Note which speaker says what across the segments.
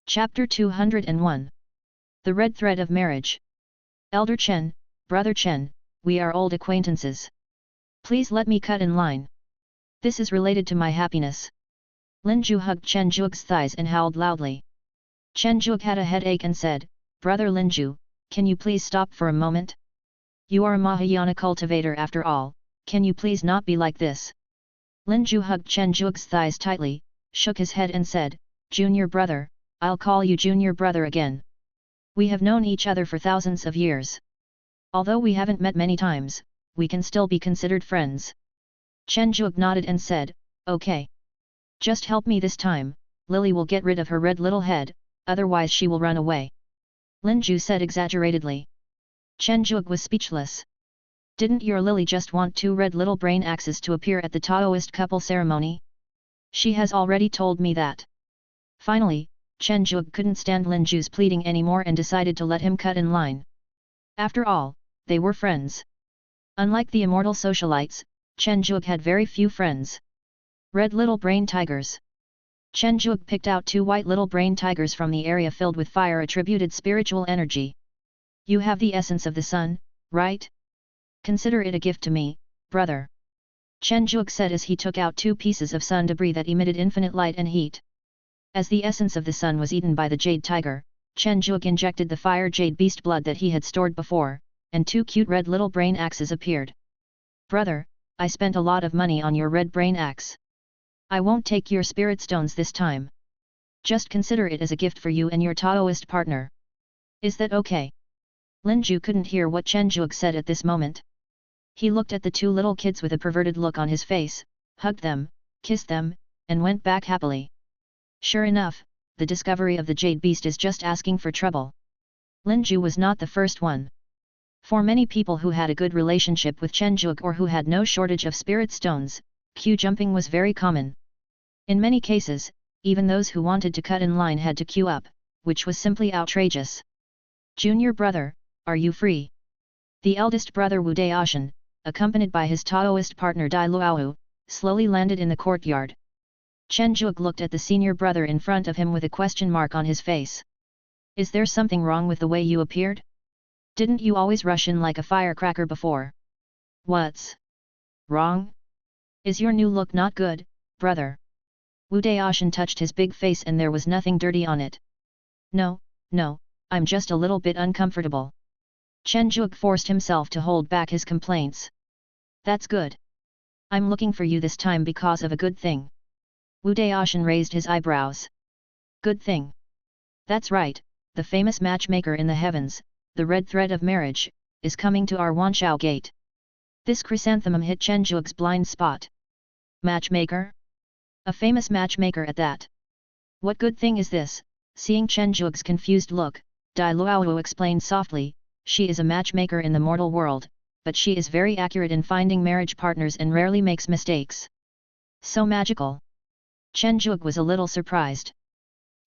Speaker 1: Chapter 201. The Red Thread of Marriage. Elder Chen, Brother Chen, we are old acquaintances. Please let me cut in line. This is related to my happiness. Lin Ju hugged Chen Juog's thighs and howled loudly. Chen Juog had a headache and said, Brother Lin Ju, can you please stop for a moment? You are a Mahayana cultivator after all, can you please not be like this? Lin Ju hugged Chen Juog's thighs tightly, shook his head and said, Junior brother, I'll call you junior brother again. We have known each other for thousands of years. Although we haven't met many times, we can still be considered friends. Chen Juog nodded and said, okay. Just help me this time, Lily will get rid of her red little head, otherwise she will run away. Lin Ju said exaggeratedly. Chen Juog was speechless. Didn't your Lily just want two red little brain axes to appear at the Taoist couple ceremony? She has already told me that. Finally, Chen Juog couldn't stand Lin Ju's pleading anymore and decided to let him cut in line. After all, they were friends. Unlike the immortal socialites, Chen Juog had very few friends. Red little brain tigers. Chen Juog picked out two white little brain tigers from the area filled with fire-attributed spiritual energy. You have the essence of the sun, right? Consider it a gift to me, brother. Chen Juog said as he took out two pieces of sun debris that emitted infinite light and heat. As the essence of the sun was eaten by the jade tiger, Chen Juog injected the fire jade beast blood that he had stored before, and two cute red little brain axes appeared. Brother, I spent a lot of money on your red brain axe. I won't take your spirit stones this time. Just consider it as a gift for you and your Taoist partner. Is that okay? Lin Ju couldn't hear what Chen Juog said at this moment. He looked at the two little kids with a perverted look on his face, hugged them, kissed them, and went back happily. Sure enough, the discovery of the jade beast is just asking for trouble. Lin Ju was not the first one. For many people who had a good relationship with Chen Juog or who had no shortage of spirit stones, queue jumping was very common. In many cases, even those who wanted to cut in line had to queue up, which was simply outrageous. Junior brother, are you free? The eldest brother Wu Daoshan, accompanied by his Taoist partner Dai Luowu, slowly landed in the courtyard. Chen Juog looked at the senior brother in front of him with a question mark on his face. Is there something wrong with the way you appeared? Didn't you always rush in like a firecracker before? What's wrong? Is your new look not good, brother? Wu Daoshan touched his big face and there was nothing dirty on it. No, I'm just a little bit uncomfortable. Chen Juog forced himself to hold back his complaints. That's good. I'm looking for you this time because of a good thing. Wu Daoshan raised his eyebrows. Good thing. That's right, the famous matchmaker in the heavens, the red thread of marriage, is coming to our Wanshao gate. This chrysanthemum hit Chen Juog's blind spot. Matchmaker? A famous matchmaker at that. What good thing is this? Seeing Chen Juog's confused look, Dai Luowu explained softly, she is a matchmaker in the mortal world, but she is very accurate in finding marriage partners and rarely makes mistakes. So magical. Chen Juog was a little surprised.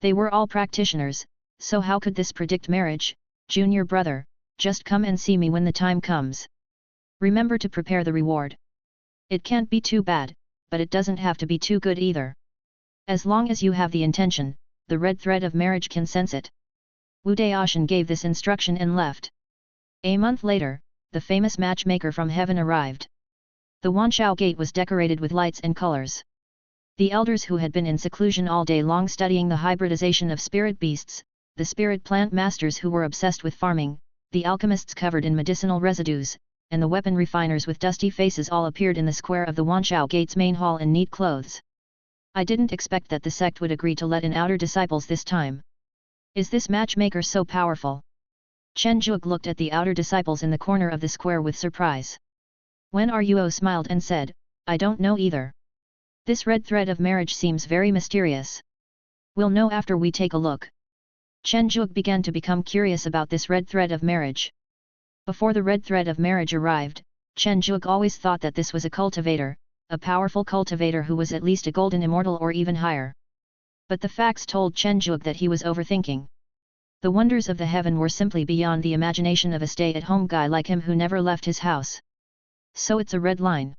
Speaker 1: They were all practitioners, so how could this predict marriage? Junior brother, just come and see me when the time comes. Remember to prepare the reward. It can't be too bad, but it doesn't have to be too good either. As long as you have the intention, the red thread of marriage can sense it. Wu Daoshan gave this instruction and left. A month later, the famous matchmaker from heaven arrived. The Wanshao gate was decorated with lights and colors. The elders who had been in seclusion all day long studying the hybridization of spirit beasts, the spirit plant masters who were obsessed with farming, the alchemists covered in medicinal residues, and the weapon refiners with dusty faces all appeared in the square of the Wanshao gate's main hall in neat clothes. I didn't expect that the sect would agree to let in outer disciples this time. Is this matchmaker so powerful? Chen Juog looked at the outer disciples in the corner of the square with surprise. Wen Ruo smiled and said, I don't know either. This red thread of marriage seems very mysterious. We'll know after we take a look. Chen Juog began to become curious about this red thread of marriage. Before the red thread of marriage arrived, Chen Juog always thought that this was a cultivator, a powerful cultivator who was at least a golden immortal or even higher. But the facts told Chen Juog that he was overthinking. The wonders of the heaven were simply beyond the imagination of a stay-at-home guy like him who never left his house. So it's a red line.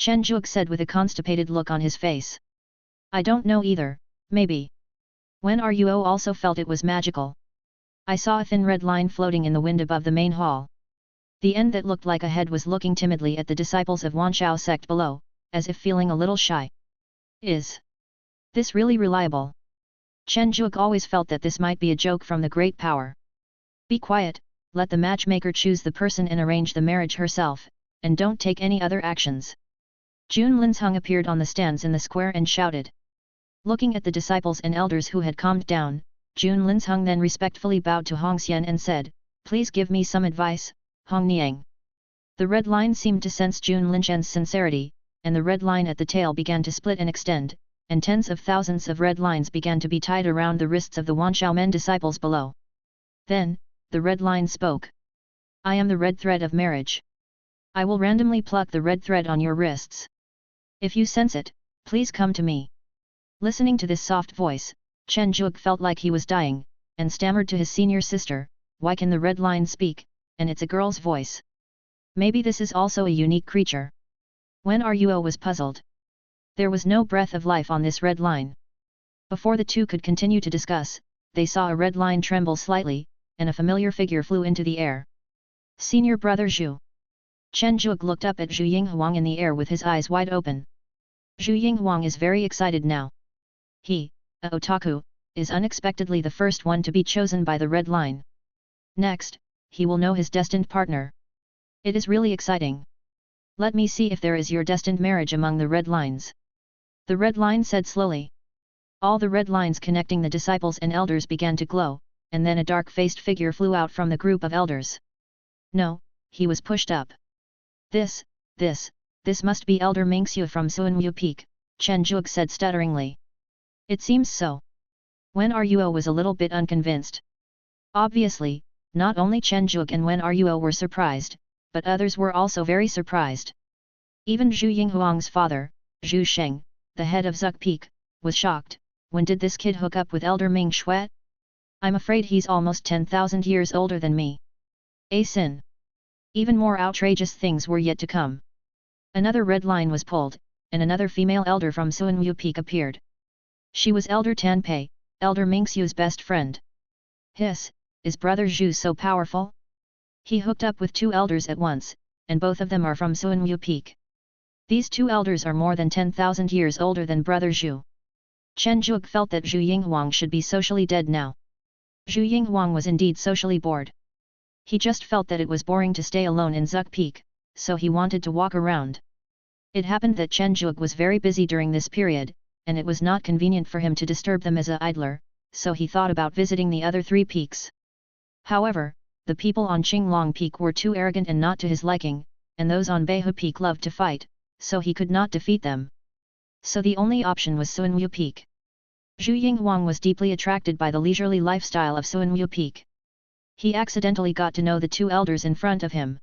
Speaker 1: Chen Juog said with a constipated look on his face. I don't know either, maybe. When Ruo also felt it was magical. I saw a thin red line floating in the wind above the main hall. The end that looked like a head was looking timidly at the disciples of Wanshao sect below, as if feeling a little shy. Is this really reliable? Chen Juke always felt that this might be a joke from the great power. Be quiet, let the matchmaker choose the person and arrange the marriage herself, and don't take any other actions. Jun Linzheng appeared on the stands in the square and shouted. Looking at the disciples and elders who had calmed down, Jun Linzheng then respectfully bowed to Hong Xian and said, "Please give me some advice, Hong Niang." The red line seemed to sense Jun Linzheng's sincerity, and the red line at the tail began to split and extend, and tens of thousands of red lines began to be tied around the wrists of the Wanshao men disciples below. Then, the red line spoke. "I am the red thread of marriage. I will randomly pluck the red thread on your wrists. If you sense it, please come to me." Listening to this soft voice, Chen Juke felt like he was dying, and stammered to his senior sister, "Why can the red line speak, and it's a girl's voice? Maybe this is also a unique creature." When Ruo was puzzled. There was no breath of life on this red line. Before the two could continue to discuss, they saw a red line tremble slightly, and a familiar figure flew into the air. Senior brother Zhu. Chen Juke looked up at Zhu Yinghuang in the air with his eyes wide open. Zhu Yinghuang is very excited now. He, a otaku, is unexpectedly the first one to be chosen by the red line. Next, he will know his destined partner. It is really exciting. Let me see if there is your destined marriage among the red lines. The red line said slowly. All the red lines connecting the disciples and elders began to glow, and then a dark-faced figure flew out from the group of elders. No, he was pushed up. This must be Elder Mingxiu from Suanwu Peak, Chen Juke said stutteringly. It seems so. Wen Ruo was a little bit unconvinced. Obviously, not only Chen Juke and Wen Ruo were surprised, but others were also very surprised. Even Zhu Yinghuang's father, Zhu Sheng, the head of Zuk Peak, was shocked. When did this kid hook up with Elder Ming Shui? I'm afraid he's almost 10,000 years older than me. Sin. Even more outrageous things were yet to come. Another red line was pulled, and another female elder from Suanwu Peak appeared. She was Elder Tan Pei, Elder Mingxiu's best friend. Hiss, is Brother Zhu so powerful? He hooked up with two elders at once, and both of them are from Suanwu Peak. These two elders are more than 10,000 years older than Brother Zhu. Chen Juke felt that Zhu Yinghuang should be socially dead now. Zhu Yinghuang was indeed socially bored. He just felt that it was boring to stay alone in Zuk Peak, so he wanted to walk around. It happened that Chen Juke was very busy during this period, and it was not convenient for him to disturb them as a idler, so he thought about visiting the other three peaks. However, the people on Qinglong Peak were too arrogant and not to his liking, and those on Beihu Peak loved to fight, so he could not defeat them. So the only option was Suanwu Peak. Zhu Yinghuang was deeply attracted by the leisurely lifestyle of Suanwu Peak. He accidentally got to know the two elders in front of him.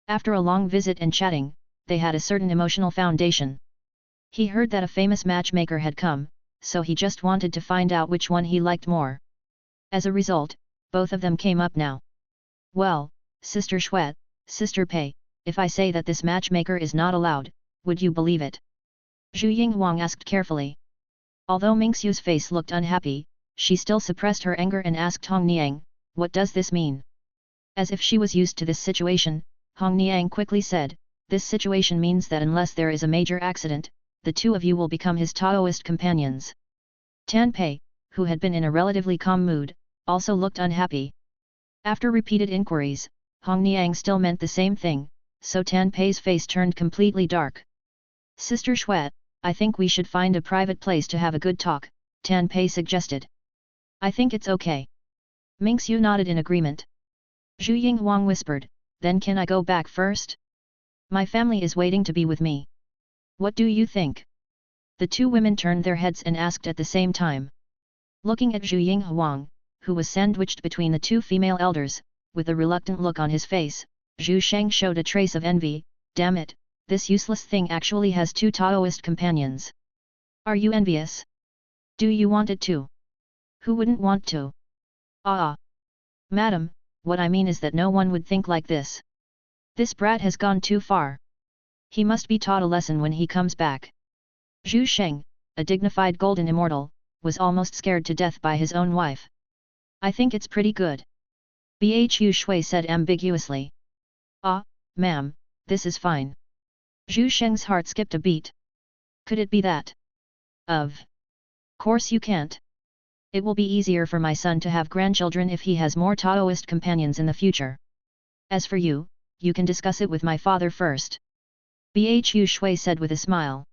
Speaker 1: After a long visit and chatting, they had a certain emotional foundation. He heard that a famous matchmaker had come, so he just wanted to find out which one he liked more. As a result, both of them came up now. Well, Sister Shui, Sister Pei, if I say that this matchmaker is not allowed, would you believe it? Zhu Yinghuang asked carefully. Although Mingxiu's face looked unhappy, she still suppressed her anger and asked Hong Niang, what does this mean? As if she was used to this situation, Hong Niang quickly said, this situation means that unless there is a major accident, the two of you will become his Taoist companions. Tan Pei, who had been in a relatively calm mood, also looked unhappy. After repeated inquiries, Hong Niang still meant the same thing, so Tan Pei's face turned completely dark. Sister Shui, I think we should find a private place to have a good talk, Tan Pei suggested. I think it's okay. Mingxiu nodded in agreement. Zhu Yinghuang whispered, then can I go back first? My family is waiting to be with me. What do you think? The two women turned their heads and asked at the same time. Looking at Zhu Yinghuang, who was sandwiched between the two female elders, with a reluctant look on his face, Zhu Sheng showed a trace of envy. Damn it, this useless thing actually has two Taoist companions. Are you envious? Do you want it too? Who wouldn't want to? Madam, what I mean is that no one would think like this. This brat has gone too far. He must be taught a lesson when he comes back. Zhu Sheng, a dignified golden immortal, was almost scared to death by his own wife. I think it's pretty good. Bhu Shui said ambiguously. Ah, ma'am, this is fine. Zhu Sheng's heart skipped a beat. Could it be that? Of course you can't. It will be easier for my son to have grandchildren if he has more Taoist companions in the future. As for you, you can discuss it with my father first. Bhu Shui said with a smile.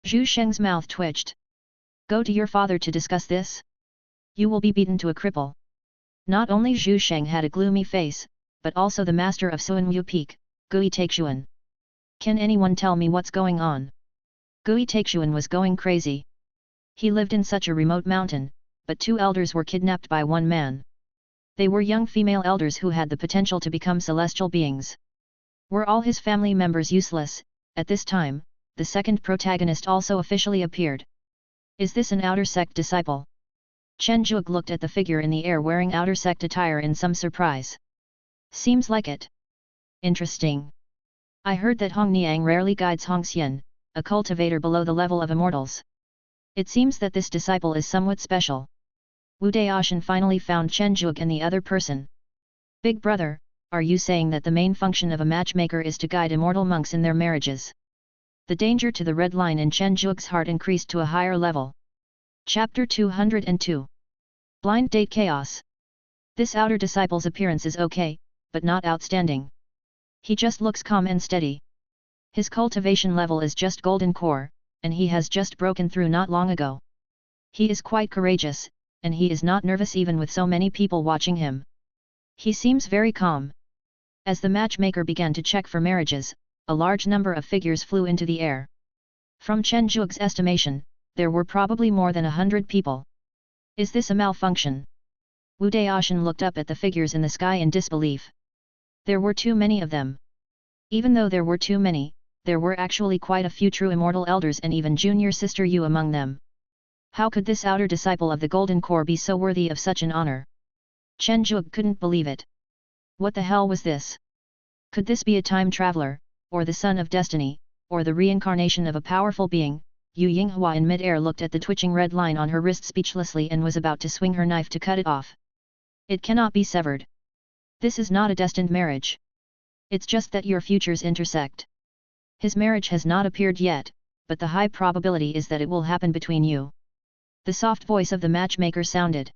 Speaker 1: Zhu Sheng's mouth twitched. Go to your father to discuss this? You will be beaten to a cripple. Not only Zhu Sheng had a gloomy face, but also the master of Suanwu Peak, Gui Taixuan. Can anyone tell me what's going on? Gui Taixuan was going crazy. He lived in such a remote mountain, but two elders were kidnapped by one man. They were young female elders who had the potential to become celestial beings. Were all his family members useless? At this time, the second protagonist also officially appeared. Is this an outer sect disciple? Chen Zhuge looked at the figure in the air wearing outer sect attire in some surprise. Seems like it. Interesting. I heard that Hong Niang rarely guides Hong Xian, a cultivator below the level of immortals. It seems that this disciple is somewhat special. Wu Daoshan finally found Chen Zhuge and the other person. Big brother, are you saying that the main function of a matchmaker is to guide immortal monks in their marriages? The danger to the red line in Chen Zhuge's heart increased to a higher level. Chapter 202. Blind Date Chaos. This outer disciple's appearance is okay, but not outstanding. He just looks calm and steady. His cultivation level is just golden core, and he has just broken through not long ago. He is quite courageous, and he is not nervous even with so many people watching him. He seems very calm. As the matchmaker began to check for marriages, a large number of figures flew into the air. From Chen Zhuge's estimation, there were probably more than 100 people. Is this a malfunction? Wu Daoshan looked up at the figures in the sky in disbelief. There were too many of them. Even though there were too many, there were actually quite a few true immortal elders and even junior sister Yu among them. How could this outer disciple of the Golden Core be so worthy of such an honor? Chen Zhuge couldn't believe it. What the hell was this? Could this be a time traveler, or the son of destiny, or the reincarnation of a powerful being? Yu Yinghua in mid-air looked at the twitching red line on her wrist speechlessly and was about to swing her knife to cut it off. It cannot be severed. This is not a destined marriage. It's just that your futures intersect. His marriage has not appeared yet, but the high probability is that it will happen between you. The soft voice of the matchmaker sounded.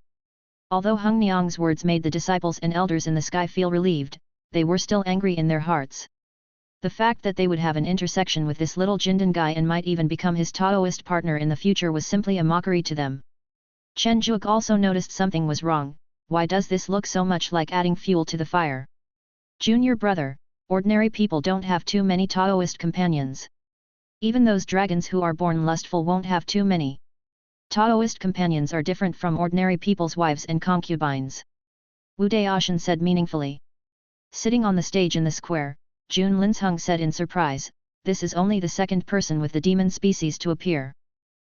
Speaker 1: Although Hung Niang's words made the disciples and elders in the sky feel relieved, they were still angry in their hearts. The fact that they would have an intersection with this little Jindan guy and might even become his Taoist partner in the future was simply a mockery to them. Chen Zhuge also noticed something was wrong. Why does this look so much like adding fuel to the fire? Junior brother, ordinary people don't have too many Taoist companions. Even those dragons who are born lustful won't have too many. Taoist companions are different from ordinary people's wives and concubines. Wu Daoshan said meaningfully. Sitting on the stage in the square, Jun Linsheng said in surprise, this is only the second person with the demon species to appear.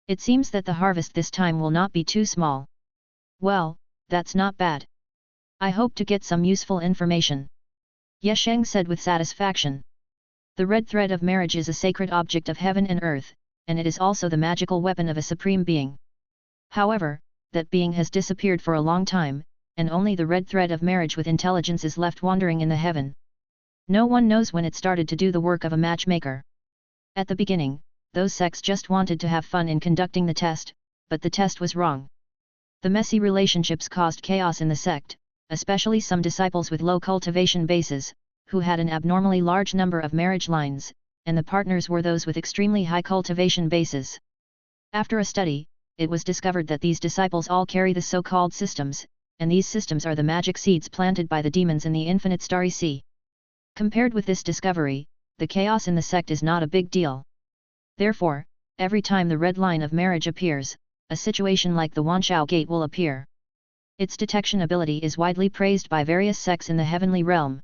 Speaker 1: It seems that the harvest this time will not be too small. Well, that's not bad. I hope to get some useful information. Ye Sheng said with satisfaction. The red thread of marriage is a sacred object of heaven and earth, and it is also the magical weapon of a supreme being. However, that being has disappeared for a long time, and only the red thread of marriage with intelligence is left wandering in the heaven. No one knows when it started to do the work of a matchmaker. At the beginning, those sects just wanted to have fun in conducting the test, but the test was wrong. The messy relationships caused chaos in the sect, especially some disciples with low cultivation bases, who had an abnormally large number of marriage lines, and the partners were those with extremely high cultivation bases. After a study, it was discovered that these disciples all carry the so-called systems, and these systems are the magic seeds planted by the demons in the infinite starry sea. Compared with this discovery, the chaos in the sect is not a big deal. Therefore, every time the red line of marriage appears, a situation like the Wanshao Gate will appear. Its detection ability is widely praised by various sects in the heavenly realm.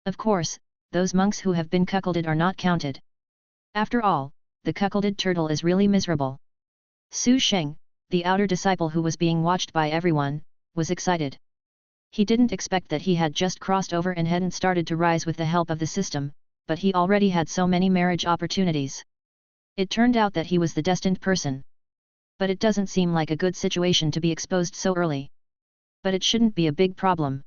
Speaker 1: Of course, those monks who have been cuckolded are not counted. After all, the cuckolded turtle is really miserable. Su Sheng, the outer disciple who was being watched by everyone, was excited. He didn't expect that he had just crossed over and hadn't started to rise with the help of the system, but he already had so many marriage opportunities. It turned out that he was the destined person. But it doesn't seem like a good situation to be exposed so early. But it shouldn't be a big problem.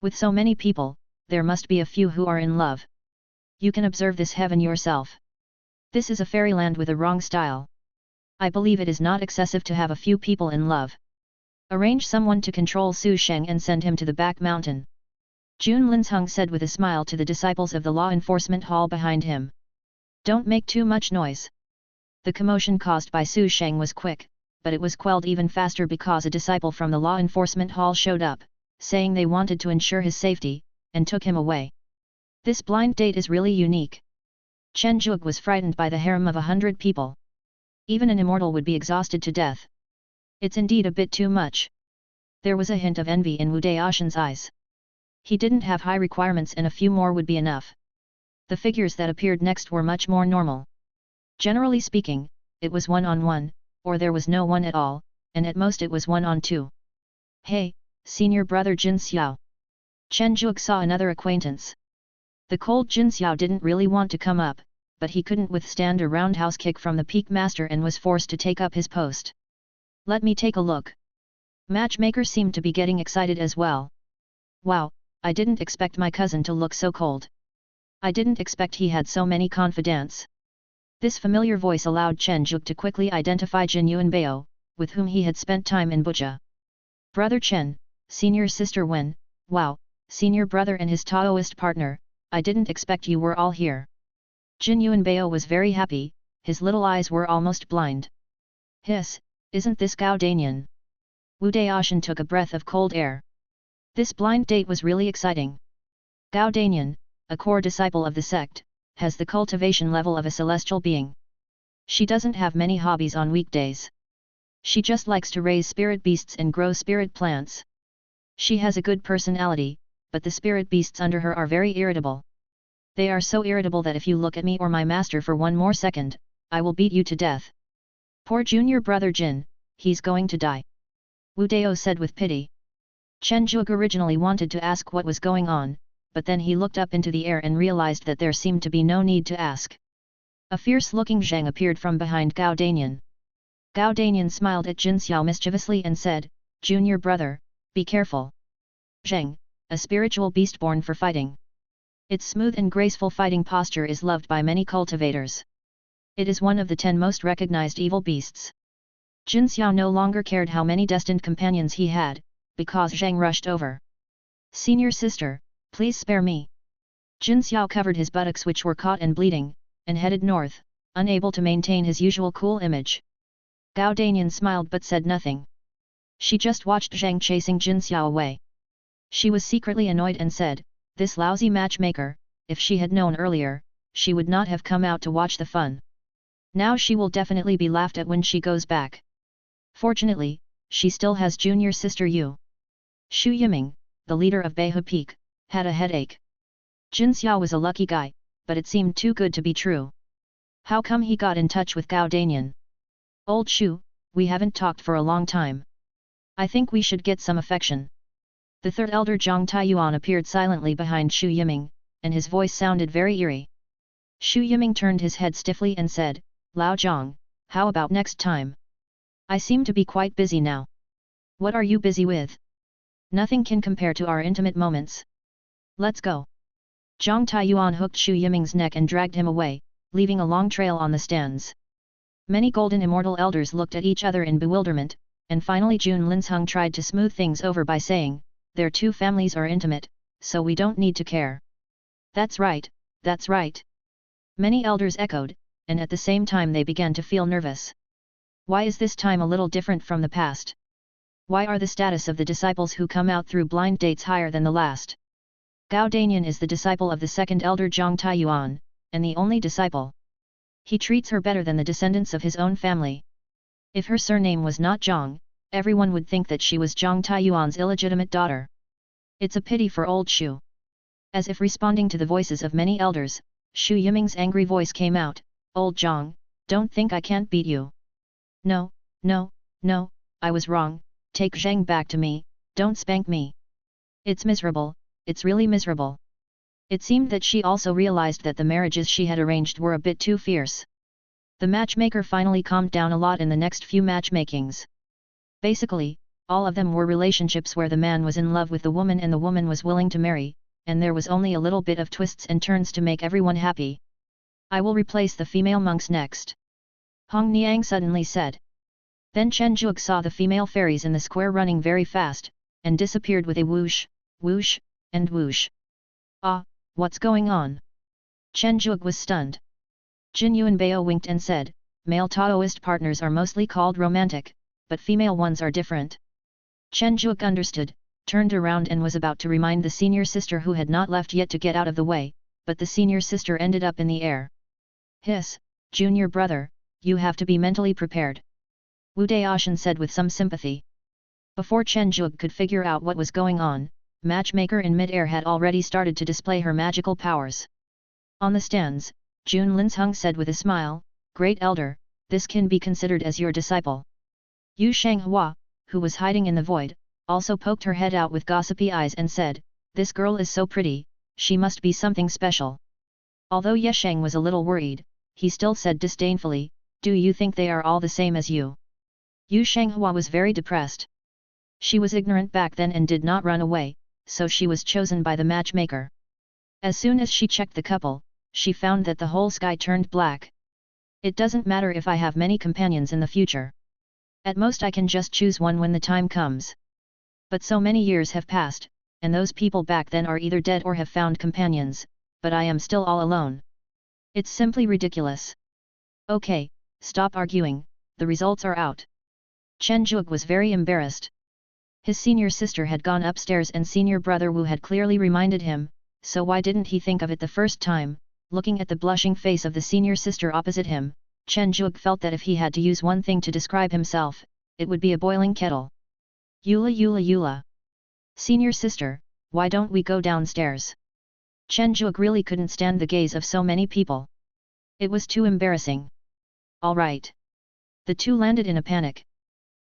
Speaker 1: With so many people, there must be a few who are in love. You can observe this heaven yourself. This is a fairyland with a wrong style. I believe it is not excessive to have a few people in love. Arrange someone to control Su Sheng and send him to the back mountain. Jun Linsheng said with a smile to the disciples of the law enforcement hall behind him. Don't make too much noise. The commotion caused by Su Sheng was quick, but it was quelled even faster because a disciple from the law enforcement hall showed up, saying they wanted to ensure his safety, and took him away. This blind date is really unique. Chen Zhuge was frightened by the harem of 100 people. Even an immortal would be exhausted to death. It's indeed a bit too much. There was a hint of envy in Wu Daoshan's eyes. He didn't have high requirements and a few more would be enough. The figures that appeared next were much more normal. Generally speaking, it was 1-on-1, or there was no one at all, and at most it was 1-on-2. Hey, senior brother Jin Xiao. Chen Zhuge saw another acquaintance. The cold Jin Xiao didn't really want to come up, but he couldn't withstand a roundhouse kick from the peak master and was forced to take up his post. Let me take a look. Matchmaker seemed to be getting excited as well. Wow, I didn't expect my cousin to look so cold. I didn't expect he had so many confidants. This familiar voice allowed Chen Zhuge to quickly identify Jin Yuanbao, with whom he had spent time in Buja. Brother Chen, senior sister Wen, wow, senior brother and his Taoist partner, I didn't expect you were all here. Jin Yuanbao was very happy, his little eyes were almost blind. Hiss, isn't this Gao Danian? Wu Daoshan took a breath of cold air. This blind date was really exciting. Gao Danian, a core disciple of the sect, has the cultivation level of a celestial being. She doesn't have many hobbies on weekdays. She just likes to raise spirit beasts and grow spirit plants. She has a good personality, but the spirit beasts under her are very irritable. They are so irritable that if you look at me or my master for one more second, I will beat you to death. Poor junior brother Jin, he's going to die. Wu Dao said with pity. Chen Zhuge originally wanted to ask what was going on, but then he looked up into the air and realized that there seemed to be no need to ask. A fierce-looking Zheng appeared from behind Gao Danian. Gao Danian smiled at Jin Xiao mischievously and said, Junior brother, be careful. Zheng, a spiritual beast born for fighting. Its smooth and graceful fighting posture is loved by many cultivators. It is one of the 10 most recognized evil beasts. Jin Xiao no longer cared how many destined companions he had, because Zheng rushed over. Senior sister, please spare me. Jin Xiao covered his buttocks which were caught and bleeding, and headed north, unable to maintain his usual cool image. Gao Danian smiled but said nothing. She just watched Zheng chasing Jin Xiao away. She was secretly annoyed and said, this lousy matchmaker, if she had known earlier, she would not have come out to watch the fun. Now she will definitely be laughed at when she goes back. Fortunately, she still has junior sister Yu. Xu Yiming, the leader of Beihu Peak, had a headache. Jin Xiao was a lucky guy, but it seemed too good to be true. How come he got in touch with Gao Danian? Old Xu, we haven't talked for a long time. I think we should get some affection. The third elder Zhang Taiyuan appeared silently behind Xu Yiming, and his voice sounded very eerie. Xu Yiming turned his head stiffly and said, Lao Zhang, how about next time? I seem to be quite busy now. What are you busy with? Nothing can compare to our intimate moments. Let's go. Zhang Taiyuan hooked Xu Yiming's neck and dragged him away, leaving a long trail on the stands. Many golden immortal elders looked at each other in bewilderment, and finally Jun Linsheng tried to smooth things over by saying, their two families are intimate, so we don't need to care. That's right, that's right. Many elders echoed, and at the same time they began to feel nervous. Why is this time a little different from the past? Why are the status of the disciples who come out through blind dates higher than the last? Gao Danian is the disciple of the second elder Zhang Taiyuan, and the only disciple. He treats her better than the descendants of his own family. If her surname was not Zhang, everyone would think that she was Zhang Taiyuan's illegitimate daughter. It's a pity for old Xu. As if responding to the voices of many elders, Xu Yiming's angry voice came out, Old Zhang, don't think I can't beat you. No, no, no, I was wrong, take Zheng back to me, don't spank me. It's miserable, it's really miserable. It seemed that she also realized that the marriages she had arranged were a bit too fierce. The matchmaker finally calmed down a lot in the next few matchmakings. Basically, all of them were relationships where the man was in love with the woman and the woman was willing to marry, and there was only a little bit of twists and turns to make everyone happy. I will replace the female monks next. Hong Niang suddenly said. Then Chen Juke saw the female fairies in the square running very fast, and disappeared with a whoosh, whoosh, and whoosh. Ah, what's going on? Chen Juke was stunned. Jin Yuan Bao winked and said, male Taoist partners are mostly called romantic, but female ones are different. Chen Juke understood, turned around and was about to remind the senior sister who had not left yet to get out of the way, but the senior sister ended up in the air. Hiss, junior brother, you have to be mentally prepared. Wu Daoshan said with some sympathy. Before Chen Juke could figure out what was going on, matchmaker in mid-air had already started to display her magical powers. On the stands, Jun Linsheng said with a smile, Great Elder, this can be considered as your disciple. Yu Shanghua, who was hiding in the void, also poked her head out with gossipy eyes and said, this girl is so pretty, she must be something special. Although Yesheng was a little worried, he still said disdainfully, do you think they are all the same as you? Yu Shanghua was very depressed. She was ignorant back then and did not run away, so she was chosen by the matchmaker. As soon as she checked the couple, she found that the whole sky turned black. It doesn't matter if I have many companions in the future. At most I can just choose one when the time comes. But so many years have passed, and those people back then are either dead or have found companions, but I am still all alone. It's simply ridiculous. Okay, stop arguing, the results are out. Chen Juke was very embarrassed. His senior sister had gone upstairs and senior brother Wu had clearly reminded him, so why didn't he think of it the first time? Looking at the blushing face of the senior sister opposite him, Chen Juke felt that if he had to use one thing to describe himself, it would be a boiling kettle. Eula Eula Eula. Senior sister, why don't we go downstairs? Chen Juke really couldn't stand the gaze of so many people. It was too embarrassing. All right. The two landed in a panic.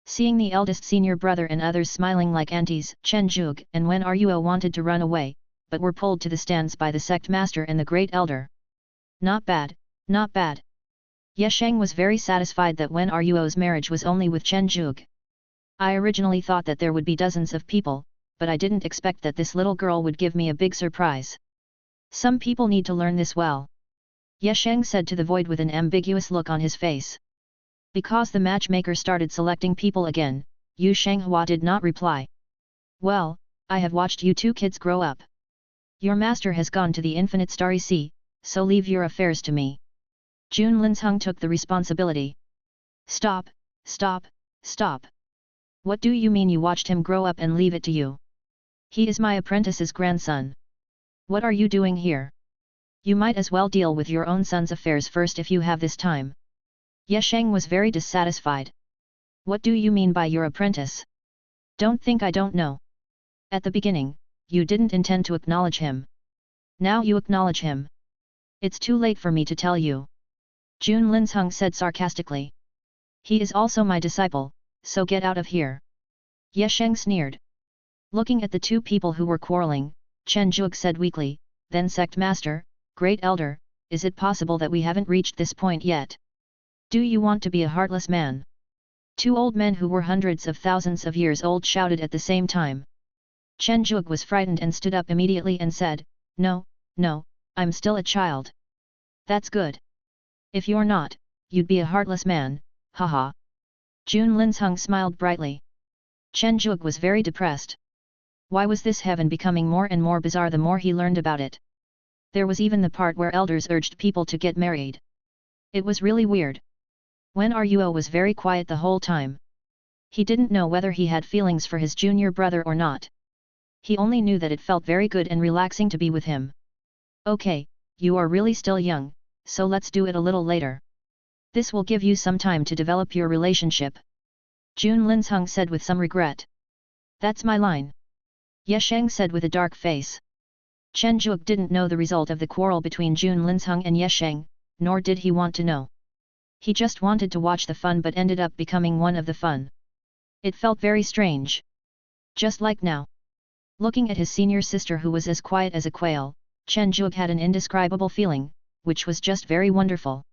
Speaker 1: Seeing the eldest senior brother and others smiling like aunties, Chen Juke and Wen Ruo wanted to run away, but were pulled to the stands by the sect master and the great elder. Not bad, not bad. Yesheng was very satisfied that Wen Ruo's marriage was only with Chen Juke. I originally thought that there would be dozens of people, but I didn't expect that this little girl would give me a big surprise. Some people need to learn this well. Yesheng said to the void with an ambiguous look on his face. Because the matchmaker started selecting people again, Yu Shanghua did not reply. Well, I have watched you two kids grow up. Your master has gone to the infinite starry sea, so leave your affairs to me. Jun Linsheng took the responsibility. Stop, stop, stop. What do you mean you watched him grow up and leave it to you? He is my apprentice's grandson. What are you doing here? You might as well deal with your own son's affairs first if you have this time. Yesheng was very dissatisfied. What do you mean by your apprentice? Don't think I don't know. At the beginning, you didn't intend to acknowledge him. Now you acknowledge him. It's too late for me to tell you. Jun Linsheng said sarcastically. He is also my disciple, so get out of here. Yesheng sneered. Looking at the two people who were quarreling, Chen Juke said weakly, then sect master, great elder, is it possible that we haven't reached this point yet? Do you want to be a heartless man? Two old men who were hundreds of thousands of years old shouted at the same time. Chen Juke was frightened and stood up immediately and said, No, no, I'm still a child. That's good. If you're not, you'd be a heartless man, haha. Jun Linsheng smiled brightly. Chen Juke was very depressed. Why was this heaven becoming more and more bizarre the more he learned about it? There was even the part where elders urged people to get married. It was really weird. Wen Ruo was very quiet the whole time. He didn't know whether he had feelings for his junior brother or not. He only knew that it felt very good and relaxing to be with him. Okay, you are really still young, so let's do it a little later. This will give you some time to develop your relationship. Jun Linsheng said with some regret. That's my line. Yesheng said with a dark face. Chen Juke didn't know the result of the quarrel between Jun Linsheng and Yesheng, nor did he want to know. He just wanted to watch the fun but ended up becoming one of the fun. It felt very strange. Just like now. Looking at his senior sister who was as quiet as a quail, Chen Juke had an indescribable feeling, which was just very wonderful.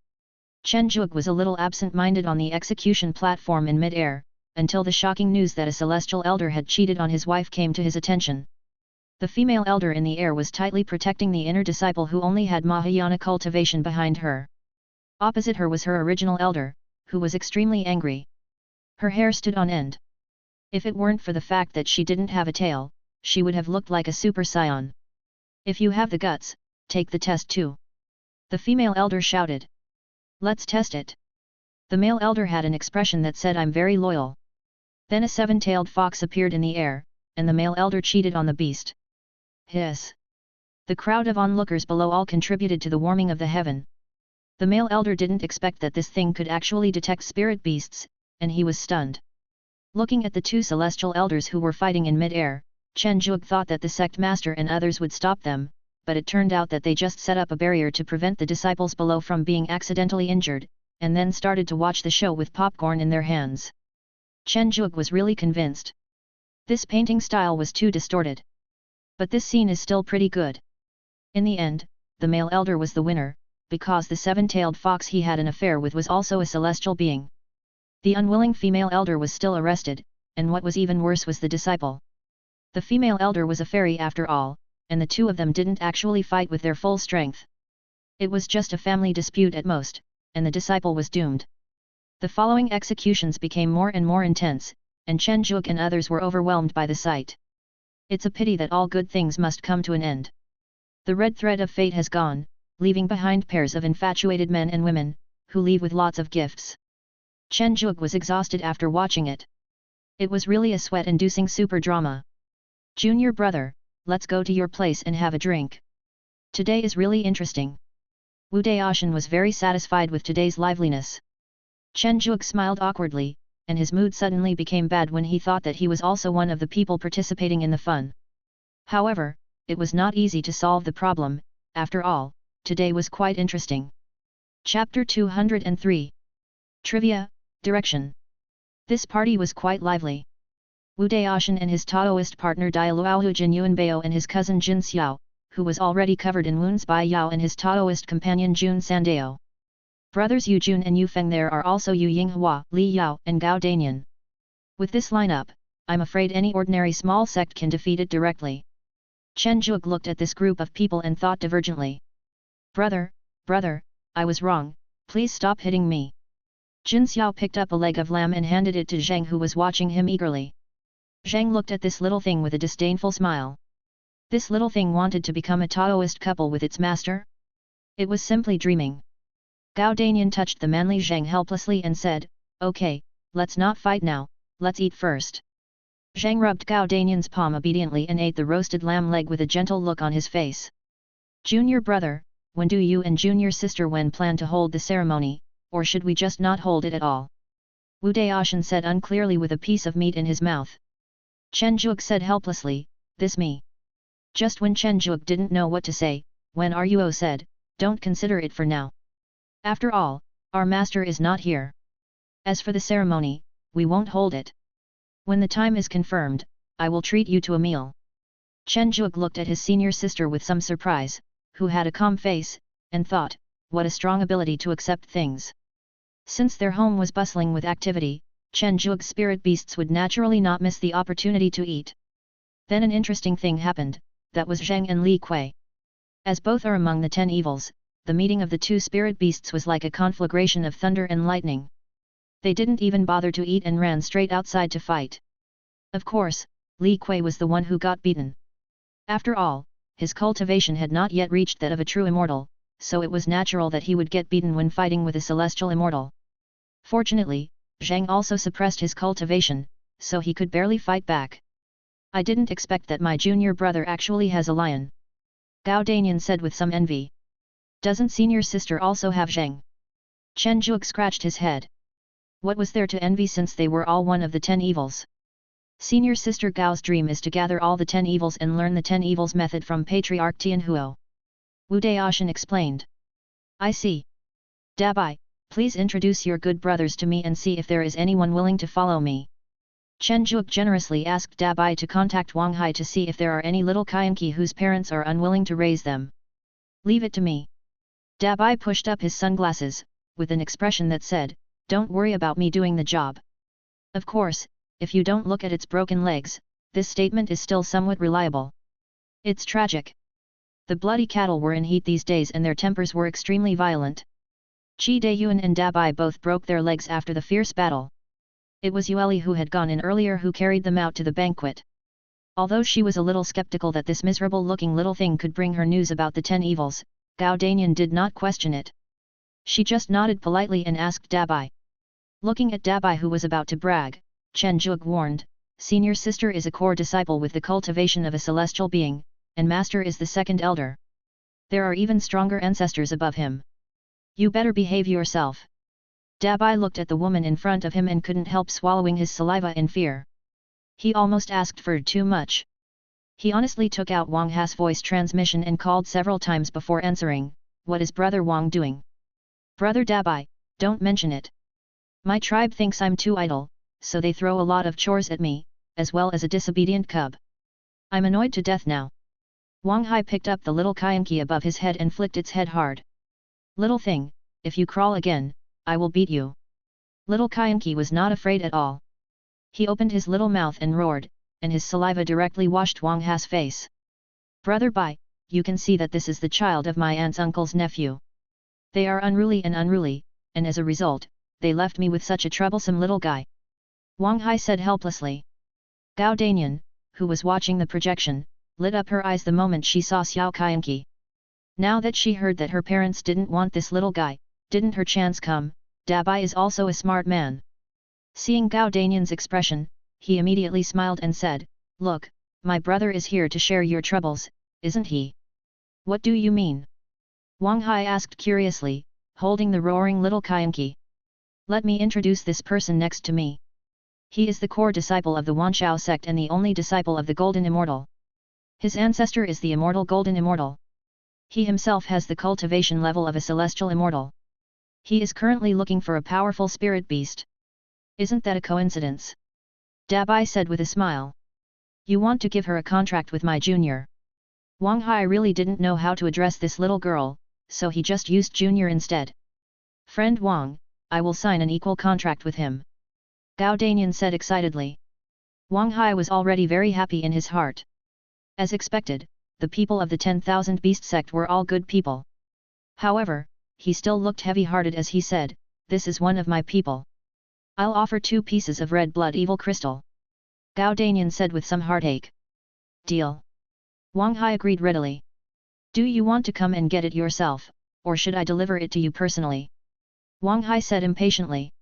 Speaker 1: Chen Zhuge was a little absent-minded on the execution platform in mid-air, until the shocking news that a celestial elder had cheated on his wife came to his attention. The female elder in the air was tightly protecting the inner disciple who only had Mahayana cultivation behind her. Opposite her was her original elder, who was extremely angry. Her hair stood on end. If it weren't for the fact that she didn't have a tail, she would have looked like a super scion. If you have the guts, take the test too. The female elder shouted. Let's test it. The male elder had an expression that said I'm very loyal. Then a seven-tailed fox appeared in the air, and the male elder cheated on the beast. Hiss! The crowd of onlookers below all contributed to the warming of the heaven. The male elder didn't expect that this thing could actually detect spirit beasts, and he was stunned. Looking at the two celestial elders who were fighting in mid-air, Chen Zhuge thought that the sect master and others would stop them, but it turned out that they just set up a barrier to prevent the disciples below from being accidentally injured, and then started to watch the show with popcorn in their hands. Chen Zhuge was really convinced. This painting style was too distorted. But this scene is still pretty good. In the end, the male elder was the winner, because the seven-tailed fox he had an affair with was also a celestial being. The unwilling female elder was still arrested, and what was even worse was the disciple. The female elder was a fairy after all, and the two of them didn't actually fight with their full strength. It was just a family dispute at most, and the disciple was doomed. The following executions became more and more intense, and Chen Zhuge and others were overwhelmed by the sight. It's a pity that all good things must come to an end. The red thread of fate has gone, leaving behind pairs of infatuated men and women, who leave with lots of gifts. Chen Zhuge was exhausted after watching it. It was really a sweat-inducing super drama. Junior brother, let's go to your place and have a drink. Today is really interesting. Wu Daoshan was very satisfied with today's liveliness. Chen Zhuge smiled awkwardly, and his mood suddenly became bad when he thought that he was also one of the people participating in the fun. However, it was not easy to solve the problem. After all, today was quite interesting. Chapter 203. Trivia, Direction. This party was quite lively. Wu Daoshan and his Taoist partner Dai Luohu Jin Yuanbao and his cousin Jin Xiao, who was already covered in wounds by Yao, and his Taoist companion Jun Sandao. Brothers Yu Jun and Yu Feng. There are also Yu Yinghua, Li Yao and Gao Danian. With this lineup, I'm afraid any ordinary small sect can defeat it directly. Chen Zhuge looked at this group of people and thought divergently. Brother, I was wrong, please stop hitting me. Jin Xiao picked up a leg of lamb and handed it to Zhang, who was watching him eagerly. Zhang looked at this little thing with a disdainful smile. This little thing wanted to become a Taoist couple with its master? It was simply dreaming. Gao Danian touched the manly Zhang helplessly and said, Okay, let's not fight now, let's eat first. Zhang rubbed Gao Danian's palm obediently and ate the roasted lamb leg with a gentle look on his face. Junior brother, when do you and junior sister Wen plan to hold the ceremony, or should we just not hold it at all? Wu Daoshan said unclearly with a piece of meat in his mouth. Chen Zhuge said helplessly, this me. Just when Chen Zhuge didn't know what to say, Wen Ruo said, don't consider it for now. After all, our master is not here. As for the ceremony, we won't hold it. When the time is confirmed, I will treat you to a meal. Chen Zhuge looked at his senior sister with some surprise, who had a calm face, and thought, what a strong ability to accept things. Since their home was bustling with activity, Chen Zhuge's spirit beasts would naturally not miss the opportunity to eat. Then an interesting thing happened, that was Zhang and Li Kui. As both are among the 10 evils, the meeting of the two spirit beasts was like a conflagration of thunder and lightning. They didn't even bother to eat and ran straight outside to fight. Of course, Li Kui was the one who got beaten. After all, his cultivation had not yet reached that of a true immortal, so it was natural that he would get beaten when fighting with a celestial immortal. Fortunately, Zhang also suppressed his cultivation, so he could barely fight back. I didn't expect that my junior brother actually has a lion. Gao Danian said with some envy. Doesn't senior sister also have Zhang? Chen Zhuge scratched his head. What was there to envy since they were all one of the 10 evils? Senior sister Gao's dream is to gather all the 10 evils and learn the 10 evils method from Patriarch Tianhuo. Wu Daoshan explained. I see. Dabai, please introduce your good brothers to me and see if there is anyone willing to follow me. Chen Zhuge generously asked Dabai to contact Wang Hai to see if there are any little Kaienki whose parents are unwilling to raise them. Leave it to me. Dabai pushed up his sunglasses, with an expression that said, "Don't worry about me doing the job." Of course, if you don't look at its broken legs, this statement is still somewhat reliable. It's tragic. The bloody cattle were in heat these days and their tempers were extremely violent. Chi Dayuan and Dabai both broke their legs after the fierce battle. It was Yueli who had gone in earlier who carried them out to the banquet. Although she was a little skeptical that this miserable-looking little thing could bring her news about the 10 evils, Gao Danian did not question it. She just nodded politely and asked Dabai. Looking at Dabai who was about to brag, Chen Zhuge warned, "Senior sister is a core disciple with the cultivation of a celestial being, and master is the second elder. There are even stronger ancestors above him. You better behave yourself." Dabai looked at the woman in front of him and couldn't help swallowing his saliva in fear. He almost asked for too much. He honestly took out Wang Ha's voice transmission and called several times before answering, "What is Brother Wang doing?" "Brother Dabai, don't mention it. My tribe thinks I'm too idle, so they throw a lot of chores at me, as well as a disobedient cub. I'm annoyed to death now." Wang Hai picked up the little Kyanki above his head and flicked its head hard. "Little thing, if you crawl again, I will beat you." Little Kyanki was not afraid at all. He opened his little mouth and roared, and his saliva directly washed Wang Ha's face. "Brother Bai, you can see that this is the child of my aunt's uncle's nephew. They are unruly, and as a result, they left me with such a troublesome little guy," Wang Hai said helplessly. Gao Danian, who was watching the projection, lit up her eyes the moment she saw Xiao Kyanki. Now that she heard that her parents didn't want this little guy, didn't her chance come? Dabai is also a smart man. Seeing Gao Danian's expression, he immediately smiled and said, "Look, my brother is here to share your troubles, isn't he?" "What do you mean?" Wang Hai asked curiously, holding the roaring little Kyanki. "Let me introduce this person next to me. He is the core disciple of the Wanshao sect and the only disciple of the Golden Immortal. His ancestor is the immortal Golden Immortal. He himself has the cultivation level of a celestial immortal. He is currently looking for a powerful spirit beast. Isn't that a coincidence?" Dabai said with a smile. "You want to give her a contract with my junior?" Wang Hai really didn't know how to address this little girl, so he just used junior instead. "Friend Wang, I will sign an equal contract with him," Gao Danian said excitedly. Wang Hai was already very happy in his heart. As expected, the people of the 10,000 Beast sect were all good people. However, he still looked heavy-hearted as he said, "This is one of my people. I'll offer 2 pieces of red blood evil crystal," Gao Danian said with some heartache. "Deal." Wang Hai agreed readily. "Do you want to come and get it yourself, or should I deliver it to you personally?" Wang Hai said impatiently.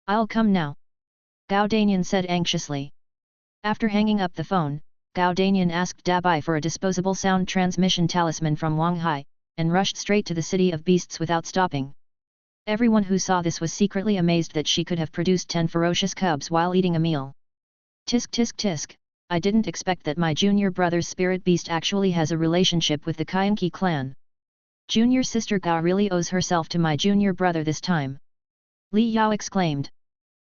Speaker 1: "I'll come now," Gao Danian said anxiously. After hanging up the phone, Gao Danian asked Dabai for a disposable sound transmission talisman from Wang Hai, and rushed straight to the city of beasts without stopping. Everyone who saw this was secretly amazed that she could have produced 10 ferocious cubs while eating a meal. Tisk tisk tisk, I didn't expect that my junior brother's spirit beast actually has a relationship with the Kyanki clan. Junior sister Gao really owes herself to my junior brother this time. Li Yao exclaimed.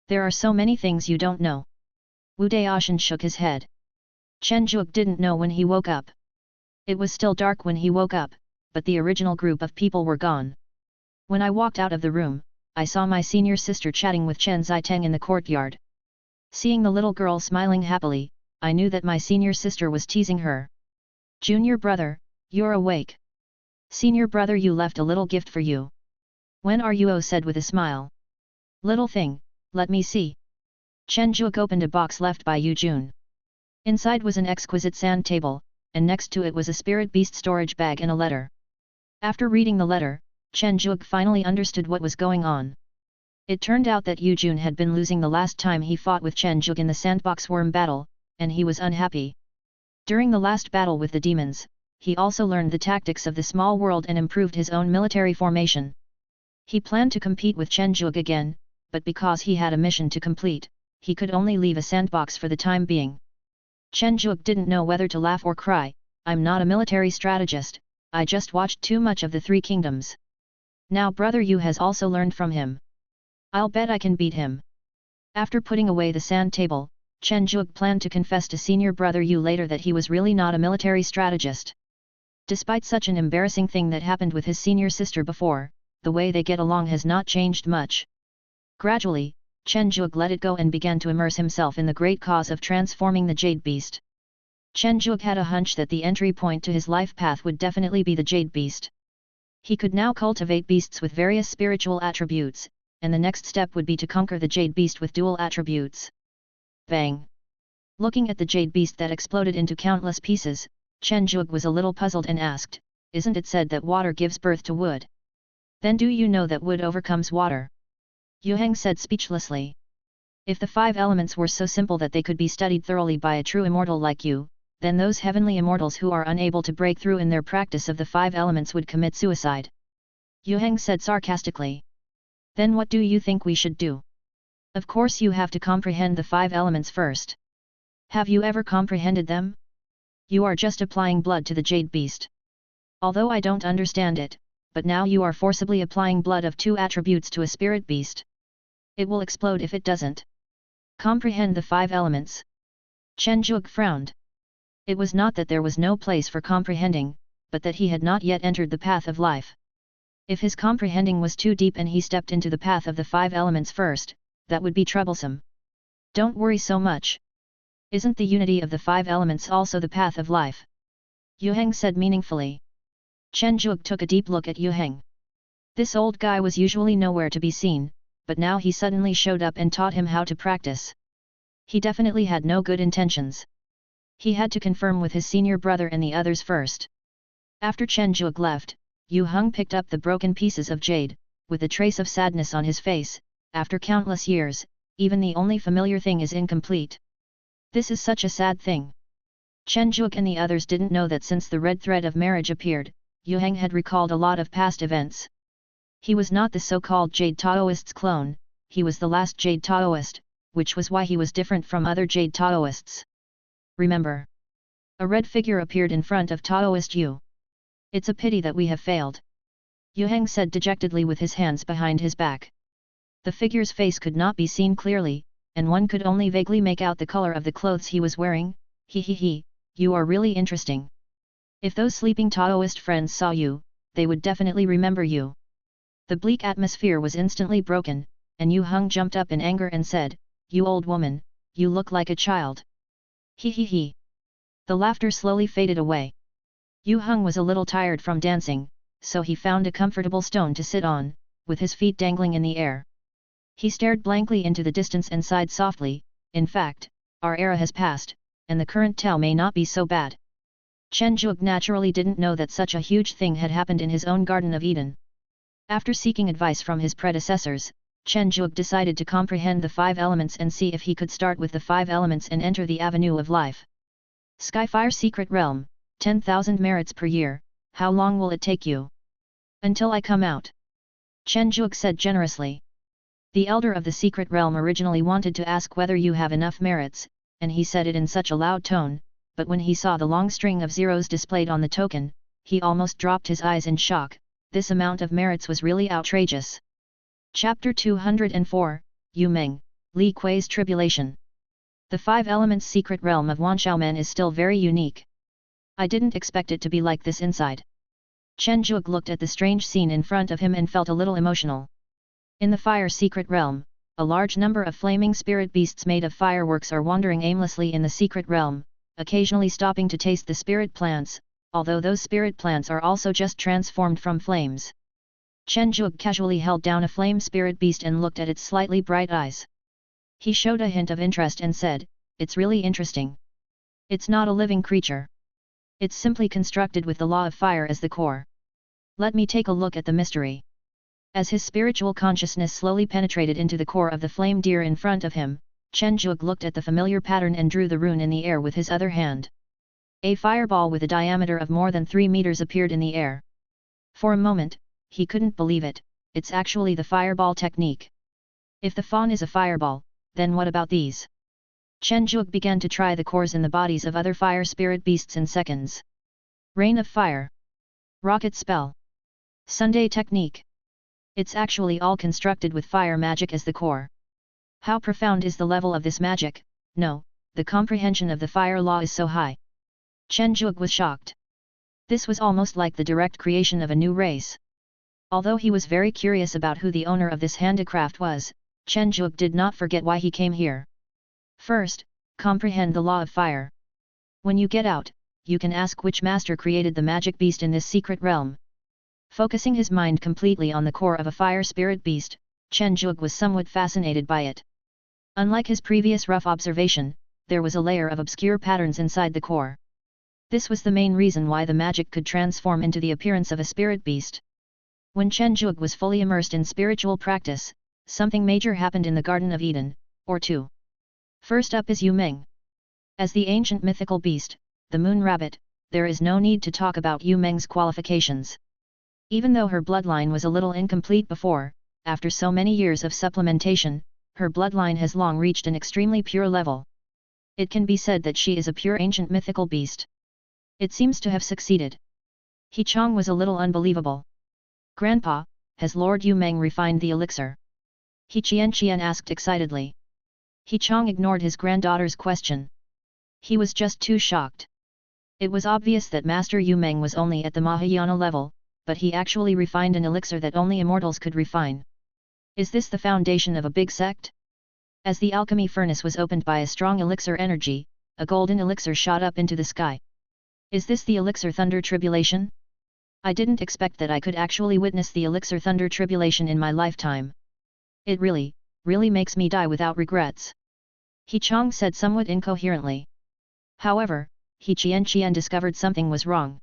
Speaker 1: "There are so many things you don't know." Wu Daoshan shook his head. Chen Zhuge didn't know when he woke up. It was still dark when he woke up, but the original group of people were gone. "When I walked out of the room, I saw my senior sister chatting with Chen Ziteng in the courtyard. Seeing the little girl smiling happily, I knew that my senior sister was teasing her. Junior brother, you're awake. Senior brother, you left a little gift for you." "When are you?" said with a smile. "Little thing, let me see." Chen Zhuge opened a box left by Yu Jun. Inside was an exquisite sand table, and next to it was a spirit beast storage bag and a letter. After reading the letter, Chen Zhuge finally understood what was going on. It turned out that Yu Jun had been losing the last time he fought with Chen Zhuge in the sandbox worm battle, and he was unhappy. During the last battle with the demons, he also learned the tactics of the small world and improved his own military formation. He planned to compete with Chen Zhuge again, but because he had a mission to complete, he could only leave a sandbox for the time being. Chen Zhuge didn't know whether to laugh or cry. "I'm not a military strategist, I just watched too much of the Three Kingdoms. Now brother Yu has also learned from him. I'll bet I can beat him." After putting away the sand table, Chen Zhuge planned to confess to senior brother Yu later that he was really not a military strategist. Despite such an embarrassing thing that happened with his senior sister before, the way they get along has not changed much. Gradually, Chen Zhuge let it go and began to immerse himself in the great cause of transforming the jade beast. Chen Zhuge had a hunch that the entry point to his life path would definitely be the jade beast. He could now cultivate beasts with various spiritual attributes, and the next step would be to conquer the jade beast with dual attributes. Bang! Looking at the jade beast that exploded into countless pieces, Chen Zhuge was a little puzzled and asked, "Isn't it said that water gives birth to wood? Then do you know that wood overcomes water?" Yu Heng said speechlessly. "If the 5 elements were so simple that they could be studied thoroughly by a true immortal like you, then those heavenly immortals who are unable to break through in their practice of the 5 elements would commit suicide." Yu Heng said sarcastically. "Then what do you think we should do? Of course you have to comprehend the 5 elements first. Have you ever comprehended them? You are just applying blood to the jade beast. Although I don't understand it, but now you are forcibly applying blood of 2 attributes to a spirit beast. It will explode if it doesn't. Comprehend the 5 elements." Chen Zhuge frowned. It was not that there was no place for comprehending, but that he had not yet entered the path of life. If his comprehending was too deep and he stepped into the path of the 5 elements first, that would be troublesome. "Don't worry so much. Isn't the unity of the 5 elements also the path of life?" Yu Heng said meaningfully. Chen Zhuge took a deep look at Yu Heng. This old guy was usually nowhere to be seen, but now he suddenly showed up and taught him how to practice. He definitely had no good intentions. He had to confirm with his senior brother and the others first. After Chen Zhuge left, Yu Heng picked up the broken pieces of jade, with a trace of sadness on his face. After countless years, even the only familiar thing is incomplete. This is such a sad thing. Chen Zhuge and the others didn't know that since the red thread of marriage appeared, Yu Heng had recalled a lot of past events. He was not the so-called Jade Taoist's clone, he was the last Jade Taoist, which was why he was different from other Jade Taoists. "Remember? A red figure appeared in front of Taoist Yu. It's a pity that we have failed," Yu Heng said dejectedly with his hands behind his back. The figure's face could not be seen clearly, and one could only vaguely make out the color of the clothes he was wearing. He, you are really interesting. If those sleeping Taoist friends saw you, they would definitely remember you." The bleak atmosphere was instantly broken, and Yu Heng jumped up in anger and said, "You old woman, you look like a child." He. The laughter slowly faded away. Yu Heng was a little tired from dancing, so he found a comfortable stone to sit on, with his feet dangling in the air. He stared blankly into the distance and sighed softly, "In fact, our era has passed, and the current Tao may not be so bad." Chen Zhuge naturally didn't know that such a huge thing had happened in his own Garden of Eden. After seeking advice from his predecessors, Chen Zhuge decided to comprehend the 5 elements and see if he could start with the 5 elements and enter the avenue of life. Skyfire Secret Realm, 10,000 merits per year, how long will it take you? Until I come out. Chen Zhuge said generously. The elder of the secret realm originally wanted to ask whether you have enough merits, and he said it in such a loud tone, but when he saw the long string of zeros displayed on the token, he almost dropped his eyes in shock. This amount of merits was really outrageous. Chapter 204, Yu Meng, Li Kui's Tribulation. The 5 elements secret realm of Wanxiaomen is still very unique. I didn't expect it to be like this inside. Chen Zhuge looked at the strange scene in front of him and felt a little emotional. In the fire secret realm, a large number of flaming spirit beasts made of fireworks are wandering aimlessly in the secret realm, occasionally stopping to taste the spirit plants, although those spirit plants are also just transformed from flames. Chen Zhuge casually held down a flame spirit beast and looked at its slightly bright eyes. He showed a hint of interest and said, "It's really interesting. It's not a living creature. It's simply constructed with the law of fire as the core. Let me take a look at the mystery." As his spiritual consciousness slowly penetrated into the core of the flame deer in front of him, Chen Zhuge looked at the familiar pattern and drew the rune in the air with his other hand. A fireball with a diameter of more than 3 meters appeared in the air. For a moment, he couldn't believe it, it's actually the fireball technique. If the fawn is a fireball, then what about these? Chen Zhuge began to try the cores in the bodies of other fire spirit beasts in seconds. Rain of fire. Rocket spell. Sunday technique. It's actually all constructed with fire magic as the core. How profound is the level of this magic? No, the comprehension of the fire law is so high. Chen Zhuge was shocked. This was almost like the direct creation of a new race. Although he was very curious about who the owner of this handicraft was, Chen Zhuge did not forget why he came here. First, comprehend the law of fire. When you get out, you can ask which master created the magic beast in this secret realm. Focusing his mind completely on the core of a fire spirit beast, Chen Zhuge was somewhat fascinated by it. Unlike his previous rough observation, there was a layer of obscure patterns inside the core. This was the main reason why the magic could transform into the appearance of a spirit beast. When Chen Zhuge was fully immersed in spiritual practice, something major happened in the Garden of Eden, or two. First up is Yu Meng. As the ancient mythical beast, the moon rabbit, there is no need to talk about Yu Meng's qualifications. Even though her bloodline was a little incomplete before, after so many years of supplementation, her bloodline has long reached an extremely pure level. It can be said that she is a pure ancient mythical beast. It seems to have succeeded. He Chong was a little unbelievable. Grandpa, has Lord Yu Meng refined the elixir? He Qian asked excitedly. He Chong ignored his granddaughter's question. He was just too shocked. It was obvious that Master Yu Meng was only at the Mahayana level, but he actually refined an elixir that only immortals could refine. Is this the foundation of a big sect? As the alchemy furnace was opened by a strong elixir energy, a golden elixir shot up into the sky. Is this the elixir thunder tribulation? I didn't expect that I could actually witness the elixir thunder tribulation in my lifetime. It really makes me die without regrets. He Chong said somewhat incoherently. However, He Qian discovered something was wrong.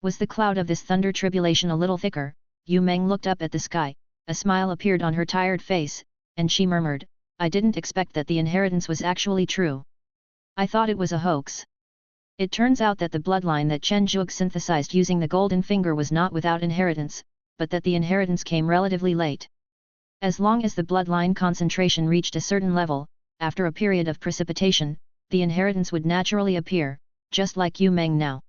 Speaker 1: Was the cloud of this thunder tribulation a little thicker? Yu Meng looked up at the sky, a smile appeared on her tired face, and she murmured, I didn't expect that the inheritance was actually true. I thought it was a hoax. It turns out that the bloodline that Chen Zhuge synthesized using the golden finger was not without inheritance, but that the inheritance came relatively late. As long as the bloodline concentration reached a certain level, after a period of precipitation, the inheritance would naturally appear, just like Yu Meng now.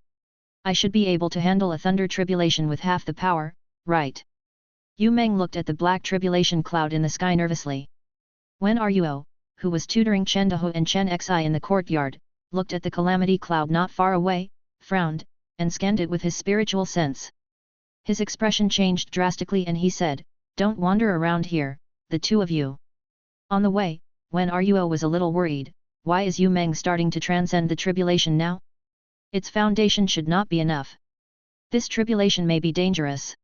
Speaker 1: I should be able to handle a thunder tribulation with half the power, right? Yu Meng looked at the black tribulation cloud in the sky nervously. When Ruo, who was tutoring Chen Dehu and Chen Xi in the courtyard, looked at the calamity cloud not far away, frowned, and scanned it with his spiritual sense. His expression changed drastically and he said, Don't wander around here, the two of you. On the way, when Ruo was a little worried, why is Yu Meng starting to transcend the tribulation now? Its foundation should not be enough. This tribulation may be dangerous.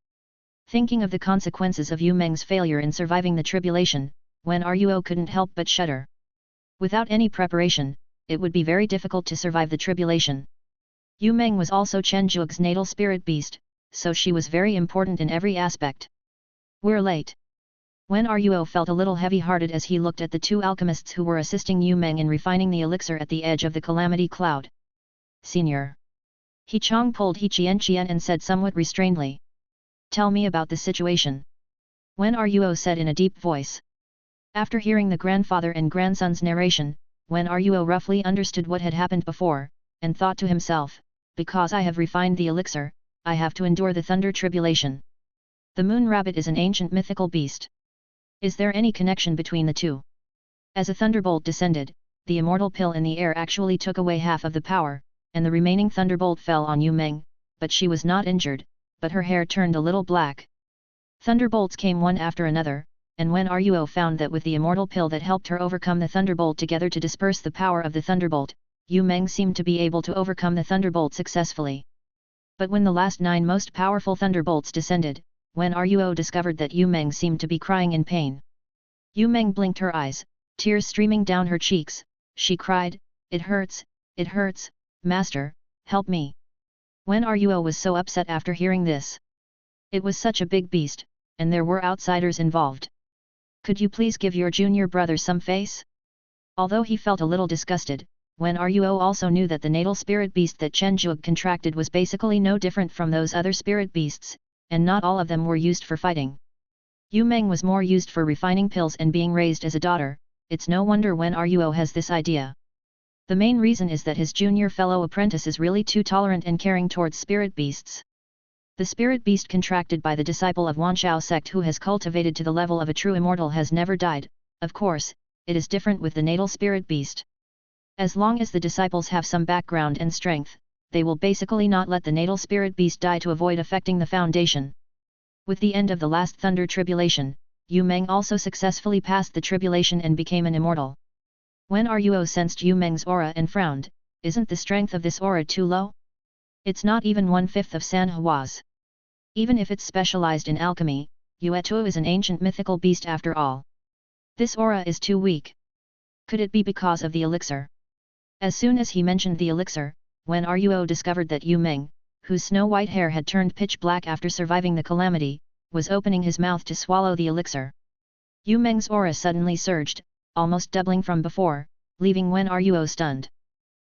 Speaker 1: Thinking of the consequences of Yu Meng's failure in surviving the tribulation, when Ruo couldn't help but shudder. Without any preparation, it would be very difficult to survive the tribulation. Yu Meng was also Chen Zhuge's natal spirit beast, so she was very important in every aspect. We're late. When Ruo felt a little heavy-hearted as he looked at the two alchemists who were assisting Yu Meng in refining the elixir at the edge of the calamity cloud. Senior. He Chong pulled He Qian and said somewhat restrainedly. Tell me about the situation. When Ruo said in a deep voice. After hearing the grandfather and grandson's narration, when Ruo roughly understood what had happened before, and thought to himself, because I have refined the elixir, I have to endure the thunder tribulation. The moon rabbit is an ancient mythical beast. Is there any connection between the two? As a thunderbolt descended, the immortal pill in the air actually took away half of the power, and the remaining thunderbolt fell on Yu Meng, but she was not injured, but her hair turned a little black. Thunderbolts came one after another, and when Ruo found that with the immortal pill that helped her overcome the thunderbolt together to disperse the power of the thunderbolt, Yu Meng seemed to be able to overcome the thunderbolt successfully. But when the last 9 most powerful thunderbolts descended, when Ruo discovered that Yu Meng seemed to be crying in pain. Yu Meng blinked her eyes, tears streaming down her cheeks, she cried, it hurts, master, help me. When Ruo was so upset after hearing this. It was such a big beast, and there were outsiders involved. Could you please give your junior brother some face? Although he felt a little disgusted, when Ruo also knew that the natal spirit beast that Chen Zhuge contracted was basically no different from those other spirit beasts, and not all of them were used for fighting. Yu Meng was more used for refining pills and being raised as a daughter, it's no wonder when Ruo has this idea. The main reason is that his junior fellow apprentice is really too tolerant and caring towards spirit beasts. The spirit beast contracted by the disciple of Wanshao sect who has cultivated to the level of a true immortal has never died, of course, it is different with the natal spirit beast. As long as the disciples have some background and strength, they will basically not let the natal spirit beast die to avoid affecting the foundation. With the end of the last thunder tribulation, Yu Meng also successfully passed the tribulation and became an immortal. When Ruo sensed Yu Meng's aura and frowned, isn't the strength of this aura too low? It's not even 1/5 of San Hua's. Even if it's specialized in alchemy, Yuetuo is an ancient mythical beast after all. This aura is too weak. Could it be because of the elixir? As soon as he mentioned the elixir, when Ruo discovered that Yu Meng, whose snow-white hair had turned pitch black after surviving the calamity, was opening his mouth to swallow the elixir. Yu Meng's aura suddenly surged, almost doubling from before, leaving Wen Ruo stunned.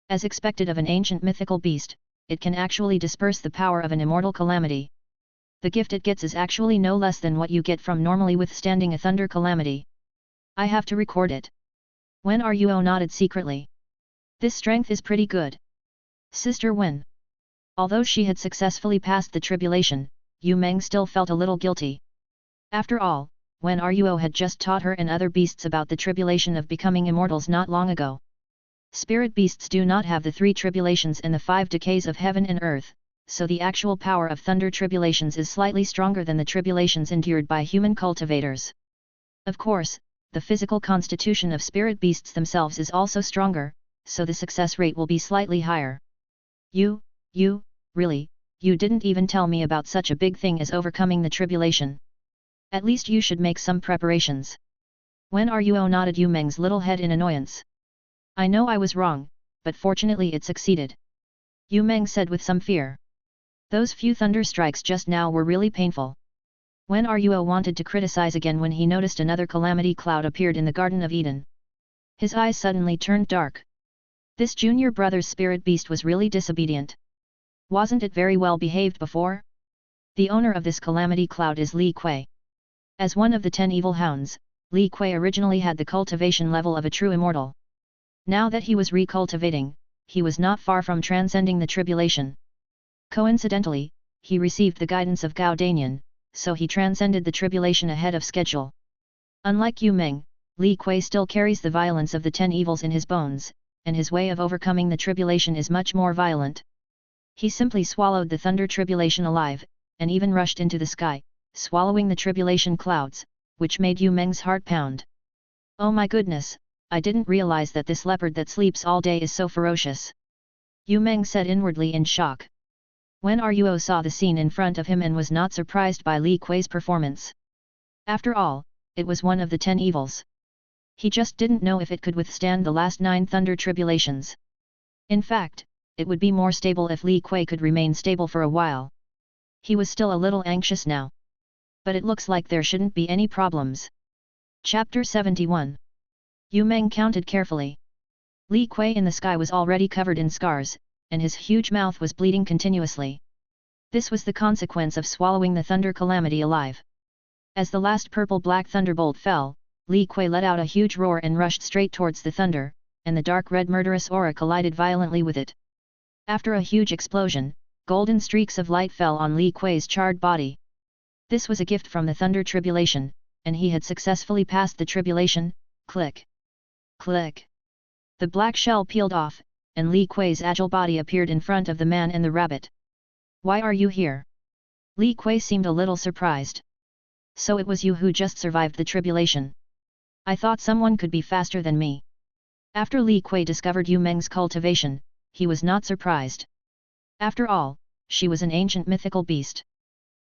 Speaker 1: As expected of an ancient mythical beast, it can actually disperse the power of an immortal calamity. The gift it gets is actually no less than what you get from normally withstanding a thunder calamity. I have to record it. Wen Ruo nodded secretly. This strength is pretty good. Sister Wen. Although she had successfully passed the tribulation, Yu Meng still felt a little guilty. After all, Wen Ruo had just taught her and other beasts about the tribulation of becoming immortals not long ago. Spirit beasts do not have the 3 tribulations and the 5 decays of heaven and earth, so the actual power of thunder tribulations is slightly stronger than the tribulations endured by human cultivators. Of course, the physical constitution of spirit beasts themselves is also stronger, so the success rate will be slightly higher. Really, you didn't even tell me about such a big thing as overcoming the tribulation. At least you should make some preparations. Wen Ruo nodded Yu Meng's little head in annoyance. I know I was wrong, but fortunately it succeeded. Yu Meng said with some fear. Those few thunder strikes just now were really painful. Wen Ruo wanted to criticize again when he noticed another calamity cloud appeared in the Garden of Eden. His eyes suddenly turned dark. This junior brother's spirit beast was really disobedient. Wasn't it very well behaved before? The owner of this calamity cloud is Li Kui. As one of the 10 evil hounds, Li Kui originally had the cultivation level of a true immortal. Now that he was recultivating, he was not far from transcending the tribulation. Coincidentally, he received the guidance of Gao Danian, so he transcended the tribulation ahead of schedule. Unlike Yu Meng, Li Kui still carries the violence of the 10 evils in his bones, and his way of overcoming the tribulation is much more violent. He simply swallowed the thunder tribulation alive, and even rushed into the sky, swallowing the tribulation clouds, which made Yu Meng's heart pound. Oh my goodness, I didn't realize that this leopard that sleeps all day is so ferocious. Yu Meng said inwardly in shock. Wen Ruo saw the scene in front of him and was not surprised by Li Kui's performance. After all, it was one of the 10 evils. He just didn't know if it could withstand the last 9 thunder tribulations. In fact, it would be more stable if Li Kui could remain stable for a while. He was still a little anxious now. But it looks like there shouldn't be any problems. Chapter 71. Yu Meng counted carefully. Li Kui in the sky was already covered in scars, and his huge mouth was bleeding continuously. This was the consequence of swallowing the thunder calamity alive. As the last purple-black thunderbolt fell, Li Kui let out a huge roar and rushed straight towards the thunder, and the dark red murderous aura collided violently with it. After a huge explosion, golden streaks of light fell on Li Kui's charred body. This was a gift from the thunder tribulation, and he had successfully passed the tribulation. Click! Click! The black shell peeled off, and Li Kui's agile body appeared in front of the man and the rabbit. Why are you here? Li Kui seemed a little surprised. So it was you who just survived the tribulation. I thought someone could be faster than me. After Li Kui discovered Yu Meng's cultivation, he was not surprised. After all, she was an ancient mythical beast.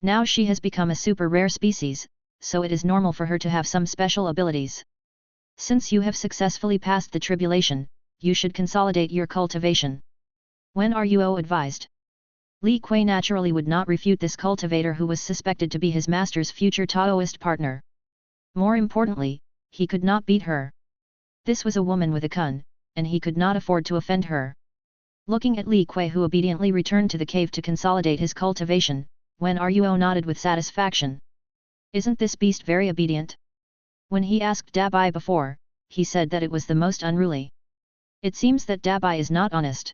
Speaker 1: Now she has become a super rare species, so it is normal for her to have some special abilities. Since you have successfully passed the tribulation, you should consolidate your cultivation. Wen Ruo advised. Li Kui naturally would not refute this cultivator who was suspected to be his master's future Taoist partner. More importantly, he could not beat her. This was a woman with a kun, and he could not afford to offend her. Looking at Li Kui who obediently returned to the cave to consolidate his cultivation, Wen Ruo nodded with satisfaction. Isn't this beast very obedient? When he asked Dabai before, he said that it was the most unruly. It seems that Dabai is not honest.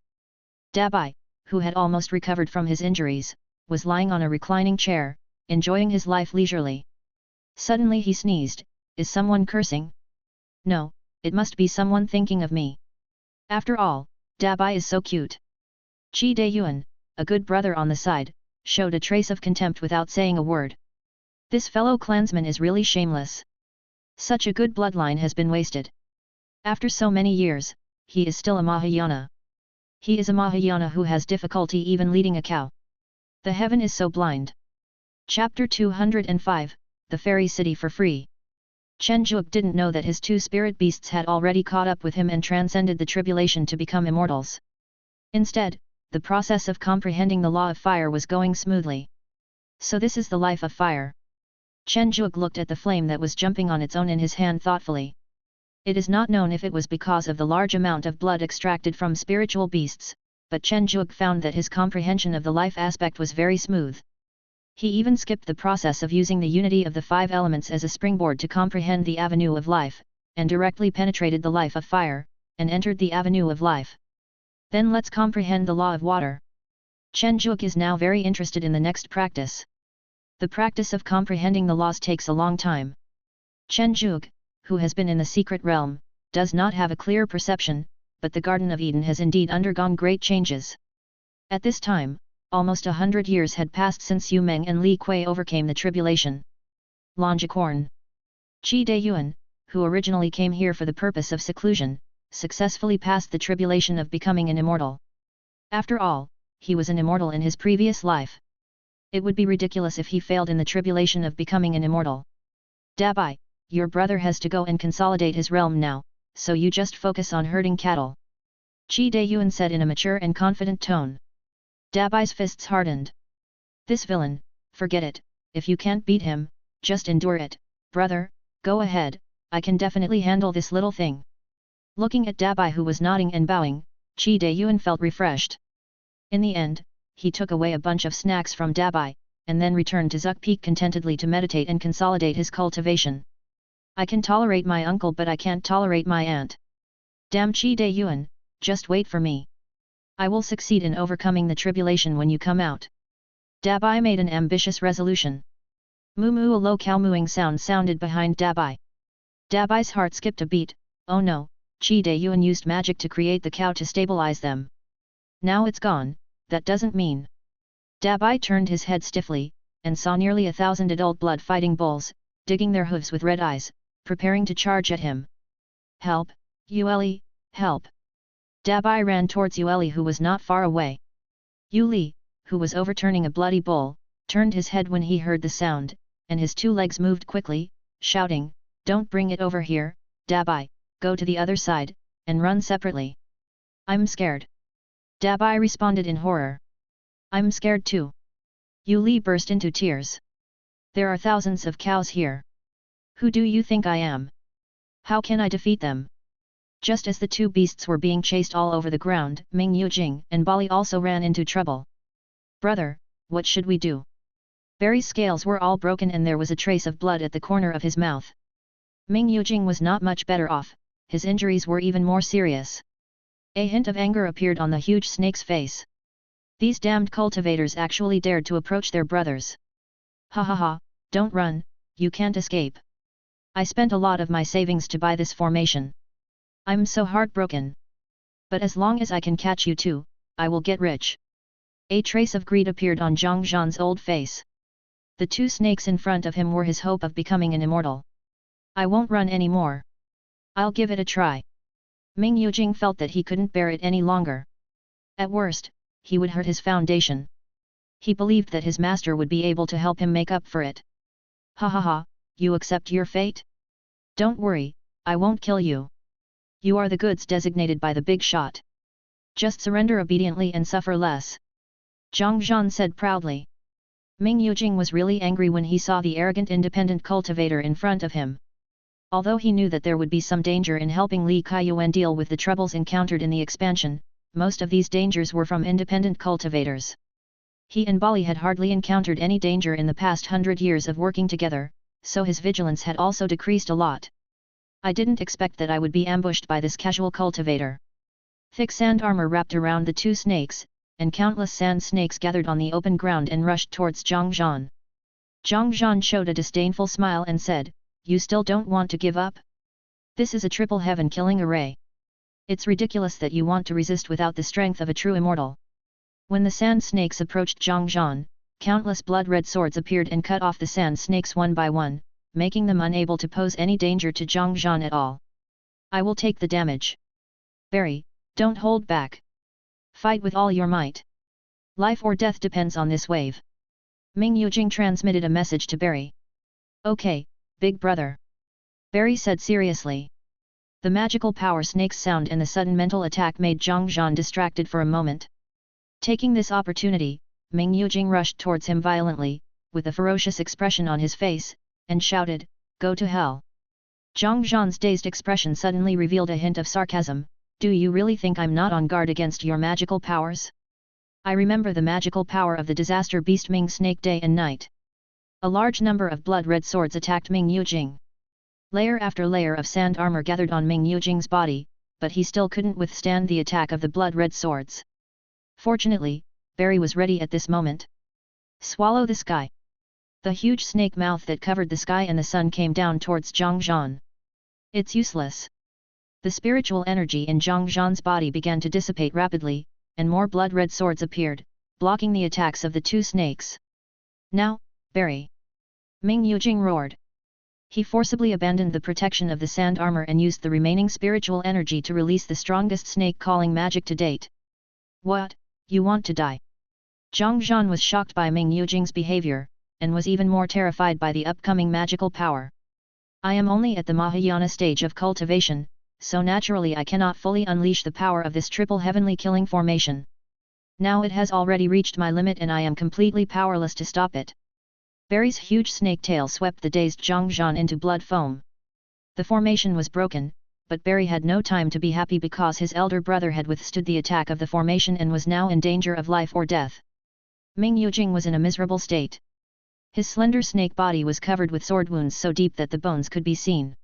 Speaker 1: Dabai, who had almost recovered from his injuries, was lying on a reclining chair, enjoying his life leisurely. Suddenly he sneezed. Is someone cursing? No, it must be someone thinking of me. After all, Dabai is so cute. Qi Dayuan, a good brother on the side, showed a trace of contempt without saying a word. This fellow clansman is really shameless. Such a good bloodline has been wasted. After so many years, he is still a Mahayana. He is a Mahayana who has difficulty even leading a cow. The heaven is so blind. Chapter 205, The Fairy City for Free. Chen Juke didn't know that his two spirit beasts had already caught up with him and transcended the tribulation to become immortals. Instead, the process of comprehending the law of fire was going smoothly. So this is the life of fire. Chen Juke looked at the flame that was jumping on its own in his hand thoughtfully. It is not known if it was because of the large amount of blood extracted from spiritual beasts, but Chen Juke found that his comprehension of the life aspect was very smooth. He even skipped the process of using the unity of the five elements as a springboard to comprehend the avenue of life, and directly penetrated the life of fire, and entered the avenue of life. Then let's comprehend the law of water. Chen Juke is now very interested in the next practice. The practice of comprehending the laws takes a long time. Chen Juke, who has been in the secret realm, does not have a clear perception, but the Garden of Eden has indeed undergone great changes. At this time, almost 100 years had passed since Yu Meng and Li Kui overcame the tribulation. Longicorn. Qi Deiyuan, who originally came here for the purpose of seclusion, successfully passed the tribulation of becoming an immortal. After all, he was an immortal in his previous life. It would be ridiculous if he failed in the tribulation of becoming an immortal. Dabai, your brother has to go and consolidate his realm now, so you just focus on herding cattle. Qi Deiyuan said in a mature and confident tone. Dabai's fists hardened. This villain, forget it, if you can't beat him, just endure it, brother, go ahead, I can definitely handle this little thing. Looking at Dabai who was nodding and bowing, Qi Deiyuan felt refreshed. In the end, he took away a bunch of snacks from Dabai, and then returned to Zuk Peak contentedly to meditate and consolidate his cultivation. I can tolerate my uncle but I can't tolerate my aunt. Damn Qi Deiyuan, just wait for me. I will succeed in overcoming the tribulation when you come out. Dabai made an ambitious resolution. Moo moo, a low cow mooing sound sounded behind Dabai. Dabai's heart skipped a beat. Oh no, Qi Deiyuan used magic to create the cow to stabilize them. Now it's gone, that doesn't mean. Dabai turned his head stiffly, and saw nearly 1,000 adult blood-fighting bulls, digging their hooves with red eyes, preparing to charge at him. Help, Yueli, help! Dabai ran towards Yueli who was not far away. Yuli, who was overturning a bloody bull, turned his head when he heard the sound, and his two legs moved quickly, shouting, "Don't bring it over here, Dabai, go to the other side, and run separately." "I'm scared." Dabai responded in horror. "I'm scared too." Yuli burst into tears. "There are thousands of cows here. Who do you think I am? How can I defeat them?" Just as the two beasts were being chased all over the ground, Ming Yujing and Bali also ran into trouble. "Brother, what should we do?" Barry's scales were all broken and there was a trace of blood at the corner of his mouth. Ming Yujing was not much better off, his injuries were even more serious. A hint of anger appeared on the huge snake's face. These damned cultivators actually dared to approach their brothers. "Ha ha ha, don't run, you can't escape. I spent a lot of my savings to buy this formation. I'm so heartbroken. But as long as I can catch you two, I will get rich." A trace of greed appeared on Zhang Zhan's old face. The two snakes in front of him were his hope of becoming an immortal. "I won't run anymore. I'll give it a try." Ming Yujing felt that he couldn't bear it any longer. At worst, he would hurt his foundation. He believed that his master would be able to help him make up for it. "Ha ha ha, you accept your fate? Don't worry, I won't kill you. You are the goods designated by the big shot. Just surrender obediently and suffer less." Zhang Zhan said proudly. Ming Yujing was really angry when he saw the arrogant independent cultivator in front of him. Although he knew that there would be some danger in helping Li Kaiyuan deal with the troubles encountered in the expansion, most of these dangers were from independent cultivators. He and Bali had hardly encountered any danger in the past 100 years of working together, so his vigilance had also decreased a lot. "I didn't expect that I would be ambushed by this casual cultivator." Thick sand armor wrapped around the two snakes, and countless sand snakes gathered on the open ground and rushed towards Zhang Zhan. Zhang Zhan showed a disdainful smile and said, "You still don't want to give up? This is a triple heaven killing array. It's ridiculous that you want to resist without the strength of a true immortal." When the sand snakes approached Zhang Zhan, countless blood-red swords appeared and cut off the sand snakes one by one, making them unable to pose any danger to Zhang Zhan at all. I will take the damage. Barry, don't hold back. Fight with all your might. Life or death depends on this wave. Ming Yujing transmitted a message to Barry. Okay, big brother. Barry said seriously. The magical power snake's sound and the sudden mental attack made Zhang Zhan distracted for a moment. Taking this opportunity, Ming Yujing rushed towards him violently, with a ferocious expression on his face, and shouted, "Go to hell!" Zhang Zhan's dazed expression suddenly revealed a hint of sarcasm. Do you really think I'm not on guard against your magical powers? I remember the magical power of the disaster beast Ming Snake day and night. A large number of blood-red swords attacked Ming Yujing. Layer after layer of sand armor gathered on Ming Yujing's body, but he still couldn't withstand the attack of the blood-red swords. Fortunately, Barry was ready at this moment. Swallow the sky. The huge snake mouth that covered the sky and the sun came down towards Zhang Zhan. It's useless. The spiritual energy in Zhang Zhan's body began to dissipate rapidly, and more blood-red swords appeared, blocking the attacks of the two snakes. Now, Barry! Ming Yujing roared. He forcibly abandoned the protection of the sand armor and used the remaining spiritual energy to release the strongest snake-calling magic to date. What, you want to die? Zhang Zhan was shocked by Ming Yujing's behavior, and was even more terrified by the upcoming magical power. I am only at the Mahayana stage of cultivation, so naturally I cannot fully unleash the power of this triple heavenly killing formation. Now it has already reached my limit and I am completely powerless to stop it. Barry's huge snake tail swept the dazed Zhang Zhan into blood foam. The formation was broken, but Barry had no time to be happy because his elder brother had withstood the attack of the formation and was now in danger of life or death. Ming Yujing was in a miserable state. His slender snake body was covered with sword wounds so deep that the bones could be seen.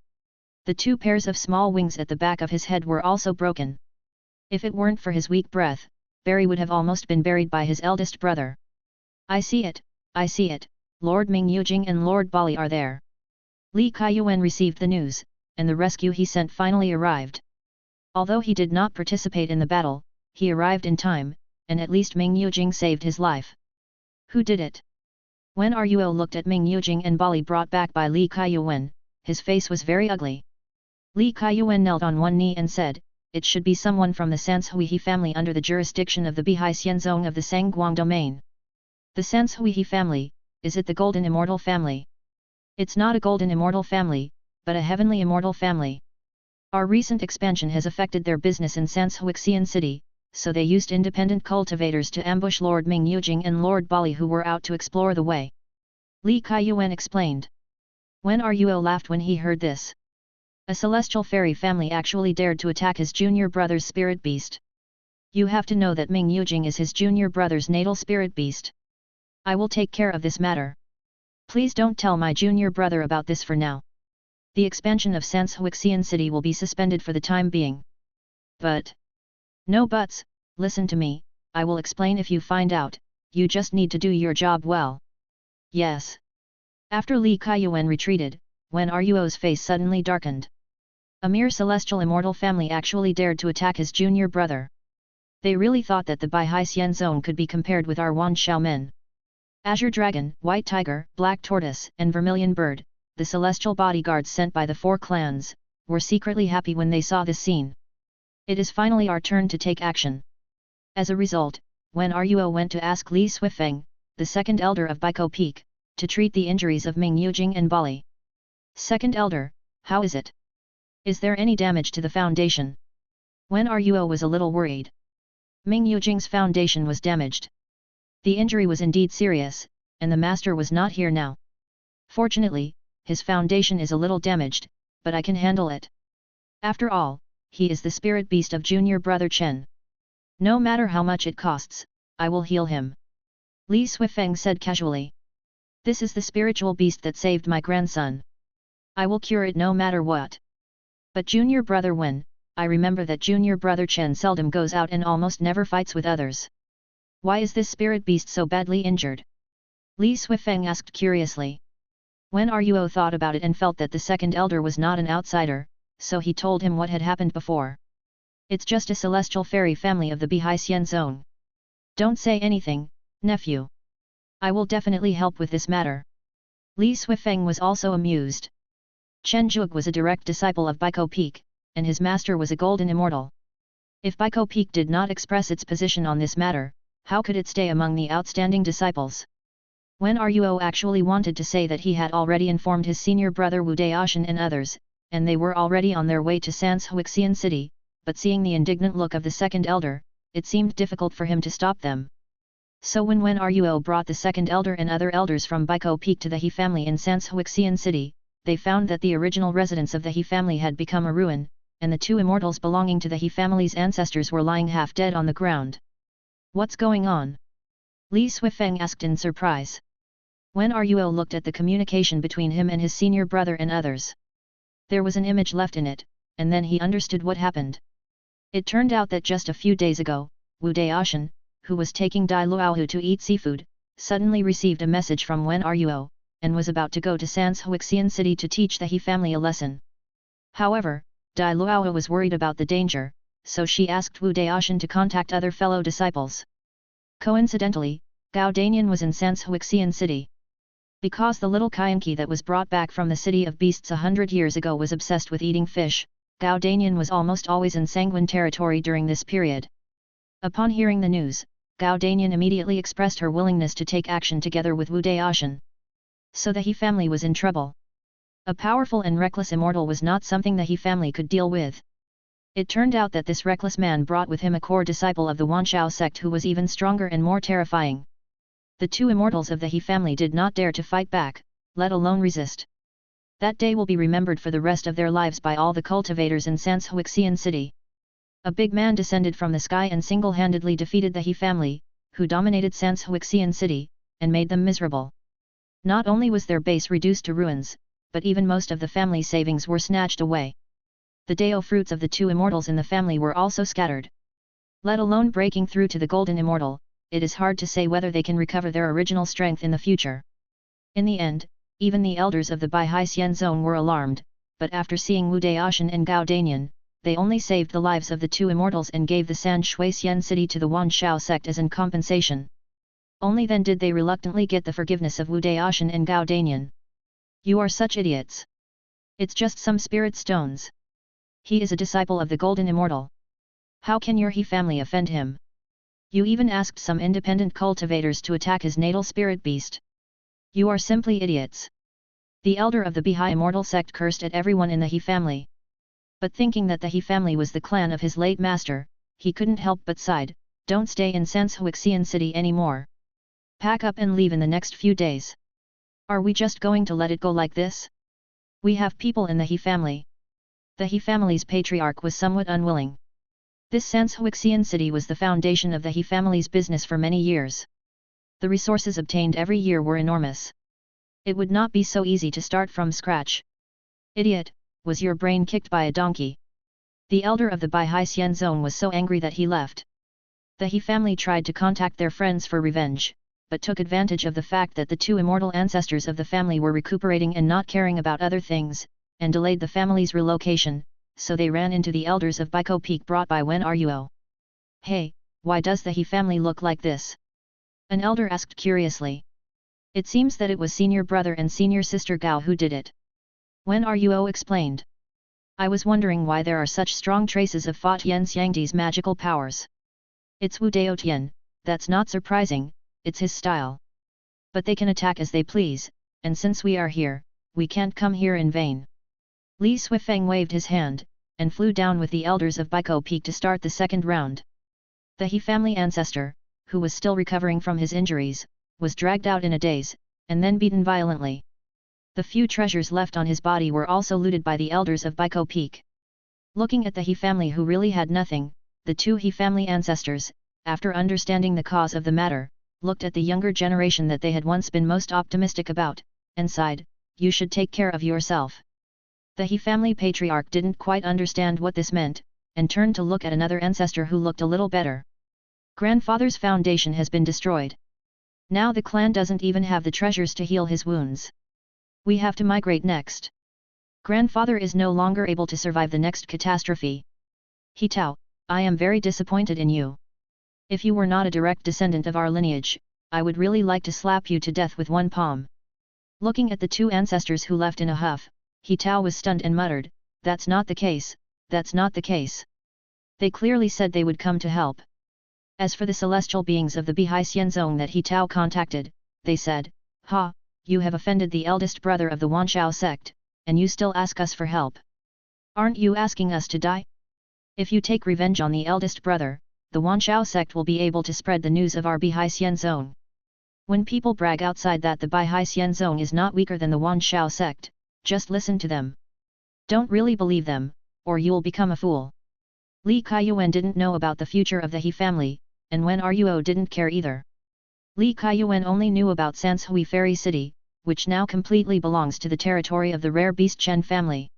Speaker 1: The two pairs of small wings at the back of his head were also broken. If it weren't for his weak breath, Barry would have almost been buried by his eldest brother. I see it, Lord Ming Yujing and Lord Bali are there. Li Kaiyuan received the news, and the rescue he sent finally arrived. Although he did not participate in the battle, he arrived in time, and at least Ming Yujing saved his life. Who did it? When Ruo looked at Ming Yujing and Bali brought back by Li Kaiyuan, his face was very ugly. Li Kaiyuan knelt on one knee and said, it should be someone from the Sanshuihe family under the jurisdiction of the Bihai Xianzong of the Sangguang domain. The Sanshuihe family, is it the golden immortal family? It's not a golden immortal family, but a heavenly immortal family. Our recent expansion has affected their business in Sanshuixian city, so they used independent cultivators to ambush Lord Ming Yujing and Lord Bali who were out to explore the way. Li Kaiyuan explained. When Ruo laughed when he heard this. A celestial fairy family actually dared to attack his junior brother's spirit beast. You have to know that Ming Yujing is his junior brother's natal spirit beast. I will take care of this matter. Please don't tell my junior brother about this for now. The expansion of Sanshuixian city will be suspended for the time being. But... No buts, listen to me, I will explain if you find out, you just need to do your job well. Yes. After Li Kaiyuan retreated, when Ruo's face suddenly darkened. A mere celestial immortal family actually dared to attack his junior brother. They really thought that the Bihai Xianzong could be compared with our Wan Xiaomen. Azure Dragon, White Tiger, Black Tortoise, and Vermilion Bird, the celestial bodyguards sent by the four clans, were secretly happy when they saw this scene. It is finally our turn to take action. As a result, when Ruo went to ask Li Suifeng, the second elder of Baiko Peak, to treat the injuries of Ming Yujing and Bali. Second elder, how is it? Is there any damage to the foundation? When Ruo was a little worried. Ming Yujing's foundation was damaged. The injury was indeed serious, and the master was not here now. Fortunately, his foundation is a little damaged, but I can handle it. After all, he is the spirit beast of junior brother Chen. No matter how much it costs, I will heal him. Li Suifeng said casually. This is the spiritual beast that saved my grandson. I will cure it no matter what. But junior brother Wen, I remember that junior brother Chen seldom goes out and almost never fights with others. Why is this spirit beast so badly injured? Li Suifeng asked curiously. When Ruo thought about it and felt that the second elder was not an outsider, so he told him what had happened before. It's just a celestial fairy family of the Bihai Xianzong. Don't say anything, nephew. I will definitely help with this matter. Li Suifeng was also amused. Chen Zhuge was a direct disciple of Baiko Peak, and his master was a golden immortal. If Baiko Peak did not express its position on this matter, how could it stay among the outstanding disciples? When Ruo actually wanted to say that he had already informed his senior brother Wu Daoshan and others, and they were already on their way to Sans Huixian city, but seeing the indignant look of the second elder, it seemed difficult for him to stop them. So when Ruo brought the second elder and other elders from Baiko Peak to the He family in Sans Huixian city, they found that the original residence of the He family had become a ruin, and the two immortals belonging to the He family's ancestors were lying half dead on the ground. What's going on? Li Suifeng asked in surprise. When Ruo looked at the communication between him and his senior brother and others, there was an image left in it, and then he understood what happened. It turned out that just a few days ago, Wu Daoshan, who was taking Dai Luohu to eat seafood, suddenly received a message from Wen Ruo, and was about to go to Sans Huixian city to teach the He family a lesson. However, Dai Luohu was worried about the danger, so she asked Wu Daoshan to contact other fellow disciples. Coincidentally, Gao Danian was in Sans Huixian city. Because the little Kyanki that was brought back from the city of beasts 100 years ago was obsessed with eating fish, Gao Danian was almost always in sanguine territory during this period. Upon hearing the news, Gao Danian immediately expressed her willingness to take action together with Wu Daoshan. So the He family was in trouble. A powerful and reckless immortal was not something the He family could deal with. It turned out that this reckless man brought with him a core disciple of the Wanshao sect who was even stronger and more terrifying. The two immortals of the He family did not dare to fight back, let alone resist. That day will be remembered for the rest of their lives by all the cultivators in Sans Huixian city. A big man descended from the sky and single-handedly defeated the He family, who dominated Sans Huixian city, and made them miserable. Not only was their base reduced to ruins, but even most of the family savings were snatched away. The Dao fruits of the two immortals in the family were also scattered. Let alone breaking through to the golden immortal, it is hard to say whether they can recover their original strength in the future. In the end, even the elders of the Baihai Xian zone were alarmed, but after seeing Wu Daoshan and Gao Danian, they only saved the lives of the two immortals and gave the San Shui Xian city to the Wanshao sect as in compensation. Only then did they reluctantly get the forgiveness of Wu Daoshan and Gao Danian. You are such idiots. It's just some spirit stones. He is a disciple of the golden immortal. How can your He family offend him? You even asked some independent cultivators to attack his natal spirit beast. You are simply idiots. The elder of the Baihai immortal sect cursed at everyone in the He family. But thinking that the He family was the clan of his late master, he couldn't help but sighed, don't stay in Sans Huixian city anymore. Pack up and leave in the next few days. Are we just going to let it go like this? We have people in the He family. The He family's patriarch was somewhat unwilling. This Sans Huixian city was the foundation of the He family's business for many years. The resources obtained every year were enormous. It would not be so easy to start from scratch. Idiot, was your brain kicked by a donkey? The elder of the Baihai Xian zone was so angry that he left. The He family tried to contact their friends for revenge, but took advantage of the fact that the two immortal ancestors of the family were recuperating and not caring about other things, and delayed the family's relocation, so they ran into the elders of Baiko Peak brought by Wen Ruo. Hey, why does the He family look like this? An elder asked curiously. It seems that it was senior brother and senior sister Gao who did it. Wen Ruo explained. I was wondering why there are such strong traces of Fa Tian Xiangdi's magical powers. It's Wu Daotian, that's not surprising, it's his style. But they can attack as they please, and since we are here, we can't come here in vain. Li Suifeng waved his hand, and flew down with the elders of Baiko Peak to start the second round. The He family ancestor, who was still recovering from his injuries, was dragged out in a daze, and then beaten violently. The few treasures left on his body were also looted by the elders of Baiko Peak. Looking at the He family who really had nothing, the two He family ancestors, after understanding the cause of the matter, looked at the younger generation that they had once been most optimistic about, and sighed, you should take care of yourself. The He family patriarch didn't quite understand what this meant, and turned to look at another ancestor who looked a little better. Grandfather's foundation has been destroyed. Now the clan doesn't even have the treasures to heal his wounds. We have to migrate next. Grandfather is no longer able to survive the next catastrophe. He Tao, I am very disappointed in you. If you were not a direct descendant of our lineage, I would really like to slap you to death with one palm. Looking at the two ancestors who left in a huff, He Tao was stunned and muttered, that's not the case, that's not the case. They clearly said they would come to help. As for the celestial beings of the Bihai Xianzong that He Tao contacted, they said, ha, you have offended the eldest brother of the Wanshao sect, and you still ask us for help. Aren't you asking us to die? If you take revenge on the eldest brother, the Wanshao sect will be able to spread the news of our Bihai Xianzong. When people brag outside that the Bihai Xianzong is not weaker than the Wanshao sect, just listen to them. Don't really believe them, or you'll become a fool. Li Kaiyuan didn't know about the future of the He family, and Wen Ruo didn't care either. Li Kaiyuan only knew about Sanshui Fairy City, which now completely belongs to the territory of the rare beast Chen family.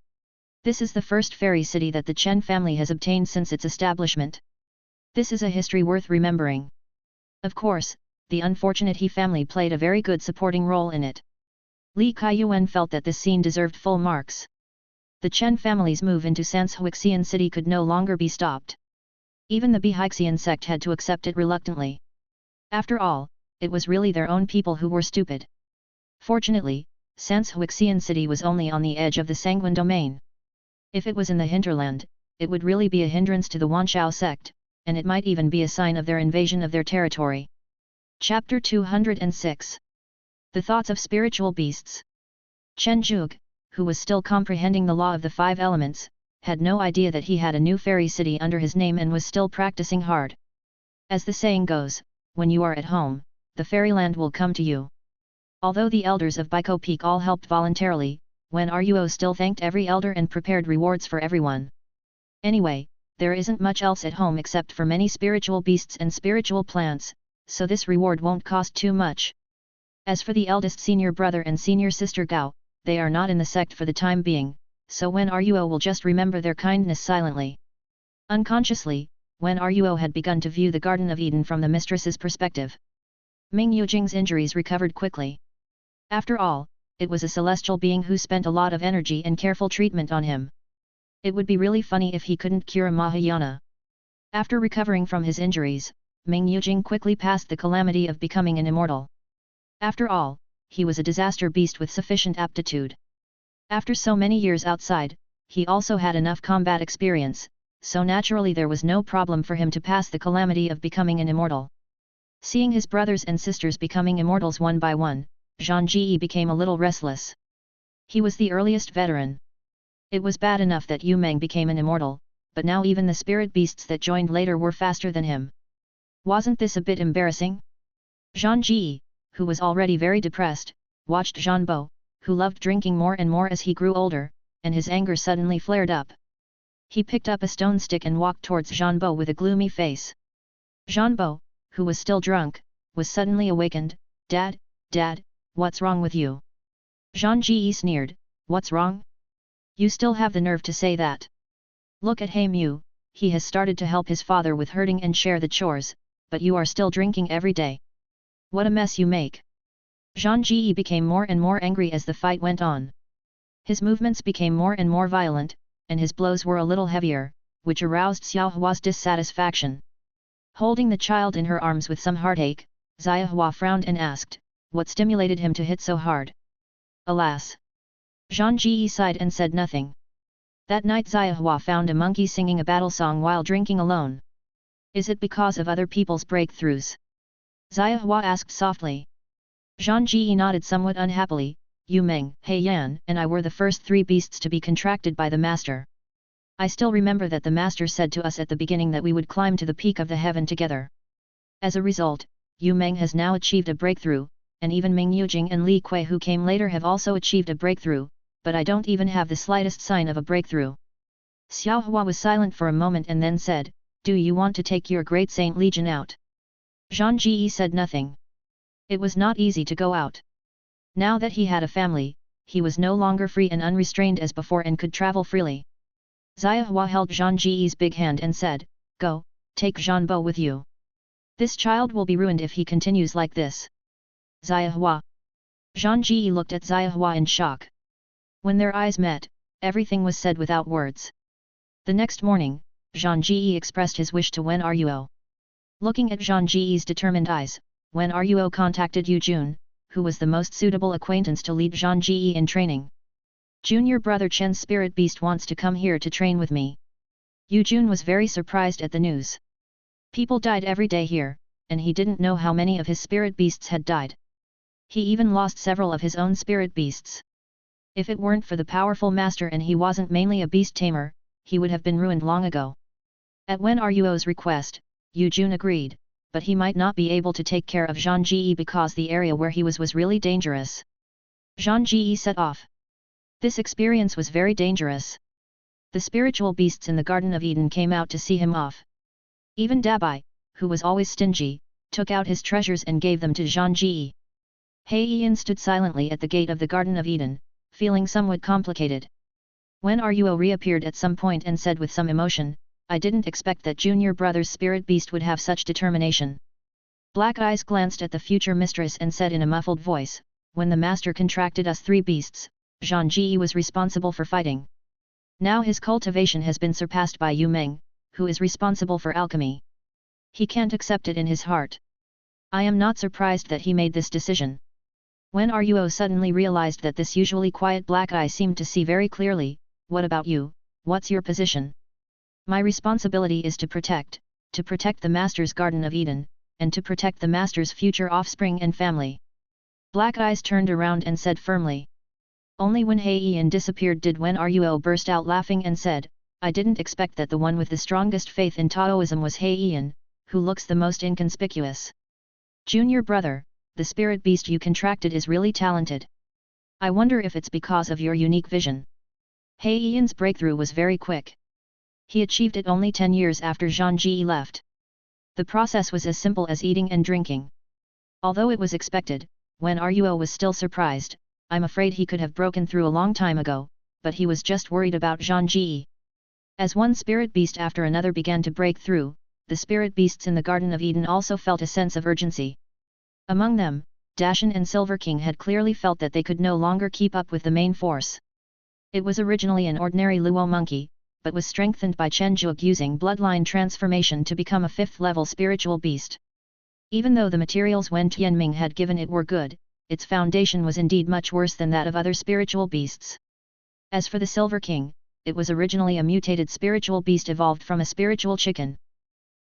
Speaker 1: This is the first fairy city that the Chen family has obtained since its establishment. This is a history worth remembering. Of course, the unfortunate He family played a very good supporting role in it. Li Kaiyuan felt that this scene deserved full marks. The Chen family's move into Sanshuixian city could no longer be stopped. Even the Bihaixian sect had to accept it reluctantly. After all, it was really their own people who were stupid. Fortunately, Sanshuixian city was only on the edge of the Sanguine domain. If it was in the hinterland, it would really be a hindrance to the Wanshao sect, and it might even be a sign of their invasion of their territory. Chapter 206. The Thoughts of Spiritual Beasts. Chen Zhuge, who was still comprehending the law of the five elements, had no idea that he had a new fairy city under his name and was still practicing hard. As the saying goes, when you are at home, the fairyland will come to you. Although the elders of Baiko Peak all helped voluntarily, Wen Ruo still thanked every elder and prepared rewards for everyone. Anyway, there isn't much else at home except for many spiritual beasts and spiritual plants, so this reward won't cost too much. As for the eldest senior brother and senior sister Gao, they are not in the sect for the time being, so Wen Ruo will just remember their kindness silently. Unconsciously, Wen Ruo had begun to view the Garden of Eden from the mistress's perspective. Ming Yujing's injuries recovered quickly. After all, it was a celestial being who spent a lot of energy and careful treatment on him. It would be really funny if he couldn't cure Mahayana. After recovering from his injuries, Ming Yujing quickly passed the calamity of becoming an immortal. After all, he was a disaster beast with sufficient aptitude. After so many years outside, he also had enough combat experience, so naturally there was no problem for him to pass the calamity of becoming an immortal. Seeing his brothers and sisters becoming immortals one by one, Zhang Ji became a little restless. He was the earliest veteran. It was bad enough that Yu Meng became an immortal, but now even the spirit beasts that joined later were faster than him. Wasn't this a bit embarrassing? Zhang Ji, who was already very depressed, watched Zhang Bo, who loved drinking more and more as he grew older, and his anger suddenly flared up. He picked up a stone stick and walked towards Zhang Bo with a gloomy face. Zhang Bo, who was still drunk, was suddenly awakened. Dad, what's wrong with you? Zhang Ji sneered, what's wrong? You still have the nerve to say that? Look at Mu, he has started to help his father with herding and share the chores, but you are still drinking every day. What a mess you make! Zhang Ji became more and more angry as the fight went on. His movements became more and more violent, and his blows were a little heavier, which aroused Xiao Hua's dissatisfaction. Holding the child in her arms with some heartache, Xia Hua frowned and asked, what stimulated him to hit so hard? Alas! Zhang Ji sighed and said nothing. That night Xia Hua found a monkey singing a battle song while drinking alone. Is it because of other people's breakthroughs? Xia Hua asked softly. Zhang Ji nodded somewhat unhappily. Yu Meng, He Yan, and I were the first three beasts to be contracted by the master. I still remember that the master said to us at the beginning that we would climb to the peak of the heaven together. As a result, Yu Meng has now achieved a breakthrough, and even Ming Yujing and Li Kui who came later have also achieved a breakthrough, but I don't even have the slightest sign of a breakthrough. Xiao Hua was silent for a moment and then said, do you want to take your great Saint Legion out? Zhang Ji said nothing. It was not easy to go out. Now that he had a family, he was no longer free and unrestrained as before and could travel freely. Xia Hua held Zhang Ji's big hand and said, go, take Zhang Bo with you. This child will be ruined if he continues like this. Xia Hua. Zhang Ji looked at Xia Hua in shock. When their eyes met, everything was said without words. The next morning, Zhang Ji expressed his wish to Wen Ruo. Looking at Zhang Ji's determined eyes, when Ruo contacted Yu Jun, who was the most suitable acquaintance to lead Zhang Ji in training. Junior brother Chen's spirit beast wants to come here to train with me. Yu Jun was very surprised at the news. People died every day here, and he didn't know how many of his spirit beasts had died. He even lost several of his own spirit beasts. If it weren't for the powerful master and he wasn't mainly a beast tamer, he would have been ruined long ago. At Wen Ruo's request, Yu Jun agreed, but he might not be able to take care of Zhang Ji because the area where he was really dangerous. Zhang Ji set off. This experience was very dangerous. The spiritual beasts in the Garden of Eden came out to see him off. Even Dabai, who was always stingy, took out his treasures and gave them to Zhang Ji. Hei Yin stood silently at the gate of the Garden of Eden, feeling somewhat complicated. When Ruo reappeared at some point and said with some emotion, "I didn't expect that junior brother's spirit beast would have such determination." Black Eyes glanced at the future mistress and said in a muffled voice, "When the master contracted us 3 beasts, Zhang Ji was responsible for fighting. Now his cultivation has been surpassed by Yu Meng, who is responsible for alchemy. He can't accept it in his heart. I am not surprised that he made this decision." When Ruo suddenly realized that this usually quiet Black Eye seemed to see very clearly, "What about you, what's your position?" "My responsibility is to protect the Master's Garden of Eden, and to protect the Master's future offspring and family." Black Eyes turned around and said firmly. Only when Hei Yin disappeared did Wen Ruo burst out laughing and said, "I didn't expect that the one with the strongest faith in Taoism was Hei Yin, who looks the most inconspicuous. Junior brother, the spirit beast you contracted is really talented. I wonder if it's because of your unique vision." Hei Yin's breakthrough was very quick. He achieved it only 10 years after Zhang Ji left. The process was as simple as eating and drinking. Although it was expected, when Ruo was still surprised, "I'm afraid he could have broken through a long time ago, but he was just worried about Zhang Ji." As one spirit beast after another began to break through, the spirit beasts in the Garden of Eden also felt a sense of urgency. Among them, Dashan and Silver King had clearly felt that they could no longer keep up with the main force. It was originally an ordinary Luo monkey, but was strengthened by Chen Zhuge using bloodline transformation to become a 5th-level spiritual beast. Even though the materials Wen Tianming had given it were good, its foundation was indeed much worse than that of other spiritual beasts. As for the Silver King, it was originally a mutated spiritual beast evolved from a spiritual chicken.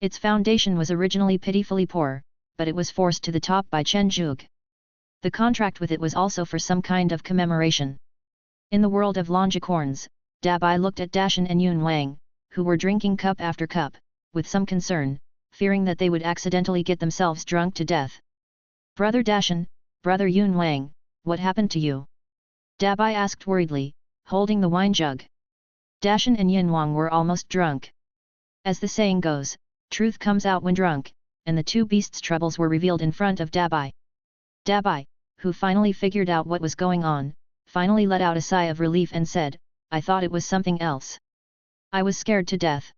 Speaker 1: Its foundation was originally pitifully poor, but it was forced to the top by Chen Zhuge. The contract with it was also for some kind of commemoration. In the world of Longicorns, Dabai looked at Dashan and Yun Wang, who were drinking cup after cup, with some concern, fearing that they would accidentally get themselves drunk to death. "Brother Dashan, Brother Yun Wang, what happened to you?" Dabai asked worriedly, holding the wine jug. Dashan and Yin Wang were almost drunk. As the saying goes, truth comes out when drunk, and the 2 beasts' troubles were revealed in front of Dabai. Dabai, who finally figured out what was going on, finally let out a sigh of relief and said, "I thought it was something else. I was scared to death."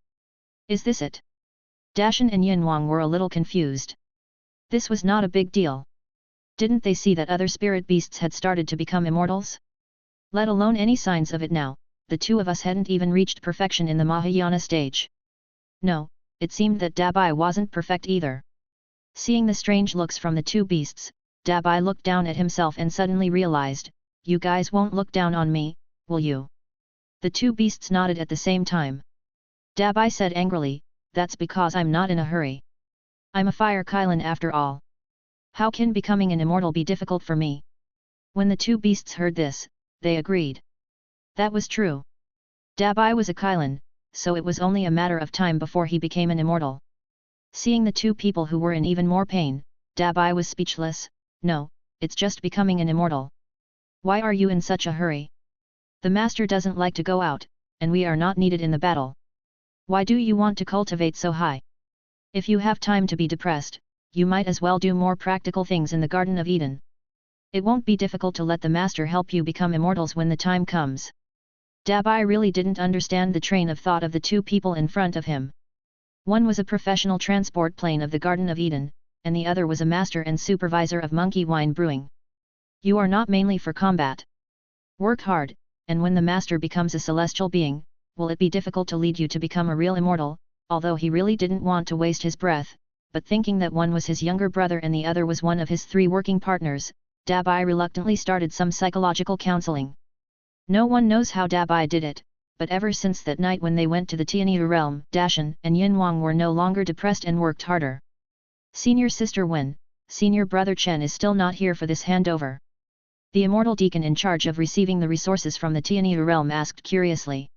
Speaker 1: "Is this it?" Dashan and Yin Wang were a little confused. This was not a big deal. Didn't they see that other spirit beasts had started to become immortals? Let alone any signs of it now, the 2 of us hadn't even reached perfection in the Mahayana stage. No, it seemed that Dabai wasn't perfect either. Seeing the strange looks from the 2 beasts, Dabai looked down at himself and suddenly realized, "You guys won't look down on me, will you?" The 2 beasts nodded at the same time. Dabai said angrily, "That's because I'm not in a hurry. I'm a fire Kylan after all. How can becoming an immortal be difficult for me?" When the 2 beasts heard this, they agreed. That was true. Dabai was a Kylan, so it was only a matter of time before he became an immortal. Seeing the 2 people who were in even more pain, Dabai was speechless. "No, it's just becoming an immortal. Why are you in such a hurry? The master doesn't like to go out, and we are not needed in the battle. Why do you want to cultivate so high? If you have time to be depressed, you might as well do more practical things in the Garden of Eden. It won't be difficult to let the master help you become immortals when the time comes." Dabai really didn't understand the train of thought of the 2 people in front of him. One was a professional transport plane of the Garden of Eden, and the other was a master and supervisor of monkey wine brewing. "You are not mainly for combat. Work hard, and when the master becomes a celestial being, will it be difficult to lead you to become a real immortal?" Although he really didn't want to waste his breath, but thinking that one was his younger brother and the other was one of his 3 working partners, Dabai reluctantly started some psychological counseling. No one knows how Dabai did it, but ever since that night when they went to the Tianyu realm, Dashan and Yin Wang were no longer depressed and worked harder. Senior sister Wen, senior brother Chen is still not here for this handover. The immortal deacon in charge of receiving the resources from the Tianyu realm asked curiously.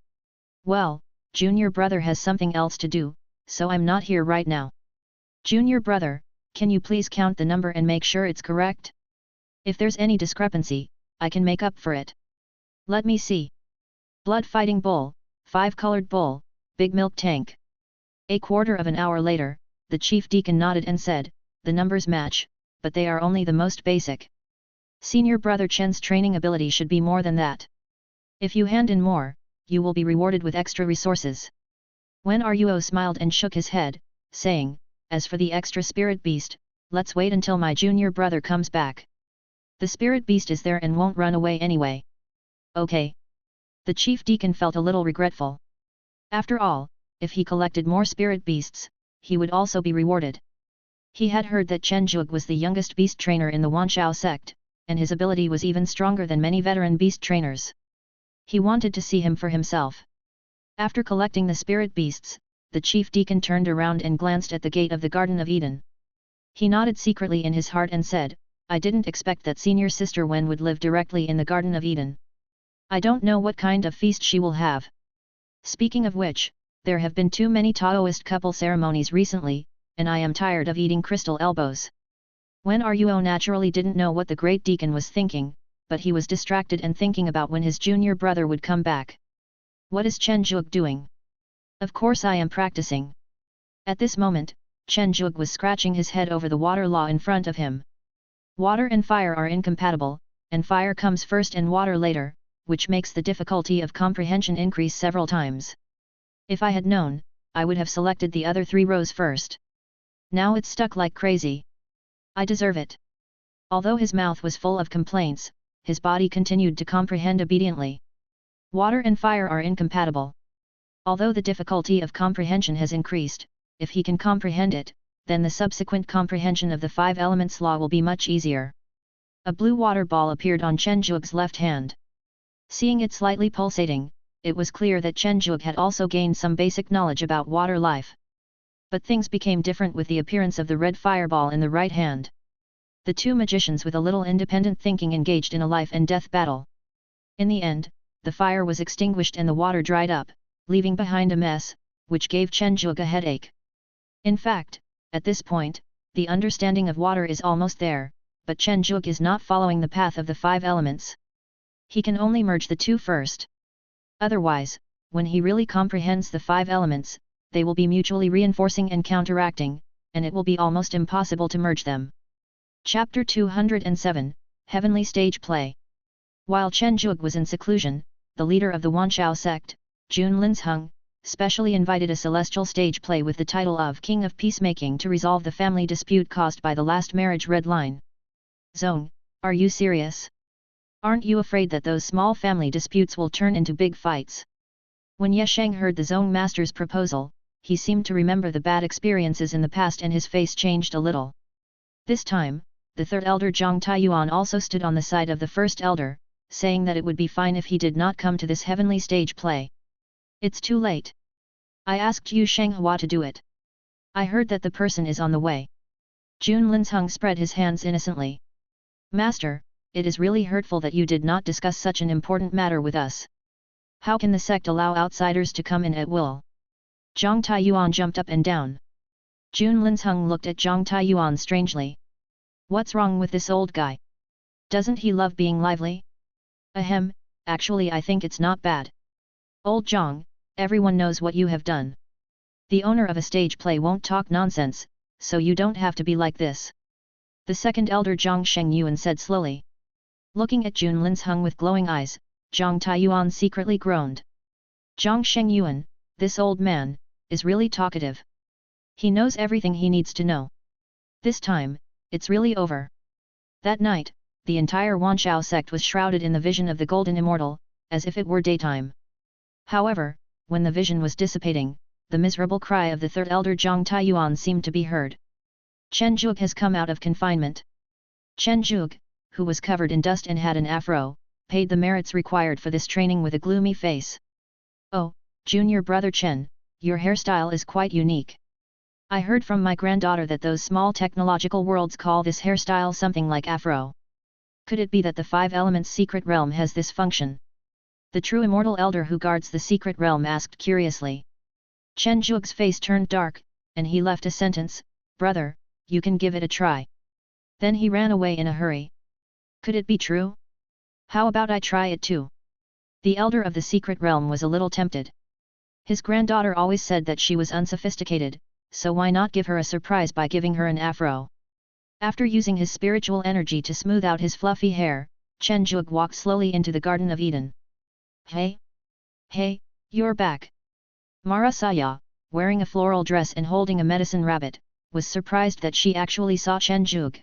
Speaker 1: Well, junior brother has something else to do, so I'm not here right now. Junior brother, can you please count the number and make sure it's correct? If there's any discrepancy, I can make up for it. Let me see. Blood fighting bowl, 5-colored bowl, big milk tank. A quarter of an hour later, the chief deacon nodded and said, the numbers match, but they are only the most basic. Senior brother Chen's training ability should be more than that. If you hand in more, you will be rewarded with extra resources. Wen Ruo smiled and shook his head, saying, as for the extra spirit beast, let's wait until my junior brother comes back. The spirit beast is there and won't run away anyway. Okay. The chief deacon felt a little regretful. After all, if he collected more spirit beasts, he would also be rewarded. He had heard that Chen Zhuge was the youngest beast trainer in the Wanshao sect, and his ability was even stronger than many veteran beast trainers. He wanted to see him for himself. After collecting the spirit beasts, the chief deacon turned around and glanced at the gate of the Garden of Eden. He nodded secretly in his heart and said, I didn't expect that senior sister Wen would live directly in the Garden of Eden. I don't know what kind of feast she will have. Speaking of which, there have been too many Taoist couple ceremonies recently, and I am tired of eating crystal elbows. Wen Ruo naturally didn't know what the great deacon was thinking, but he was distracted and thinking about when his junior brother would come back. What is Chen Zhuge doing? Of course I am practicing. At this moment, Chen Zhuge was scratching his head over the water law in front of him. Water and fire are incompatible, and fire comes first and water later, which makes the difficulty of comprehension increase several times. If I had known, I would have selected the other 3 rows first. Now it's stuck like crazy. I deserve it. Although his mouth was full of complaints, his body continued to comprehend obediently. Water and fire are incompatible. Although the difficulty of comprehension has increased, if he can comprehend it, then the subsequent comprehension of the 5 elements law will be much easier. A blue water ball appeared on Chen Zhuge's left hand. Seeing it slightly pulsating, it was clear that Chen Zhuge had also gained some basic knowledge about water life. But things became different with the appearance of the red fireball in the right hand. The 2 magicians with a little independent thinking engaged in a life and death battle. In the end, the fire was extinguished and the water dried up, leaving behind a mess, which gave Chen Zhuge a headache. In fact, at this point, the understanding of water is almost there, but Chen Zhuge is not following the path of the 5 elements. He can only merge the 2 first. Otherwise, when he really comprehends the 5 elements, they will be mutually reinforcing and counteracting, and it will be almost impossible to merge them. Chapter 207, Heavenly Stage Play. While Chen Zhuge was in seclusion, the leader of the Wanshao sect, Jun Linzheng, specially invited a celestial stage play with the title of King of Peacemaking to resolve the family dispute caused by the last marriage red line. Zong, are you serious? Aren't you afraid that those small family disputes will turn into big fights? When Ye Sheng heard the Zong master's proposal, he seemed to remember the bad experiences in the past and his face changed a little. This time, the 3rd elder Zhang Taiyuan also stood on the side of the 1st elder, saying that it would be fine if he did not come to this heavenly stage play. It's too late. I asked Yu Shenghua to do it. I heard that the person is on the way. Jun Linzheng spread his hands innocently. Master, it is really hurtful that you did not discuss such an important matter with us. How can the sect allow outsiders to come in at will? Zhang Taiyuan jumped up and down. Jun Linzheng looked at Zhang Taiyuan strangely. What's wrong with this old guy? Doesn't he love being lively? Ahem, actually I think it's not bad. Old Zhang, everyone knows what you have done. The owner of a stage play won't talk nonsense, so you don't have to be like this. The 2nd elder Zhang Shengyuan said slowly. Looking at Jun Linzheng with glowing eyes, Zhang Taiyuan secretly groaned. Zhang Shengyuan, this old man, is really talkative. He knows everything he needs to know. This time, it's really over. That night, the entire Wanshao sect was shrouded in the vision of the golden immortal, as if it were daytime. However, when the vision was dissipating, the miserable cry of the 3rd elder Zhang Taiyuan seemed to be heard. Chen Zhuge has come out of confinement. Chen Zhuge, who was covered in dust and had an afro, paid the merits required for this training with a gloomy face. Oh, junior brother Chen, your hairstyle is quite unique. I heard from my granddaughter that those small technological worlds call this hairstyle something like afro. Could it be that the Five Elements secret realm has this function? The true immortal elder who guards the secret realm asked curiously. Chen Zhuge's face turned dark, and he left a sentence, "Brother, you can give it a try." Then he ran away in a hurry. Could it be true? How about I try it too? The elder of the secret realm was a little tempted. His granddaughter always said that she was unsophisticated, so why not give her a surprise by giving her an afro? After using his spiritual energy to smooth out his fluffy hair, Chen Zhuge walked slowly into the Garden of Eden. Hey! Hey, you're back! Mara Saya, wearing a floral dress and holding a medicine rabbit, was surprised that she actually saw Chen Zhuge.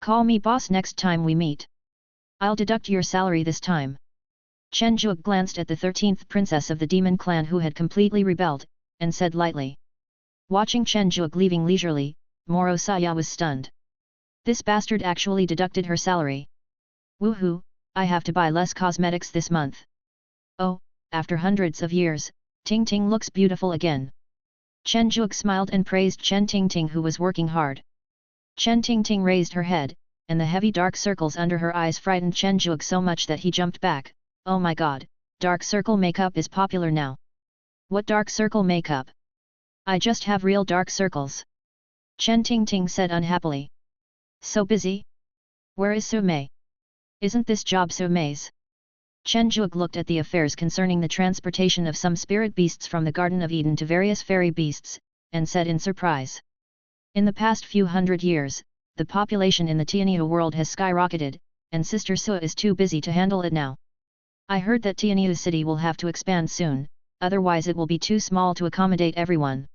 Speaker 1: Call me boss next time we meet. I'll deduct your salary this time. Chen Zhuge glanced at the 13th princess of the demon clan who had completely rebelled, and said lightly. Watching Chen Zhuge leaving leisurely, Moro Saya was stunned. This bastard actually deducted her salary. Woohoo, I have to buy less cosmetics this month. Oh, after hundreds of years, Ting Ting looks beautiful again. Chen Zhuge smiled and praised Chen Ting Ting who was working hard. Chen Ting Ting raised her head, and the heavy dark circles under her eyes frightened Chen Zhuge so much that he jumped back. Oh my god, dark circle makeup is popular now. What dark circle makeup? I just have real dark circles. Chen Ting Ting said unhappily. So busy? Where is Su Mei? Isn't this job Su Mei's? Chen Zhuge looked at the affairs concerning the transportation of some spirit beasts from the Garden of Eden to various fairy beasts, and said in surprise. In the past few hundred years, the population in the Tianyu world has skyrocketed, and Sister Su is too busy to handle it now. I heard that Tianyu city will have to expand soon, otherwise it will be too small to accommodate everyone.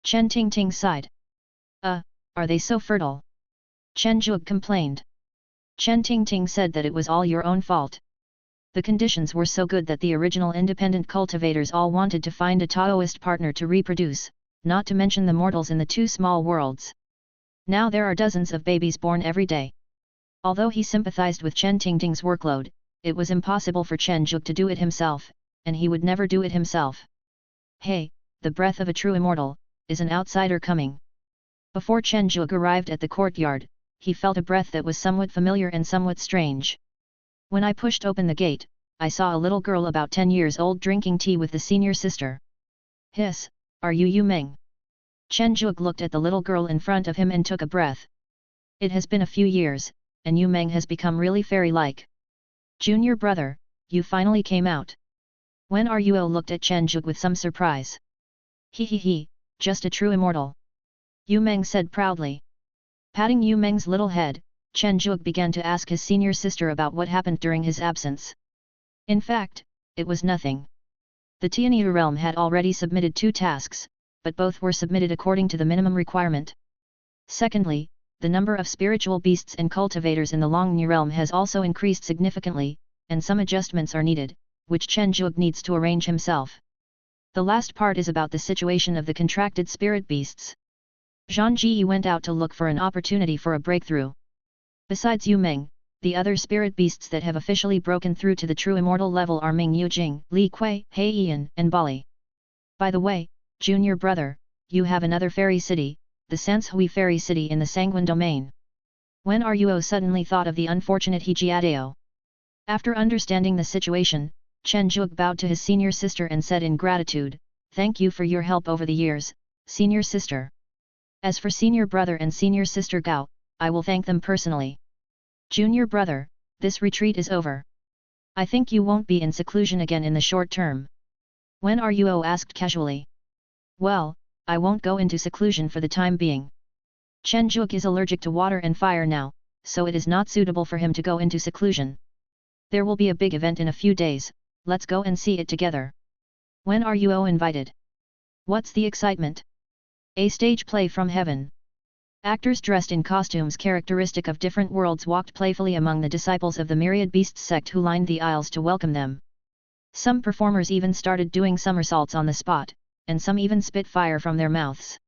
Speaker 1: Chen Ting Ting sighed. Are they so fertile? Chen Zhuge complained. Chen Ting Ting said that it was all your own fault. The conditions were so good that the original independent cultivators all wanted to find a Taoist partner to reproduce, not to mention the mortals in the two small worlds. Now there are dozens of babies born every day. Although he sympathized with Chen Ting Ting's workload, it was impossible for Chen Zhuge to do it himself, and he would never do it himself. Hey, the breath of a true immortal, is an outsider coming. Before Chen Zhuge arrived at the courtyard, he felt a breath that was somewhat familiar and somewhat strange. When I pushed open the gate, I saw a little girl about 10 years old drinking tea with the senior sister. Hiss, are you Yu Meng? Chen Zhuge looked at the little girl in front of him and took a breath. It has been a few years, and Yu Meng has become really fairy-like. Junior brother, you finally came out. When are you? Looked at Chen Zhuge with some surprise. He, just a true immortal. Yu Meng said proudly. Patting Yu Meng's little head, Chen Zhuge began to ask his senior sister about what happened during his absence. In fact, it was nothing. The Tianyu realm had already submitted 2 tasks, but both were submitted according to the minimum requirement. Secondly, the number of spiritual beasts and cultivators in the Longnu realm has also increased significantly, and some adjustments are needed, which Chen Zhuge needs to arrange himself. The last part is about the situation of the contracted spirit beasts. Zhang Ji went out to look for an opportunity for a breakthrough. Besides Yu Meng, the other spirit beasts that have officially broken through to the true immortal level are Ming Yujing, Li Kui, He Yian, and Bali. By the way, junior brother, you have another fairy city, the Sanshui fairy city in the Sanguine domain. When Ruo suddenly thought of the unfortunate He Jiadeo. After understanding the situation, Chen Zhuge bowed to his senior sister and said in gratitude, "Thank you for your help over the years, senior sister. As for senior brother and senior sister Gao, I will thank them personally. Junior brother, this retreat is over. I think you won't be in seclusion again in the short term." When Ruo asked casually. Well, I won't go into seclusion for the time being. Chen Zhuge is allergic to water and fire now, so it is not suitable for him to go into seclusion. There will be a big event in a few days, let's go and see it together. When Ruo invited? What's the excitement? A stage play from heaven. Actors dressed in costumes characteristic of different worlds walked playfully among the disciples of the myriad beasts sect who lined the aisles to welcome them. Some performers even started doing somersaults on the spot, and some even spit fire from their mouths.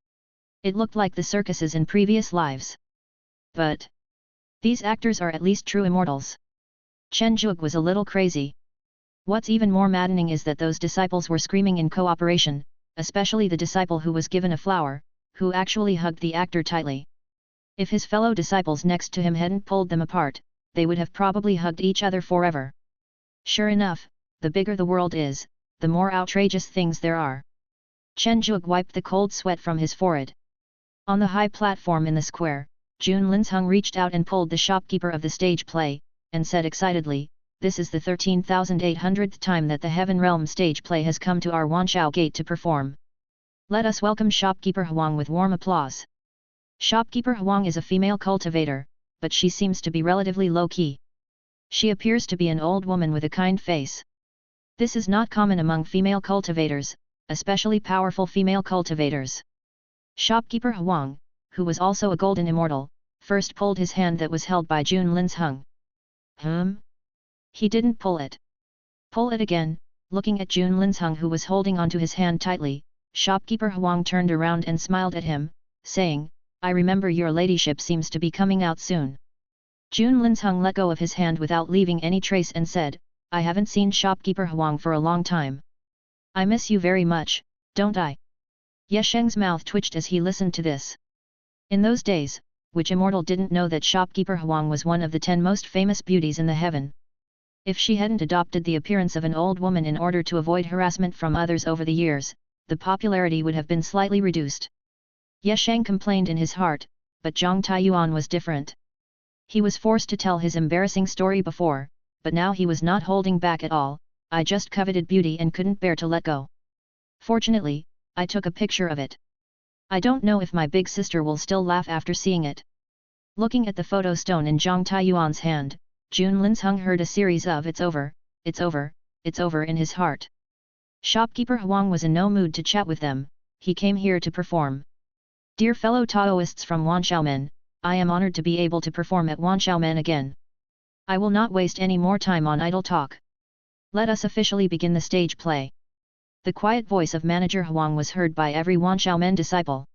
Speaker 1: It looked like the circuses in previous lives. But these actors are at least true immortals. Chen Zhuge was a little crazy. What's even more maddening is that those disciples were screaming in cooperation, especially the disciple who was given a flower, who actually hugged the actor tightly. If his fellow disciples next to him hadn't pulled them apart, they would have probably hugged each other forever. Sure enough, the bigger the world is, the more outrageous things there are. Chen Zhuge wiped the cold sweat from his forehead. On the high platform in the square, Jun Linsheng reached out and pulled the shopkeeper of the stage play, and said excitedly, "This is the 13,800th time that the Heaven Realm stage play has come to our Wanshao Gate to perform. Let us welcome shopkeeper Huang with warm applause." Shopkeeper Huang is a female cultivator, but she seems to be relatively low-key. She appears to be an old woman with a kind face. This is not common among female cultivators, especially powerful female cultivators. Shopkeeper Huang, who was also a golden immortal, first pulled his hand that was held by Jun Linsheng. He didn't pull it. Pull it again. Looking at Jun Linsheng who was holding onto his hand tightly, shopkeeper Huang turned around and smiled at him, saying, "I remember your ladyship seems to be coming out soon." Jun Linsheng let go of his hand without leaving any trace and said, "I haven't seen shopkeeper Huang for a long time. I miss you very much, don't I?" Ye Sheng's mouth twitched as he listened to this. In those days, which immortal didn't know that shopkeeper Huang was one of the 10 most famous beauties in the heaven? If she hadn't adopted the appearance of an old woman in order to avoid harassment from others over the years, the popularity would have been slightly reduced. Ye Sheng complained in his heart, but Zhang Taiyuan was different. He was forced to tell his embarrassing story before, but now he was not holding back at all. "I just coveted beauty and couldn't bear to let go. Fortunately, I took a picture of it. I don't know if my big sister will still laugh after seeing it." Looking at the photo stone in Zhang Taiyuan's hand, Jun Linsheng heard a series of "it's over, it's over, it's over" in his heart. Shopkeeper Huang was in no mood to chat with them, he came here to perform. "Dear fellow Taoists from Wanxiaomen, I am honored to be able to perform at Wanxiaomen again. I will not waste any more time on idle talk. Let us officially begin the stage play." The quiet voice of manager Huang was heard by every Wanxiaomen disciple.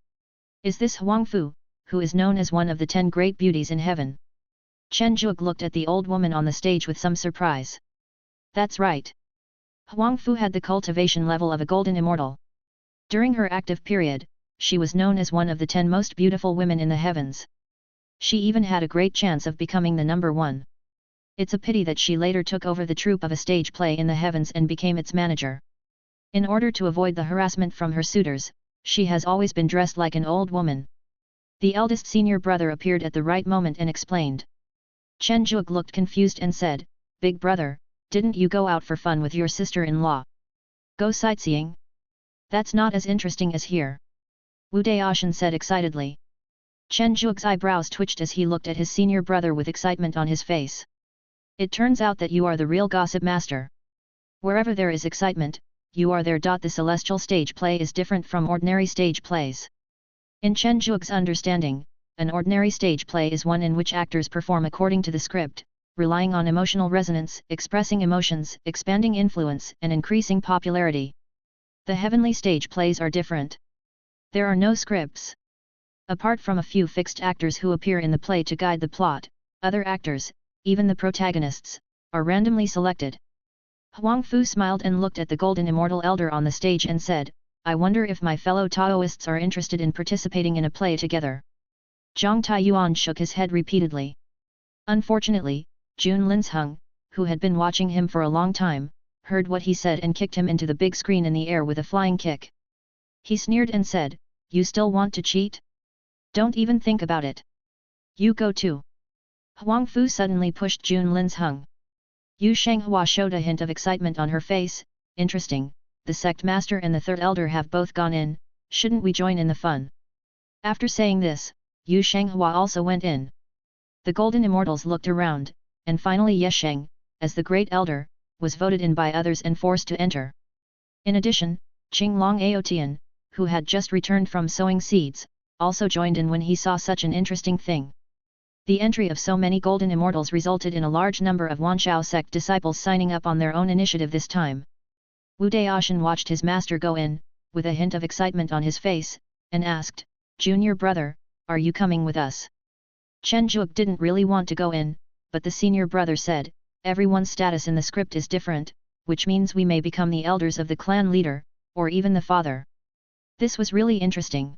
Speaker 1: "Is this Huang Fu, who is known as one of the 10 great beauties in heaven?" Chen Zhuge looked at the old woman on the stage with some surprise. "That's right. Huang Fu had the cultivation level of a golden immortal. During her active period, she was known as one of the 10 most beautiful women in the heavens. She even had a great chance of becoming the number 1. It's a pity that she later took over the troupe of a stage play in the heavens and became its manager. In order to avoid the harassment from her suitors, she has always been dressed like an old woman." The eldest senior brother appeared at the right moment and explained. Chen Zhuge looked confused and said, "Big brother, didn't you go out for fun with your sister-in-law? Go sightseeing? That's not as interesting as here." Wu Daoshan said excitedly. Chen Zhuge's eyebrows twitched as he looked at his senior brother with excitement on his face. "It turns out that you are the real gossip master. Wherever there is excitement, you are there. The celestial stage play is different from ordinary stage plays. In Chen Zhuge's understanding, an ordinary stage play is one in which actors perform according to the script, relying on emotional resonance, expressing emotions, expanding influence, and increasing popularity. The heavenly stage plays are different. There are no scripts. Apart from a few fixed actors who appear in the play to guide the plot, other actors, even the protagonists, are randomly selected." Huang Fu smiled and looked at the golden immortal elder on the stage and said, "I wonder if my fellow Taoists are interested in participating in a play together." Zhang Taiyuan shook his head repeatedly. Unfortunately, Jun Linsheng, who had been watching him for a long time, heard what he said and kicked him into the big screen in the air with a flying kick. He sneered and said, "You still want to cheat? Don't even think about it. You go too." Huang Fu suddenly pushed Jun Linsheng. Yu Shenghua showed a hint of excitement on her face. "Interesting, the sect master and the third elder have both gone in, shouldn't we join in the fun?" After saying this, Yu Shenghua also went in. The golden immortals looked around, and finally Ye Sheng, as the great elder, was voted in by others and forced to enter. In addition, Qinglong Aotian, who had just returned from sowing seeds, also joined in when he saw such an interesting thing. The entry of so many golden immortals resulted in a large number of Wanshao sect disciples signing up on their own initiative this time. Wu Daoshan watched his master go in, with a hint of excitement on his face, and asked, Junior brother, are you coming with us? Chen Zhuge didn't really want to go in, but the senior brother said, everyone's status in the script is different, which means we may become the elders of the clan leader, or even the father. This was really interesting.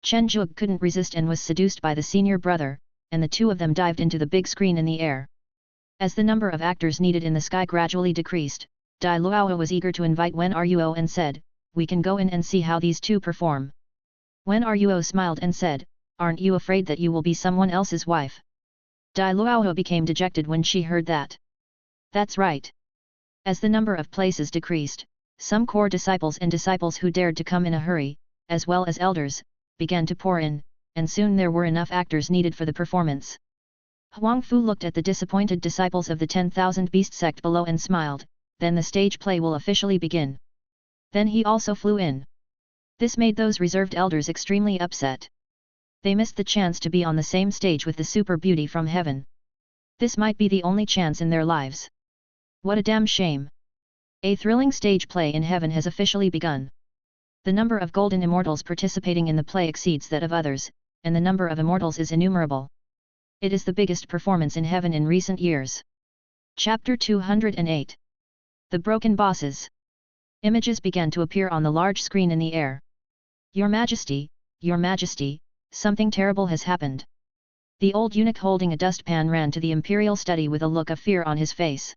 Speaker 1: Chen Zhuge couldn't resist and was seduced by the senior brother, and the two of them dived into the big screen in the air. As the number of actors needed in the sky gradually decreased, Dai Luo was eager to invite Wen Ruo and said, we can go in and see how these two perform. Wen Ruo smiled and said, aren't you afraid that you will be someone else's wife? Dai Luo became dejected when she heard that. That's right. As the number of places decreased, some core disciples and disciples who dared to come in a hurry, as well as elders, began to pour in, and soon there were enough actors needed for the performance. Huang Fu looked at the disappointed disciples of the 10,000 Beast sect below and smiled, then the stage play will officially begin. Then he also flew in. This made those reserved elders extremely upset. They missed the chance to be on the same stage with the super beauty from heaven. This might be the only chance in their lives. What a damn shame. A thrilling stage play in heaven has officially begun. The number of golden immortals participating in the play exceeds that of others, and the number of immortals is innumerable. It is the biggest performance in heaven in recent years. Chapter 208. The Broken Bosses. Images began to appear on the large screen in the air. Your Majesty, something terrible has happened. The old eunuch holding a dustpan ran to the imperial study with a look of fear on his face.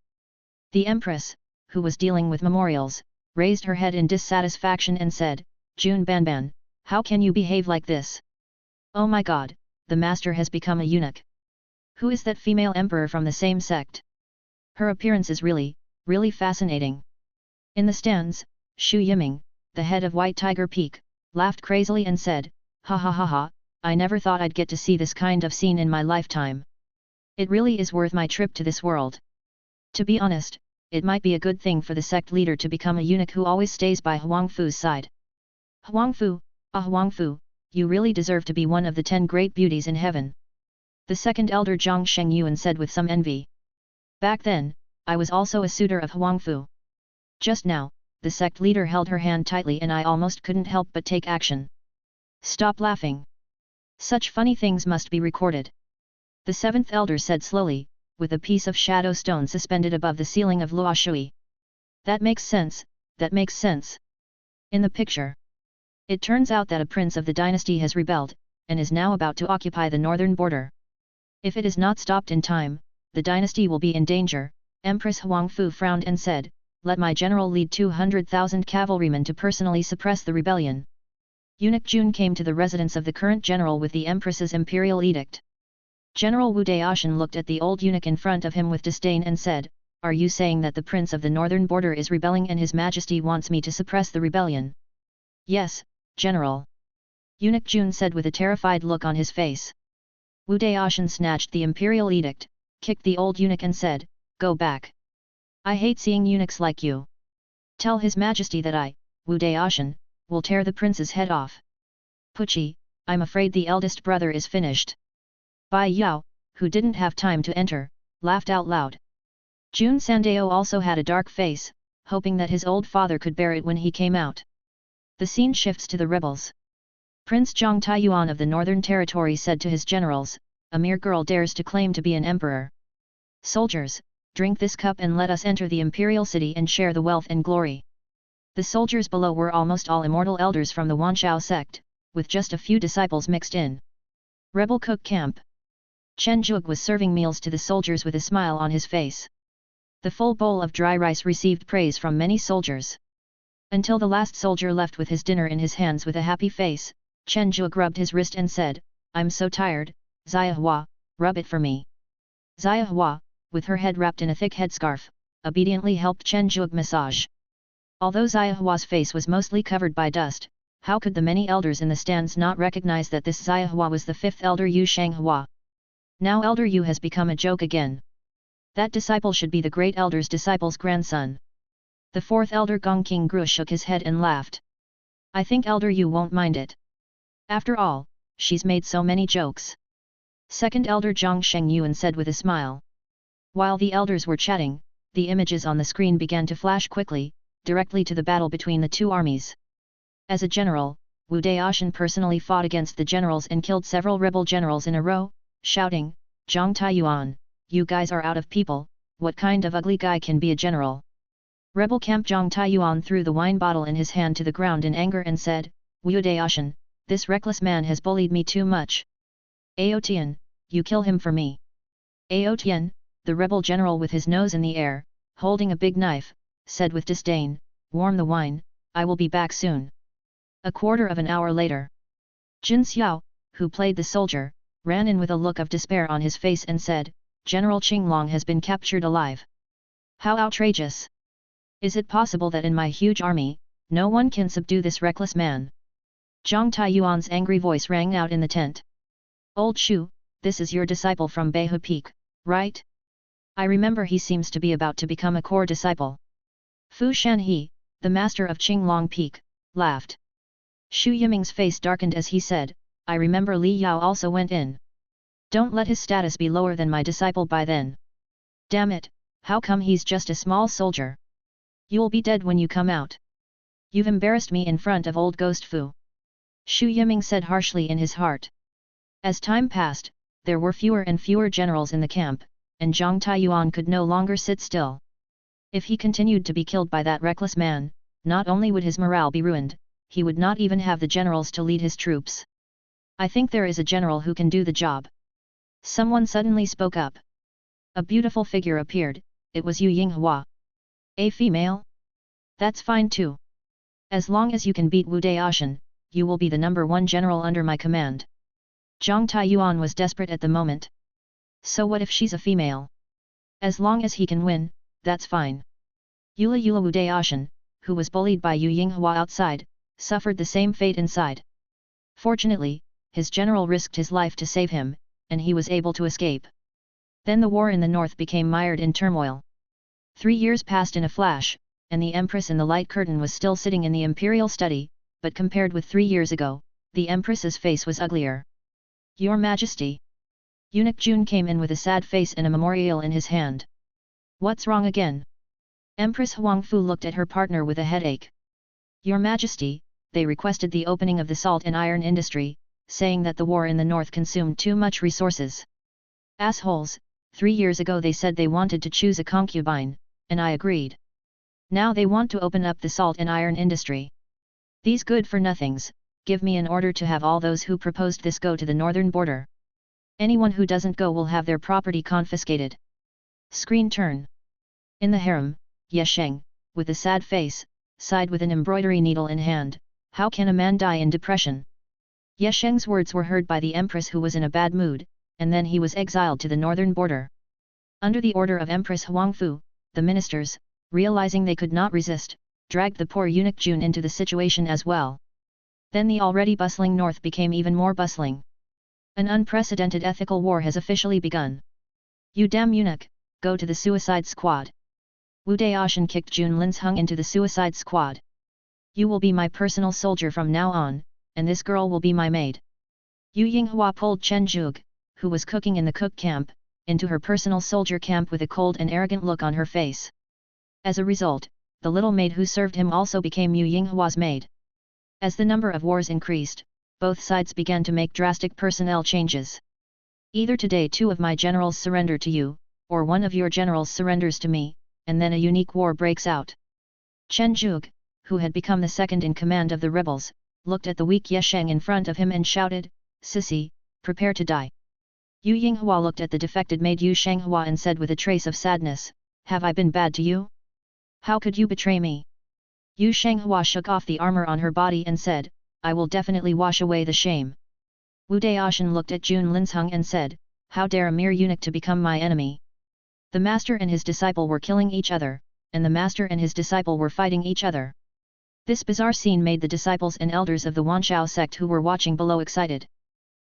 Speaker 1: The Empress, who was dealing with memorials, raised her head in dissatisfaction and said, Jun Banban, how can you behave like this? Oh my god, the master has become a eunuch. Who is that female emperor from the same sect? Her appearance is really fascinating. In the stands, Xu Yiming, the head of White Tiger Peak, laughed crazily and said, ha ha ha ha, I never thought I'd get to see this kind of scene in my lifetime. It really is worth my trip to this world. To be honest, it might be a good thing for the sect leader to become a eunuch who always stays by Huang Fu's side. Huang Fu, Huang Fu, you really deserve to be one of the 10 great beauties in heaven. The second elder Zhang Shengyuan said with some envy. Back then, I was also a suitor of Huang Fu. Just now, the sect leader held her hand tightly and I almost couldn't help but take action. Stop laughing. Such funny things must be recorded. The seventh elder said slowly, with a piece of shadow stone suspended above the ceiling of Luoshui. That makes sense, that makes sense. In the picture, it turns out that a prince of the dynasty has rebelled, and is now about to occupy the northern border. If it is not stopped in time, the dynasty will be in danger. Empress Huang Fu frowned and said, let my general lead 200,000 cavalrymen to personally suppress the rebellion. Eunuch Jun came to the residence of the current general with the empress's imperial edict. General Wu Daoshan looked at the old eunuch in front of him with disdain and said, are you saying that the prince of the northern border is rebelling and his majesty wants me to suppress the rebellion? Yes, general. Eunuch Jun said with a terrified look on his face. Wu Daoshan snatched the imperial edict, kicked the old eunuch and said, go back. I hate seeing eunuchs like you. Tell his majesty that I, Wu Daoshan, will tear the prince's head off. Puchi, I'm afraid the eldest brother is finished. Bai Yao, who didn't have time to enter, laughed out loud. Jun Sandao also had a dark face, hoping that his old father could bear it when he came out. The scene shifts to the rebels. Prince Zhang Taiyuan of the Northern Territory said to his generals, a mere girl dares to claim to be an emperor. Soldiers, drink this cup and let us enter the imperial city and share the wealth and glory. The soldiers below were almost all immortal elders from the Wanshao sect, with just a few disciples mixed in. Rebel cook camp. Chen Zhuge was serving meals to the soldiers with a smile on his face. The full bowl of dry rice received praise from many soldiers. Until the last soldier left with his dinner in his hands with a happy face, Chen Zhuge rubbed his wrist and said, I'm so tired, Xia Hua, rub it for me. Xia Hua, with her head wrapped in a thick headscarf, obediently helped Chen Zhuge massage. Although Xia Hua's face was mostly covered by dust, how could the many elders in the stands not recognize that this Xia Hua was the fifth elder Yu Shang Hua? Now Elder Yu has become a joke again. That disciple should be the great elder's disciple's grandson. The fourth elder Gong King Gru shook his head and laughed. I think Elder Yu won't mind it. After all, she's made so many jokes. Second elder Zhang Shengyuan said with a smile. While the elders were chatting, the images on the screen began to flash quickly, directly to the battle between the two armies. As a general, Wu Daoshan personally fought against the generals and killed several rebel generals in a row, shouting, "Zhang Taiyuan, you guys are out of people, what kind of ugly guy can be a general?" Rebel Camp Zhang Taiyuan threw the wine bottle in his hand to the ground in anger and said, "Wu Daoshan, this reckless man has bullied me too much. Aotian, you kill him for me." Aotian, the rebel general with his nose in the air, holding a big knife, said with disdain, "Warm the wine, I will be back soon." A quarter of an hour later, Jin Xiao, who played the soldier, ran in with a look of despair on his face and said, "General Qinglong has been captured alive. How outrageous! Is it possible that in my huge army, no one can subdue this reckless man?" Zhang Taiyuan's angry voice rang out in the tent. "Old Shu, this is your disciple from Beihu Peak, right? I remember he seems to be about to become a core disciple." Fu Shanhe, the master of Qinglong Peak, laughed. Xu Yiming's face darkened as he said, "I remember Li Yao also went in. Don't let his status be lower than my disciple by then. Damn it, how come he's just a small soldier? You'll be dead when you come out. You've embarrassed me in front of old Ghost Fu." Xu Yiming said harshly in his heart. As time passed, there were fewer and fewer generals in the camp, and Zhang Taiyuan could no longer sit still. If he continued to be killed by that reckless man, not only would his morale be ruined, he would not even have the generals to lead his troops. "I think there is a general who can do the job." Someone suddenly spoke up. A beautiful figure appeared, it was Yu Yinghua. "A female? That's fine too. As long as you can beat Wu Daoshan, you will be the #1 general under my command." Zhang Taiyuan was desperate at the moment. So what if she's a female? As long as he can win, that's fine. Yula Wu Daoshan, who was bullied by Yu Yinghua outside, suffered the same fate inside. Fortunately, his general risked his life to save him, and he was able to escape. Then the war in the north became mired in turmoil. 3 years passed in a flash, and the Empress in the light curtain was still sitting in the imperial study, but compared with 3 years ago, the Empress's face was uglier. "Your Majesty!" Eunuch Jun came in with a sad face and a memorial in his hand. "What's wrong again?" Empress Huangfu looked at her partner with a headache. "Your Majesty, they requested the opening of the salt and iron industry, saying that the war in the north consumed too much resources. Assholes, 3 years ago they said they wanted to choose a concubine, and I agreed. Now they want to open up the salt and iron industry. These good-for-nothings, give me an order to have all those who proposed this go to the northern border. Anyone who doesn't go will have their property confiscated." Screen turn. In the harem, Ye Sheng, with a sad face, sighed with an embroidery needle in hand, "How can a man die in depression?" Ye Sheng's words were heard by the Empress, who was in a bad mood, and then he was exiled to the northern border. Under the order of Empress Huangfu, the ministers, realizing they could not resist, dragged the poor eunuch Jun into the situation as well. Then the already bustling north became even more bustling. An unprecedented ethical war has officially begun. "You damn eunuch, go to the suicide squad." Wu Daoshan kicked Jun Linsheng into the suicide squad. "You will be my personal soldier from now on, and this girl will be my maid." Yu Yinghua pulled Chen Zhuge, who was cooking in the cook camp, into her personal soldier camp with a cold and arrogant look on her face. As a result, the little maid who served him also became Yu Yinghua's maid. As the number of wars increased, both sides began to make drastic personnel changes. "Either today 2 of my generals surrender to you, or 1 of your generals surrenders to me, and then a unique war breaks out." Chen Zhuge, who had become the second in command of the rebels, looked at the weak Ye Sheng in front of him and shouted, "Sissy, prepare to die." Yu Yinghua looked at the defected maid Yu Shenghua and said with a trace of sadness, "Have I been bad to you? How could you betray me?" Yu Shenghua shook off the armor on her body and said, "I will definitely wash away the shame." Wu Daoshan looked at Jun Linsheng and said, "How dare a mere eunuch to become my enemy?" The master and his disciple were killing each other, and the master and his disciple were fighting each other. This bizarre scene made the disciples and elders of the Wanshao sect who were watching below excited.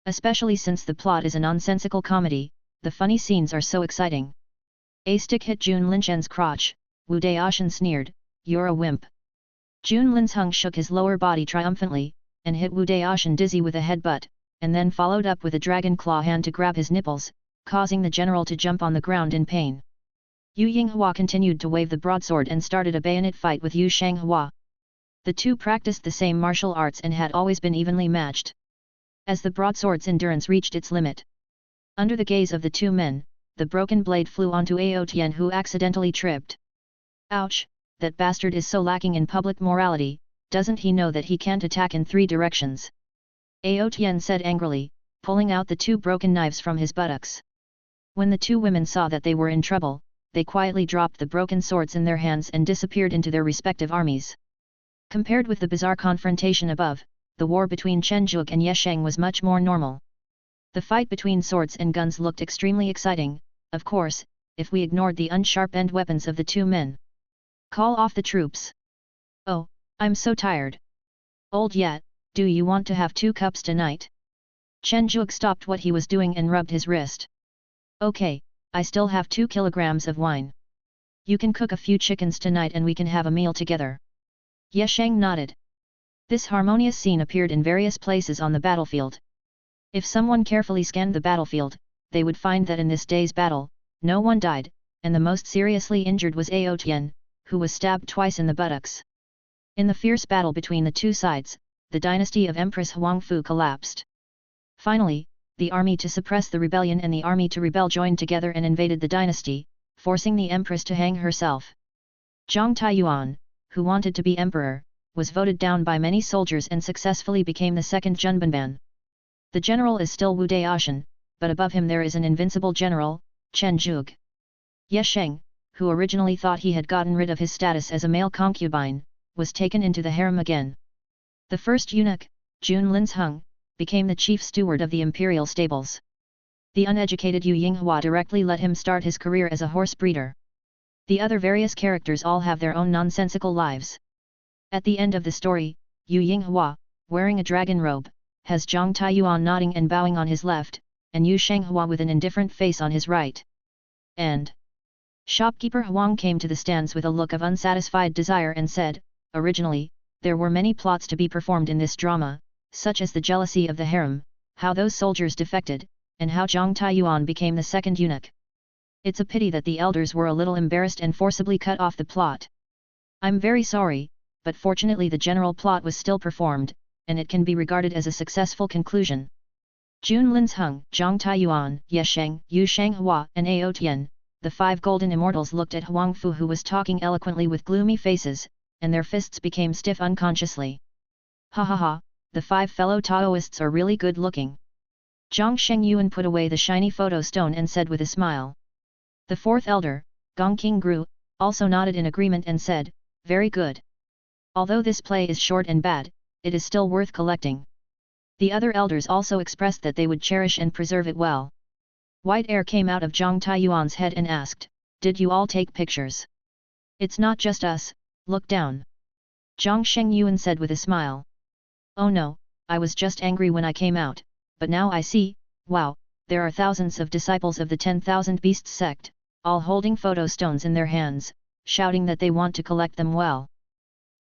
Speaker 1: Especially since the plot is a nonsensical comedy, the funny scenes are so exciting. A stick hit Jun Linsheng's crotch. Wu Daoshan sneered, "You're a wimp." Jun Linsheng shook his lower body triumphantly, and hit Wu Daoshan dizzy with a headbutt, and then followed up with a dragon claw hand to grab his nipples, causing the general to jump on the ground in pain. Yu Yinghua continued to wave the broadsword and started a bayonet fight with Yu Shenghua. The two practiced the same martial arts and had always been evenly matched. As the broadsword's endurance reached its limit, under the gaze of the two men, the broken blade flew onto Ao Tian, who accidentally tripped. Ouch, that bastard is so lacking in public morality, doesn't he know that he can't attack in 3 directions? Ao Tian said angrily, pulling out the 2 broken knives from his buttocks. When the 2 women saw that they were in trouble, they quietly dropped the broken swords in their hands and disappeared into their respective armies. Compared with the bizarre confrontation above, the war between Chen Zhuge and Ye Sheng was much more normal. The fight between swords and guns looked extremely exciting, of course, if we ignored the unsharpened weapons of the 2 men. Call off the troops. Oh, I'm so tired. Old yet, do you want to have 2 cups tonight? Chen Zhuge stopped what he was doing and rubbed his wrist. Okay, I still have 2 kilograms of wine. You can cook a few chickens tonight and we can have a meal together. Ye Sheng nodded. This harmonious scene appeared in various places on the battlefield. If someone carefully scanned the battlefield, they would find that in this day's battle, no one died, and the most seriously injured was Ao Tian, who was stabbed twice in the buttocks. In the fierce battle between the 2 sides, the dynasty of Empress Huangfu collapsed. Finally, the army to suppress the rebellion and the army to rebel joined together and invaded the dynasty, forcing the empress to hang herself. Zhang Taiyuan, who wanted to be emperor, was voted down by many soldiers and successfully became the 2nd Zhenbanban. The general is still Wu Daoshan, but above him there is an invincible general, Chen Zhuge. Ye Sheng, who originally thought he had gotten rid of his status as a male concubine, was taken into the harem again. The first eunuch, Jun Linsheng, became the chief steward of the imperial stables. The uneducated Yu Yinghua directly let him start his career as a horse breeder. The other various characters all have their own nonsensical lives. At the end of the story, Yu Yinghua, wearing a dragon robe, has Zhang Taiyuan nodding and bowing on his left, and Yu Shenghua with an indifferent face on his right. And shopkeeper Huang came to the stands with a look of unsatisfied desire and said, originally, there were many plots to be performed in this drama, such as the jealousy of the harem, how those soldiers defected, and how Zhang Taiyuan became the 2nd eunuch. It's a pity that the elders were a little embarrassed and forcibly cut off the plot. I'm very sorry, but fortunately the general plot was still performed, and it can be regarded as a successful conclusion. Jun Linsheng, Zhang Taiyuan, Ye Sheng, Yu Shenghua, and Ao Tian, the 5 golden immortals looked at Huangfu, who was talking eloquently with gloomy faces, and their fists became stiff unconsciously. Ha ha ha, the 5 fellow Taoists are really good looking. Zhang Shengyuan put away the shiny photo stone and said with a smile. The 4th elder, Gong Qingru, also nodded in agreement and said, very good. Although this play is short and bad, it is still worth collecting. The other elders also expressed that they would cherish and preserve it well. White air came out of Zhang Taiyuan's head and asked, did you all take pictures? It's not just us, look down. Zhang Shengyuan said with a smile. Oh no, I was just angry when I came out, but now I see, wow, there are thousands of disciples of the 10,000 Beasts sect, all holding photo stones in their hands, shouting that they want to collect them well.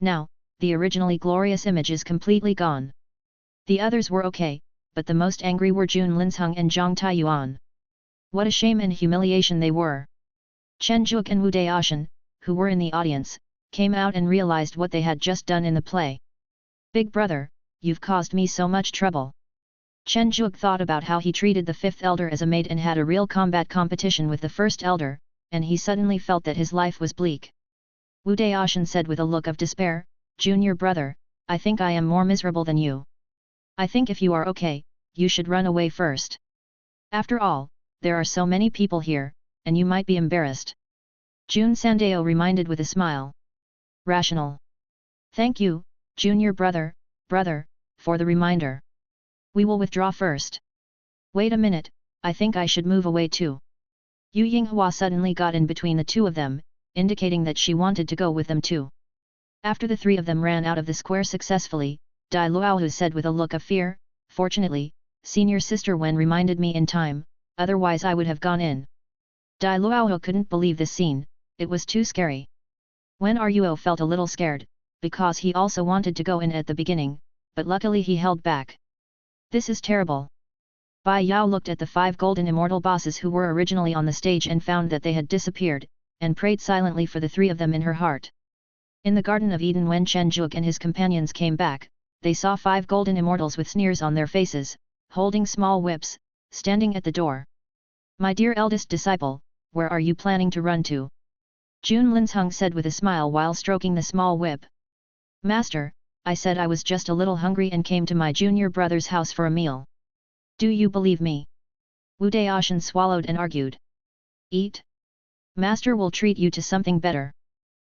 Speaker 1: Now, the originally glorious image is completely gone. The others were okay, but the most angry were Jun Linsheng and Zhang Taiyuan. What a shame and humiliation they were. Chen Zhuge and Wu Daoshan, who were in the audience, came out and realized what they had just done in the play. Big brother, you've caused me so much trouble. Chen Zhuge thought about how he treated the 5th elder as a maid and had a real combat competition with the 1st elder, and he suddenly felt that his life was bleak. Wu Daoshan said with a look of despair, Junior brother, I think I am more miserable than you. I think if you are okay, you should run away first. After all, there are so many people here, and you might be embarrassed. Jun Sandeo reminded with a smile. Rational. Thank you, Junior brother, for the reminder. We will withdraw first. Wait a minute, I think I should move away too. Yu Yinghua suddenly got in between the 2 of them, indicating that she wanted to go with them too. After the 3 of them ran out of the square successfully, Dai Luohu said with a look of fear, fortunately, senior sister Wen reminded me in time, otherwise I would have gone in. Dai Luohu couldn't believe this scene, it was too scary. Wen Ruo felt a little scared, because he also wanted to go in at the beginning, but luckily he held back. This is terrible. Bai Yao looked at the 5 golden immortal bosses who were originally on the stage and found that they had disappeared, and prayed silently for the 3 of them in her heart. In the Garden of Eden, when Chen Juke and his companions came back, they saw 5 golden immortals with sneers on their faces, holding small whips, standing at the door. "My dear eldest disciple, where are you planning to run to?" Jun Linzheng said with a smile while stroking the small whip. "Master, I said I was just a little hungry and came to my junior brother's house for a meal. Do you believe me?" Wu Daoshan swallowed and argued. "Eat? Master will treat you to something better."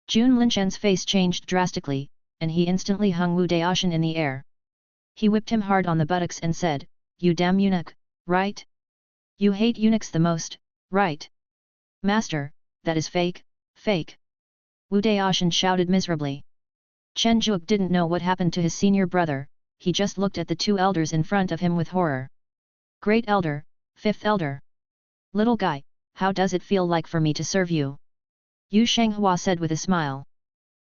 Speaker 1: Jun Linshen's face changed drastically, and he instantly hung Wu Daoshan in the air. He whipped him hard on the buttocks and said, "You damn eunuch, right? You hate eunuchs the most, right? Master, that is fake, fake!" Wu Daoshan shouted miserably. Chen Juke didn't know what happened to his senior brother, he just looked at the 2 elders in front of him with horror. "Great elder, 5th elder. Little guy, how does it feel like for me to serve you?" Yu Shanghua said with a smile.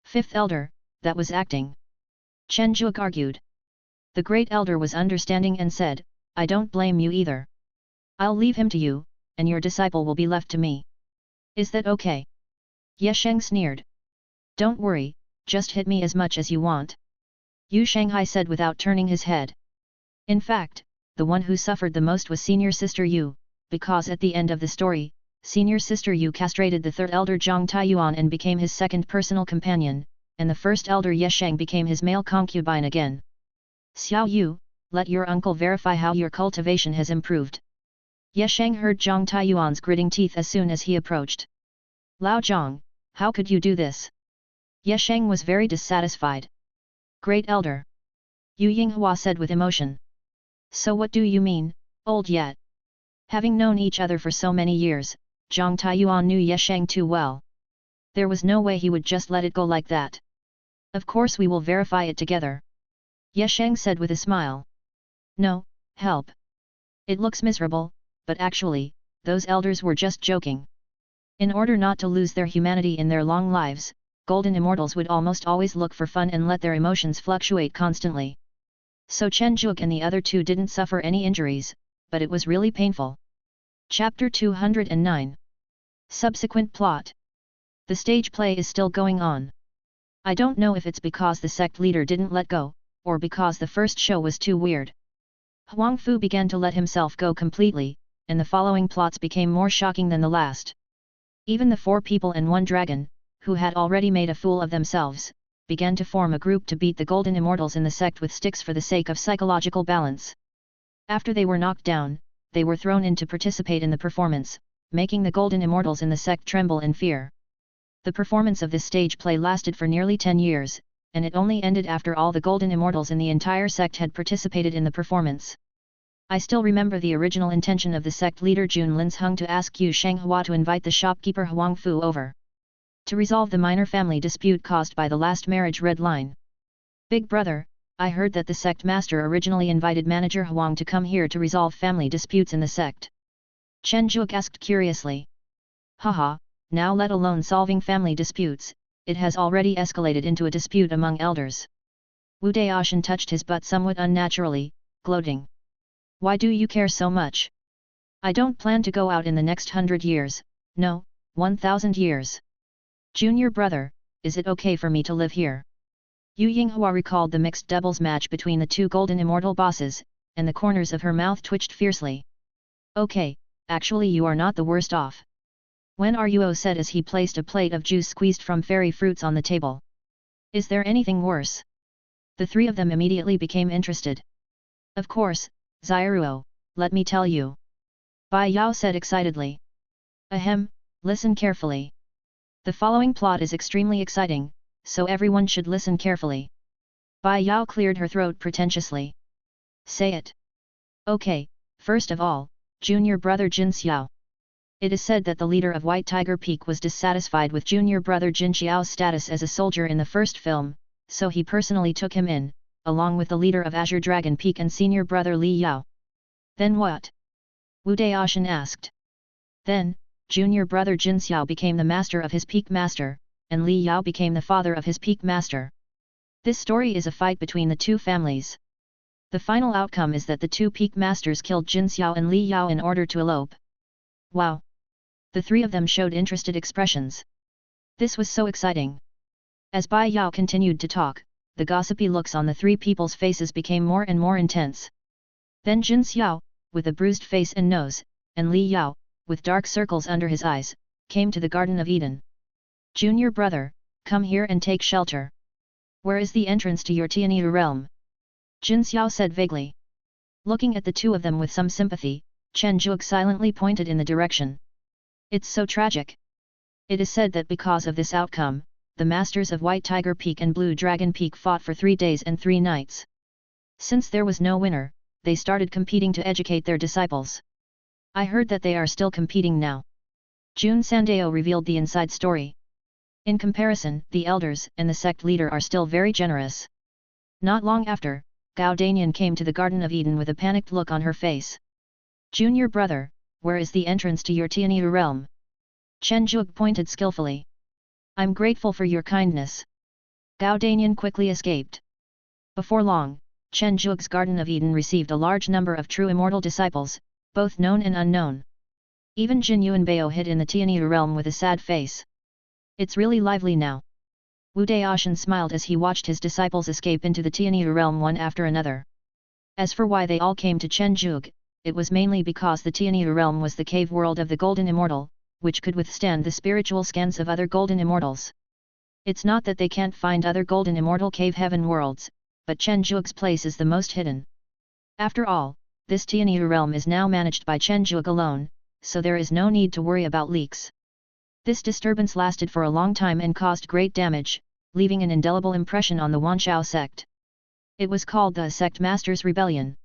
Speaker 1: "5th elder, that was acting." Chen Juke argued. The great elder was understanding and said, "I don't blame you either. I'll leave him to you, and your disciple will be left to me. Is that okay?" Ye Sheng sneered. "Don't worry, just hit me as much as you want." Yu Shanghai said without turning his head. In fact, the one who suffered the most was senior sister Yu, because at the end of the story, senior sister Yu castrated the 3rd elder Zhang Taiyuan and became his 2nd personal companion, and the 1st elder Ye Sheng became his male concubine again. "Xiao Yu, let your uncle verify how your cultivation has improved." Ye Sheng heard Zhang Taiyuan's gritting teeth as soon as he approached. "Lao Zhang, how could you do this?" Ye Sheng was very dissatisfied. "Great elder," Yu Yinghua said with emotion. "So what do you mean, old yet?" Having known each other for so many years, Zhang Taiyuan knew Ye Sheng too well. There was no way he would just let it go like that. "Of course we will verify it together," Ye Sheng said with a smile. "No, help. It looks miserable, but actually, those elders were just joking. In order not to lose their humanity in their long lives, golden immortals would almost always look for fun and let their emotions fluctuate constantly. So Chen Juke and the other 2 didn't suffer any injuries, but it was really painful." Chapter 209. Subsequent plot. The stage play is still going on. I don't know if it's because the sect leader didn't let go, or because the first show was too weird. Huang Fu began to let himself go completely, and the following plots became more shocking than the last. Even the 4 people and 1 dragon, who had already made a fool of themselves, began to form a group to beat the golden immortals in the sect with sticks for the sake of psychological balance. After they were knocked down, they were thrown in to participate in the performance, making the golden immortals in the sect tremble in fear. The performance of this stage play lasted for nearly 10 years, and it only ended after all the golden immortals in the entire sect had participated in the performance. I still remember the original intention of the sect leader Jun Linzheng to ask Yu Shanghua to invite the shopkeeper Huang Fu over to resolve the minor family dispute caused by the last marriage red line. "Big brother, I heard that the sect master originally invited manager Huang to come here to resolve family disputes in the sect." Chen Juke asked curiously. "Haha, now let alone solving family disputes, it has already escalated into a dispute among elders." Wu Daoshan touched his butt somewhat unnaturally, gloating. "Why do you care so much? I don't plan to go out in the next 100 years, no, 1000 years. Junior brother, is it okay for me to live here?" Yu Yinghua recalled the mixed doubles match between the 2 golden immortal bosses, and the corners of her mouth twitched fiercely. "Okay, actually you are not the worst off. When are you?" said as he placed a plate of juice squeezed from fairy fruits on the table. "Is there anything worse?" The 3 of them immediately became interested. "Of course, Zairuo, let me tell you." Bai Yao said excitedly. "Ahem, listen carefully. The following plot is extremely exciting, so everyone should listen carefully." Bai Yao cleared her throat pretentiously. "Say it." "Okay, first of all, junior brother Jin Xiao. It is said that the leader of White Tiger Peak was dissatisfied with junior brother Jin Xiao's status as a soldier in the first film, so he personally took him in, along with the leader of Azure Dragon Peak and senior brother Li Yao. Then what?" Wu Daoshan asked. "Then, junior brother Jin Xiao became the master of his peak master, and Li Yao became the father of his peak master. This story is a fight between the 2 families. The final outcome is that the 2 peak masters killed Jin Xiao and Li Yao in order to elope." "Wow!" The 3 of them showed interested expressions. This was so exciting. As Bai Yao continued to talk, the gossipy looks on the three people's faces became more and more intense. Then Jin Xiao, with a bruised face and nose, and Li Yao, with dark circles under his eyes, came to the Garden of Eden. Junior brother, come here and take shelter. Where is the entrance to your Tianyu realm? Jin Xiao said vaguely. Looking at the two of them with some sympathy, Chen Zhuge silently pointed in the direction. It's so tragic. It is said that because of this outcome, the masters of White Tiger Peak and Blue Dragon Peak fought for 3 days and 3 nights. Since there was no winner, they started competing to educate their disciples. I heard that they are still competing now. Jun Sandeo revealed the inside story. In comparison, the elders and the sect leader are still very generous. Not long after, Gao Danian came to the Garden of Eden with a panicked look on her face. Junior brother, where is the entrance to your Tianyu realm? Chen Zhuge pointed skillfully. I'm grateful for your kindness. Gao Danian quickly escaped. Before long, Chen Zhuge's Garden of Eden received a large number of true immortal disciples, both known and unknown. Even Jin Yuanbao hid in the Tianyu realm with a sad face. It's really lively now. Wu Daoshan smiled as he watched his disciples escape into the Tianyu realm one after another. As for why they all came to Chen Zhuge, it was mainly because the Tianyu realm was the cave world of the Golden Immortal, which could withstand the spiritual scans of other Golden Immortals. It's not that they can't find other Golden Immortal cave heaven worlds, but Chen Zhuge's place is the most hidden. After all, this Tianyu realm is now managed by Chen Zhuge alone, so there is no need to worry about leaks. This disturbance lasted for a long time and caused great damage, leaving an indelible impression on the Wanshao sect. It was called the Sect Masters' Rebellion.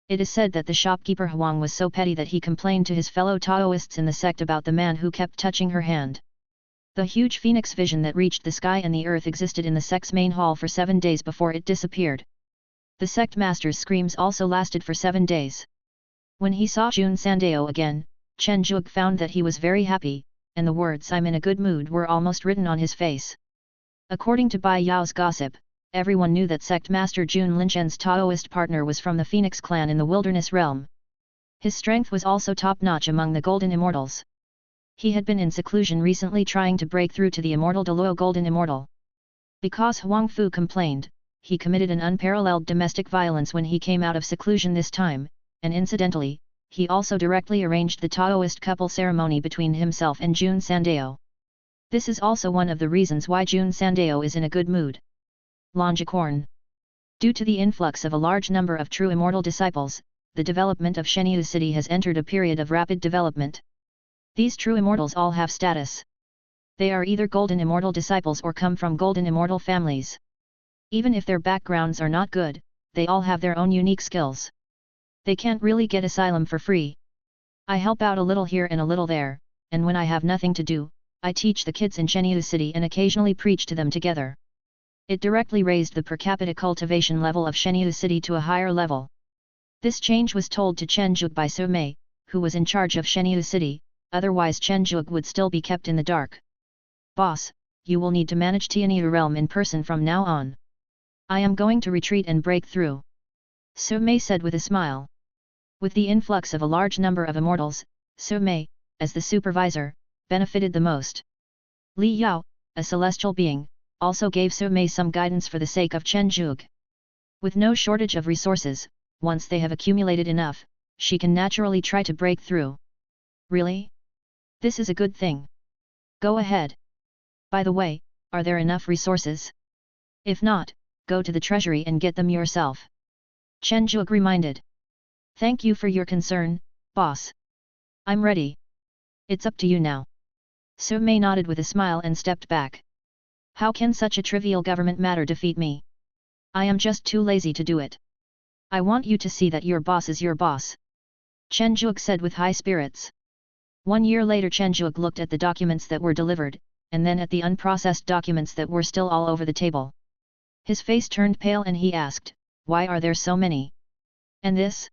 Speaker 1: It is said that the shopkeeper Huang was so petty that he complained to his fellow Taoists in the sect about the man who kept touching her hand. The huge phoenix vision that reached the sky and the earth existed in the sect's main hall for 7 days before it disappeared. The sect master's screams also lasted for 7 days. When he saw Jun Sandeo again, Chen Zhuge found that he was very happy, and the words "I'm in a good mood" were almost written on his face. According to Bai Yao's gossip, everyone knew that sect master Jun Linchen's Taoist partner was from the Phoenix clan in the Wilderness realm. His strength was also top-notch among the Golden Immortals. He had been in seclusion recently trying to break through to the Immortal Deluo Golden Immortal. Because Huang Fu complained, he committed an unparalleled domestic violence when he came out of seclusion this time, and incidentally, he also directly arranged the Taoist couple ceremony between himself and Jun Sandeo. This is also one of the reasons why Jun Sandeo is in a good mood. Longicorn. Due to the influx of a large number of true immortal disciples, the development of Shenyu City has entered a period of rapid development. These true immortals all have status. They are either Golden Immortal disciples or come from Golden Immortal families. Even if their backgrounds are not good, they all have their own unique skills. They can't really get asylum for free. I help out a little here and a little there, and when I have nothing to do, I teach the kids in Shenyu City and occasionally preach to them together. It directly raised the per capita cultivation level of Shenyu City to a higher level. This change was told to Chen Zhuge by Su Mei, who was in charge of Shenyu City, otherwise Chen Zhuge would still be kept in the dark. Boss, you will need to manage Tianyu realm in person from now on. I am going to retreat and break through. Su Mei said with a smile. With the influx of a large number of immortals, Su Mei, as the supervisor, benefited the most. Li Yao, a celestial being, also gave Su Mei some guidance for the sake of Chen Zhuge. With no shortage of resources, once they have accumulated enough, she can naturally try to break through. Really? This is a good thing. Go ahead. By the way, are there enough resources? If not, go to the treasury and get them yourself. Chen Zhuge reminded. Thank you for your concern, boss. I'm ready. It's up to you now. Su Mei nodded with a smile and stepped back. How can such a trivial government matter defeat me? I am just too lazy to do it. I want you to see that your boss is your boss. Chen Zhuge said with high spirits. 1 year later Chen Zhuge looked at the documents that were delivered, and then at the unprocessed documents that were still all over the table. His face turned pale and he asked, why are there so many? And this?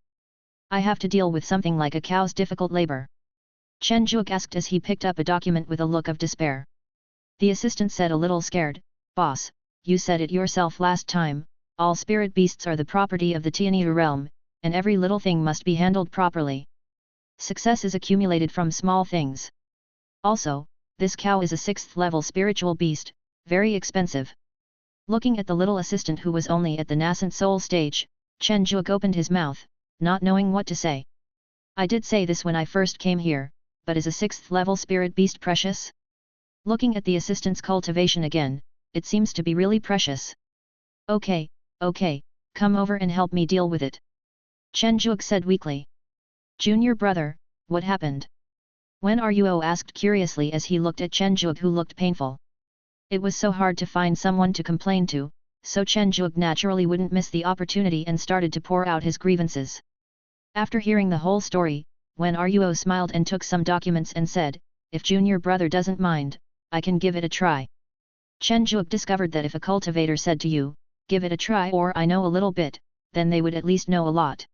Speaker 1: I have to deal with something like a cow's difficult labor. Chen Zhuge asked as he picked up a document with a look of despair. The assistant said a little scared, boss, you said it yourself last time, all spirit beasts are the property of the Tianyu realm, and every little thing must be handled properly. Success is accumulated from small things. Also, this cow is a 6th level spiritual beast, very expensive. Looking at the little assistant who was only at the nascent soul stage, Chen Juok opened his mouth, not knowing what to say. I did say this when I first came here, but is a 6th level spirit beast precious? Looking at the assistant's cultivation again, it seems to be really precious. Okay, come over and help me deal with it. Chen Juok said weakly. Junior brother, what happened? Wen Ruo asked curiously as he looked at Chen Juok, who looked painful. It was so hard to find someone to complain to, so Chen Juok naturally wouldn't miss the opportunity and started to pour out his grievances. After hearing the whole story, Wen Ruo smiled and took some documents and said, if junior brother doesn't mind, I can give it a try. Chen Juok discovered that if a cultivator said to you, give it a try or I know a little bit, then they would at least know a lot.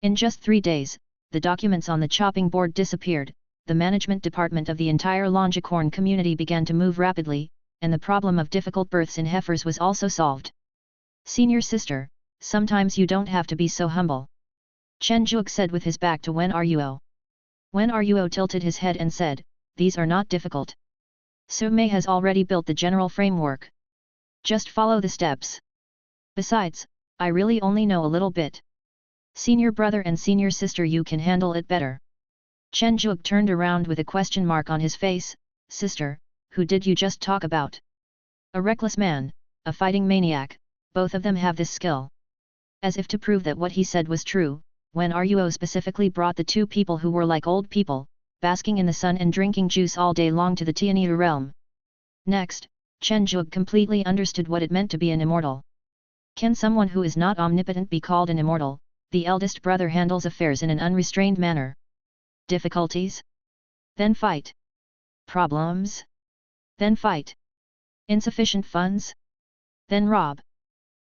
Speaker 1: In just 3 days, the documents on the chopping board disappeared, the management department of the entire Longicorn community began to move rapidly, and the problem of difficult births in heifers was also solved. Senior sister, sometimes you don't have to be so humble. Chen Juok said with his back to Wen Ruo. Wen Ruo tilted his head and said, these are not difficult. Su Mei has already built the general framework. Just follow the steps. Besides, I really only know a little bit. Senior brother and senior sister, you can handle it better. Chen Juok turned around with a question mark on his face. Sister, who did you just talk about? A reckless man, a fighting maniac, both of them have this skill. As if to prove that what he said was true, Wen Ruo specifically brought the 2 people who were like old people, basking in the sun and drinking juice all day long to the Tianyu realm. Next, Chen Juok completely understood what it meant to be an immortal. Can someone who is not omnipotent be called an immortal? The eldest brother handles affairs in an unrestrained manner. Difficulties? Then fight. Problems? Then fight. Insufficient funds? Then rob.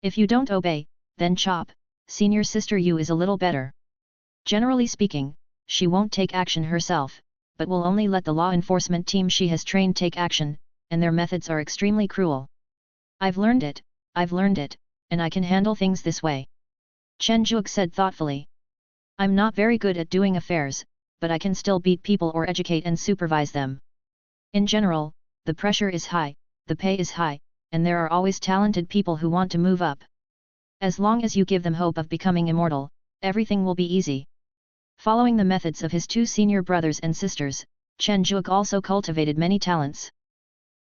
Speaker 1: If you don't obey, then chop. Senior sister you is a little better. Generally speaking, she won't take action herself, but will only let the law enforcement team she has trained take action, and their methods are extremely cruel. I've learned it, and I can handle things this way. Chen Juok said thoughtfully. I'm not very good at doing affairs, but I can still beat people or educate and supervise them. In general, the pressure is high, the pay is high, and there are always talented people who want to move up. As long as you give them hope of becoming immortal, everything will be easy. Following the methods of his 2 senior brothers and sisters, Chen Juok also cultivated many talents.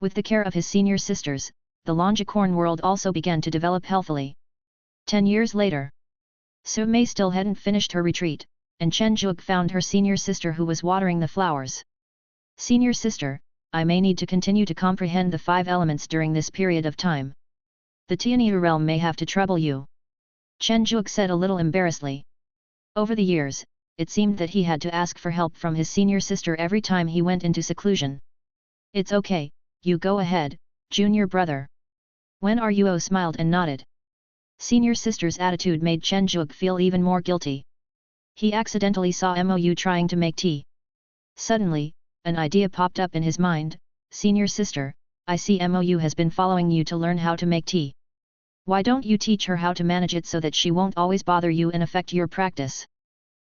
Speaker 1: With the care of his senior sisters, the Longicorn world also began to develop healthily. 10 years later, Su Mei still hadn't finished her retreat, and Chen Juok found her senior sister who was watering the flowers. Senior sister, I may need to continue to comprehend the 5 elements during this period of time. The Tianyu realm may have to trouble you. Chen Juok said a little embarrassedly. Over the years, it seemed that he had to ask for help from his senior sister every time he went into seclusion. It's okay, you go ahead, junior brother. Wen Ruo smiled and nodded. Senior sister's attitude made Chen Juok feel even more guilty. He accidentally saw Mou trying to make tea. Suddenly, an idea popped up in his mind. Senior sister, I see Mou has been following you to learn how to make tea. Why don't you teach her how to manage it so that she won't always bother you and affect your practice?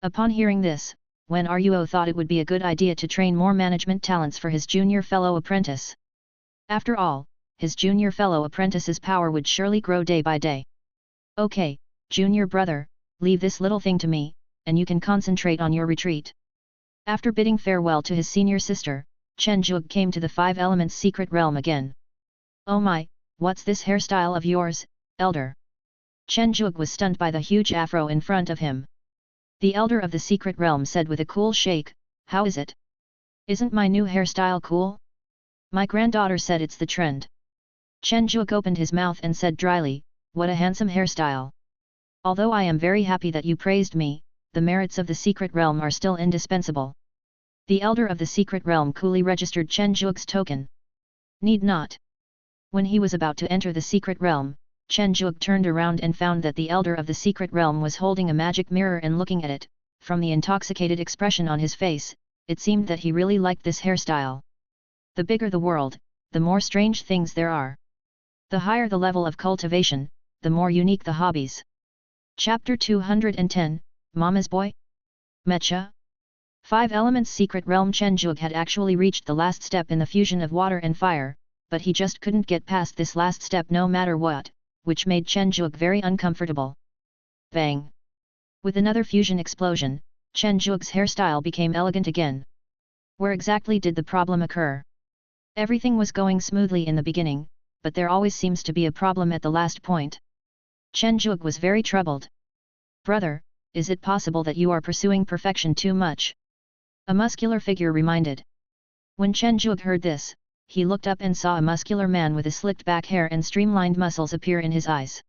Speaker 1: Upon hearing this, Wen Ruo thought it would be a good idea to train more management talents for his junior fellow apprentice. After all, his junior fellow apprentice's power would surely grow day by day. Okay, junior brother, leave this little thing to me, and you can concentrate on your retreat. After bidding farewell to his senior sister, Chen Juok came to the 5 elements secret realm again. Oh my, what's this hairstyle of yours, elder? Chen Juok was stunned by the huge afro in front of him. The elder of the secret realm said with a cool shake, how is it? Isn't my new hairstyle cool? My granddaughter said it's the trend. Chen Juok opened his mouth and said dryly, what a handsome hairstyle. Although I am very happy that you praised me, the merits of the secret realm are still indispensable. The elder of the secret realm coolly registered Chen Juok's token. Need not. When he was about to enter the secret realm, Chen Juok turned around and found that the elder of the secret realm was holding a magic mirror and looking at it. From the intoxicated expression on his face, it seemed that he really liked this hairstyle. The bigger the world, the more strange things there are. The higher the level of cultivation, the more unique the hobbies. Chapter 210, Mama's Boy? Mecha? 5 Elements Secret Realm. Chen Juok had actually reached the last step in the fusion of water and fire, but he just couldn't get past this last step no matter what, which made Chen Zhuge very uncomfortable. Bang! With another fusion explosion, Chen Zhuge's hairstyle became elegant again. Where exactly did the problem occur? Everything was going smoothly in the beginning, but there always seems to be a problem at the last point. Chen Zhuge was very troubled. Brother, is it possible that you are pursuing perfection too much? A muscular figure reminded. When Chen Zhuge heard this, he looked up and saw a muscular man with a slicked back hair and streamlined muscles appear in his eyes.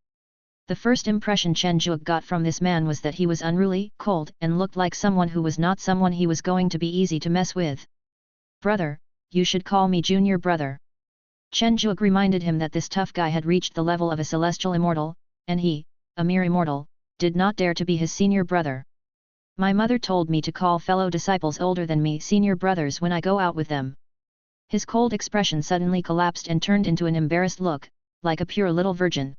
Speaker 1: The first impression Chen Zhuge got from this man was that he was unruly, cold, and looked like someone who was not someone he was going to be easy to mess with. Brother, you should call me junior brother. Chen Zhuge reminded him that this tough guy had reached the level of a celestial immortal, and he, a mere immortal, did not dare to be his senior brother. My mother told me to call fellow disciples older than me senior brothers when I go out with them. His cold expression suddenly collapsed and turned into an embarrassed look, like a pure little virgin.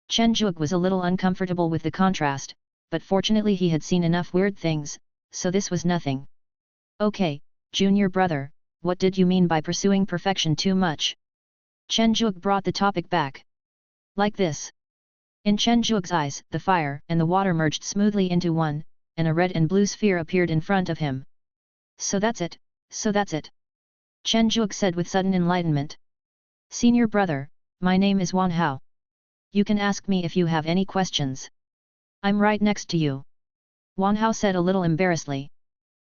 Speaker 1: Chen Zhuge was a little uncomfortable with the contrast, but fortunately he had seen enough weird things, so this was nothing. Okay, junior brother, what did you mean by pursuing perfection too much? Chen Zhuge brought the topic back. Like this. In Chen Zhuge's eyes, the fire and the water merged smoothly into one, and a red and blue sphere appeared in front of him. So that's it, so that's it. Chen Zhuge said with sudden enlightenment. Senior brother, my name is Wan Hao. You can ask me if you have any questions. I'm right next to you. Wan Hao said a little embarrassedly.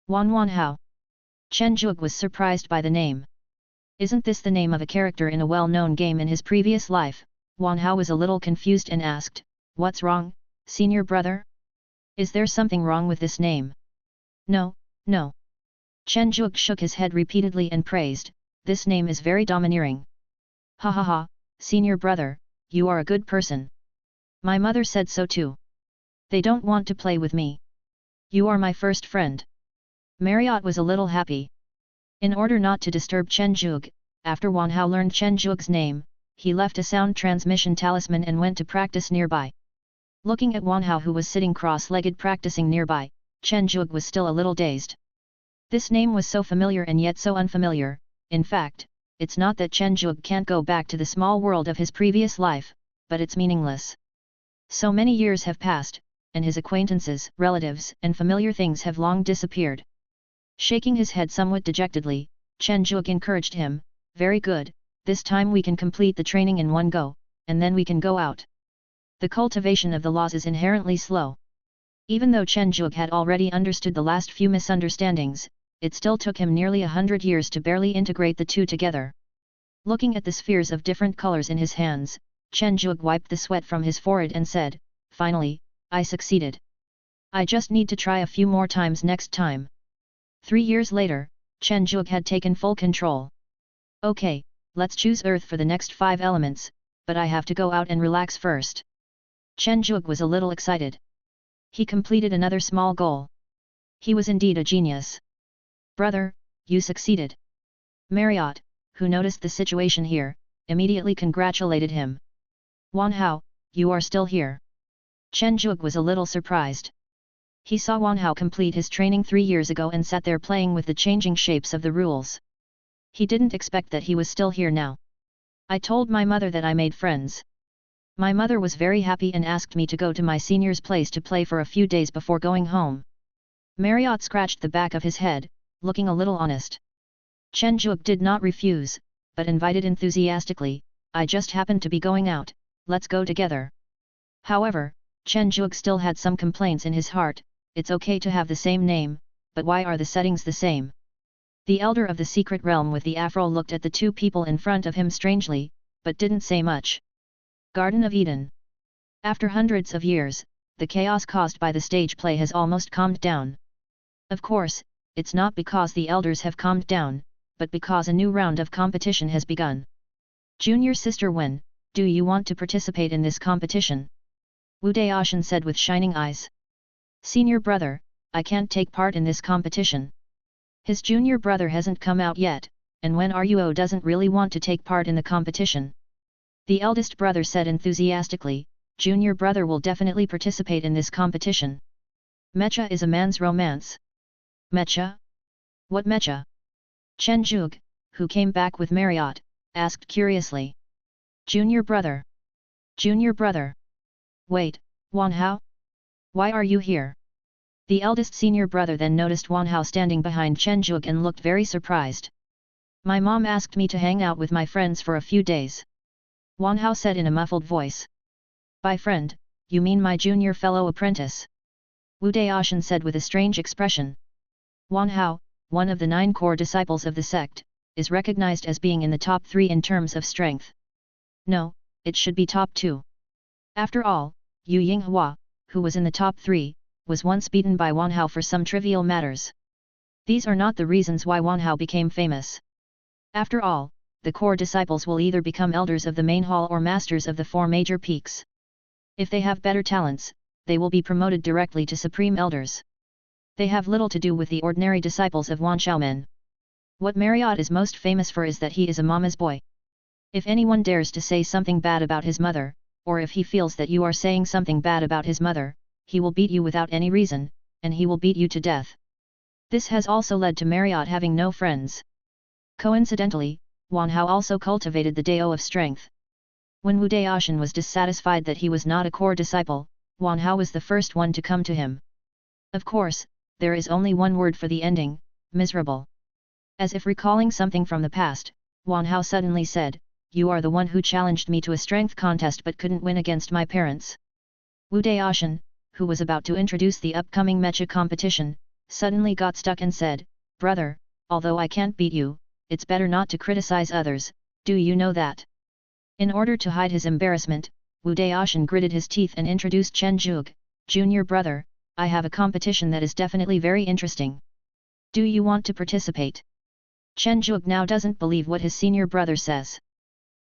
Speaker 1: Wan Hao. Chen Zhuge was surprised by the name. Isn't this the name of a character in a well-known game in his previous life? Wan Hao was a little confused and asked, What's wrong, senior brother? Is there something wrong with this name? No, no. Chen Zhuge shook his head repeatedly and praised, This name is very domineering. Ha ha ha, senior brother, you are a good person. My mother said so too. They don't want to play with me. You are my first friend. Marriott was a little happy. In order not to disturb Chen Zhuge, after Wan Hao learned Chen Zhuge's name, he left a sound transmission talisman and went to practice nearby. Looking at Wan Hao who was sitting cross-legged practicing nearby, Chen Zhuge was still a little dazed. This name was so familiar and yet so unfamiliar. In fact, it's not that Chen Zhuge can't go back to the small world of his previous life, but it's meaningless. So many years have passed, and his acquaintances, relatives, and familiar things have long disappeared. Shaking his head somewhat dejectedly, Chen Zhuge encouraged him, Very good, this time we can complete the training in one go, and then we can go out. The cultivation of the laws is inherently slow. Even though Chen Zhuge had already understood the last few misunderstandings, it still took him nearly 100 years to barely integrate the two together. Looking at the spheres of different colors in his hands, Chen Zhuge wiped the sweat from his forehead and said, Finally, I succeeded. I just need to try a few more times next time. 3 years later, Chen Zhuge had taken full control. Okay, let's choose Earth for the next 5 elements, but I have to go out and relax first. Chen Zhuge was a little excited. He completed another small goal. He was indeed a genius. Brother, you succeeded. Marriott, who noticed the situation here, immediately congratulated him. Wan Hao, you are still here. Chen Zhuge was a little surprised. He saw Wan Hao complete his training 3 years ago and sat there playing with the changing shapes of the rules. He didn't expect that he was still here now. I told my mother that I made friends. My mother was very happy and asked me to go to my senior's place to play for a few days before going home. Marriott scratched the back of his head, looking a little honest. Chen Zhuge did not refuse, but invited enthusiastically, I just happened to be going out, let's go together. However, Chen Zhuge still had some complaints in his heart, it's okay to have the same name, but why are the settings the same? The elder of the secret realm with the afro looked at the two people in front of him strangely, but didn't say much. Garden of Eden. After hundreds of years, the chaos caused by the stage play has almost calmed down. Of course, it's not because the elders have calmed down, but because a new round of competition has begun. Junior sister Wen, do you want to participate in this competition? Wu Daoshan said with shining eyes. Senior brother, I can't take part in this competition. His junior brother hasn't come out yet, and Wen Ruo doesn't really want to take part in the competition. The eldest brother said enthusiastically, Junior brother will definitely participate in this competition. Mecha is a man's romance. Mecha? What mecha? Chen Zhuge, who came back with Marriott, asked curiously. Junior brother. Junior brother. Wait, Wan Hao? Why are you here? The eldest senior brother then noticed Wan Hao standing behind Chen Zhuge and looked very surprised. My mom asked me to hang out with my friends for a few days. Wan Hao said in a muffled voice. By friend, you mean my junior fellow apprentice? Wu Daoshan said with a strange expression. Wan Hao, one of the 9 core disciples of the sect, is recognized as being in the top 3 in terms of strength. No, it should be top 2. After all, Yu Yinghua, who was in the top 3, was once beaten by Wan Hao for some trivial matters. These are not the reasons why Wan Hao became famous. After all, the core disciples will either become elders of the main hall or masters of the 4 major peaks. If they have better talents, they will be promoted directly to supreme elders. They have little to do with the ordinary disciples of Wan Xiaomen. What Marriott is most famous for is that he is a mama's boy. If anyone dares to say something bad about his mother, or if he feels that you are saying something bad about his mother, he will beat you without any reason, and he will beat you to death. This has also led to Marriott having no friends. Coincidentally, Wan Hao also cultivated the Dao of strength. When Wu Daoshan was dissatisfied that he was not a core disciple, Wan Hao was the first one to come to him. Of course, there is only one word for the ending, miserable. As if recalling something from the past, Wan Hao suddenly said, You are the one who challenged me to a strength contest but couldn't win against my parents. Wu Daoshan, who was about to introduce the upcoming mecha competition, suddenly got stuck and said, Brother, although I can't beat you, it's better not to criticize others, do you know that? In order to hide his embarrassment, Wu Daoshan gritted his teeth and introduced Chen Zhuge, Junior brother, I have a competition that is definitely very interesting. Do you want to participate? Chen Zhuge now doesn't believe what his senior brother says.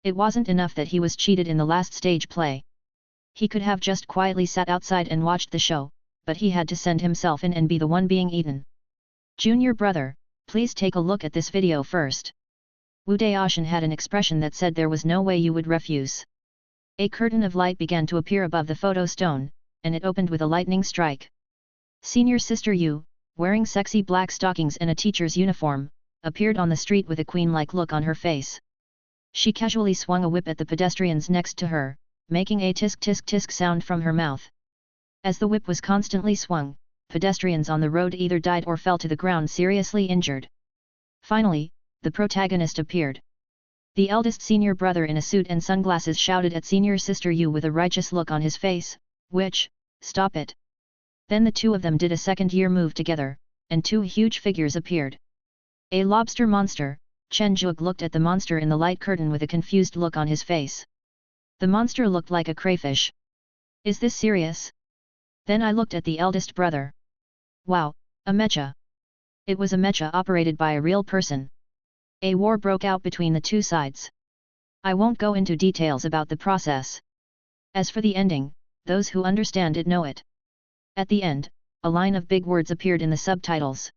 Speaker 1: It wasn't enough that he was cheated in the last stage play. He could have just quietly sat outside and watched the show, but he had to send himself in and be the one being eaten. Junior brother, please take a look at this video first. Wu Daoshan had an expression that said there was no way you would refuse. A curtain of light began to appear above the photo stone, and it opened with a lightning strike. Senior sister Yu, wearing sexy black stockings and a teacher's uniform, appeared on the street with a queen-like look on her face. She casually swung a whip at the pedestrians next to her, making a tisk-tisk-tisk sound from her mouth. As the whip was constantly swung, pedestrians on the road either died or fell to the ground seriously injured. Finally, the protagonist appeared. The eldest senior brother in a suit and sunglasses shouted at senior sister Yu with a righteous look on his face, Witch, stop it! Then the two of them did a second-year move together, and 2 huge figures appeared. A lobster monster. Chen Zhuge looked at the monster in the light curtain with a confused look on his face. The monster looked like a crayfish. Is this serious? Then I looked at the eldest brother. Wow, a mecha! It was a mecha operated by a real person. A war broke out between the 2 sides. I won't go into details about the process. As for the ending, those who understand it know it. At the end, a line of big words appeared in the subtitles.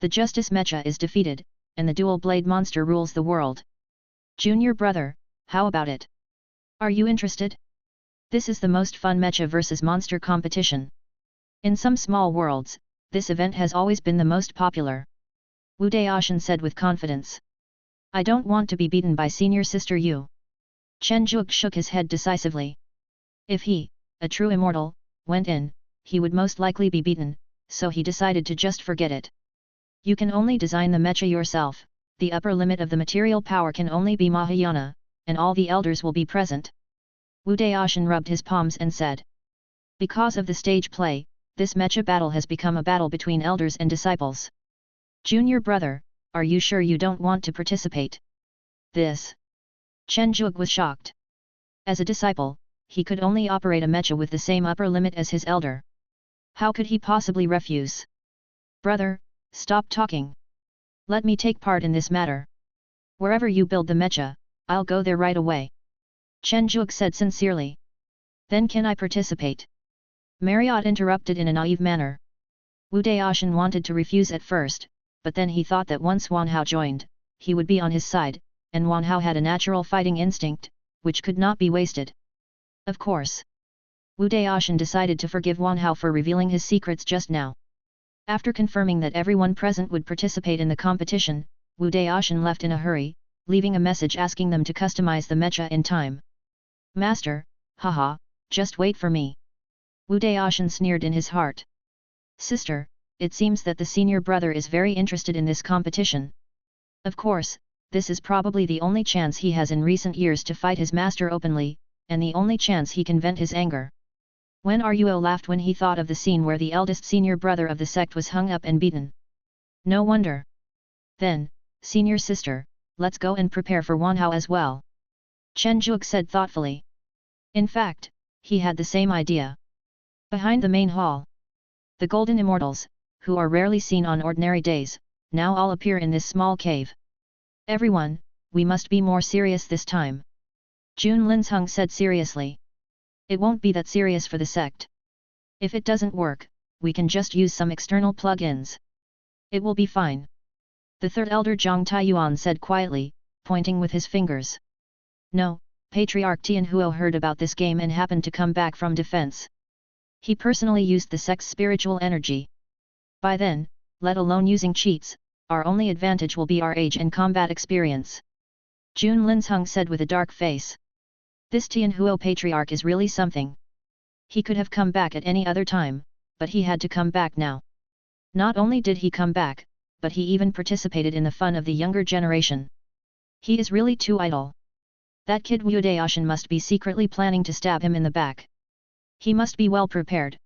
Speaker 1: The Justice Mecha is defeated, and the Dual Blade Monster rules the world. Junior brother, how about it? Are you interested? This is the most fun mecha versus monster competition. In some small worlds, this event has always been the most popular. Wu Daoshan said with confidence. I don't want to be beaten by senior sister Yu. Chen Zhuge shook his head decisively. If he, a true immortal, went in, he would most likely be beaten, so he decided to just forget it. You can only design the mecha yourself, the upper limit of the material power can only be Mahayana, and all the elders will be present. Wu Daoshan rubbed his palms and said. Because of the stage play, this mecha battle has become a battle between elders and disciples. Junior brother, are you sure you don't want to participate? This. Chen Zhuge was shocked. As a disciple, he could only operate a mecha with the same upper limit as his elder. How could he possibly refuse? Brother, stop talking. Let me take part in this matter. Wherever you build the mecha, I'll go there right away. Chen Zhuge said sincerely. Then can I participate? Marriott interrupted in a naive manner. Wu Daoshan wanted to refuse at first, but then he thought that once Wan Hao joined, he would be on his side, and Wan Hao had a natural fighting instinct, which could not be wasted. Of course. Wu Daoshan decided to forgive Wan Hao for revealing his secrets just now. After confirming that everyone present would participate in the competition, Wu Daoshan left in a hurry, leaving a message asking them to customize the mecha in time. Master, haha, just wait for me. Wu Daoshan sneered in his heart. Sister, it seems that the senior brother is very interested in this competition. Of course, this is probably the only chance he has in recent years to fight his master openly, and the only chance he can vent his anger. Wen Ruo laughed when he thought of the scene where the eldest senior brother of the sect was hung up and beaten. No wonder. Then, senior sister, let's go and prepare for Wanhao as well. Chen Zhuge said thoughtfully. In fact, he had the same idea. Behind the main hall, the golden immortals, who are rarely seen on ordinary days, now all appear in this small cave. Everyone, we must be more serious this time. Jun Linzheng said seriously. It won't be that serious for the sect. If it doesn't work, we can just use some external plug-ins. It will be fine. The third elder Zhang Taiyuan said quietly, pointing with his fingers. No, Patriarch Tianhuo heard about this game and happened to come back from defense. He personally used the sect's spiritual energy. By then, let alone using cheats, our only advantage will be our age and combat experience. Jun Linzheng said with a dark face. This Tianhuo Patriarch is really something. He could have come back at any other time, but he had to come back now. Not only did he come back, but he even participated in the fun of the younger generation. He is really too idle. That kid Wu Daoshan must be secretly planning to stab him in the back. He must be well prepared.